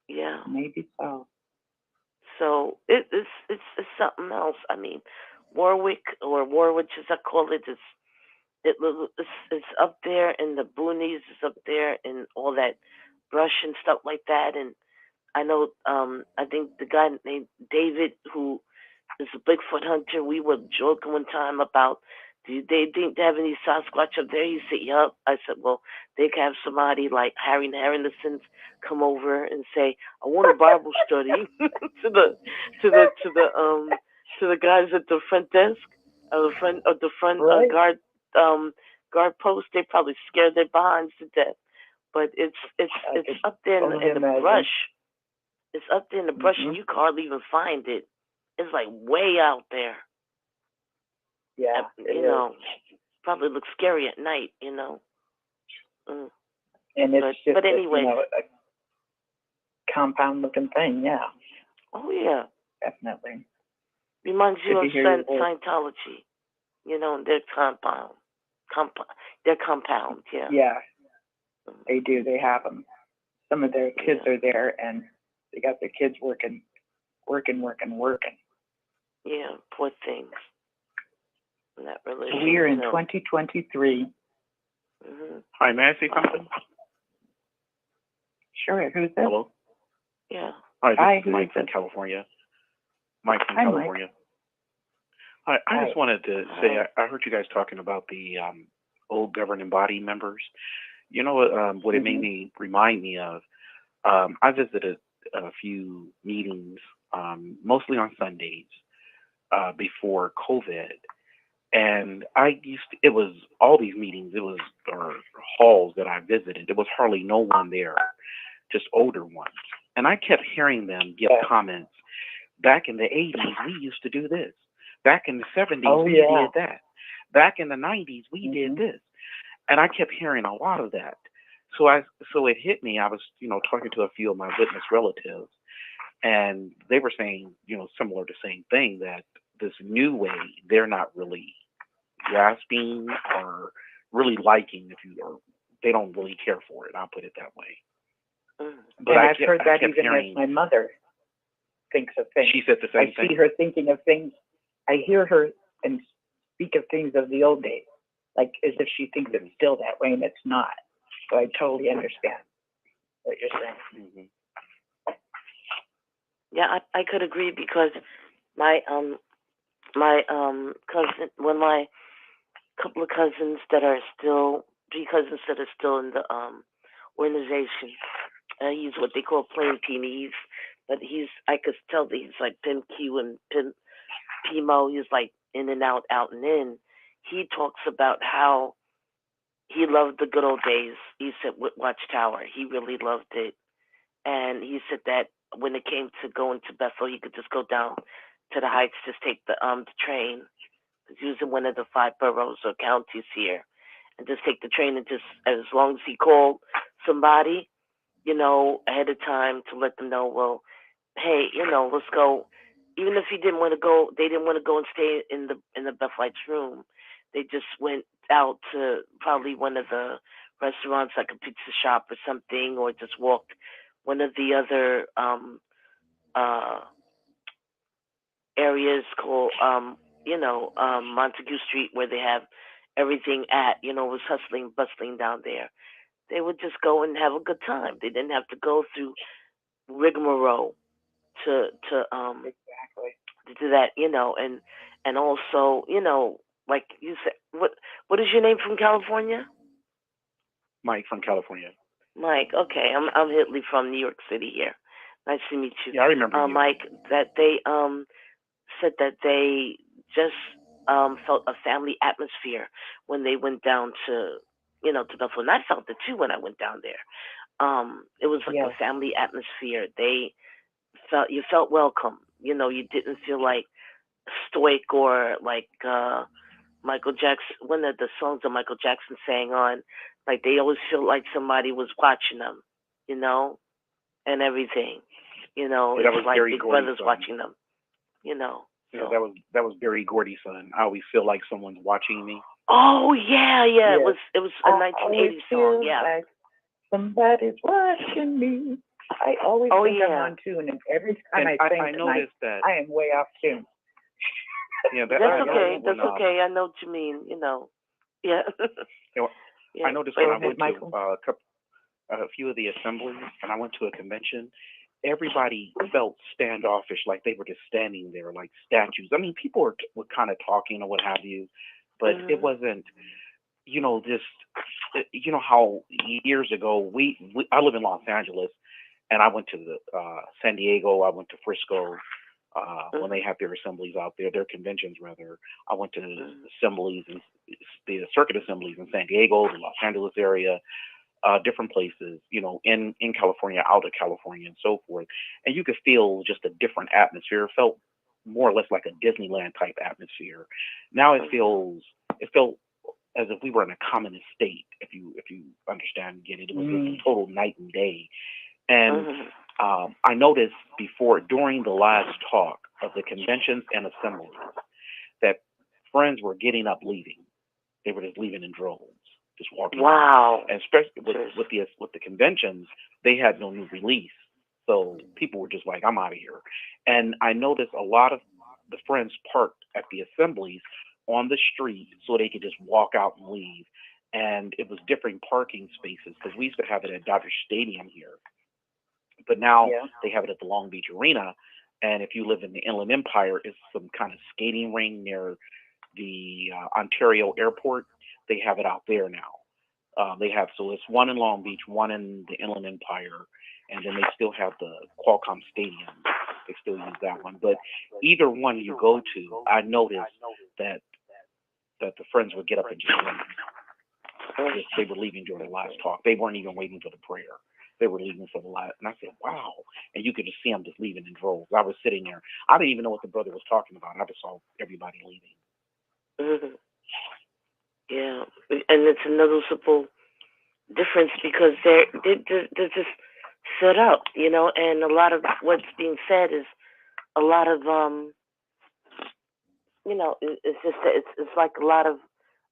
Yeah. Maybe so. So it's something else. I mean, Warwick, or Warwick as I call it, it's up there in the boonies. It's up there in all that brush and stuff like that. And I know, I think the guy named David, who is a Bigfoot hunter, we were joking one time about, do they think they have any Sasquatch up there? He said, yup. I said, well, they can have somebody like Harry and Harrington come over and say, I want a Bible study to the guys at the front desk, the front guard post. They probably scared their behinds to death. But it's up there in the brush. It's up there in the brush, and you can hardly even find it. It's like way out there. Yeah, probably looks scary at night. And it's but anyway, a compound-looking thing. Yeah. Oh yeah. Definitely. Reminds you of Scientology. Their compound. Their compound. Yeah. Yeah. They do. They have them. Some of their kids are there, and they got their kids working. Yeah, poor things. That religion. We're in 2023. Hi, may I say something? Sure. Who's this? Hello. Yeah. Hi, this is Mike from California. Mike from California. Hi, I just wanted to say, I heard you guys talking about the old governing body members. You know what it made me remind me of? I visited a few meetings, mostly on Sundays, before COVID. And it was all these meetings, or halls that I visited. There was hardly no one there, just older ones. And I kept hearing them give comments. Back in the 80s, we used to do this. Back in the 70s, we did that. Back in the 90s, we did this. And I kept hearing a lot of that. So it hit me. I was, talking to a few of my witness relatives, and they were saying, similar to the same thing, that this new way, they're not really grasping or really liking, or they don't really care for it. I'll put it that way. But And I've heard that even as my mother thinks of things. She said the same thing. I see her thinking of things. I hear her and speak of things of the old days, like as if she thinks it's still that way, and it's not. So I totally understand what you're saying. Yeah, I could agree, because my cousin, my couple of cousins that are still, 3 cousins that are still in the organization. He's what they call plain P. But I could tell that he's like Pim Q and Pim Pimo. He's like in and out, out and in. He talks about how he loved the good old days. He said with Watchtower, he really loved it. And he said that when it came to going to Bethel, he could just go down to the Heights, just take the train. He was in one of the 5 boroughs or counties here, and just take the train, and just, as long as he called somebody, ahead of time, to let them know, well, hey, let's go. Even if he didn't want to go, they didn't want to go and stay in the Bethelites' room. They just went out to probably one of the restaurants, like a pizza shop or something, or just walked one of the other areas called, Montague Street, where they have everything at, was hustling, bustling down there. They would just go and have a good time. They didn't have to go through rigmarole to do that, and also, like you said, what is your name from California? Mike from California. Mike, okay. I'm Hitley from New York City here. Nice to meet you. Yeah, I remember you. Mike, that they said that they just felt a family atmosphere when they went down to to Bethel. And I felt it too when I went down there. It was like a family atmosphere. You felt welcome. You didn't feel like stoic, or like Michael Jackson, one of the songs that Michael Jackson sang on, like they always feel like somebody was watching them, and everything. It's like Big Brother's watching them, Yeah, that was Barry Gordy's son. I always feel like someone's watching me. Oh yeah. It was a 1980 song. Yeah. Like somebody's watching me. I always think I'm on tune, and every time I sing tonight, I am way off tune. Yeah, that's okay. That's okay. I know what you mean. Yeah. I noticed when I went to a few of the assemblies, and I went to a convention, everybody felt standoffish, like they were just standing there like statues. I mean, people were kind of talking or what have you, but it wasn't, how years ago, I live in Los Angeles, and I went to San Diego, I went to Frisco, when they have their assemblies out there, their conventions rather. I went to the assemblies, and the circuit assemblies in San Diego, the Los Angeles area, different places, in California, out of California, and so forth. And you could feel just a different atmosphere. It felt more or less like a Disneyland type atmosphere. Now it felt as if we were in a communist state, if you understand, get it. It was a total night and day. And I noticed during the last talk of the conventions and assemblies, that friends were getting up, leaving. They were just leaving in droves, just walking. Wow. And especially with the conventions, they had no new release, so people were just like, "I'm out of here." And I noticed a lot of the friends parked at the assemblies on the street so they could just walk out and leave. And it was different parking spaces, because we used to have it at Dodger Stadium here. But now they have it at the Long Beach Arena. And if you live in the Inland Empire, it's some kind of skating ring near the Ontario Airport. They have it out there now. So it's one in Long Beach, one in the Inland Empire, and then they still have the Qualcomm Stadium. They still use that one. But either one you go to, I noticed that the friends would get up and just leave. They were leaving during the last talk. They weren't even waiting for the prayer. They were leaving for the last, and I said, wow. And you could just see them just leaving in droves. I was sitting there. I didn't even know what the brother was talking about. I just saw everybody leaving. Yeah, and it's a noticeable difference, because they're just set up, and a lot of what's being said is a lot of, it's just, it's like a lot of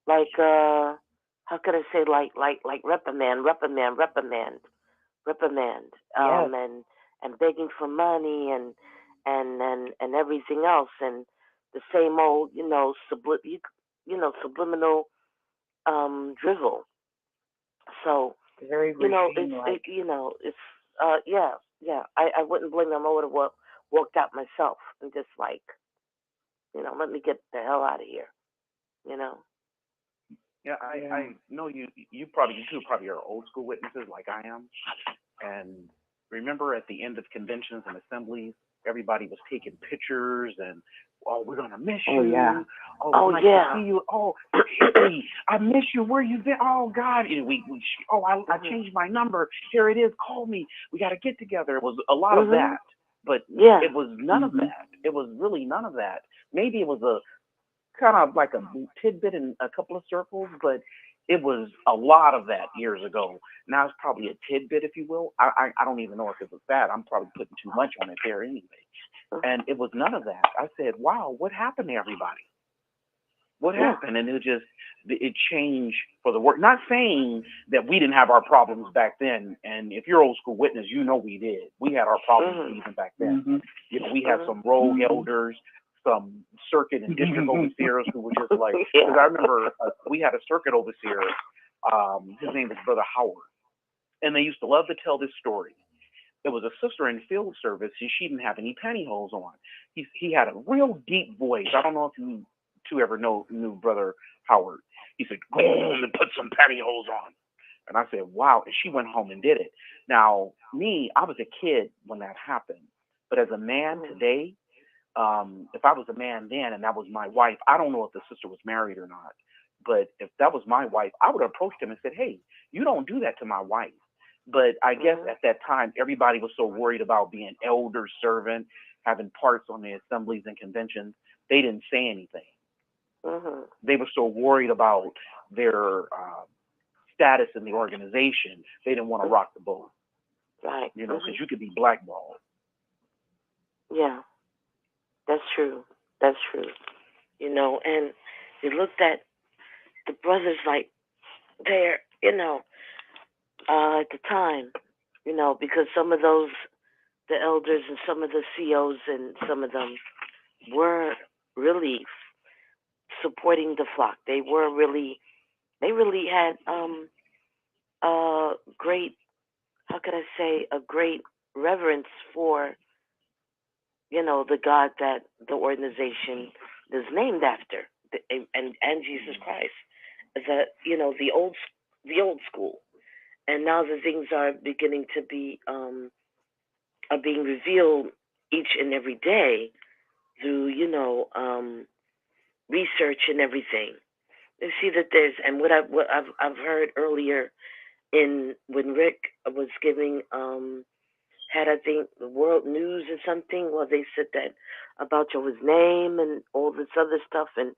like how could I say, like reprimand, Yes. and begging for money and everything else, and the same old, subliminal drivel. So, Very regime-like. yeah. I wouldn't blame them. I would have walked out myself and just like, let me get the hell out of here. Yeah, I know you two probably are old school witnesses like I am. And remember at the end of conventions and assemblies, everybody was taking pictures and, oh, we're gonna miss you. Oh, yeah. Oh, nice to see you. Oh, hey, I miss you. Where you been? Oh God. And I changed my number. Here it is. Call me. We got to get together. It was a lot of that, but it was none of that. It was really none of that. Maybe it was a kind of like a tidbit in a couple of circles, but it was a lot of that years ago. Now it's probably a tidbit, if you will. I don't even know if it was that. I'm probably putting too much on it there anyway. And it was none of that. I said, wow, what happened to everybody? What happened? And it changed for the work. Not saying that we didn't have our problems back then. And if you're old school witness, you know we did. We had our problems even back then. We had some rogue elders, some circuit and district overseers who were just like, because I remember we had a circuit overseer, his name was Brother Howard, and they used to love to tell this story. There was a sister in field service, and she didn't have any pantyhose on. He had a real deep voice. I don't know if you two ever knew Brother Howard. He said, go home and put some pantyhose on. And I said, wow. And she went home and did it. Now, I was a kid when that happened. But as a man today, if I was a man then and that was my wife, I don't know if the sister was married or not, but if that was my wife, I would have approached him and said, hey, you don't do that to my wife. But I guess at that time, everybody was so worried about being elder servant, having parts on the assemblies and conventions, they didn't say anything. They were so worried about their status in the organization, they didn't want to rock the boat. Right. Because you could be blackballed. Yeah. That's true. And you looked at the brothers like they're, at the time, because some of those, the elders and some of the COs and some of them were really supporting the flock. They really had great, how could I say, a great reverence for, the God that the organization is named after, and Jesus Christ, the old school. And now the things are beginning to be are being revealed each and every day through research and everything. You see that there's, and what I've heard earlier when Rick was giving had, I think, the World News or something, where they said that about his name and all this other stuff, and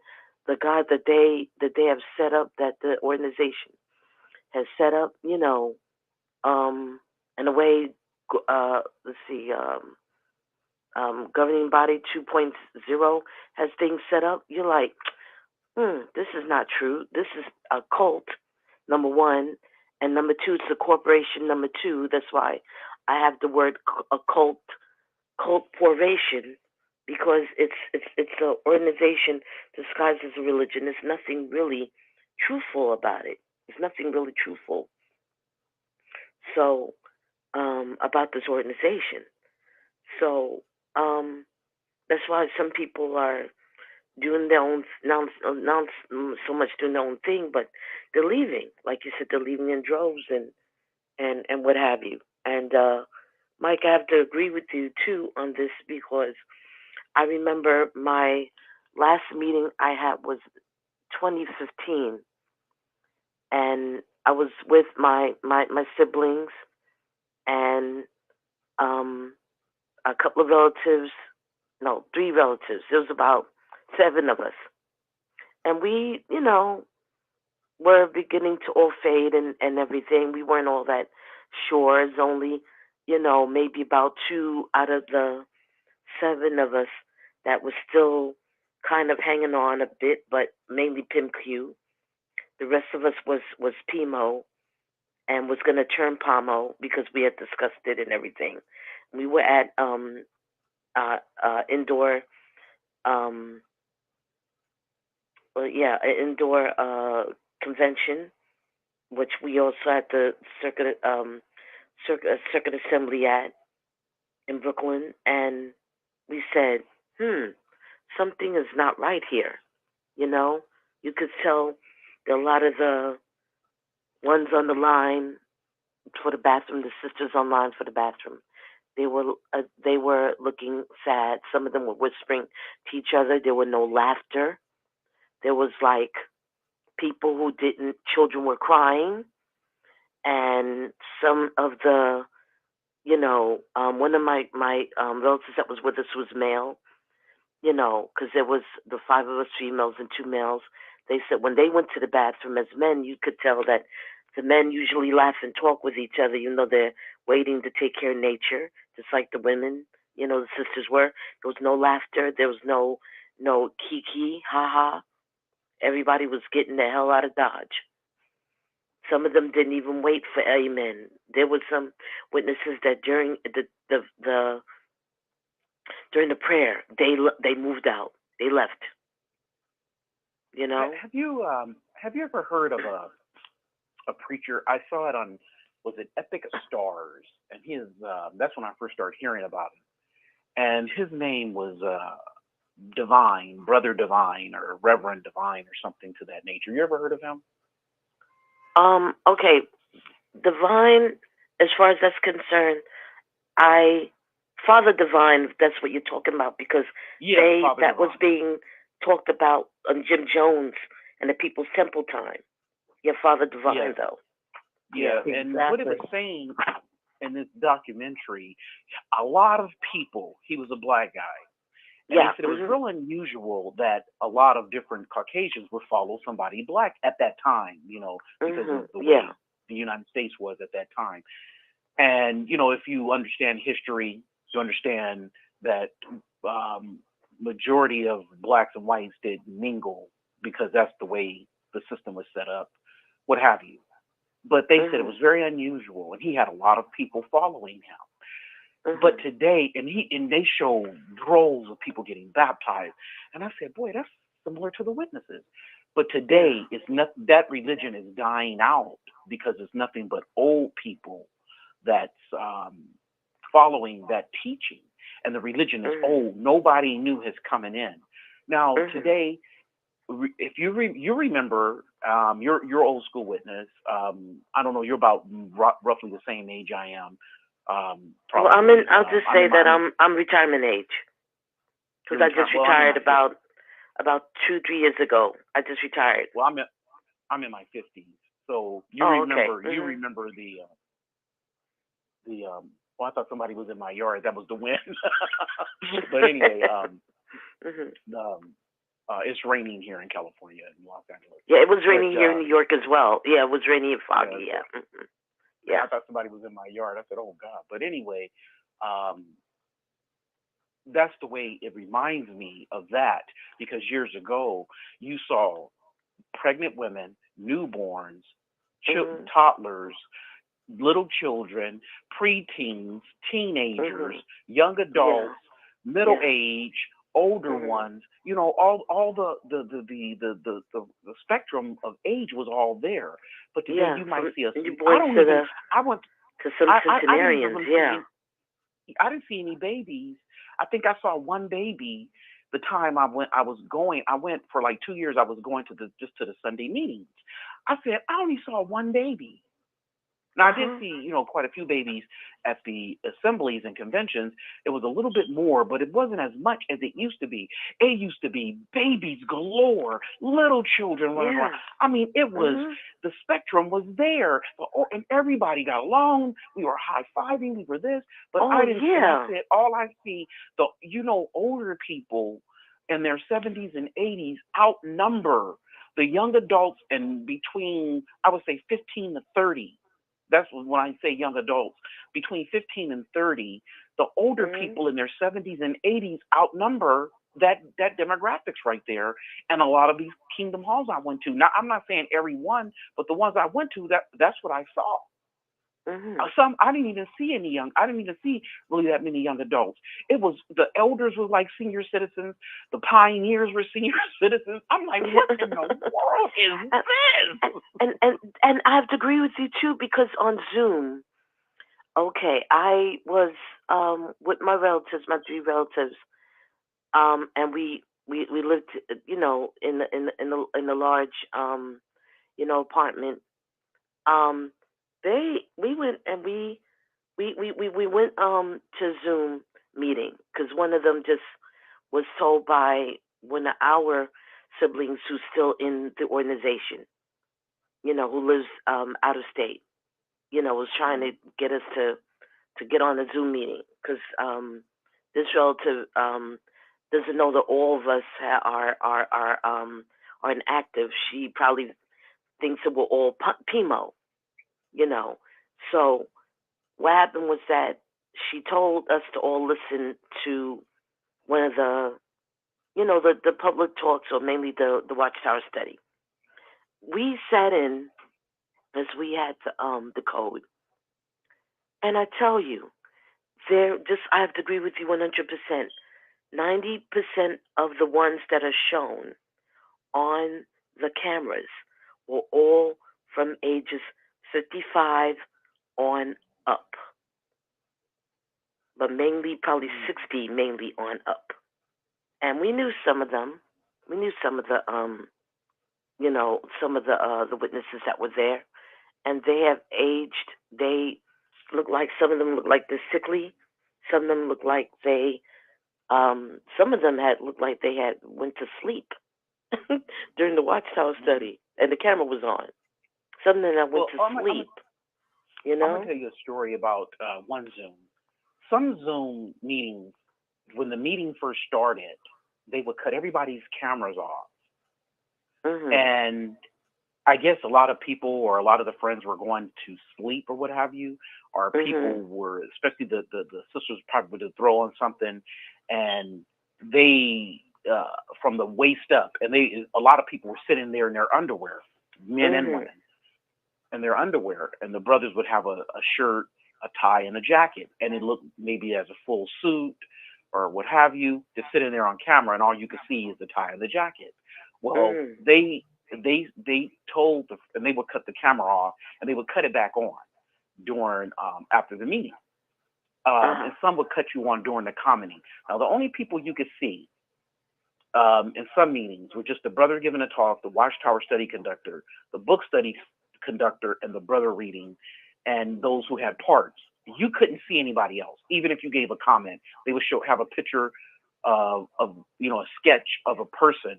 the God that they have set up, that the organization has set up, in a way, let's see, governing body 2.0 has things set up. You're like, this is not true. This is a cult, number one, and number two, it's a corporation, number two. That's why I have the word cult formation, because it's an organization disguised as a religion. There's nothing really truthful about it. There's nothing really truthful. So, about this organization. So, that's why some people are doing their own, not so much doing their own thing, but they're leaving. Like you said, they're leaving in droves and what have you. And Mike, I have to agree with you too on this, because I remember my last meeting I had was 2015, and I was with my siblings and a couple of relatives, no, 3 relatives. There was about 7 of us, and we, were beginning to all fade and everything. We weren't all that sure. It's only, maybe about 2 out of the 7 of us that was still kind of hanging on a bit, but mainly Pim Q. The rest of us was Pimo and was going to turn Pomo because we had discussed it and everything. We were at indoor indoor convention, which we also had the circuit assembly at in Brooklyn, and we said, something is not right here. You know, you could tell that a lot of the ones on the line for the bathroom, the sisters online for the bathroom, they were looking sad. Some of them were whispering to each other. There were no laughter. There was like children were crying, and some of the, one of my relatives that was with us was male, because there was the 5 of us females and 2 males. They said when they went to the bathroom as men, you could tell that the men usually laugh and talk with each other, they're waiting to take care of nature, just like the women, the sisters were. There was no laughter. There was no kiki, ha-ha. Everybody was getting the hell out of Dodge. Some of them didn't even wait for amen. There were some witnesses that during the prayer, they moved out. They left. Have you ever heard of a preacher? I saw it on, was it Epic Stars? And his that's when I first started hearing about him. And his name was Divine, Brother Divine, or Reverend Divine, or something to that nature. You ever heard of him? Okay. Divine, as far as that's concerned, Father Divine, if that's what you're talking about, because that was being talked about on Jim Jones and the People's Temple time. Yeah, Father Divine, though. Yeah, exactly. And what it was saying in this documentary, a lot of people, he was a black guy. And he said it was real unusual that a lot of different Caucasians would follow somebody black at that time, because of the way the United States was at that time. And, if you understand history, you understand that majority of blacks and whites did mingle because that's the way the system was set up, what have you. But they said it was very unusual, and he had a lot of people following him. But today, and they show droves of people getting baptized, and I said, boy, that's similar to the witnesses. But today, it's not, that religion is dying out because it's nothing but old people that's following that teaching, and the religion is old. Nobody new has coming in. Now today, if you remember, you're old school witness. I don't know, you're about roughly the same age I am. Well, I'll just say that I'm retirement age, because I just retired about 2-3 years ago. I just retired. Well, I'm in my 50s, so you remember you remember the well, I thought somebody was in my yard. That was the wind. But anyway, it's raining here in California, in Los Angeles. Yeah, it was raining here in New York as well. Yeah, it was raining and foggy. Yeah. I thought somebody was in my yard. I said, oh, God. But anyway, that's the way it reminds me of that, because years ago, you saw pregnant women, newborns, toddlers, little children, preteens, teenagers, young adults, middle age, older ones, all the spectrum of age was all there. But today you might see us. I went to some centenarians. I didn't see any babies. I think I saw one baby the time I went for like 2 years. I was going to the Sunday meetings. I said, I only saw one baby. Now, I did see, quite a few babies at the assemblies and conventions. It was a little bit more, but it wasn't as much as it used to be. It used to be babies galore, little children running around. I mean, it was, the spectrum was there, and everybody got along. We were high-fiving, we were this, but I didn't see it. All I see, older people in their 70s and 80s outnumber the young adults in between, I would say, 15 to 30. That's when I say young adults, between 15 and 30, the older people in their 70s and 80s outnumber that demographics right there. And a lot of these Kingdom Halls I went to. Now, I'm not saying every one, but the ones I went to, that's what I saw. Some I didn't even see I didn't even see really that many young adults. It was the elders were like senior citizens, the pioneers were senior citizens. I'm like, what in the world is this? And I have to agree with you too, because on Zoom, okay, I was with my relatives, my 3 relatives, and we lived, you know, in the large you know, apartment. We went and we went to Zoom meeting because one of them just was told by one of our siblings who's still in the organization, you know, who lives out of state, you know, was trying to get us to get on a Zoom meeting because this relative doesn't know that all of us are inactive. She probably thinks that we're all PMO, you know. So what happened was that she told us to all listen to one of the, you know, the public talks, or mainly the Watchtower study. We sat in as we had the code, and I tell you, I have to agree with you 100%. 90% of the ones that are shown on the cameras were all from ages 55 on up, but mainly probably 60, mainly on up. And we knew some of them. We knew some of the, you know, some of the witnesses that were there, and they have aged. They look like, some of them look like they're sickly. Some of them look like some of them looked like they had went to sleep during the Watchtower study, and the camera was on. Some of them that went to sleep. You know? I'm going to tell you a story about one Zoom. Some Zoom meetings, when the meeting first started, they would cut everybody's cameras off. And I guess a lot of people or a lot of the friends were going to sleep or what have you, or people were, especially the sisters probably would throw on something, and they, from the waist up, and a lot of people were sitting there in their underwear, men and women, in their underwear, and the brothers would have a shirt, a tie, and a jacket, and it looked maybe as a full suit or what have you, just sitting there on camera, and all you could see is the tie and the jacket. Well, they told, and they would cut the camera off, and they would cut it back on during after the meeting. And some would cut you on during the commenting. Now, the only people you could see in some meetings were just the brother giving a talk, the Watchtower study conductor, the book study conductor, and the brother reading, and those who had parts. You couldn't see anybody else. Even if you gave a comment, they would have a picture of you know, a sketch of a person.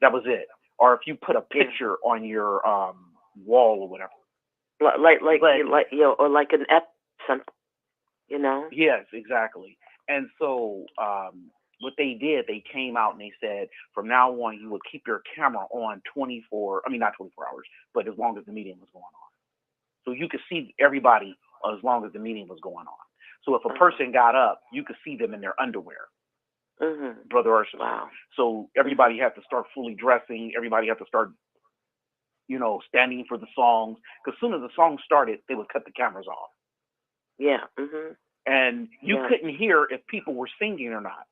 That was it. Or if you put a picture on your wall or whatever. Like you know, or like an something, you know? Yes, exactly. And so what they did, they came out and they said, from now on, you would keep your camera on not 24 hours, but as long as the meeting was going on. So you could see everybody as long as the meeting was going on. So if a person got up, you could see them in their underwear. Brother Ursula. Wow. So everybody had to start fully dressing. Everybody had to start, you know, standing for the songs. Because as soon as the song started, they would cut the cameras off. Yeah. And you couldn't hear if people were singing or not.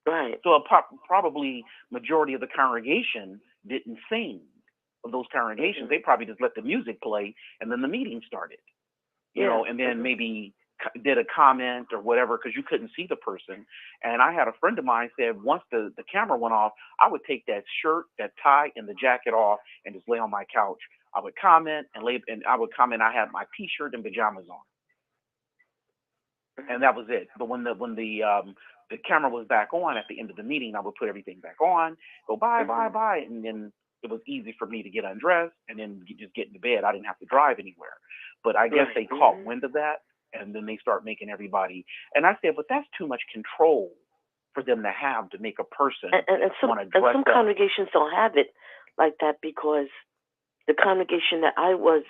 Right. So probably majority of the congregation didn't sing. Of those congregations, they probably just let the music play, and then the meeting started. You know, and then maybe did a comment or whatever, because you couldn't see the person. And I had a friend of mine said once the camera went off, I would take that shirt, that tie, and the jacket off and just lay on my couch. I would comment and I had my t-shirt and pajamas on. And that was it. But when the camera was back on at the end of the meeting, I would put everything back on, go bye, and then it was easy for me to get undressed and then just get into bed. I didn't have to drive anywhere. But I guess they caught wind of that, and then they start making everybody. And I said, but that's too much control for them to have to make a person want to dress up. And some congregations don't have it like that, because the congregation that I was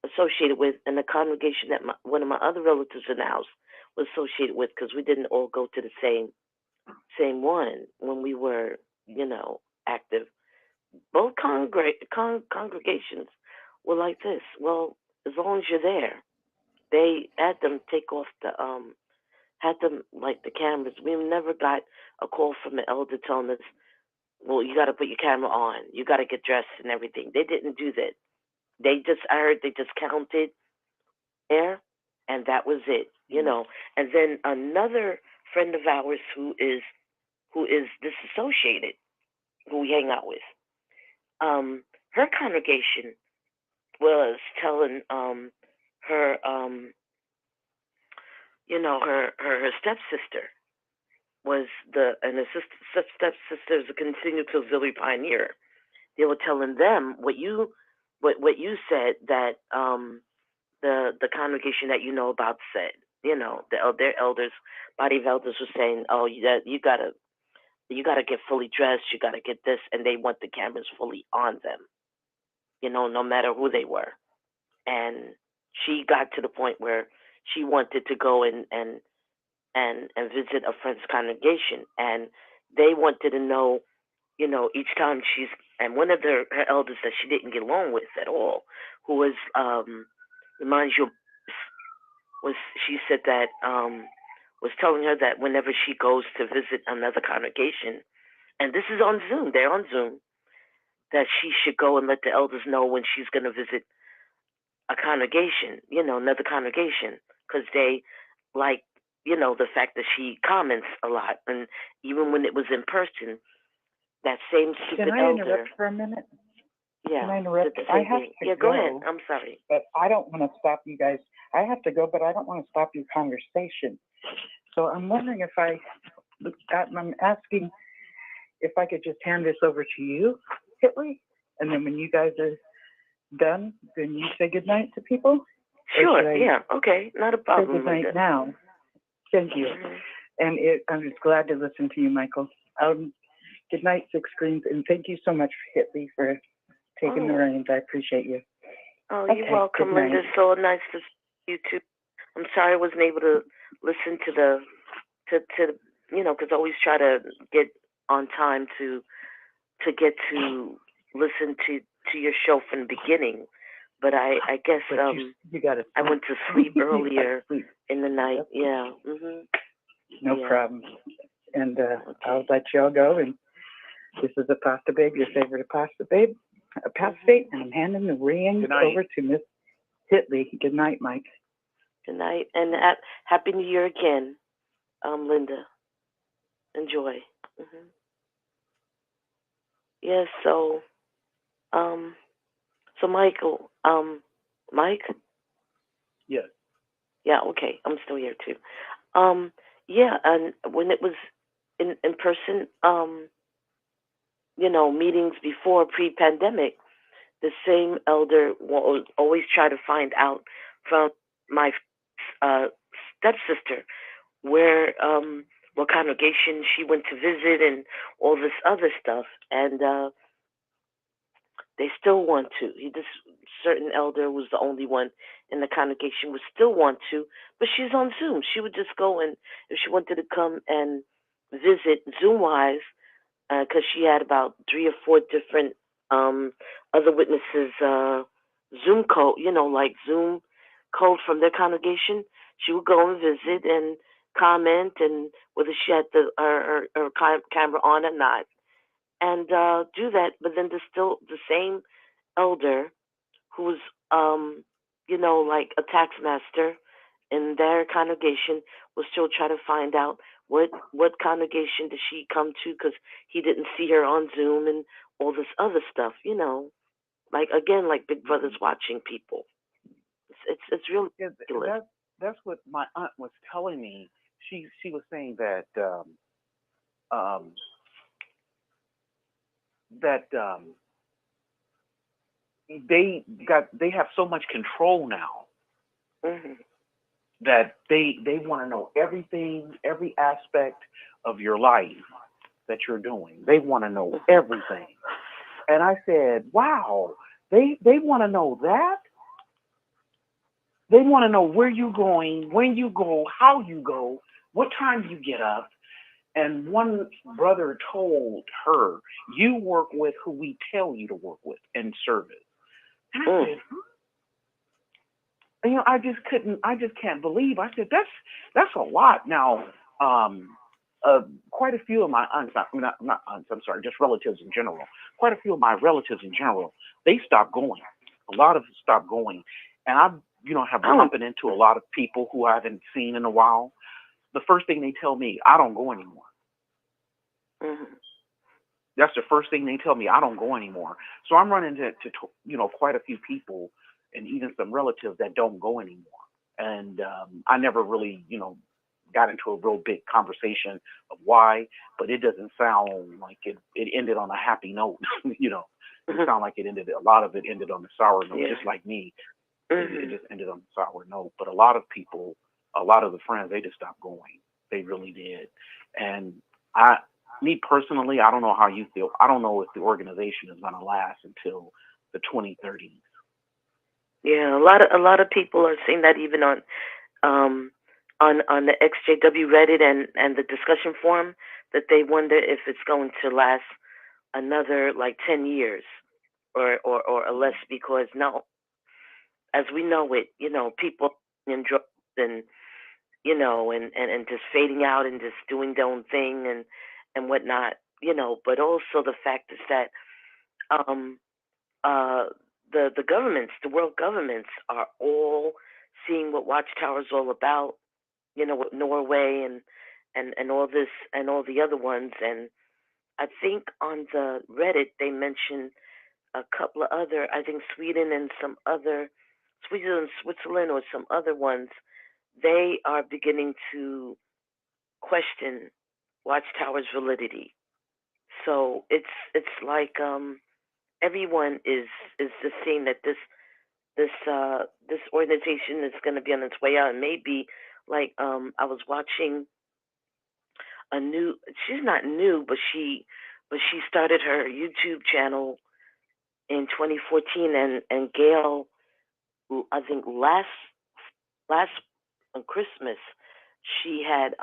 associated with, and the congregation that one of my other relatives in the house was associated with, because we didn't all go to the same same one, when we were, active, both congregations were like this. Well, as long as you're there, they had them take off had them like the cameras. We never got a call from the elder telling us, well, you got to put your camera on, you got to get dressed and everything. They didn't do that. I heard they just counted there, and that was it, And then another friend of ours who is disassociated, who we hang out with, her congregation was telling her her stepsister was her stepsister is a continued auxiliary pioneer. They were telling them what you said, that the congregation that you know about said, their elders, body of elders was saying, oh, you gotta get fully dressed, you gotta get this, and they want the cameras fully on them, no matter who they were. And she got to the point where she wanted to go and visit a friend's congregation, and they wanted to know, each time and one of her elders that she didn't get along with at all, who was reminds you, she said that was telling her that whenever she goes to visit another congregation, and this is on Zoom, they're on Zoom, that she should go and let the elders know when she's going to visit a congregation, another congregation, because they like, the fact that she comments a lot. And even when it was in person, that same stupid elder. Can I interrupt for a minute? Yeah. Can I interrupt? I have to go ahead. I'm sorry. But I don't want to stop you guys. I have to go, but I don't want to stop your conversation. So I'm wondering I'm asking if I could just hand this over to you, Hitley, and then when you guys are done, then you say goodnight to people? Sure, yeah, okay, not a problem. Say goodnight now. Thank you. Mm-hmm. And I'm just glad to listen to you, Michael. Good night, Six Screens, and thank you so much, Hitley, for taking the reins. I appreciate you. Oh, you're welcome, Linda. So nice to see you too. I'm sorry I wasn't able to listen to because I always try to get on time to get to listen to your show from the beginning. But I guess you gotta I went to sleep earlier in the night. Yeah. Mm-hmm. No problem. And I'll let y'all go. And this is Apostle Babe, your favorite Apostle Babe, Apostate, and I'm handing the reins over to Miss Hitley. Good night, Mike. Good night, and Happy New Year again, Linda. Enjoy. Mm-hmm. Yes. So, Michael, Mike. Yes. Yeah. Okay. I'm still here too. Yeah, and when it was in person, meetings before pre-pandemic, the same elder will always try to find out from my stepsister where what congregation she went to visit and all this other stuff, and they still want to. This certain elder was the only one in the congregation would still want to, but she's on Zoom. She would just go, and if she wanted to come and visit Zoom-wise, because she had about 3 or 4 different other witnesses Zoom code, like Zoom code from their congregation. She would go and visit and comment, and whether she had her camera on or not, and do that. But then there's still the same elder who's, like a tax master in their congregation, will still try to find out what congregation did she come to, because he didn't see her on Zoom and all this other stuff, like Big Brother's watching people. It's really ridiculous. That's what my aunt was telling me. She was saying that they have so much control now. Mm-hmm. That they want to know everything, every aspect of your life that you're doing. They want to know everything. And I said, wow, they want to know that? They want to know where you're going, when you go, how you go, what time you get up. And one brother told her, "You work with who we tell you to work with in service." And I said, you know, I just can't believe. I said, that's a lot. Now, quite a few of my aunts, not aunts, I'm sorry, just relatives in general. Quite a few of my relatives in general, they stopped going. A lot of them stopped going. And I, have bumping into a lot of people who I haven't seen in a while. The first thing they tell me, I don't go anymore. Mm-hmm. That's the first thing they tell me, I don't go anymore. So I'm running into quite a few people and even some relatives that don't go anymore. And I never really, got into a real big conversation of why, but it doesn't sound like it ended on a happy note. It sounded like a lot of it ended on a sour note, just like me. It just ended on a sour note. But a lot of people, a lot of the friends, they just stopped going. They really did. And me personally, I don't know how you feel. I don't know if the organization is going to last until the 2030s. Yeah, a lot of people are saying that even on the XJW Reddit and the discussion forum, that they wonder if it's going to last another like 10 years or less, because now, as we know it, people in drugs and and just fading out and just doing their own thing and whatnot, but also the fact is that the governments, the world governments, are all seeing what Watchtower is all about, with Norway and all this and all the other ones. And I think on the Reddit they mentioned a couple of other, I think Sweden and Switzerland or some other ones. They are beginning to question Watchtower's validity. So it's like everyone is just seeing that this organization is going to be on its way out. And maybe, like, I was watching she's not new, but she started her YouTube channel in 2014, and Gail, I think last on Christmas, she had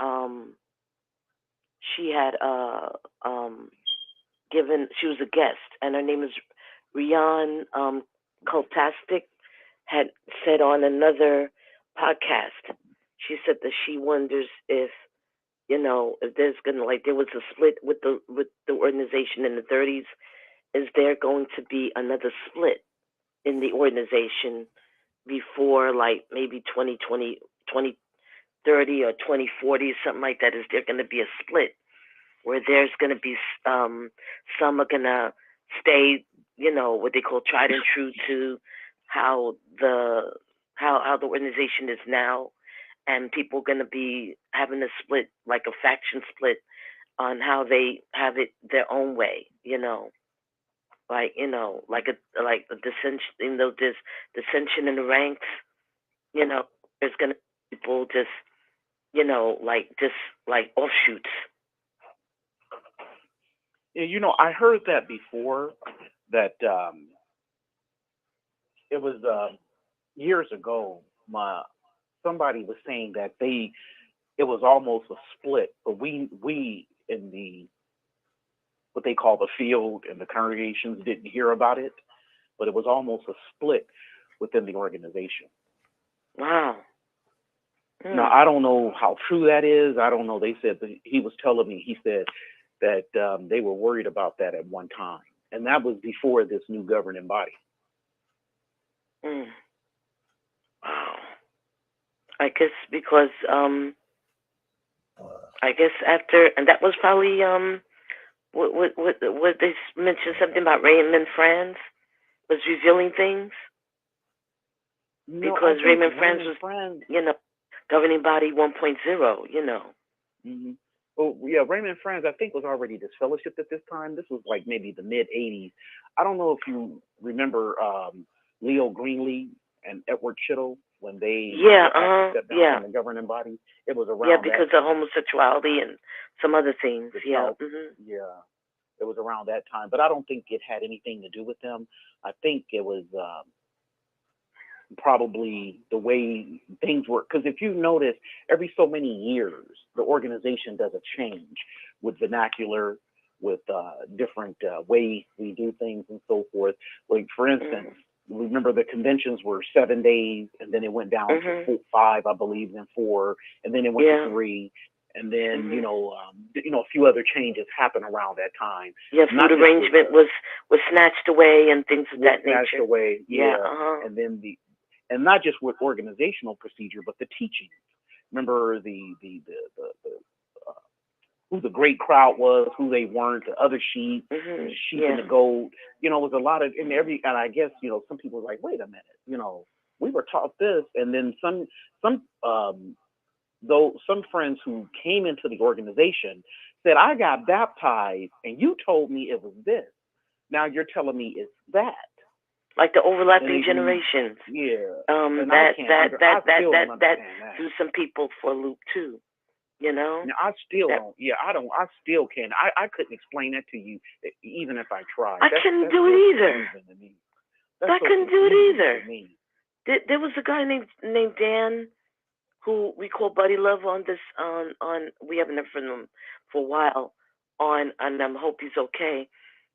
given, she was a guest, and her name is Rian Cultastic, had said on another podcast, she said that she wonders if if there's gonna, like, there was a split with the organization in the 30s, is there going to be another split in the organization before, like, maybe 2020, 2030 or 2040, something like that? Is there going to be a split where there's going to be some are going to stay, what they call tried and true to how the organization is now, and people are going to be having a split, like a faction split, on how they have it their own way, like like a dissension, there's dissension in the ranks, there's going to be people just like offshoots. Yeah, I heard that before, that it was years ago. Somebody was saying that it was almost a split, but we in the what they call the field and the congregations didn't hear about it, but it was almost a split within the organization. Wow. Now, I don't know how true that is. I don't know. They said that he was telling me. He said that they were worried about that at one time, and that was before this new governing body. Wow. I guess because I guess after, and that was probably what they mentioned, something about Raymond Franz was revealing things, because Raymond Franz was governing body 1.0. Mm-hmm. Oh yeah, Raymond Franz, I think, was already disfellowshipped at this time. This was like maybe the mid '80s. I don't know if you remember Leo Greenlee and Edward Chittle when they stepped down from the governing body. It was around because of homosexuality and some other things. Yeah, it was around that time. But I don't think it had anything to do with them. I think it was probably the way things work. Because if you notice, every so many years, the organization does a change with vernacular, with different ways we do things and so forth. Like, for instance, remember the conventions were 7 days, and then it went down to 5, I believe, then 4, and then it went to 3. And then, you know, a few other changes happened around that time. Yeah, food arrangement was snatched away and things of that nature. Snatched away, and then and not just with organizational procedure, but the teaching. Remember who the great crowd was, who they weren't, the other sheep, the sheep and the goat. You know, it was a lot of and I guess, you know, some people were like, wait a minute, you know, we were taught this, and then some friends who came into the organization said, I got baptized and you told me it was this. Now you're telling me it's that. Like the overlapping generations. Yeah. That threw some people for a loop too. You know? Now, I still can't. I couldn't explain that to you even if I tried. I couldn't do it either. I couldn't do it either. There was a guy named Dan, who we call Buddy Love on this on we haven't heard from him for a while on and I hope he's okay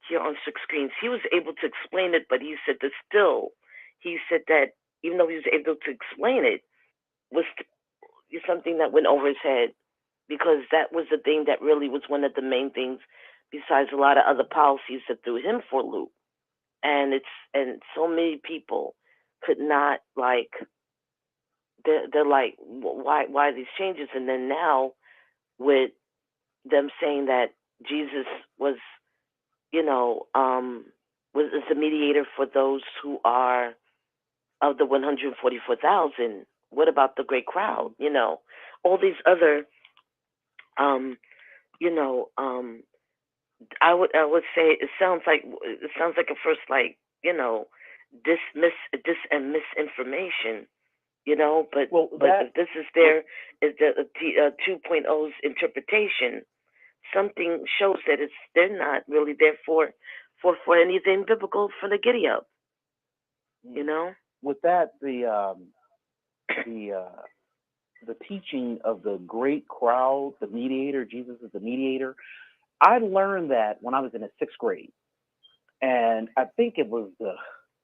here on Six Screens. He was able to explain it, but he said that even though he was able to explain it, was something that went over his head, because that was the thing that really was one of the main things, besides a lot of other policies that threw him for a loop. And so many people could not, like, they're like, why these changes? And then now with them saying that Jesus was, you know, was the mediator for those who are of the 144,000. What about the great crowd? You know, all these other, I would say it sounds like a first, like, you know, misinformation. You know, but if this is the 2.0's interpretation, something shows that they're not really there for anything biblical for the giddy up. You know, with that, the teaching of the great crowd, the mediator, Jesus is the mediator. I learned that when I was in the 6th grade, and I think it was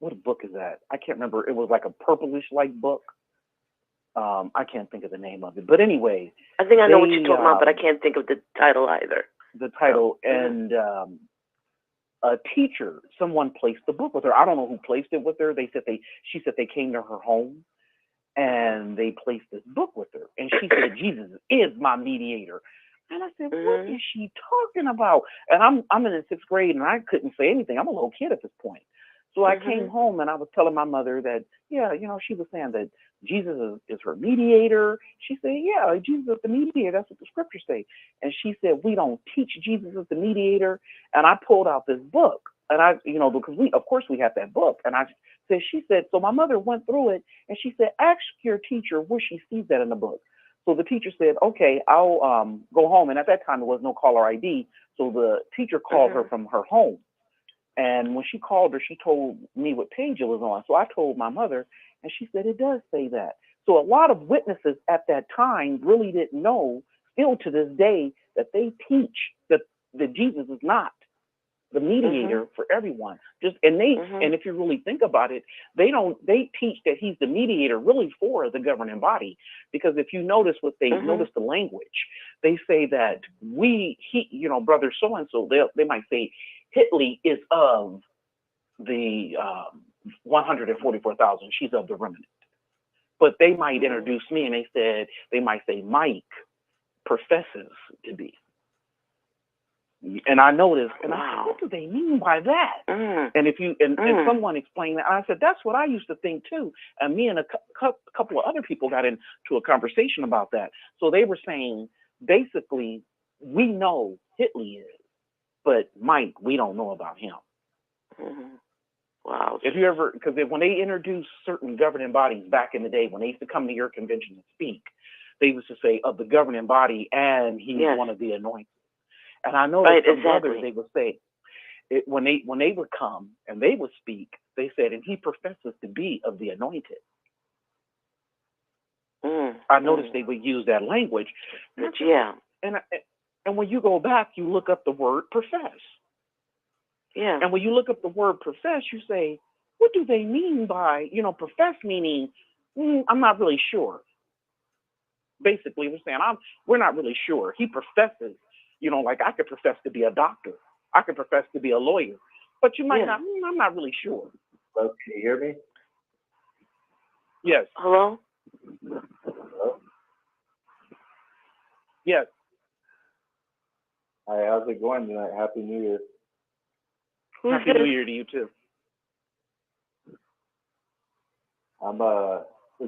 what book is that? I can't remember. It was like a purplish like book. I can't think of the name of it, but anyway. I think I know what you're talking about, but I can't think of the title either. The title, and a teacher, someone placed the book with her. I don't know who placed it with her. She said they came to her home, and they placed this book with her, and she said, Jesus is my mediator. And I said, what is she talking about? And I'm in the 6th grade, and I couldn't say anything. I'm a little kid at this point. So I came home, and I was telling my mother that, she was saying that Jesus is her mediator. She said, yeah, Jesus is the mediator. That's what the scriptures say. And she said, we don't teach Jesus as the mediator. And I pulled out this book, and because of course we have that book. And she said, so my mother went through it, and she said, ask your teacher where she sees that in the book. So the teacher said, okay, I'll go home. And at that time, there was no caller ID. So the teacher called her from her home. And when she called her, she told me what page it was on. So I told my mother, and she said, it does say that. So a lot of witnesses at that time really didn't know, still to this day, that they teach that Jesus is not the mediator for everyone. And if you really think about it, they teach that he's the mediator really for the governing body. Because if you notice notice the language, they say that brother so-and-so, they might say, Hitley is of the 144,000. She's of the remnant. But they might introduce me, and they might say Mike professes to be. And I noticed, and I said, what do they mean by that? And and someone explained that, and I said, that's what I used to think too. And me and a couple of other people got into a conversation about that. So they were saying, basically, we know Hitley is, but Mike, we don't know about him. Wow. If you ever, because when they introduced certain governing bodies back in the day, when they used to come to your convention and speak, they used to say of the governing body, and he was one of the anointed. And I know that some brothers, they would say, when they would come and they would speak, they said, and he professes to be of the anointed. I noticed they would use that language. Yeah. And when you go back, you look up the word profess. Yeah. And when you look up the word profess, you say, what do they mean by, profess meaning, I'm not really sure. Basically, we're saying, we're not really sure. He professes, like I could profess to be a doctor. I could profess to be a lawyer. But you might not, I'm not really sure. Hello, can you hear me? Yes. Hello? Hello? Yes. Hi, how's it going tonight? Happy New Year. Happy New Year to you too. I'm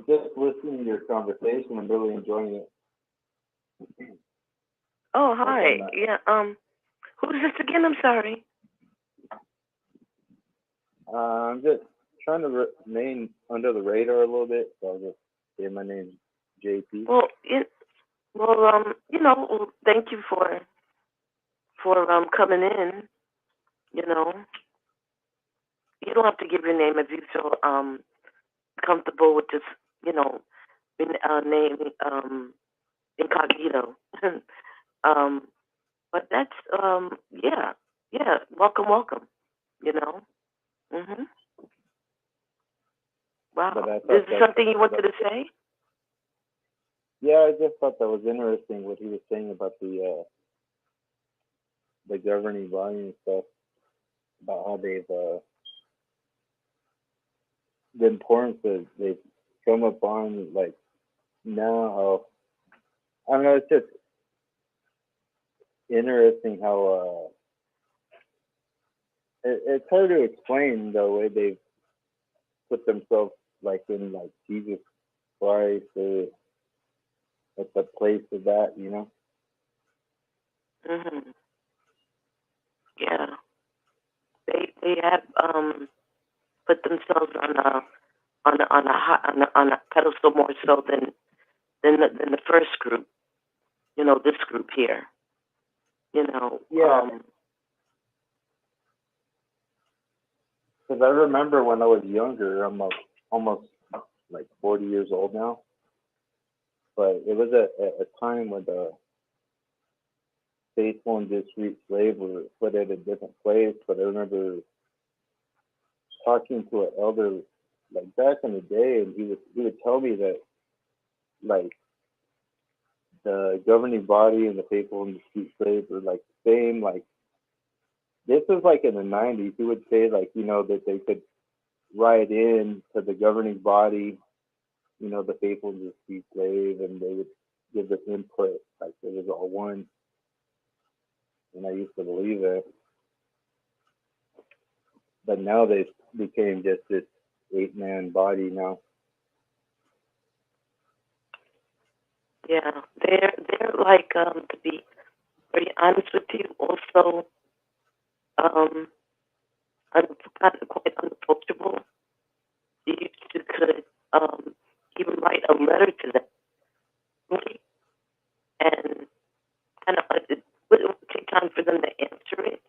just listening to your conversation. I'm really enjoying it. Oh, hi. Yeah. Who's this again? I'm sorry. I'm just trying to remain under the radar a little bit, so I'll just say my name's JP. Well, thank you for coming in. You don't have to give your name if you feel comfortable with just name incognito. But that's welcome. Wow. Is there something you wanted to say? Yeah, I just thought that was interesting what he was saying about the governing body and stuff, about how they've the importance that they've come upon, like now how I don't know, it's just interesting how it's hard to explain the way they've put themselves like in like Jesus Christ or at the place of that, Yeah. They have put themselves on a pedestal more so than the first group. This group here. Yeah. Because I remember when I was younger, I'm almost like 40 years old now. But it was a time when the faithful and discreet slave were put at a different place. But I remember talking to an elder like back in the day, and he would tell me that like the governing body and the faithful and discreet slave were like the same. Like this was like in the 90s. He would say like that they could write in to the governing body, the faithful and discreet slave, and they would give their input like it was all one. And I used to believe it. But now they became just this 8-man body now. Yeah, they're like to be very honest with you, also quite unapproachable. You could even write a letter to them, and kind of it would take time for them to answer it.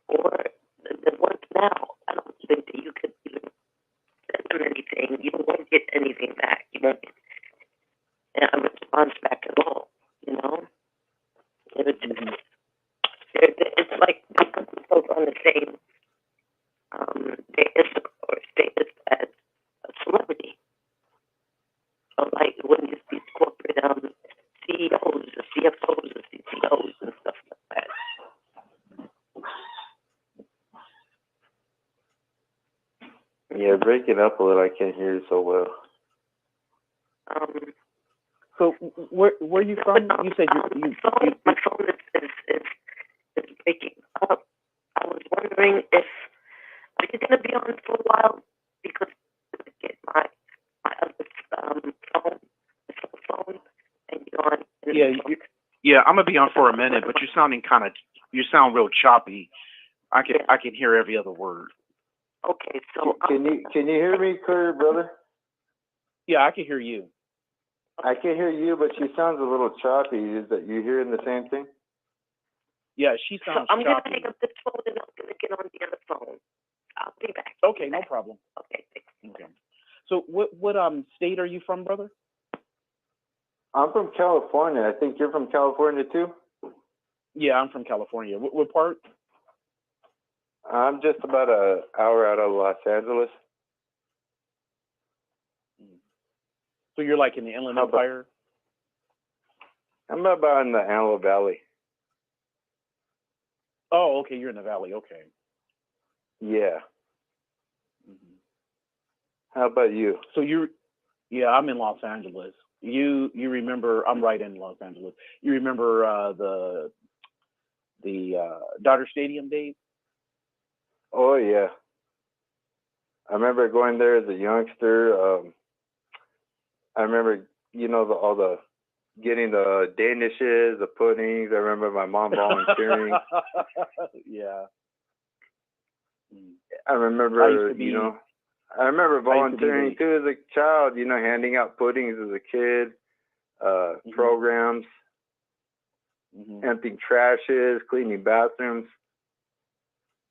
Or the ones now, I don't think that you could even send them anything. You won't get anything back. You won't get a response back at all. It's like they put themselves on the same status as a celebrity. So like when you see corporate CEOs, the CFOs, the CTOs, and stuff like that. Yeah, break it up a little. I can't hear you so well. So where are you from? You said my phone is breaking up. I was wondering if are you going to be on for a while because I get my other phone and you're on. Yeah, I'm gonna be on for a minute, but you're sounding you sound real choppy. I can hear every other word. Okay, so can you hear me clear, brother? Yeah, I can hear you. I can hear you, but she sounds a little choppy. Is that you hearing the same thing? Yeah, she sounds choppy. I'm choppy. going to hang up this phone and I'm going to get on the other phone. I'll be back. Okay, no problem. Okay. Okay. So what state are you from, brother? I'm from California. I think you're from California too? Yeah, I'm from California. What part? I'm just about an hour out of Los Angeles. So you're like in the Inland Empire? I'm about in the Antelope Valley. Oh, okay, you're in the valley. Okay. Yeah. How about you? So yeah, I'm in Los Angeles. You remember? I'm right in Los Angeles. You remember the Dodger Stadium, Dave? Oh yeah. I remember going there as a youngster. I remember, getting the danishes, the puddings. I remember my mom volunteering. Yeah. I remember, I remember volunteering too as a child, handing out puddings as a kid, programs, emptying trashes, cleaning bathrooms.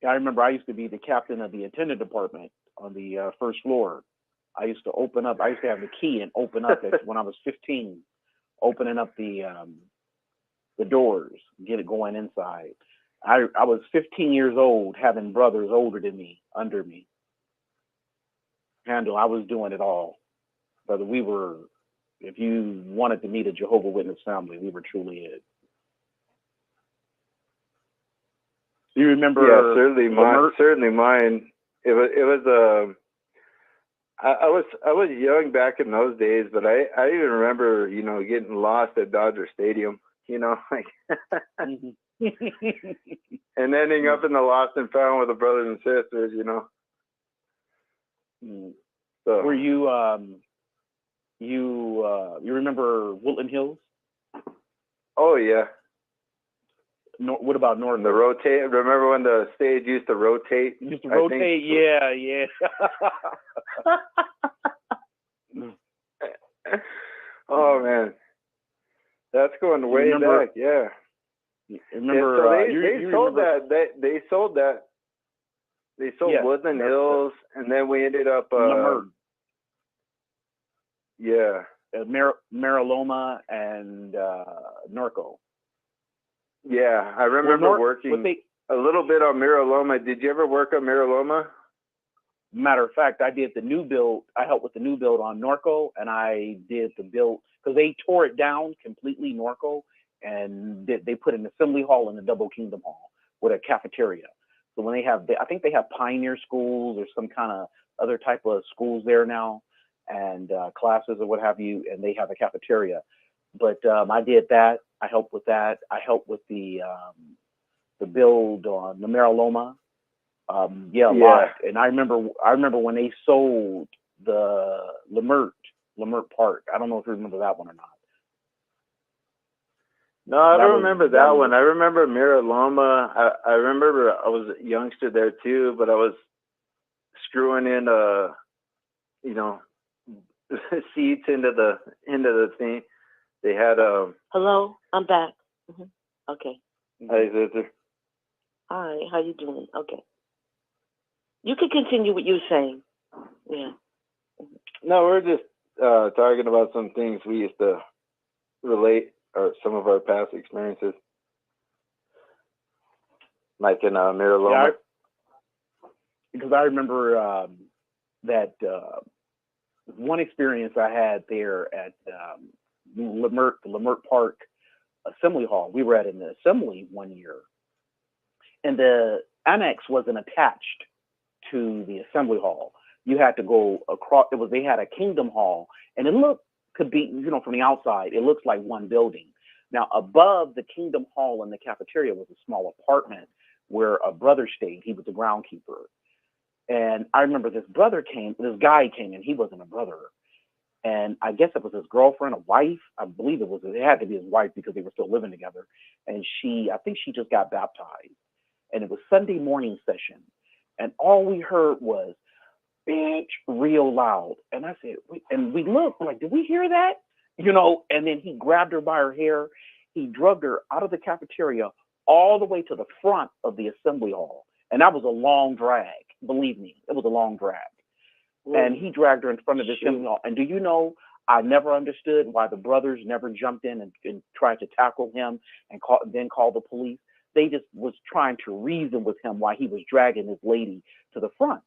Yeah, I remember I used to be the captain of the attendant department on the first floor. I used to have the key and open up when I was 15, opening up the doors, get it going inside. I was 15 years old, having brothers older than me, under me. I was doing it all. But if you wanted to meet a Jehovah's Witness family, we were truly it. You remember? Yeah, certainly mine. It was I was young back in those days, but I even remember, getting lost at Dodger Stadium, like and ending up in the lost and found with the brothers and sisters, So were you remember Woodland Hills? Oh yeah. What about North? The rotate. Remember when the stage used to rotate? Yeah. Oh man, that's going way back. Yeah. Remember? So they sold that. They sold that. They sold Woodland Hills, and then we ended up. Yeah. Mariloma and Norco. Yeah, I remember working a little bit on Mariloma. Did you ever work on Mariloma? Matter of fact, I did the new build. I helped with the new build on Norco, and I did the build because they tore it down completely, Norco, and they put an assembly hall and a double kingdom hall with a cafeteria. So when I think they have pioneer schools or some kind of other type of schools there now, and classes or what have you, and they have a cafeteria. But I did that. I helped with that. I helped with the build on the Mariloma. A lot. And I remember when they sold the Lemert Park. I don't know if you remember that one or not. No, I don't remember that one. I remember Mariloma. I remember I was a youngster there too, but I was screwing in seats into the thing. They had Hello, I'm back. Okay. Hi, sister. Hi, how you doing? Okay. You can continue what you were saying. Yeah. No, we're just talking about some things we used to relate, or some of our past experiences, like in Mariloma. Because I remember that one experience I had there at Lemert Park Assembly Hall. We were at an assembly one year, and the annex wasn't attached to the assembly hall. You had to go across. They had a kingdom hall, and it could be, from the outside, it looks like one building. Now, above the kingdom hall and the cafeteria was a small apartment where a brother stayed. He was the groundkeeper. And I remember this guy came in. He wasn't a brother. And I guess it was his girlfriend, a wife. I believe it had to be his wife because they were still living together. And I think she just got baptized. And it was Sunday morning session. And all we heard was, bitch, real loud. And I said, we looked, like, did we hear that? And then he grabbed her by her hair. He drugged her out of the cafeteria all the way to the front of the assembly hall. And that was a long drag, believe me, it was a long drag. And he dragged her in front of the seminole. And do you know, I never understood why the brothers never jumped in and tried to tackle him and then call the police. They just was trying to reason with him why he was dragging his lady to the front.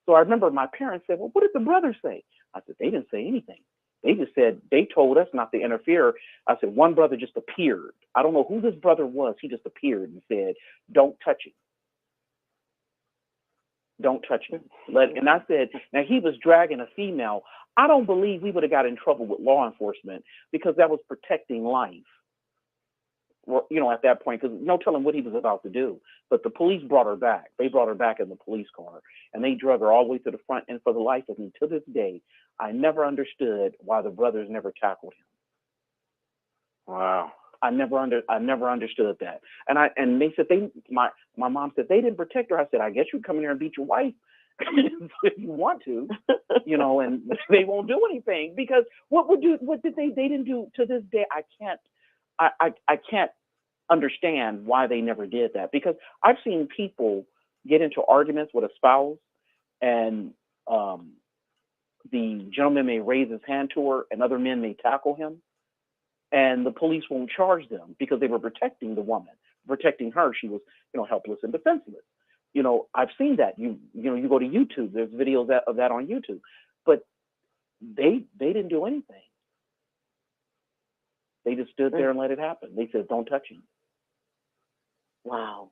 So I remember my parents said, well, what did the brothers say? I said, they didn't say anything. They just said, they told us not to interfere. I said, one brother just appeared. I don't know who this brother was. He just appeared and said, don't touch him. Don't touch him. And I said, now he was dragging a female. I don't believe we would have got in trouble with law enforcement because that was protecting life. Well, you know, at that point, because no telling what he was about to do. But the police brought her back. They brought her back in the police car, and they drug her all the way to the front. And for the life of me, to this day, I never understood why the brothers never tackled him. Wow. I never understood that. And they said my mom said they didn't protect her. I said, I guess you come in here and beat your wife if you want to, you know, and they won't do anything because what did they didn't do to this day. I can't understand why they never did that, because I've seen people get into arguments with a spouse and the gentleman may raise his hand to her and other men may tackle him and the police won't charge them because they were protecting the woman, protecting her. She was, you know, helpless and defenseless. You know, I've seen that. You know, you go to YouTube, there's videos of that on YouTube, but they didn't do anything. They just stood there and let it happen. They said, don't touch him. Wow.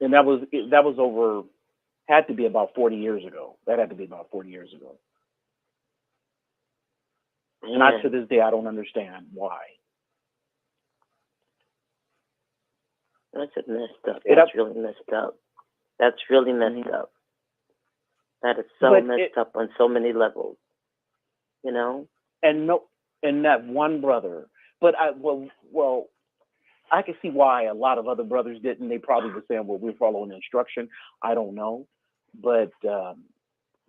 And that was over, had to be about 40 years ago. That had to be about 40 years ago. And to this day, I don't understand why. That's messed up. That's really messed up. That's really messed up. That is so messed up on so many levels. You know? And that one brother, but I can see why a lot of other brothers didn't. They probably were saying, well, we're following the instruction. I don't know. But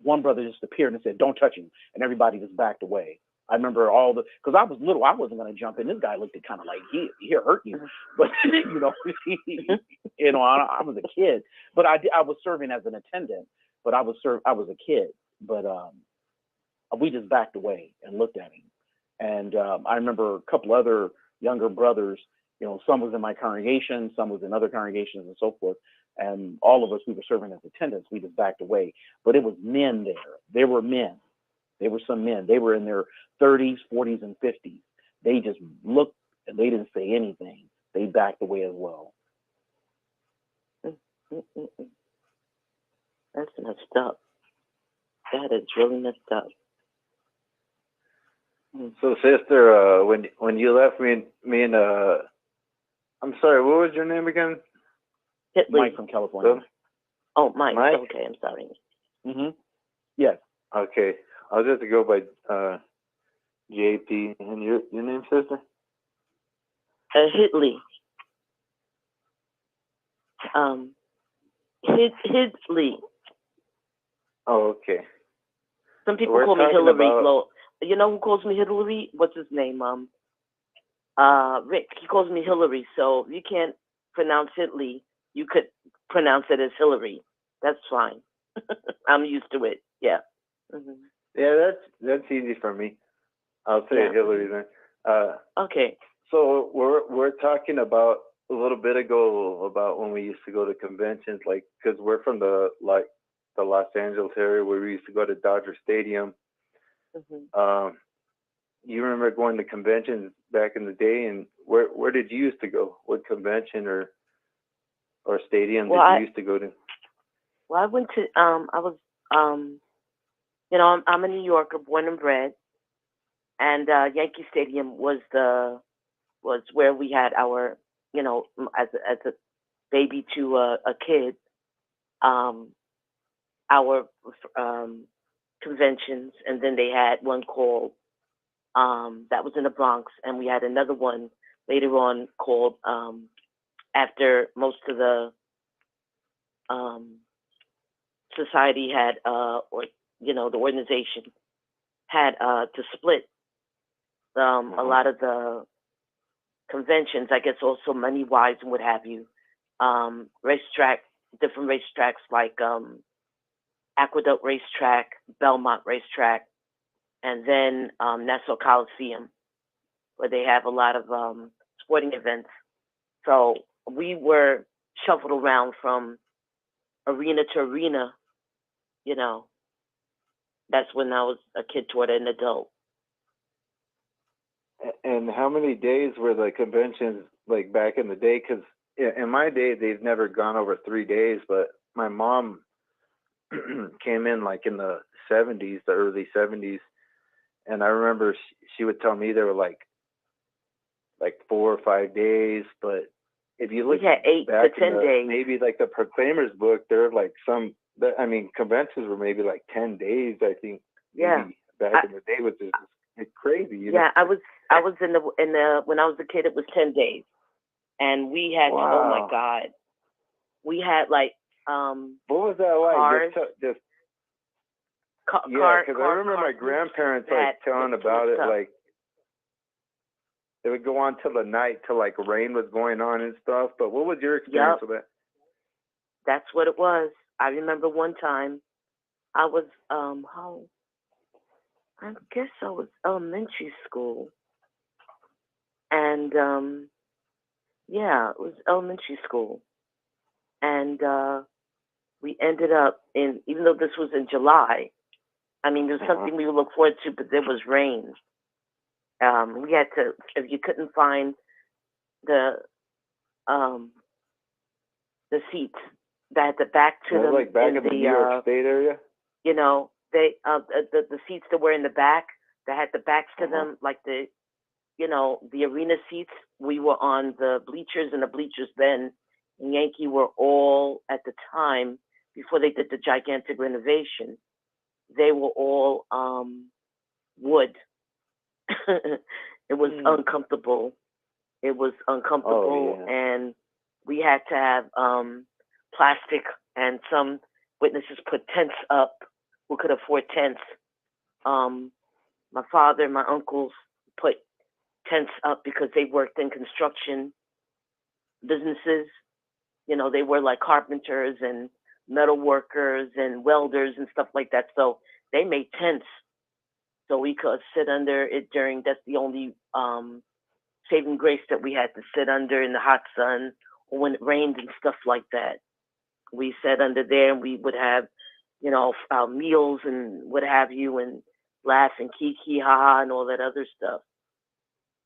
one brother just appeared and said, don't touch him. And everybody just backed away. I remember because I was little, I wasn't going to jump in. This guy looked at kind of like, he hurt you. But, you know, I was a kid. But I was serving as an attendant, but I was a kid. But we just backed away and looked at him. And I remember a couple other younger brothers, you know, some was in my congregation, some was in other congregations and so forth. And all of us, we were serving as attendants. We just backed away. But it was men there. There were men. There were some men. They were in their 30s, 40s, and 50s. They just looked and they didn't say anything. They backed away as well. That's messed up. That is really messed up. So, sister, when you left me and I'm sorry, what was your name again? Hitler. Mike from California. Oh, Mike. Mike? Okay, I'm sorry. Mm-hmm. Yes. Okay. I'll just go by JP. And your name, sister? Hitley. Hidley. Oh, okay. Some people We're call me talking Hillary. about- Well, you know who calls me Hillary? What's his name? Rick. He calls me Hillary. So you can't pronounce Hitley. You could pronounce it as Hillary. That's fine. I'm used to it. Yeah. Mm-hmm. Yeah, that's easy for me. I'll say Hillary then. Okay. So we're talking about a little bit ago about when we used to go to conventions, like, because we're from the Los Angeles area where we used to go to Dodger Stadium. Mm-hmm. You remember going to conventions back in the day, and where did you used to go? What convention or stadium did you used to go to? Well, I went to I was you know, I'm a New Yorker, born and bred, and Yankee Stadium was where we had our, you know, as a baby to a kid, our conventions, and then they had one called that was in the Bronx, and we had another one later on called after most of the society had or you know, the organization had to split a lot of the conventions, I guess also money-wise and what have you. Racetrack different racetracks like Aqueduct Racetrack, Belmont Racetrack, and then Nassau Coliseum, where they have a lot of sporting events. So we were shuffled around from arena to arena, you know. That's when I was a kid toward an adult. And how many days were the conventions like back in the day? Because in my day, they've never gone over 3 days, but my mom came in like in the 70s, the early 70s. And I remember she would tell me they were like 4 or 5 days. But if you look at 8 back to 10 days, maybe like the Proclaimers book, there are like I mean, conventions were maybe like 10 days, I think. Yeah. Back in the day, which is crazy. You know? I was in the when I was a kid, it was 10 days. And we had, Wow. oh my God, we had like, what was that like? Cars. Yeah, because I remember my grandparents like telling about it, like they would go on till the night till like rain was going on and stuff. But what was your experience with that? That's what it was. I remember one time I was I guess I was elementary school. And it was elementary school. And we ended up in, even though this was in July, I mean, there's something we would look forward to, but there was rain. We had to, if you couldn't find the seats that had the back to them, like back in the New York State area. You know, they the seats that were in the back that had the backs to them, like the arena seats. We were on the bleachers, and the bleachers then in Yankee were all at the time before they did the gigantic renovation. They were all wood. It was uncomfortable. It was uncomfortable, and we had to have plastic, and some witnesses put tents up who could afford tents. My father and my uncles put tents up because they worked in construction businesses. You know, they were like carpenters and metal workers and welders and stuff like that. So they made tents so we could sit under it during, that's the only saving grace that we had to sit under in the hot sun or when it rained and stuff like that. We sat under there and we would have, our meals and what have you, and laugh and kiki ha and all that other stuff.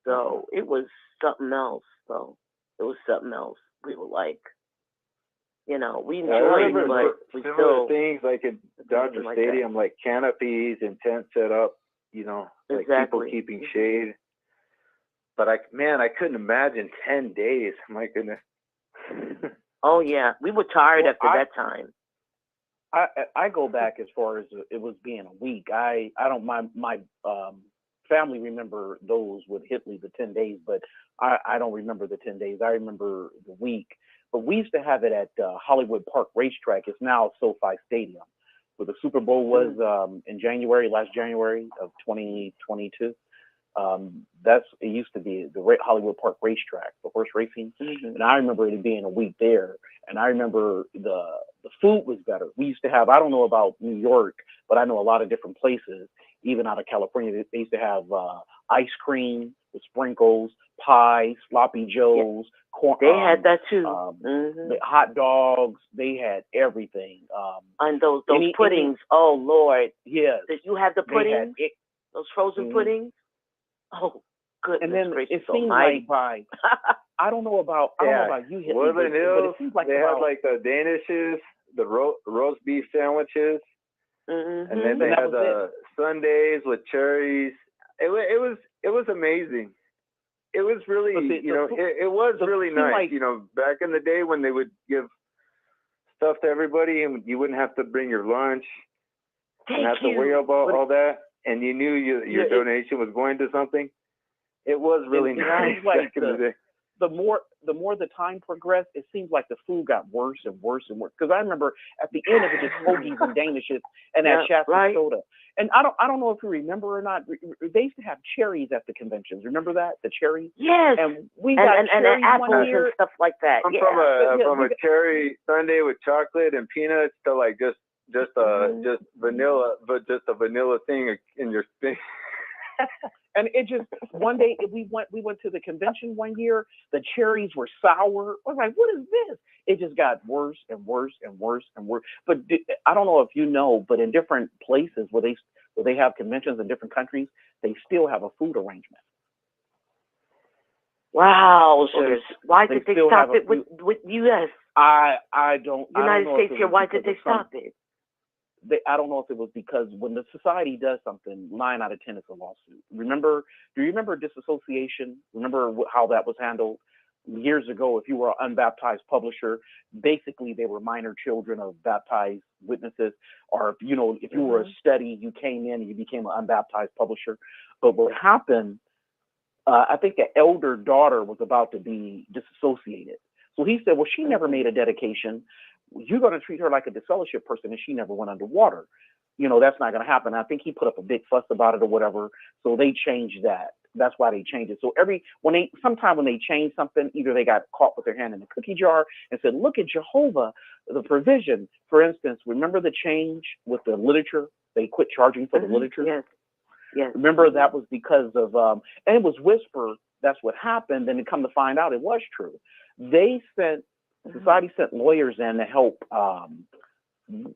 So it was something else. We were like, we enjoyed it, but we similar still things like in Dodger Stadium, like canopies and tents set up, like people keeping shade. But I couldn't imagine 10 days. My goodness. Oh yeah, we were tired after that time. I go back as far as it was being a week. I don't my family remember those with Hitley, the 10 days, but I don't remember the 10 days. I remember the week. But we used to have it at Hollywood Park Racetrack. It's now SoFi Stadium, where the Super Bowl was in last January of 2022. It used to be the Hollywood Park Racetrack for horse racing, and I remember it being a week there. And I remember the food was better. We used to have, I don't know about New York, but I know a lot of different places, even out of California, they used to have ice cream with sprinkles, pie, sloppy joes, corn. They had that too. The hot dogs. They had everything. And those puddings. Oh Lord. Yes. Did you have the puddings? Those frozen puddings? Oh goodness. And then gracious it seems almighty. like I don't know about you, Hitley, Woodland but Hills, it seems like they had like the Danishes, the roast beef sandwiches, and then they had the sundaes with cherries. It was amazing. It was really, it was really nice. Back in the day when they would give stuff to everybody and you wouldn't have to bring your lunch and have to worry about all that, and you knew your donation was going to something. It was really nice back in the day. The more the time progressed, it seems like the food got worse and worse and worse. Because I remember at the end of it, just hoagies and danishes and that Shasta soda. And I don't know if you remember or not. They used to have cherries at the conventions. Remember that, the cherries? Yes. And we got and cherries apples one year. and stuff like that. I'm Yeah. from a cherry sundae with chocolate and peanuts to like just vanilla, but just a vanilla thing in your thing. And it just one day we went to the convention one year. The cherries were sour. I was like, what is this? It just got worse and worse and worse and worse. But I don't know if you know, but in different places where they have conventions in different countries, they still have a food arrangement. Wow, So sirs. Why did they stop it with U.S.? I don't. United know States here. Why did they stop it? I don't know if it was because when the society does something, 9 out of 10 is a lawsuit. Do you remember disassociation? Remember how that was handled years ago? If you were an unbaptized publisher, basically they were minor children of baptized witnesses, or if you were a study, you came in and you became an unbaptized publisher. But what happened? I think the elder daughter was about to be disassociated. So he said, well, she never made a dedication. You're going to treat her like a disfellowship person, and she never went underwater. That's not going to happen. I think he put up a big fuss about it or whatever. So they changed that. That's why they changed it. So sometime when they change something, either they got caught with their hand in the cookie jar and said, look at Jehovah, the provision. For instance, remember the change with the literature? They quit charging for the literature. Yes. Yes. Remember that was because of, and it was whisper. That's what happened. Then to come to find out, it was true. Society sent lawyers in to help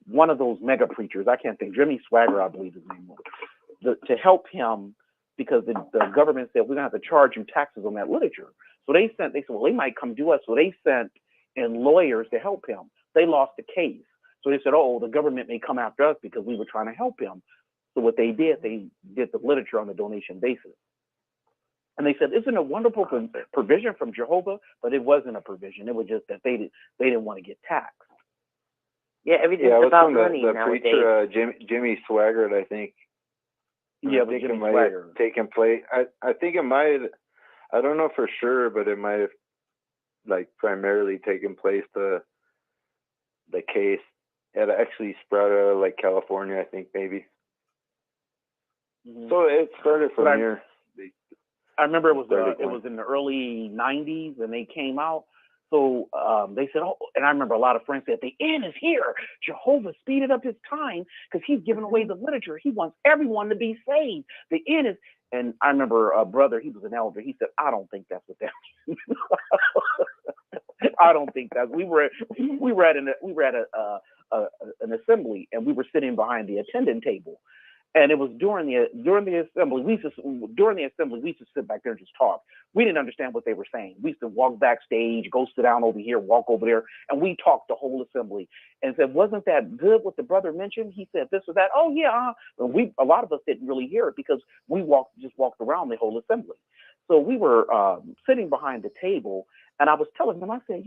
one of those mega preachers. I can't think. Jimmy Swagger, I believe his name was, to help him because the government said we're gonna have to charge him taxes on that literature. So they said, well, they might come do us. So they sent in lawyers to help him. They lost the case. So they said, oh, the government may come after us because we were trying to help him. So what they did the literature on a donation basis. And they said, isn't it a wonderful provision from Jehovah? But it wasn't a provision. It was just that they didn't want to get taxed. Yeah, everything's about money the nowadays. preacher, Jimmy Swaggart, I think. Yeah, I think Jimmy it might Swaggart. have taken place. I think it might. I don't know for sure, but it might have primarily taken place. The case it actually spread out of California, I think maybe. Mm-hmm. So it started from here. I remember it was in the early 90s and they came out. So they said, oh, and I remember a lot of friends said, the end is here. Jehovah speeded up his time because he's giving away the literature. He wants everyone to be saved. The end is, and I remember a brother, he was an elder. He said, I don't think that's what that means. I don't think that. We were at an assembly and we were sitting behind the attendant table. And it was during the assembly. We used to sit back there and just talk. We didn't understand what they were saying. We used to walk backstage, go sit down over here, walk over there, and we talked the whole assembly. And said, "Wasn't that good? What the brother mentioned?" He said this or that. Oh yeah. And a lot of us didn't really hear it because we just walked around the whole assembly. So we were sitting behind the table, and I was telling them, I said,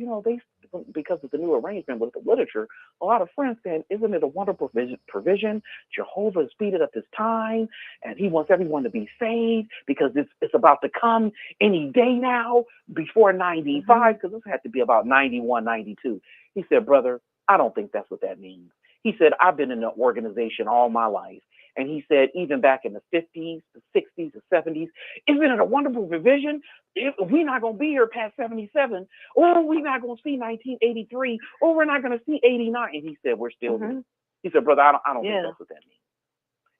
because of the new arrangement with the literature, a lot of friends said, isn't it a wonderful provision? Jehovah has speeded up his time, and he wants everyone to be saved because it's about to come any day now before 95, because this had to be about 91, 92. He said, brother, I don't think that's what that means. He said, I've been in the organization all my life. And he said, even back in the 50s, the 60s, the 70s, isn't it a wonderful provision? If we're not going to be here past 77, or we're not going to see 1983, or we're not going to see 89. And he said, we're still here. He said, brother, I don't think that's what that means.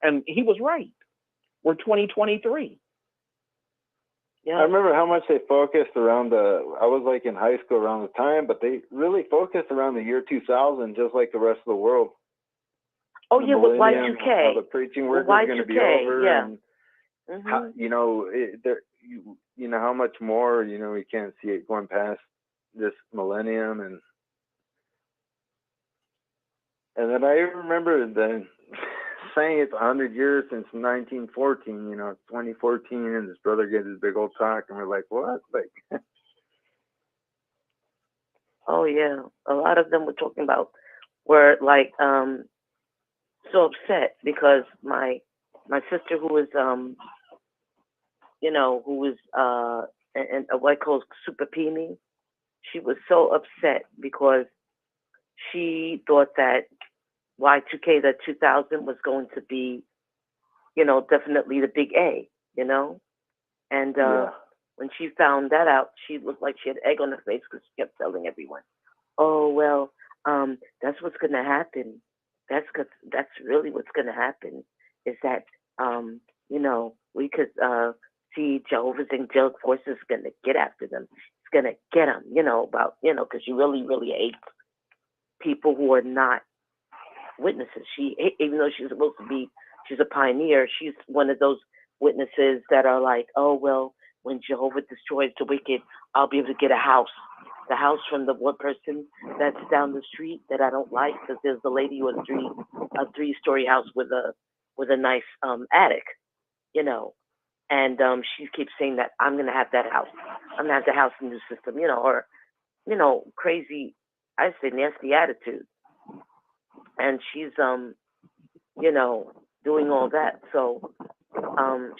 And he was right. We're 2023. Yeah. I remember how much they focused around I was in high school around the time, but they really focused around the year 2000, just like the rest of the world. Oh, yeah, with Y2K. How the preaching work was going to be over. Yeah. And how, how much more, we can't see it going past this millennium. And then I remember saying it's 100 years since 1914, 2014, and this brother gave this big old talk, and we're like, what? Oh, yeah. A lot of them were talking about so upset because my sister who was and what I call Super Pee-me, she was so upset because she thought that Y2K, that 2000 was going to be definitely the big A, And when she found that out, she looked like she had egg on her face because she kept telling everyone, "Oh well, that's what's gonna happen. That's really what's gonna happen. Is that we could see Jehovah's Angelic forces gonna get after them. It's gonna get them, because she really, really hates people who are not witnesses. Even though she's supposed to be, she's a pioneer. She's one of those witnesses that are like, oh well, when Jehovah destroys the wicked, I'll be able to get a house. The house from the one person that's down the street that I don't like, because there's the lady who has a 3-story house with a nice attic, And she keeps saying that I'm gonna have that house. I'm gonna have the house in the system, or crazy, I say nasty attitude. And she's doing all that. So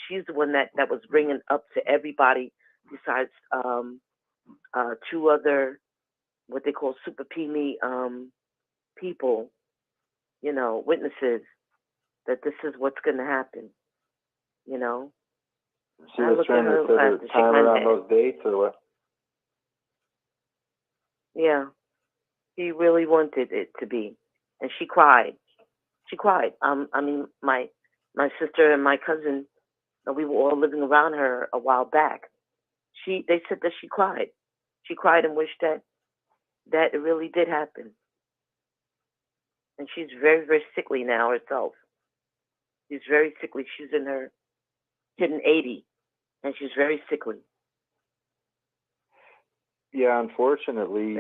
she's the one that was bringing up to everybody besides 2 other what they call super PME people, witnesses, that this is what's going to happen, She was trying to set her time around those dates, or what? Yeah, she really wanted it to be, and she cried. I mean, my sister and my cousin, we were all living around her a while back. They said that she cried. She cried and wished that it really did happen. And she's very, very sickly now herself. She's very sickly. She's in her hitting 80, and she's very sickly. Yeah, unfortunately,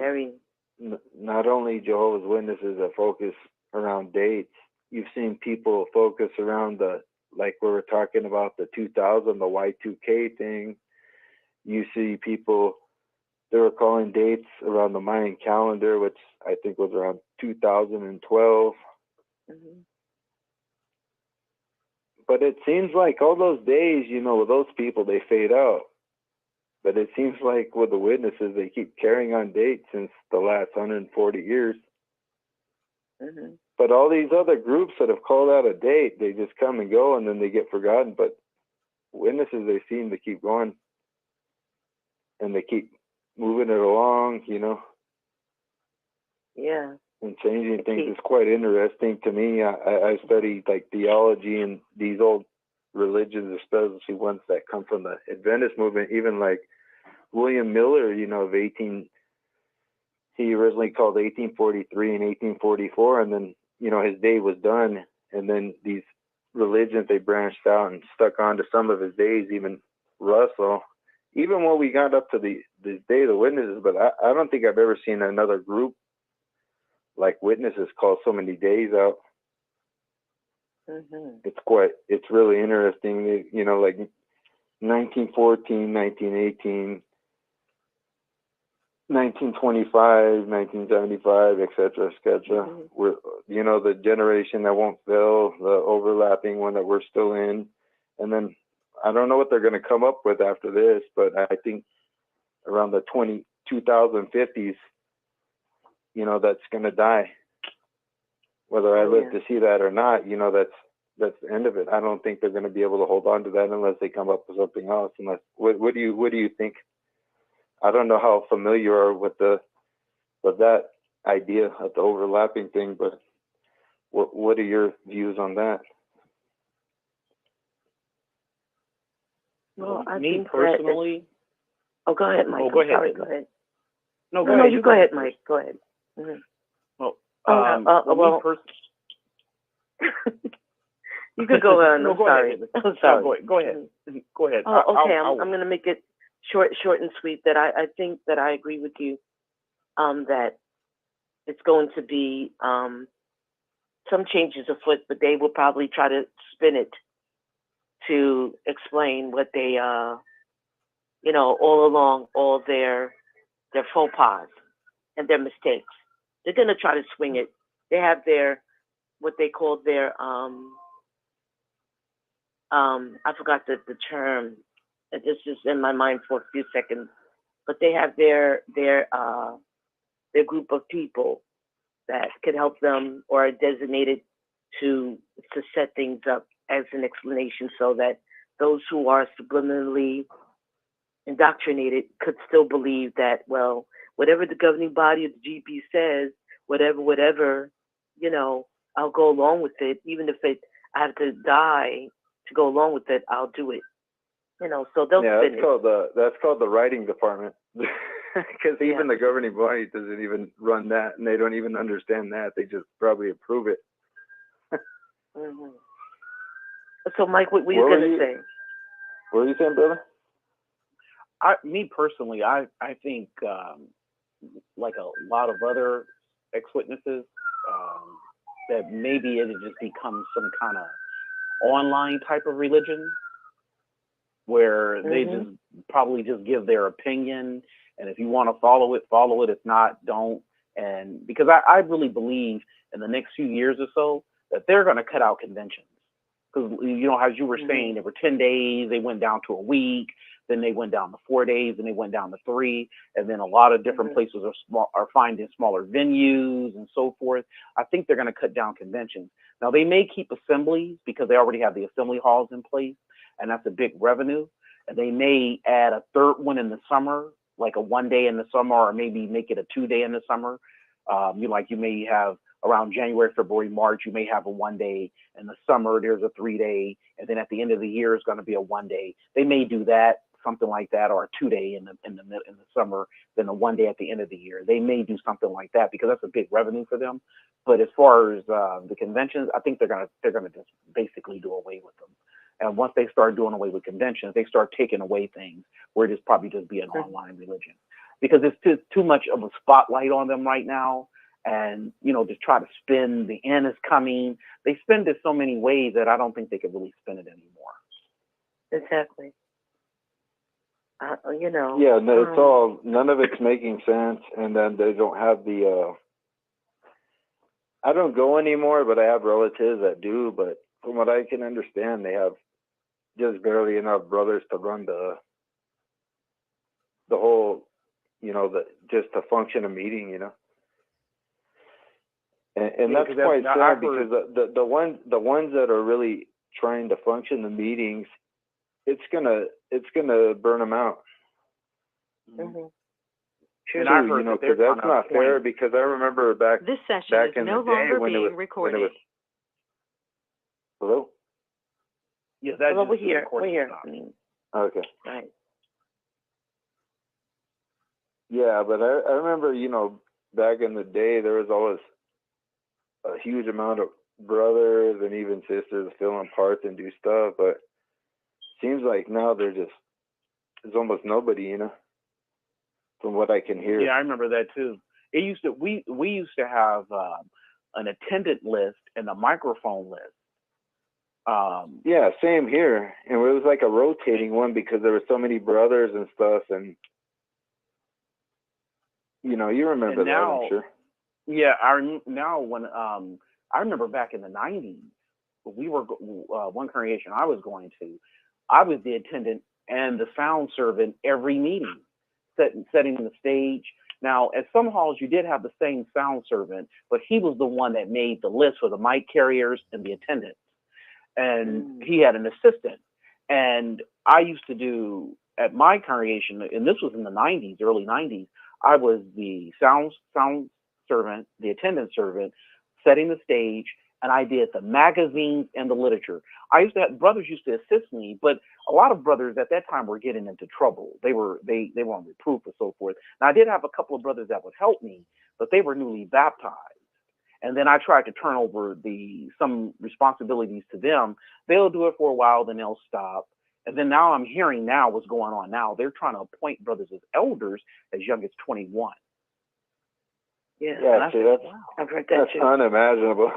not only Jehovah's Witnesses that focus around dates, you've seen people focus around like we were talking about, the 2000, the Y2K thing. You see people, they were calling dates around the Mayan calendar, which I think was around 2012. Mm-hmm. But it seems like all those days, with those people, they fade out. But it seems like with the witnesses, they keep carrying on dates since the last 140 years. Mm-hmm. But all these other groups that have called out a date, they just come and go, and then they get forgotten. But witnesses, they seem to keep going, and they keep moving it along, Yeah. And changing things is quite interesting to me. I study like theology and these old religions, especially ones that come from the Adventist movement. Even like William Miller, of he originally called 1843 and 1844, and then his day was done, and then these religions, they branched out and stuck on to some of his days. Even Russell, even when we got up to the Day of the Witnesses, but I don't think I've ever seen another group like witnesses call so many days out. Mm-hmm. It's really interesting. Like 1914, 1918, 1925, 1975, etc., etc. Mm-hmm. We're, the generation that won't fail, the overlapping one that we're still in, and then I don't know what they're going to come up with after this, but I think around the 2050s, that's going to die. Whether I live to see that or not, that's the end of it. I don't think they're going to be able to hold on to that unless they come up with something else. Unless, what do you think? I don't know how familiar you are with that idea of the overlapping thing, but what are your views on that? Well, I me think personally. Oh, go ahead, Mike. Oh, go ahead. Go ahead. No, go ahead. You go ahead, Mike. Go ahead. Mm-hmm. Well, you could go on. No, I'm go sorry. ahead. I'm sorry. Go ahead. Go ahead. Oh, okay. I'm going to make it short and sweet. That I think that I agree with you. That it's going to be some changes afoot, but they will probably try to spin it to explain what they all along, all their faux pas and their mistakes. They're going to try to swing it. They have what they call their I forgot the term. It's just in my mind for a few seconds. But they have their group of people that could help them or are designated to set things up as an explanation so that those who are subliminally indoctrinated could still believe that, well, whatever the governing body of the GP says, whatever, I'll go along with it, even if I have to die to go along with it, I'll do it. So they'll spin it. That's called the writing department. Because even the governing body doesn't even run that, and they don't even understand that. They just probably approve it. Mm-hmm. So, Mike, what were you going to say? What were you saying, brother? Me personally, I think like a lot of other ex-witnesses, that maybe it has just become some kind of online type of religion where they just probably just give their opinion, and if you want to follow it, follow it. If not, don't. And because I really believe in the next few years or so that they're going to cut out conventions. Because, as you were saying, there were 10 days, they went down to a week, then they went down to 4 days, and they went down to 3, and then a lot of different places are finding smaller venues and so forth. I think they're going to cut down conventions. Now, they may keep assemblies because they already have the assembly halls in place, and that's a big revenue. And they may add a third one in the summer, like a 1 day in the summer, or maybe make it a 2 day in the summer. You may have around January, February, March, you may have a 1 day. In the summer, there's a 3 day. And then at the end of the year, it's going to be a 1 day. They may do that, something like that, or a 2 day in the summer, then a 1 day at the end of the year. They may do something like that because that's a big revenue for them. But as far as the conventions, I think they're gonna just basically do away with them. And once they start doing away with conventions, they start taking away things where it's probably just be an online religion, because it's too much of a spotlight on them right now. And, to try to spin the end is coming. They spend it so many ways that I don't think they could really spin it anymore. Exactly. Yeah, no, it's all, none of it's making sense. And then they don't have I don't go anymore, but I have relatives that do. But from what I can understand, they have just barely enough brothers to run the whole, just to function a meeting, And that's quite sad because the ones that are really trying to function the meetings, it's gonna burn them out. True, and I've heard because that's not fair. Because I remember back This session back is in no the day longer when being it was recorded. Hello. Yeah, that's we're here. Okay. Right. Yeah, but I remember, back in the day, there was always a huge amount of brothers and even sisters filling parts and do stuff, but seems like now there's almost nobody, from what I can hear. Yeah, I remember that too. It used to we used to have an attendant list and a microphone list. Yeah, same here, and it was like a rotating one because there were so many brothers and stuff, and you remember that, I'm sure. Yeah, now when I remember back in the 90s, we were one congregation I was going to, I was the attendant and the sound servant every meeting, setting the stage. Now, at some halls, you did have the same sound servant, but he was the one that made the list for the mic carriers and the attendants. And he had an assistant. And I used to do, at my congregation, and this was in the 90s, early 90s, I was the sound servant, the attendant servant, setting the stage, and I did the magazines and the literature. Brothers used to assist me, but a lot of brothers at that time were getting into trouble. They were on reproof and so forth. Now, I did have a couple of brothers that would help me, but they were newly baptized. And then I tried to turn over some responsibilities to them. They'll do it for a while, then they'll stop. And then now I'm hearing what's going on now. They're trying to appoint brothers as elders as young as 21. Yeah, see, I've heard that that's too. unimaginable.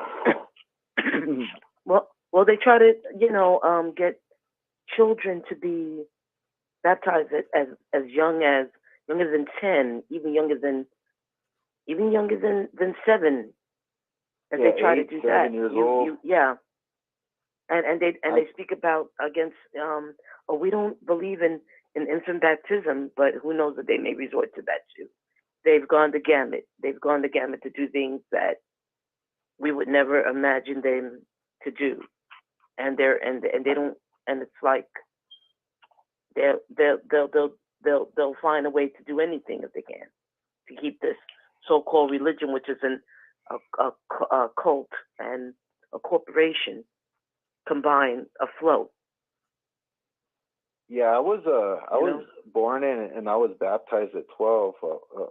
Well, they try to, get children to be baptized as young as 10, even younger than 7. And they try 8, to do 7 that. years old. And they speak about against we don't believe in infant baptism, but who knows that they may resort to that too. They've gone the gamut. They've gone the gamut to do things that we would never imagine them to do. and they don't, and it's like they'll find a way to do anything if they can to keep this so-called religion, which is a cult and a corporation combined, afloat. Yeah, I was born in and I was baptized at 12.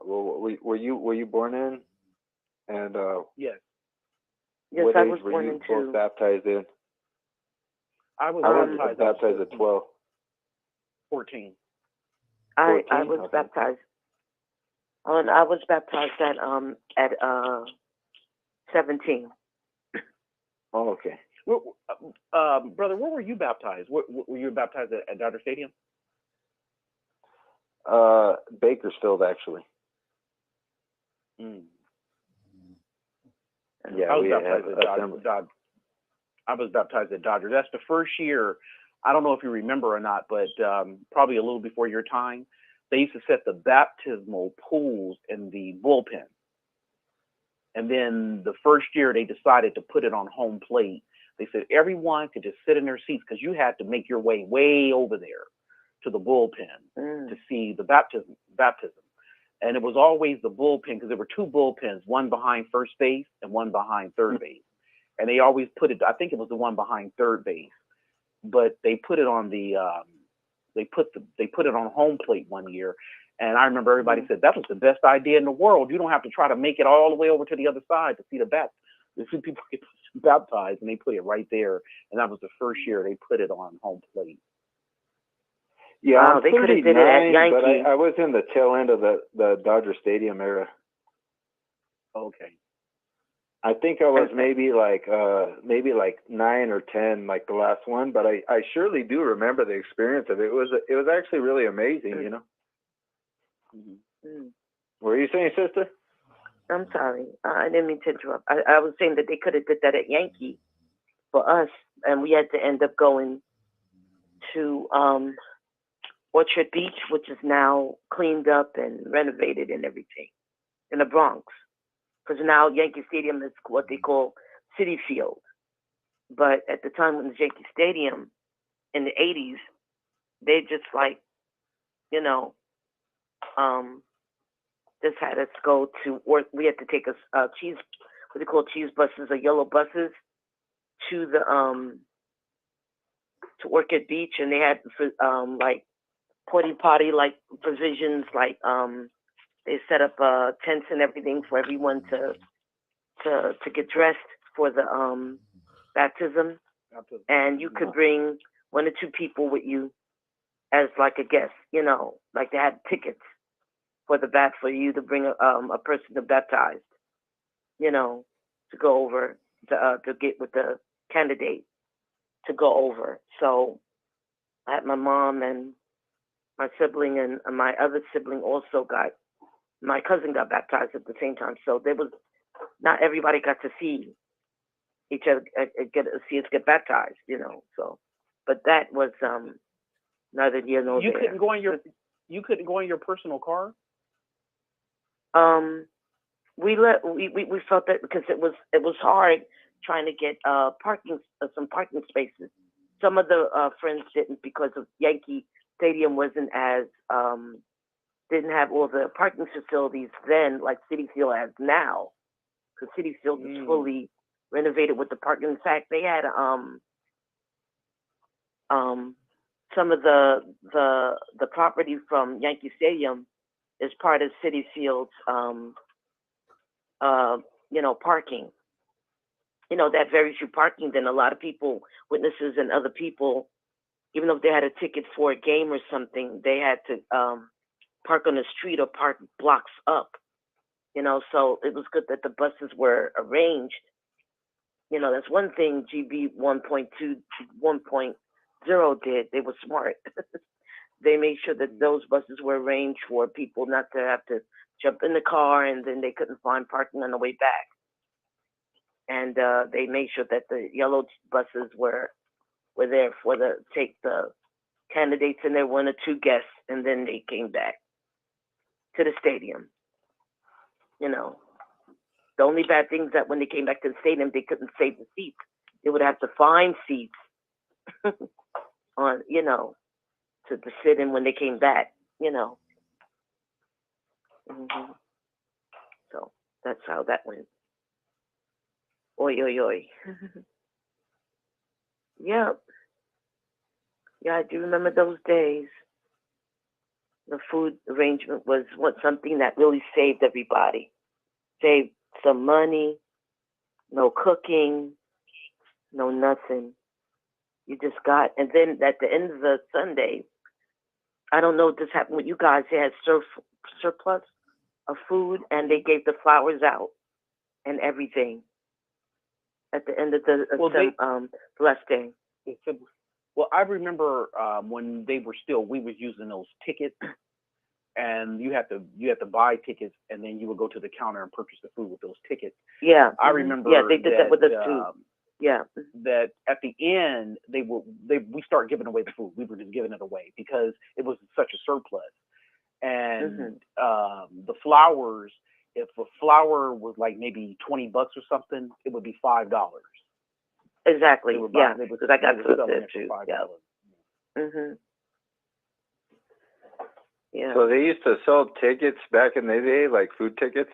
Were you born in? And yes, what I age was were born you into. both baptized in? I was baptized at 12. 14. I 14? was Okay. baptized. And I was baptized at 17. Oh, okay. Brother, where were you baptized? Were you baptized at Dodger Stadium? Bakersfield, actually. Mm. Yeah, I was baptized at Dodger. That's the first year. I don't know if you remember or not, but probably a little before your time, they used to set the baptismal pools in the bullpen. And then the first year they decided to put it on home plate. They said everyone could just sit in their seats because you had to make your way over there to the bullpen to see the baptism. And it was always the bullpen because there were two bullpens, one behind first base and one behind third base. And they always put it, I think it was the one behind third base, but they put it on the they put it on home plate one year. And I remember everybody said that was the best idea in the world. You don't have to try to make it all the way over to the other side to see the people get baptized, and they put it right there. And that was the first year they put it on home plate. Yeah, Wow, I'm they could have 39, did it at but Yankee. I was in the tail end of the Dodger Stadium era. Okay. I think I was maybe like 9 or 10, like the last one, but I surely do remember the experience of it. It was actually really amazing, you know. Mm. What were you saying, sister? I'm sorry, I didn't mean to interrupt. I was saying that they could have did that at Yankee for us, and we had to end up going to Orchard Beach, which is now cleaned up and renovated and everything in the Bronx. Because now Yankee Stadium is what they call Citi Field. But at the time when it was Yankee Stadium in the 80s, they just just had us go to, or we had to take us what they call cheese buses or yellow buses to the to Orchard Beach, and they had like porta potty like provisions, like they set up tents and everything for everyone to get dressed for the baptism, and you could bring 1 or 2 people with you as like a guest, like they had tickets for you to bring a person to baptize, to go over to get with the candidate to go over. So I had my mom and my sibling, and my other sibling also my cousin got baptized at the same time. So not everybody got to see each other, see us get baptized, So, but that was neither here nor there. You couldn't go in your personal car. We felt that because it was hard trying to get some parking spaces. Some of the friends didn't because of Yankee Stadium wasn't as didn't have all the parking facilities then like Citi Field has now, because Citi Field is fully renovated with the parking. In fact, they had some of the property from Yankee Stadium is part of Citi Field's parking. That very few parking, then a lot of people, witnesses and other people, even though they had a ticket for a game or something, they had to park on the street or park blocks up. So it was good that the buses were arranged. That's one thing GB 1.2, 1.0 did. They were smart. They made sure that those buses were arranged for people not to have to jump in the car and then they couldn't find parking on the way back. And they made sure that the yellow buses were there take the candidates and their 1 or 2 guests, and then they came back to the stadium. The only bad thing is that when they came back to the stadium, they couldn't save the seats. They would have to find seats on, to sit in when they came back, So that's how that went. Oi, oi, oi. Yeah. Yeah, I do remember those days. The food arrangement was something that really saved everybody. Saved some money, no cooking, no nothing. You just got, and then at the end of the Sunday, I don't know if this happened with you guys, they had surplus of food and they gave the flowers out and everything at the end of the last day. Well, I remember when we was using those tickets, and you had to buy tickets, and then you would go to the counter and purchase the food with those tickets. Yeah, I remember. Yeah, they did that with us too. Yeah, that at the end we start giving away the food. We were just giving it away because it was such a surplus, and the flowers. If a flower was like maybe $20 or something, it would be $5. Exactly. Yeah, because I got to there too. Yeah. Yeah. So they used to sell tickets back in the day, like food tickets?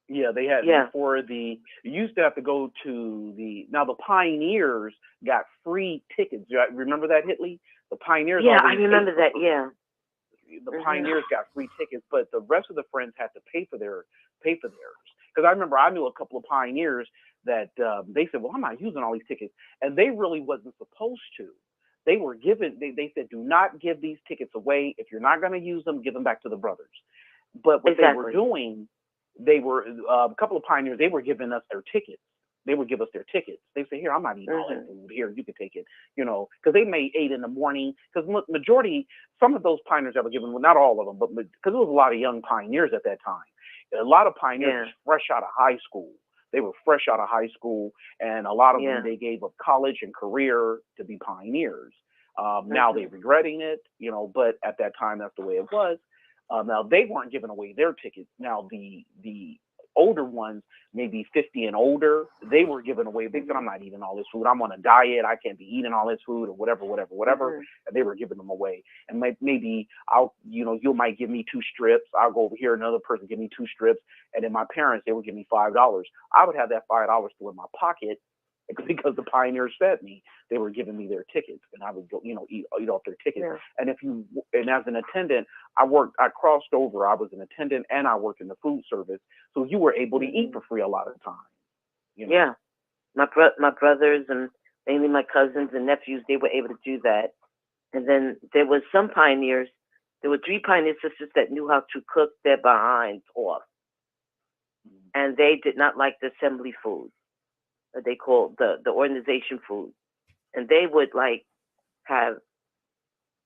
Yeah, they had before you used to have to go to now the Pioneers got free tickets. Remember that, Hitley? The Pioneers. Yeah, I remember that. Yeah. The Pioneers got free tickets, but the rest of the friends had to pay for theirs. Because I remember I knew a couple of Pioneers that they said, "Well, I'm not using all these tickets," and they really wasn't supposed to. They were given. They said, "Do not give these tickets away. If you're not going to use them, give them back to the brothers." But what they were doing, they were a couple of Pioneers. They were giving us their tickets. They would give us their tickets. They say, "Here, I'm not eating all that food. Here, you can take it." Because they may eat in the morning. Because majority, some of those Pioneers that were given, well, not all of them, but because there was a lot of young Pioneers at that time. A lot of Pioneers were fresh out of high school. They were fresh out of high school, and a lot of them, they gave up college and career to be Pioneers. Now they're regretting it, but at that time, that's the way it was. Now, they weren't giving away their tickets. Now, the older ones, maybe 50 and older, they were giving away. They said, "I'm not eating all this food. I'm on a diet. I can't be eating all this food," or whatever. And they were giving them away. And maybe you might give me 2 strips. I'll go over here. Another person give me 2 strips. And then my parents, they would give me $5. I would have that $5 still in my pocket because the Pioneers fed me. They were giving me their tickets, and I would go, eat off their tickets. And as an attendant, I crossed over. I was an attendant and I worked in the food service, so you were able to eat for free a lot of the time. Yeah, my brothers and mainly my cousins and nephews, they were able to do that. And then there was some Pioneers. There were 3 Pioneer sisters that knew how to cook their behinds off, and they did not like the assembly food. They called the organization food, and they would have,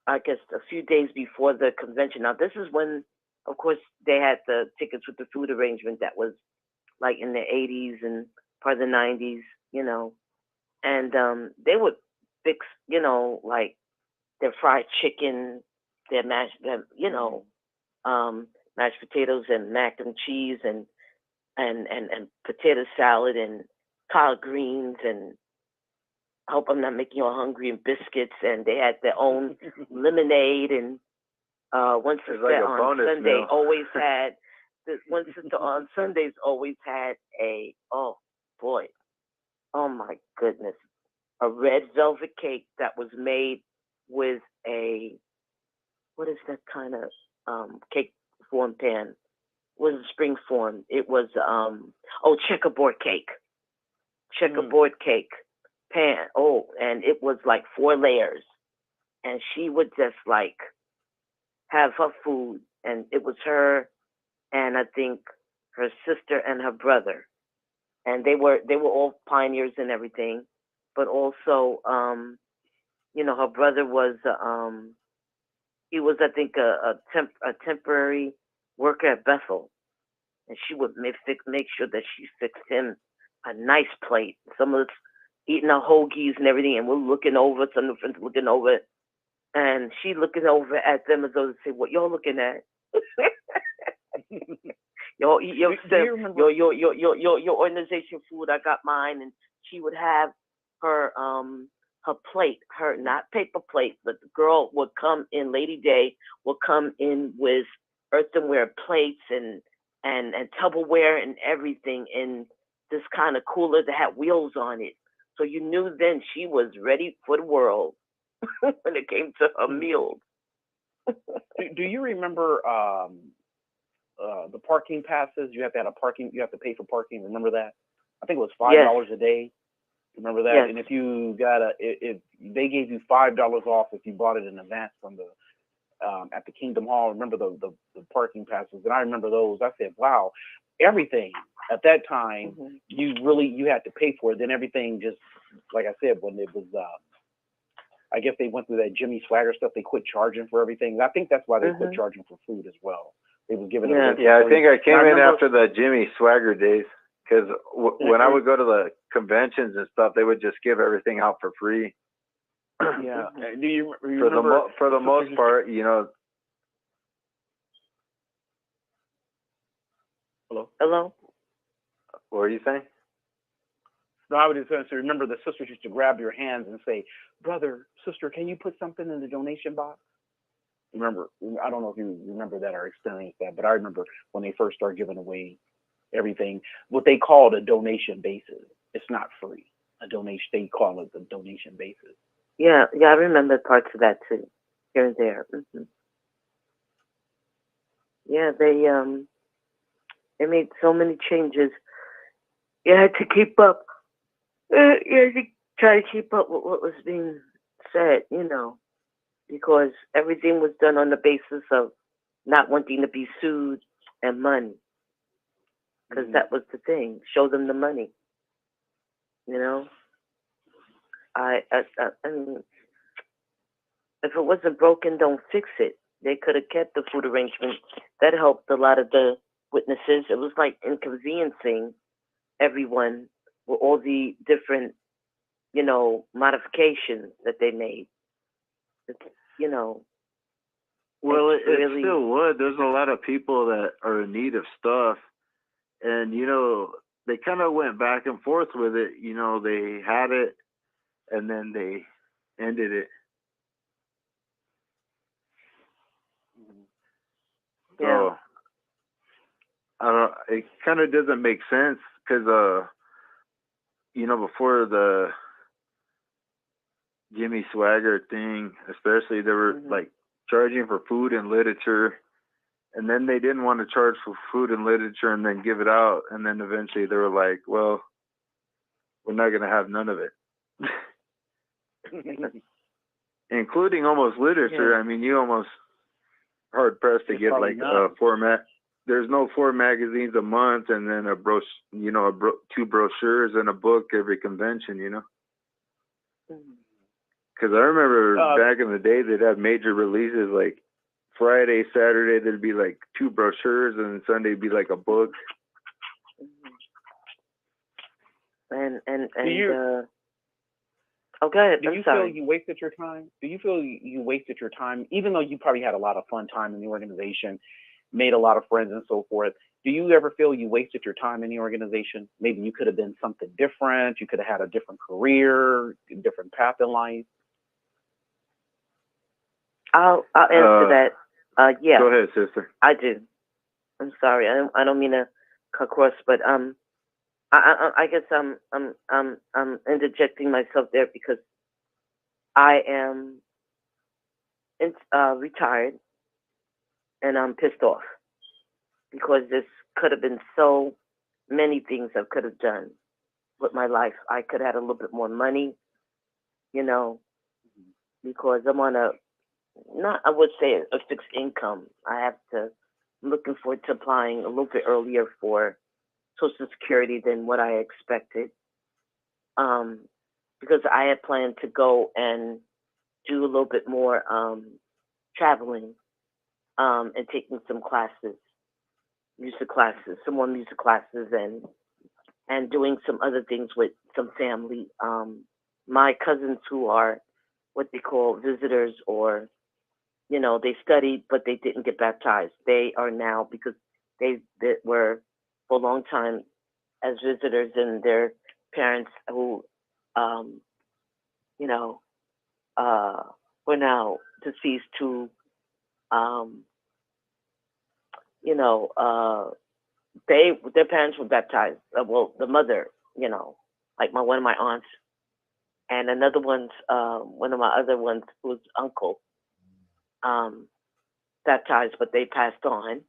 I guess, a few days before the convention. Now this is when, of course, they had the tickets with the food arrangement that was like in the 80s and part of the 90s, and they would fix, their fried chicken, their mashed potatoes and mac and cheese and potato salad and collard greens, and I hope I'm not making you all hungry, and biscuits, and they had their own lemonade, and one sister on Sunday always had my goodness, a red velvet cake that was made with what is that kind of cake form pan? It wasn't spring form. It was checkerboard cake. Checkerboard cake pan. And it was like 4 layers. And she would just have her food, and it was her and I think her sister and her brother. And they were all Pioneers and everything. But also her brother was he was, I think, a temporary worker at Bethel. And she would make sure that she fixed him a nice plate. Some of us eating our hoagies and everything, and we're looking over, some of the friends looking over, and she looking over at them as though to say, "What y'all looking at?" Y'all eat your organization food. I got mine, and she would have her her plate, her not paper plate, but the girl would come in, Lady Day would come in with earthenware plates and Tupperware and everything in this kind of cooler that had wheels on it. So you knew then she was ready for the world when it came to her meals. Do you remember the parking passes? You have to have you have to pay for parking. Remember that? I think it was $5 a day. Remember that? Yes. And if you got if they gave you $5 off if you bought it in advance from the at the Kingdom Hall. Remember the parking passes? And I remember those. I said, wow, everything at that time you had to pay for it. Then everything just, like I said, when it was I guess they went through that Jimmy Swagger stuff. They quit charging for everything. I think that's why they quit charging for food as well. They was giving it away. Yeah, I think I came in after the Jimmy Swagger days, because when I would go to the conventions and stuff, they would just give everything out for free. Yeah. Do you remember? For the most part, you know. Hello? What were you saying? No, I would just say, remember the sisters used to grab your hands and say, brother, sister, can you put something in the donation box? Remember, I don't know if you remember that or experienced that, but I remember when they first started giving away everything, what they called a donation basis. It's not free. A donation, they call it the donation basis. Yeah, I remember parts of that too, here and there. Yeah, they made so many changes. You had to keep up. You had to try to keep up with what was being said, you know, because everything was done on the basis of not wanting to be sued and money, because that was the thing. Show them the money, you know. I mean, if it wasn't broken, don't fix it. They could have kept the food arrangement. That helped a lot of the witnesses. It was like inconveniencing everyone with all the different, you know, modifications that they made. It's, you know. Well, it really, still would. There's a lot of people that are in need of stuff, and you know, they kind of went back and forth with it. You know, they had it, and then they ended it. Yeah. So I don't. It kind of doesn't make sense because, you know, before the Jimmy Swagger thing, especially, they were like charging for food and literature, and then they didn't want to charge for food and literature and then give it out, and then eventually they were like, well, we're not going to have none of it. Including almost literature. Yeah. I mean, you almost hard pressed to It's get probably like not. a format. There's no 4 magazines a month, and then a 2 brochures and a book every convention, you know. Because I remember back in the day, they'd have major releases like Friday, Saturday, there'd be like 2 brochures, and Sunday would be like a book. And oh, go ahead. Do you feel you wasted your time? Do you feel you wasted your time, even though you probably had a lot of fun time in the organization, made a lot of friends and so forth? Do you ever feel you wasted your time in the organization? Maybe you could have been something different. You could have had a different career, a different path in life. I'll answer that. Yeah. Go ahead, sister. I do. I'm sorry. I don't mean to cut across, but I guess I'm interjecting myself there because I am retired and I'm pissed off because this could have been so many things I could have done with my life. I could have had a little bit more money, you know, because I'm on I would say a fixed income. I'm looking forward to applying a little bit earlier for Social Security than what I expected. Because I had planned to go and do a little bit more traveling and taking some classes, some more music classes, and doing some other things with some family. My cousins who are what they call visitors, or, you know, they studied, but they didn't get baptized. They are now, because they were for a long time as visitors, and their parents who you know, were now deceased who, you know, their parents were baptized. Well, the mother, you know, like one of my aunts, and another one's one of my other ones was uncle, baptized, but they passed on,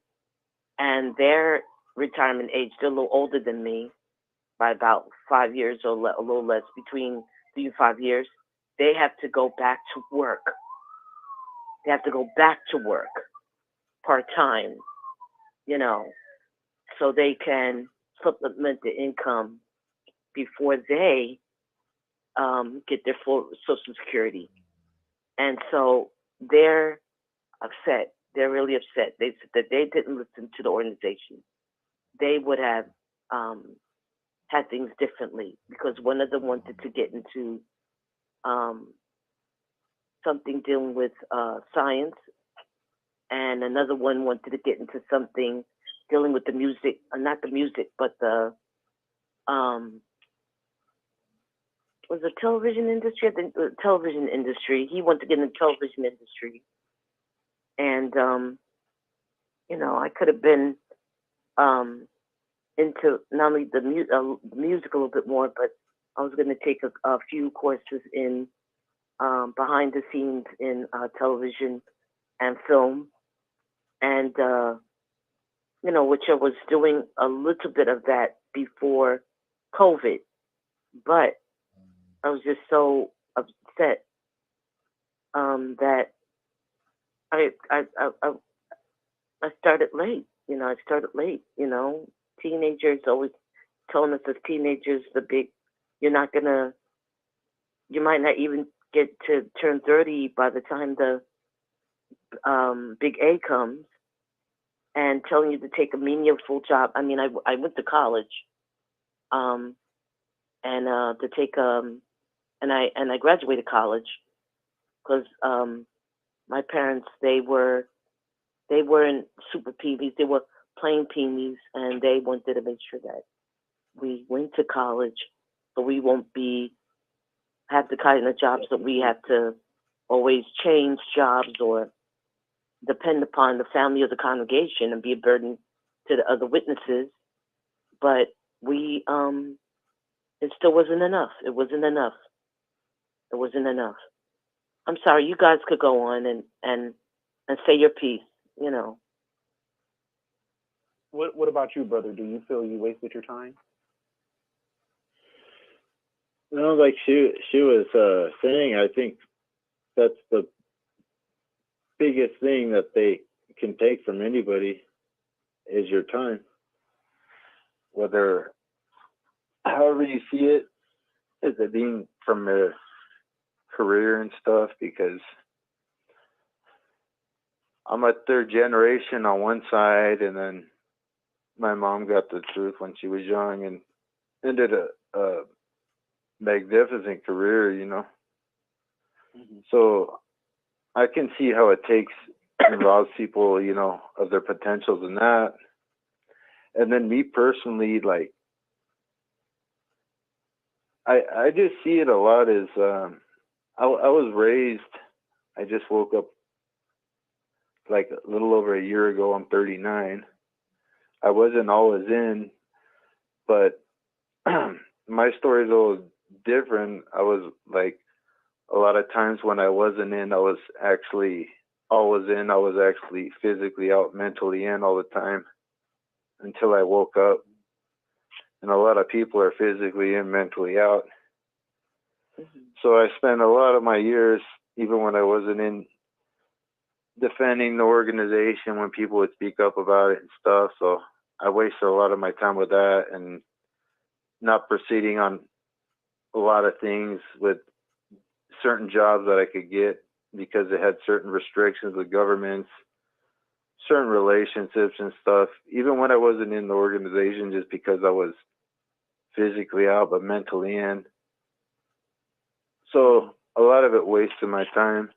and their retirement age, they're a little older than me by about 5 years or a little less, between 3 and 5 years. They have to go back to work. They have to go back to work part-time, you know, so they can supplement the income before they get their full Social Security. And so they're upset. They're really upset. They said that they didn't listen to the organization. They would have had things differently, because one of them wanted to get into something dealing with science, and another one wanted to get into something dealing with the music, not the music, but the was the television industry. I think the television industry. He wanted to get in the television industry, and you know, I could have been into not only the music a little bit more, but I was going to take a few courses in behind the scenes in television and film, and you know, which I was doing a little bit of that before COVID, but I was just so upset that I started late. You know, I started late. You know, teenagers always telling us as teenagers you might not even get to turn 30 by the time the big A comes, and telling you to take a meaningful job. I mean, I went to college, and to take and I graduated college because my parents, they weren't super peewees, they were plain peewees, and they wanted to make sure that we went to college so we won't have the kind of jobs that we have to always change jobs or depend upon the family or the congregation and be a burden to the other witnesses. But it still wasn't enough. It wasn't enough. It wasn't enough. I'm sorry, you guys could go on and say your piece, you know. What about you, brother? Do you feel you wasted your time? No, like she was saying, I think that's the biggest thing that they can take from anybody is your time. Whether, however you see it, is it being from a career and stuff, because I'm a third generation on one side, and then my mom got the truth when she was young and ended a magnificent career, you know. Mm-hmm. So I can see how it takes and robs people, you know, of their potentials in that. And then me personally, like, I just see it a lot as I was raised, I just woke up like a little over a year ago. I'm 39. I wasn't always in, but my story is a little different. I was like, a lot of times when I wasn't in, I was actually always in. I was actually physically out, mentally in all the time until I woke up. And a lot of people are physically in, mentally out. Mm-hmm. So I spent a lot of my years, even when I wasn't in, defending the organization when people would speak up about it and stuff. So I wasted a lot of my time with that and not proceeding on a lot of things with certain jobs that I could get because it had certain restrictions with governments, certain relationships and stuff, even when I wasn't in the organization, just because I was physically out but mentally in. So a lot of it wasted my time.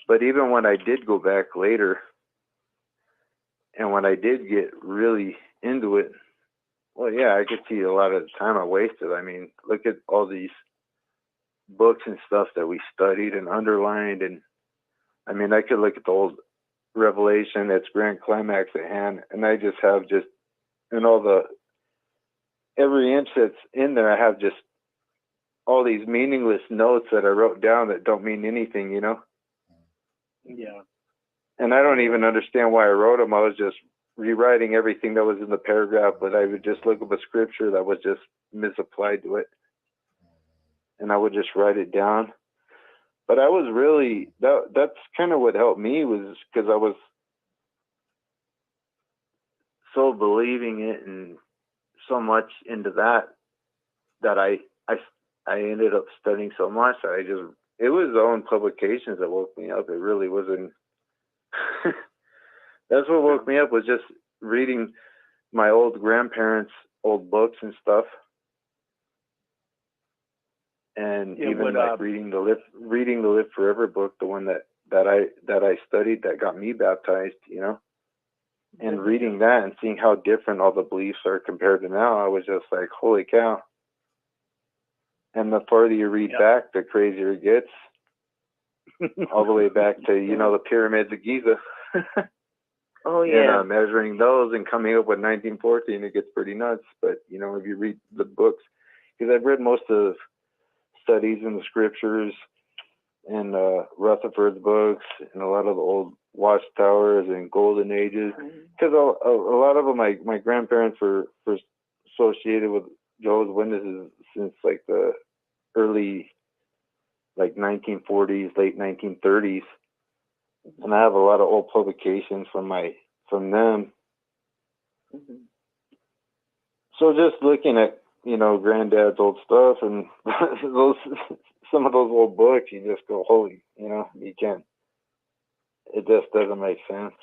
But even when I did go back later, and when I did get really into it, well, yeah, I could see a lot of the time I wasted. I mean, look at all these books and stuff that we studied and underlined. And I mean, I could look at the old Revelation, its grand climax at hand, and I just have just, and all the, every inch that's in there, I have just all these meaningless notes that I wrote down that don't mean anything, you know? Yeah. And I don't even understand why I wrote them. I was just rewriting everything that was in the paragraph, but I would just look up a scripture that was just misapplied to it, and I would just write it down. But I was really, that's kind of what helped me, was because I was so believing it and so much into that I ended up studying so much that it was the own publications that woke me up. It really wasn't. That's what woke me up, was just reading my old grandparents' old books and stuff, and even like reading the Live Forever book, the one that I studied that got me baptized, you know, and reading that and seeing how different all the beliefs are compared to now, I was just like, holy cow. And the farther you read back, the crazier it gets. All the way back to, you know, the pyramids of Giza. Oh, yeah. And measuring those and coming up with 1914, it gets pretty nuts. But, you know, if you read the books, because I've read most of the studies in the scriptures and Rutherford's books and a lot of the old Watchtowers and Golden Ages, because a lot of them, my grandparents were associated with Jehovah's Witnesses since like the early, like 1940s, late 1930s, and I have a lot of old publications from them. So just looking at, you know, Granddad's old stuff and some of those old books, you just go, holy, you know, you can't. It just doesn't make sense.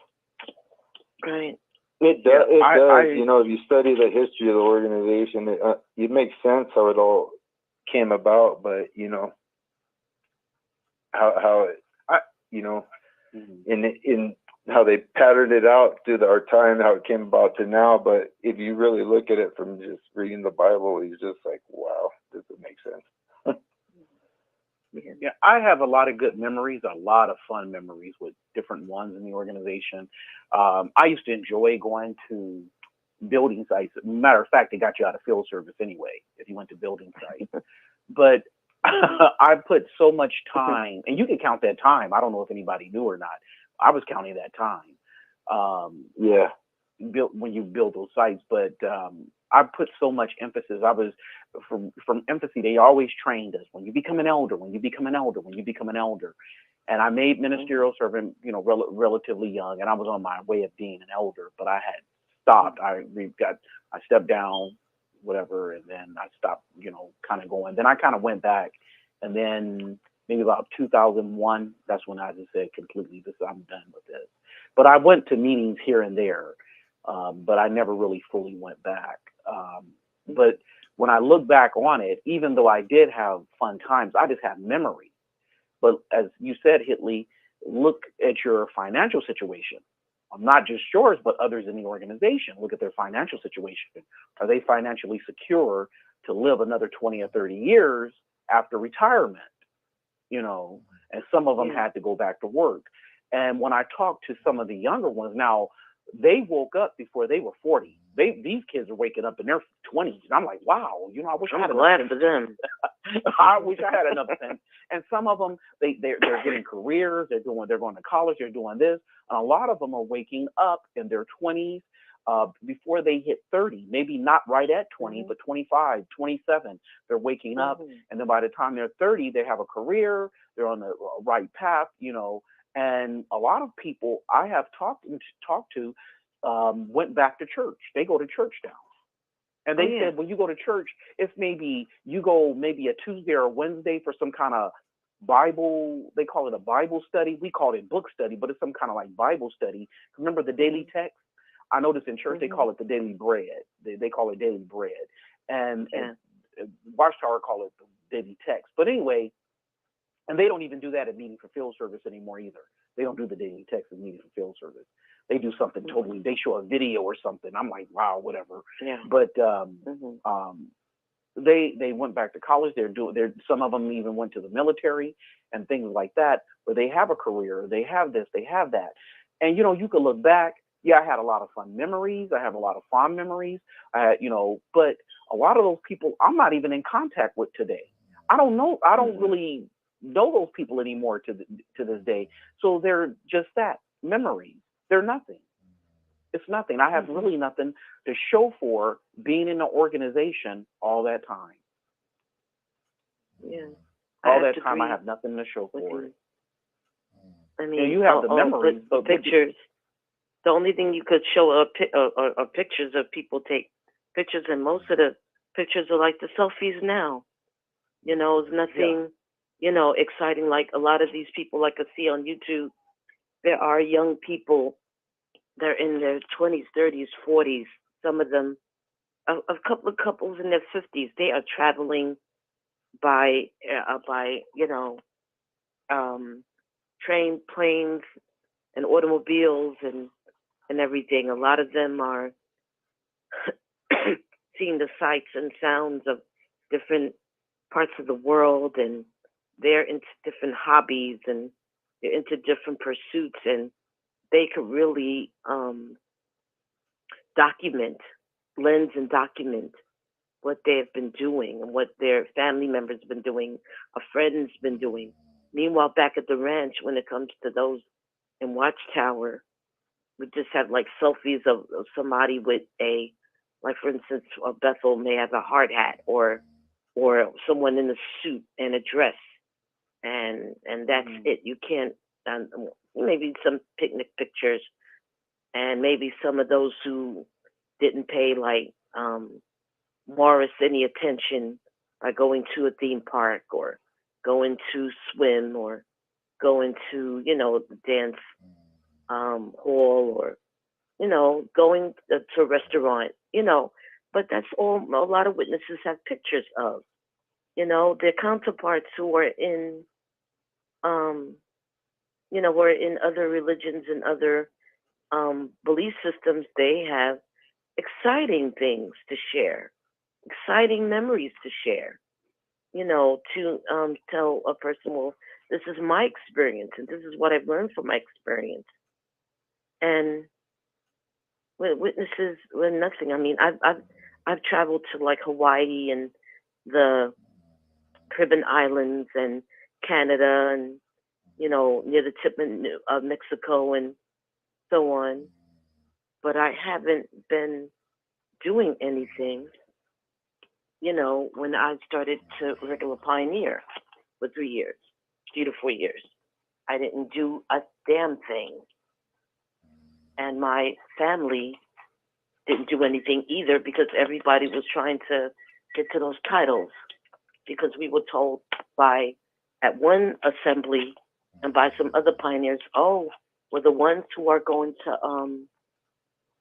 Right. It does. You know, if you study the history of the organization, it makes sense how it all came about. But you know, how it, you know, in how they patterned it out through our time, how it came about to now. But if you really look at it from just reading the Bible, it's just like, wow, this would make sense. Yeah, I have a lot of good memories, a lot of fun memories with different ones in the organization. I used to enjoy going to building sites. Matter of fact, it got you out of field service anyway if you went to building sites. But I put so much time, and you can count that time. I don't know if anybody knew or not. I was counting that time. When you build those sites, but I put so much emphasis. I was from infancy. They always trained us, when you become an elder, when you become an elder, when you become an elder. And I made ministerial servant, you know, relatively young, and I was on my way of being an elder, but I had stopped. I stepped down, whatever, and then I stopped, you know, kind of going. Then I kind of went back, and then maybe about 2001, that's when I just said completely, I'm done with this. But I went to meetings here and there, but I never really fully went back. But when I look back on it, even though I did have fun times, I just have memory. But as you said, Hitley, look at your financial situation. Not just yours, but others in the organization. Look at their financial situation. Are they financially secure to live another 20 or 30 years after retirement? You know, and some of them had to go back to work. And when I talked to some of the younger ones, now they woke up before they were 40. These kids are waking up in their 20s. And I'm like, wow, you know, I wish I had glad for them. I wish I had enough sense. And some of them, they're getting careers. They're going to college. They're doing this. And a lot of them are waking up in their 20s before they hit 30. Maybe not right at 20, but 25, 27. They're waking up. And then by the time they're 30, they have a career. They're on the right path, you know. And a lot of people I have talked to went back to church. They go to church now. And they said, when you go to church, it's maybe you go maybe a Tuesday or a Wednesday for some kind of Bible. They call it a Bible study. We call it book study, but it's some kind of like Bible study. Remember the daily text? I noticed in church they call it the daily bread. They call it daily bread. And Watchtower call it the daily text. But anyway, and they don't even do that at meeting for field service anymore either. They don't do the daily text at meeting for field service. They do something totally. They show a video or something. I'm like, wow, whatever. Yeah. But They went back to college. Some of them even went to the military and things like that, where they have a career, they have this, they have that. And, you could look back. Yeah, I had a lot of fun memories. I have a lot of fond memories. But a lot of those people I'm not even in contact with today. I don't really know those people anymore to this day. So they're just that, memories. They're nothing. It's nothing. I have really nothing to show for being in the organization all that time. Yeah. All that time, I have nothing to show for it. I mean, you have the memories, but pictures. The only thing you could show are pictures of people take pictures, and most of the pictures are like the selfies now. It's nothing, exciting. Like a lot of these people, like I see on YouTube, there are young people. They're in their 20s, 30s, 40s. Some of them, a couple of couples in their 50s. They are traveling by train, planes, and automobiles and everything. A lot of them are seeing the sights and sounds of different parts of the world, and they're into different hobbies, and they're into different pursuits, and they could really lens and document what they have been doing and what their family members have been doing, a friend's been doing. Meanwhile, back at the ranch, when it comes to those in Watchtower, we just have like selfies of somebody with like for instance, Bethel may have a hard hat, or someone in a suit and a dress, and that's it. You can't. Maybe some picnic pictures, and maybe some of those who didn't pay like Morris any attention by going to a theme park or going to swim or going to the dance hall, or going to a restaurant, but that's all a lot of witnesses have pictures of. Their counterparts who are in who are in other religions and other belief systems, they have exciting things to share, exciting memories to share, to tell a person, well, this is my experience and this is what I've learned from my experience. And with witnesses, with nothing. I mean, I've traveled to like Hawaii and the Caribbean islands and Canada and near the tip of Mexico and so on, but I haven't been doing anything. When I started to regular pioneer for 3 to 4 years, I didn't do a damn thing. And my family didn't do anything either, because everybody was trying to get to those titles, because we were told at one assembly and by some other pioneers, oh, we're the ones who are going to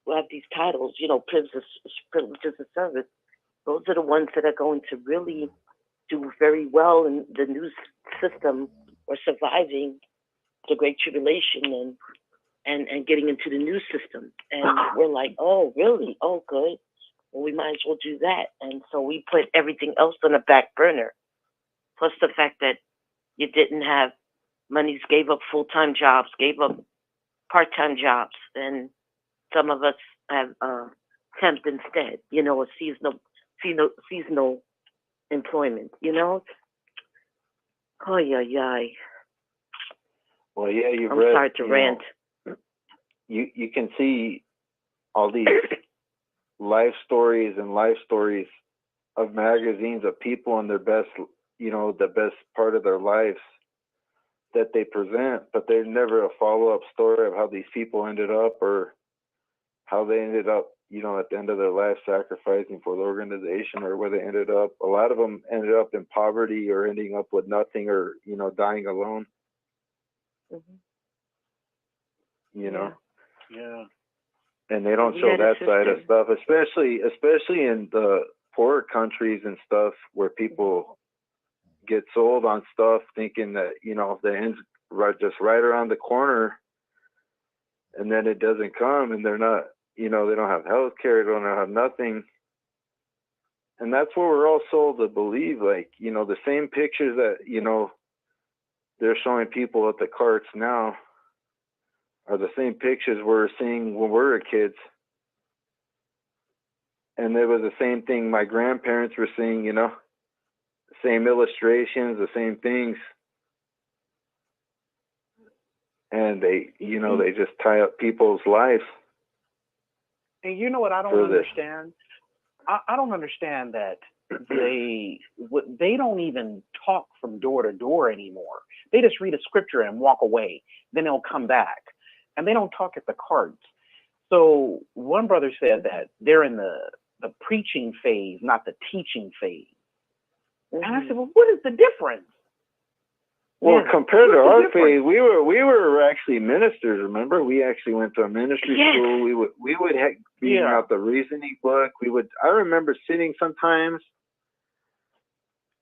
who have these titles, privileges of service. Those are the ones that are going to really do very well in the new system, or surviving the Great Tribulation and getting into the new system. And we're like, oh, really? Oh, good. Well, we might as well do that. And so we put everything else on the back burner. Plus the fact that you didn't have monies, gave up full-time jobs, gave up part-time jobs, and some of us have temp instead, a seasonal employment, Oh, yeah. Well, yeah, I'm sorry to rant. You can see all these life stories of magazines of people in their best, the best part of their lives that they present, but there's never a follow-up story of how these people ended up, or how they ended up, at the end of their life sacrificing for the organization, or where they ended up. A lot of them ended up in poverty, or ending up with nothing, or, dying alone. Mm-hmm. Yeah. And they don't show that side of stuff, especially in the poorer countries and stuff, where people get sold on stuff thinking that, the end's just right around the corner, and then it doesn't come, and they're not, they don't have health care, they don't have nothing. And that's what we're all sold to believe. Like, you know, the same pictures that, you know, they're showing people at the carts now are the same pictures we're seeing when we were kids. And it was the same thing my grandparents were seeing, you know, the same illustrations, the same things. And they, you know, they just tie up people's lives. And you know what I don't understand? I don't understand that they don't even talk from door to door anymore. They just read a scripture and walk away. Then they'll come back, and they don't talk at the carts. So one brother said that they're in the preaching phase, not the teaching phase. And I said, well, what is the difference? Well, compared to our phase, we were actually ministers. Remember, we actually went to a ministry school. We would be out the reasoning book. I remember sitting sometimes,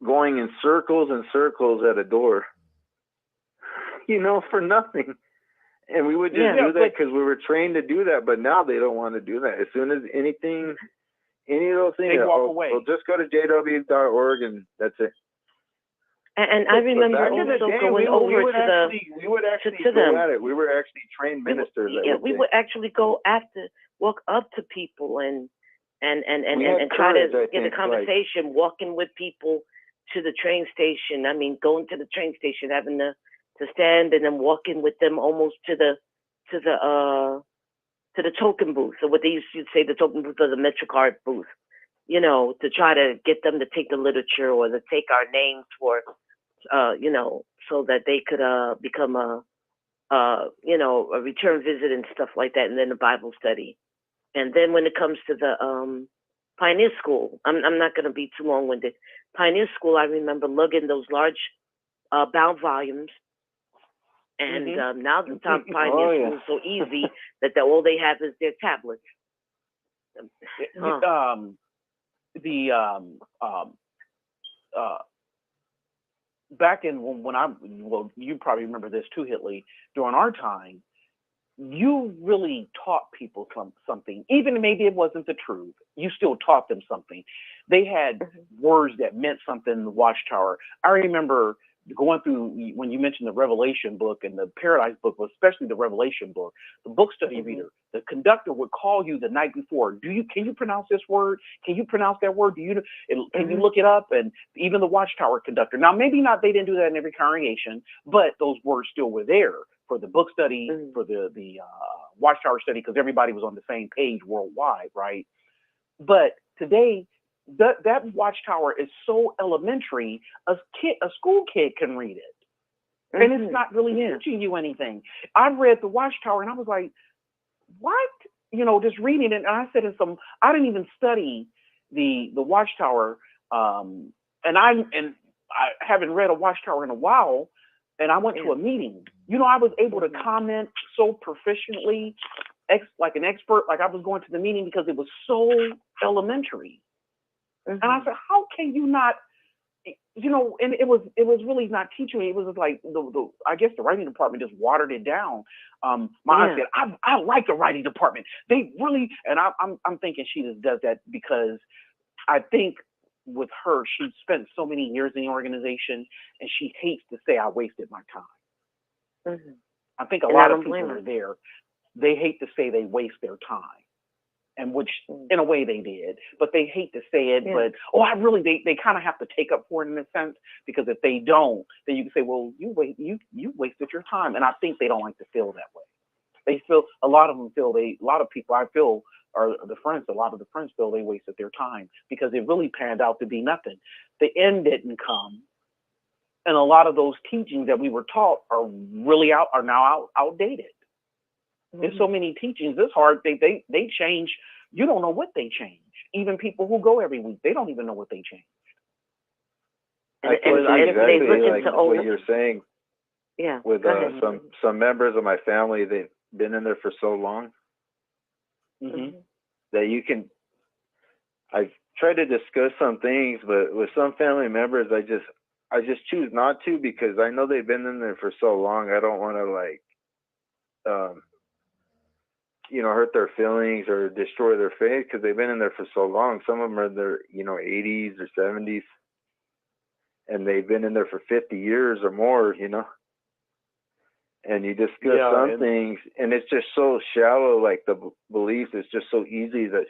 going in circles and circles at a door, you know, for nothing. And we would just do that because we were trained to do that. But now they don't want to do that. As soon as any of those things, they walk away. Well, just go to jw.org and that's it. And I remember also going over to the we would actually go at it. We were actually trained ministers. We would actually walk up to people and try courage, to get a conversation, walking with people to the train station. I mean, going to the train station, having to stand and then walking with them almost to the token booth. So what they used to say, the token booth or the MetroCard booth, you know, to try to get them to take the literature or to take our names for, you know, so that they could become you know, a return visit and stuff like that, and then a Bible study. And then when it comes to the Pioneer School, I'm not going to be too long-winded. Pioneer School, I remember lugging those large bound volumes. And now the top Pioneer School is so easy that all they have is their tablets. Back in when you probably remember this too, Hitley, during our time, you really taught people something. Even maybe it wasn't the truth, you still taught them something. They had words that meant something in the Watchtower. I remember going through, when you mentioned the Revelation book and the Paradise book, especially the Revelation book, the book study reader, the conductor would call you the night before. Can you pronounce this word? Can you pronounce that word? Can you look it up? And even the Watchtower conductor. Now, maybe not, they didn't do that in every congregation, but those words still were there for the book study, for the Watchtower study, because everybody was on the same page worldwide, right? But today, that Watchtower is so elementary, a school kid can read it. And it's not really teaching you anything. I read the Watchtower and I was like, what? You know, just reading it. And I said I didn't even study the Watchtower. And I haven't read a Watchtower in a while. And I went to a meeting. You know, I was able to comment so proficiently, like an expert, like I was going to the meeting because it was so elementary. And I said, how can you not, you know, and it was really not teaching me. It was just like, I guess the writing department just watered it down. My aunt said, I like the writing department. They really, and I'm thinking she just does that because I think with her, she spent so many years in the organization and she hates to say I wasted my time. I think a lot of people are there. They hate to say they waste their time. And which, in a way, they did, but they hate to say it. But they kind of have to take up for it in a sense, because if they don't, then you can say, well, you wasted your time. And I think they don't like to feel that way. They feel, a lot of people I feel are the friends. A lot of the friends feel they wasted their time because it really panned out to be nothing. The end didn't come, and a lot of those teachings that we were taught are now outdated. There's so many teachings. It's hard. They change. You don't know what they change. Even people who go every week, they don't even know what they change. I can see exactly like what you're saying. Yeah. With some members of my family, they've been in there for so long that you can. I've tried to discuss some things, but with some family members, I just choose not to, because I know they've been in there for so long. I don't want to hurt their feelings or destroy their faith because they've been in there for so long. Some of them are in their 80s or 70s, and they've been in there for 50 years or more. And you discuss some things, and it's just so shallow. Like the beliefs, it's just so easy that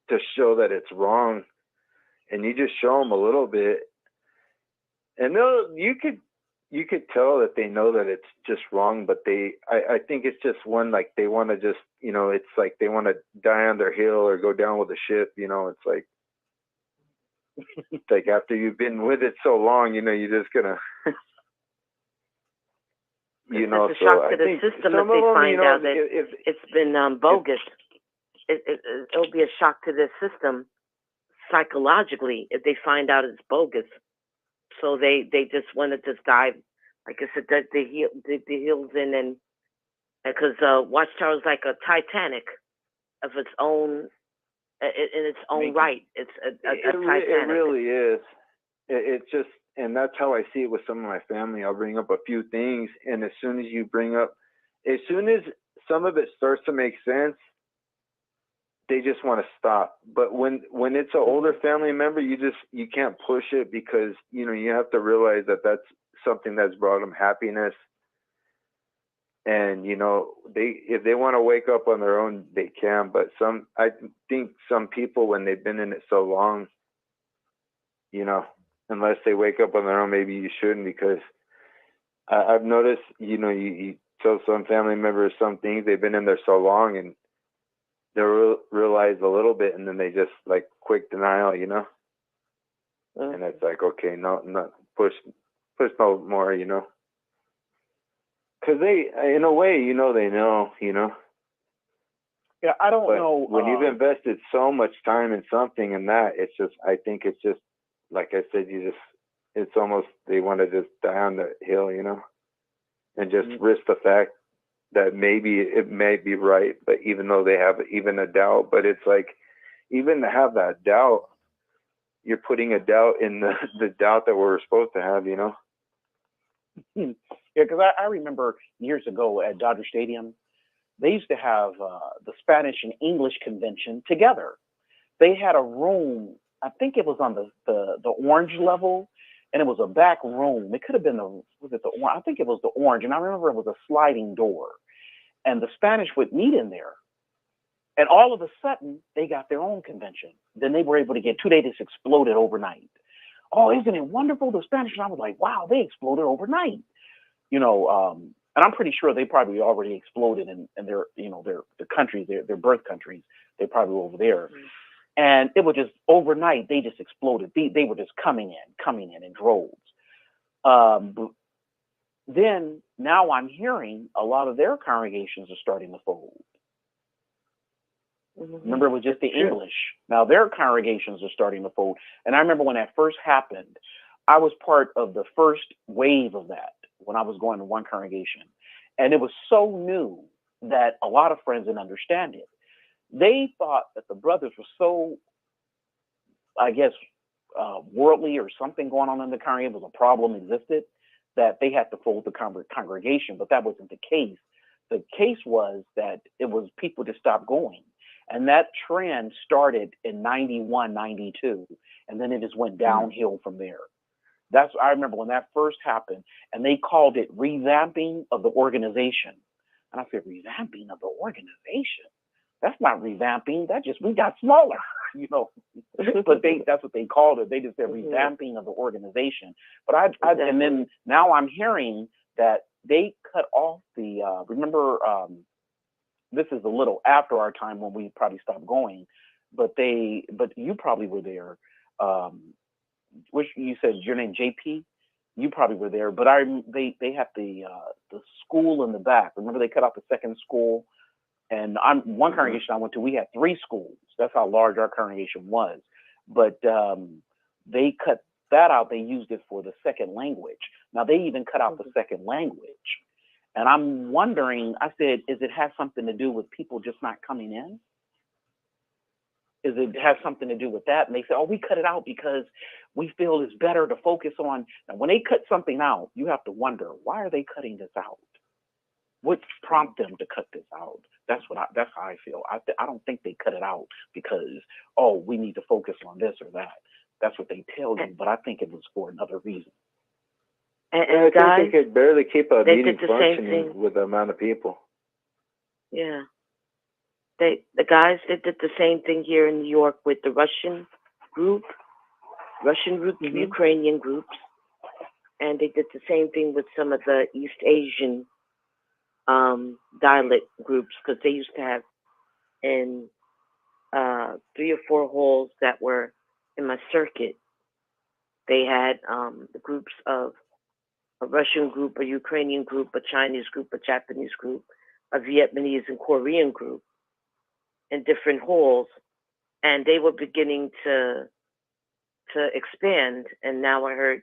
to show that it's wrong, and you just show them a little bit, and you could tell that they know that it's just wrong, but I think it's just one, like they want to just, it's like they want to die on their hill or go down with the ship, it's like, like after you've been with it so long, you're just gonna, It's a shock to the system if they find out that it's been bogus. It'll be a shock to their system psychologically if they find out it's bogus. So they just want to just dive, like I said, the heels in, and because Watchtower is like a Titanic of its own, in its own right. It's a Titanic. It really is. It's just, and that's how I see it with some of my family. I'll bring up a few things, and as soon as some of it starts to make sense, they just want to stop. But when it's an older family member, you can't push it, because you have to realize that that's something that's brought them happiness. And if they want to wake up on their own, they can. But I think some people, when they've been in it so long, unless they wake up on their own, maybe you shouldn't, because I've noticed, you tell some family members some things, they've been in there so long, and they'll realize a little bit, and then they just like quick denial, and it's like, okay, no, push no more, because they, in a way, they know. Yeah, I don't know. When you've invested so much time in something, and that, it's just, I think it's just, like I said, it's almost, they want to just die on the hill, and just risk the fact that maybe it may be right, but even though they have even a doubt, but it's like, even to have that doubt, you're putting a doubt in the doubt that we're supposed to have, Yeah, because I remember years ago at Dodger Stadium, they used to have the Spanish and English convention together. They had a room, I think it was on the orange level, and it was a back room. It could have been I think it was the orange, and I remember it was a sliding door, and the Spanish would meet in there, and all of a sudden they got their own convention. Then they were able to get they just exploded overnight. Oh, isn't it wonderful, the Spanish? And I was like, wow, they exploded overnight. And I'm pretty sure they probably already exploded in their, their countries, their birth countries. They probably were over there. And it was just overnight, they just exploded. They were just coming in droves. But then now I'm hearing a lot of their congregations are starting to fold. Remember, it was just the English. Now their congregations are starting to fold. And I remember when that first happened, I was part of the first wave of that when I was going to one congregation. And it was so new that a lot of friends didn't understand it. They thought that the brothers were so, I guess, worldly or something going on in the congregation, was a problem existed, that they had to fold the congregation. But that wasn't the case. The case was that it was people just stopped going. And that trend started in 91, 92, and then it just went downhill from there. I remember when that first happened, and they called it revamping of the organization. And I said, revamping of the organization? That's not revamping. We got smaller, But that's what they called it. They just said revamping of the organization. But and then now I'm hearing that they cut off the. Remember, this is a little after our time when we probably stopped going, but you probably were there. Which you said your name JP, you probably were there, but they had the school in the back. Remember, they cut out the second school, and one congregation I went to, we had 3 schools. That's how large our congregation was. But they cut that out. They used it for the second language. Now they even cut out the second language, and I'm wondering. I said, is it has something to do with people just not coming in? Is it has something to do with that? And they say, oh, we cut it out because we feel it's better to focus on. Now, when they cut something out, you have to wonder, why are they cutting this out? what prompted them to cut this out? That's how I feel. I don't think they cut it out because, oh, we need to focus on this or that. That's what they tell you, but I think it was for another reason. I guys, think they could barely keep a they meeting did the same functioning thing. with the amount of people. Yeah. The guys that did the same thing here in New York with the Russian group, Ukrainian groups, and they did the same thing with some of the East Asian dialect groups, because they used to have in 3 or 4 halls that were in my circuit. They had the groups of a Russian group, a Ukrainian group, a Chinese group, a Japanese group, a Vietnamese and Korean group in different halls, and they were beginning to expand. And now I heard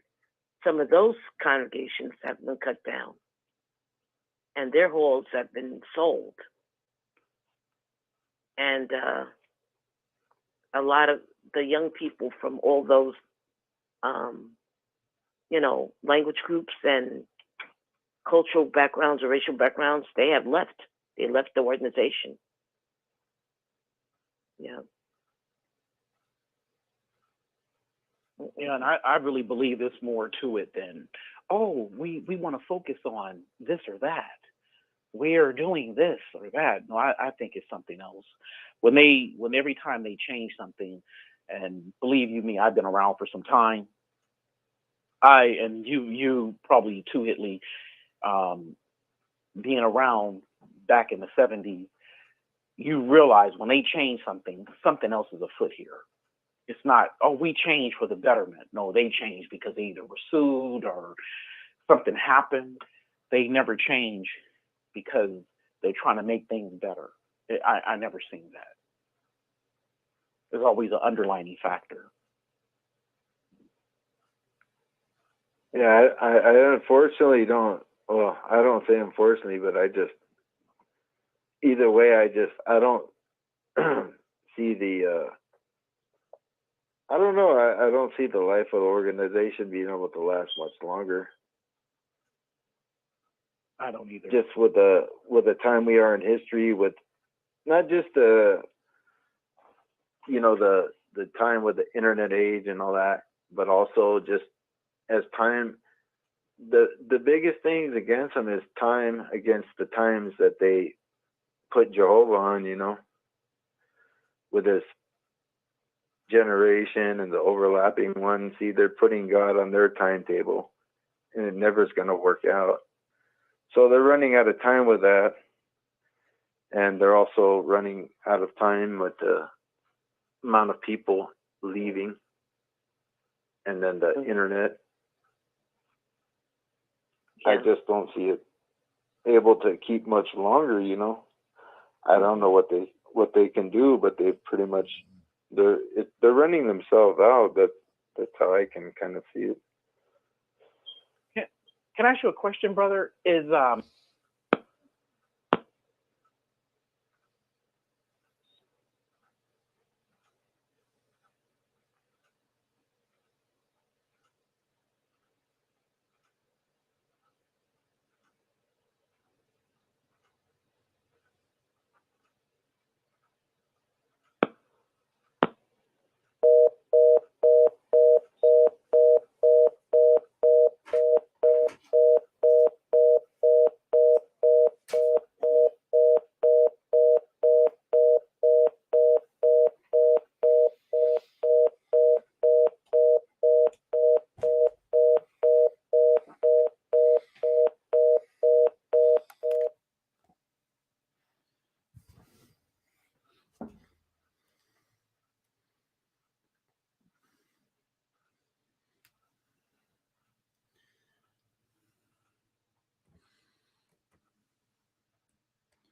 some of those congregations have been cut down, and their halls have been sold. And a lot of the young people from all those, language groups and cultural backgrounds or racial backgrounds, they have left. They left the organization. Yeah. Yeah, and I really believe there's more to it than, oh, we want to focus on this or that. We're doing this or that. No, I think it's something else. When every time they change something, and believe you me, I've been around for some time. And you probably too, Hitley, being around back in the 70s, you realize when they change something, something else is afoot here. It's not, oh, we changed for the betterment. No, they changed because they either were sued or something happened. They never change because they're trying to make things better. I never seen that. There's always an underlining factor. Yeah, I unfortunately don't. Well, I don't say unfortunately, but either way, I don't see the. I don't know. I don't see the life of the organization being able to last much longer. I don't either. Just with the time we are in history, with not just the time with the internet age and all that, but also just as time. The biggest things against them is time against the times that they put Jehovah on, with this generation and the overlapping ones. See, they're putting God on their timetable, and it never is going to work out. So they're running out of time with that, and they're also running out of time with the amount of people leaving, and then the internet. I just don't see it able to keep much longer, I don't know what they can do, but they pretty much they're running themselves out. That's how I can kind of see it. Can I ask you a question, brother? Is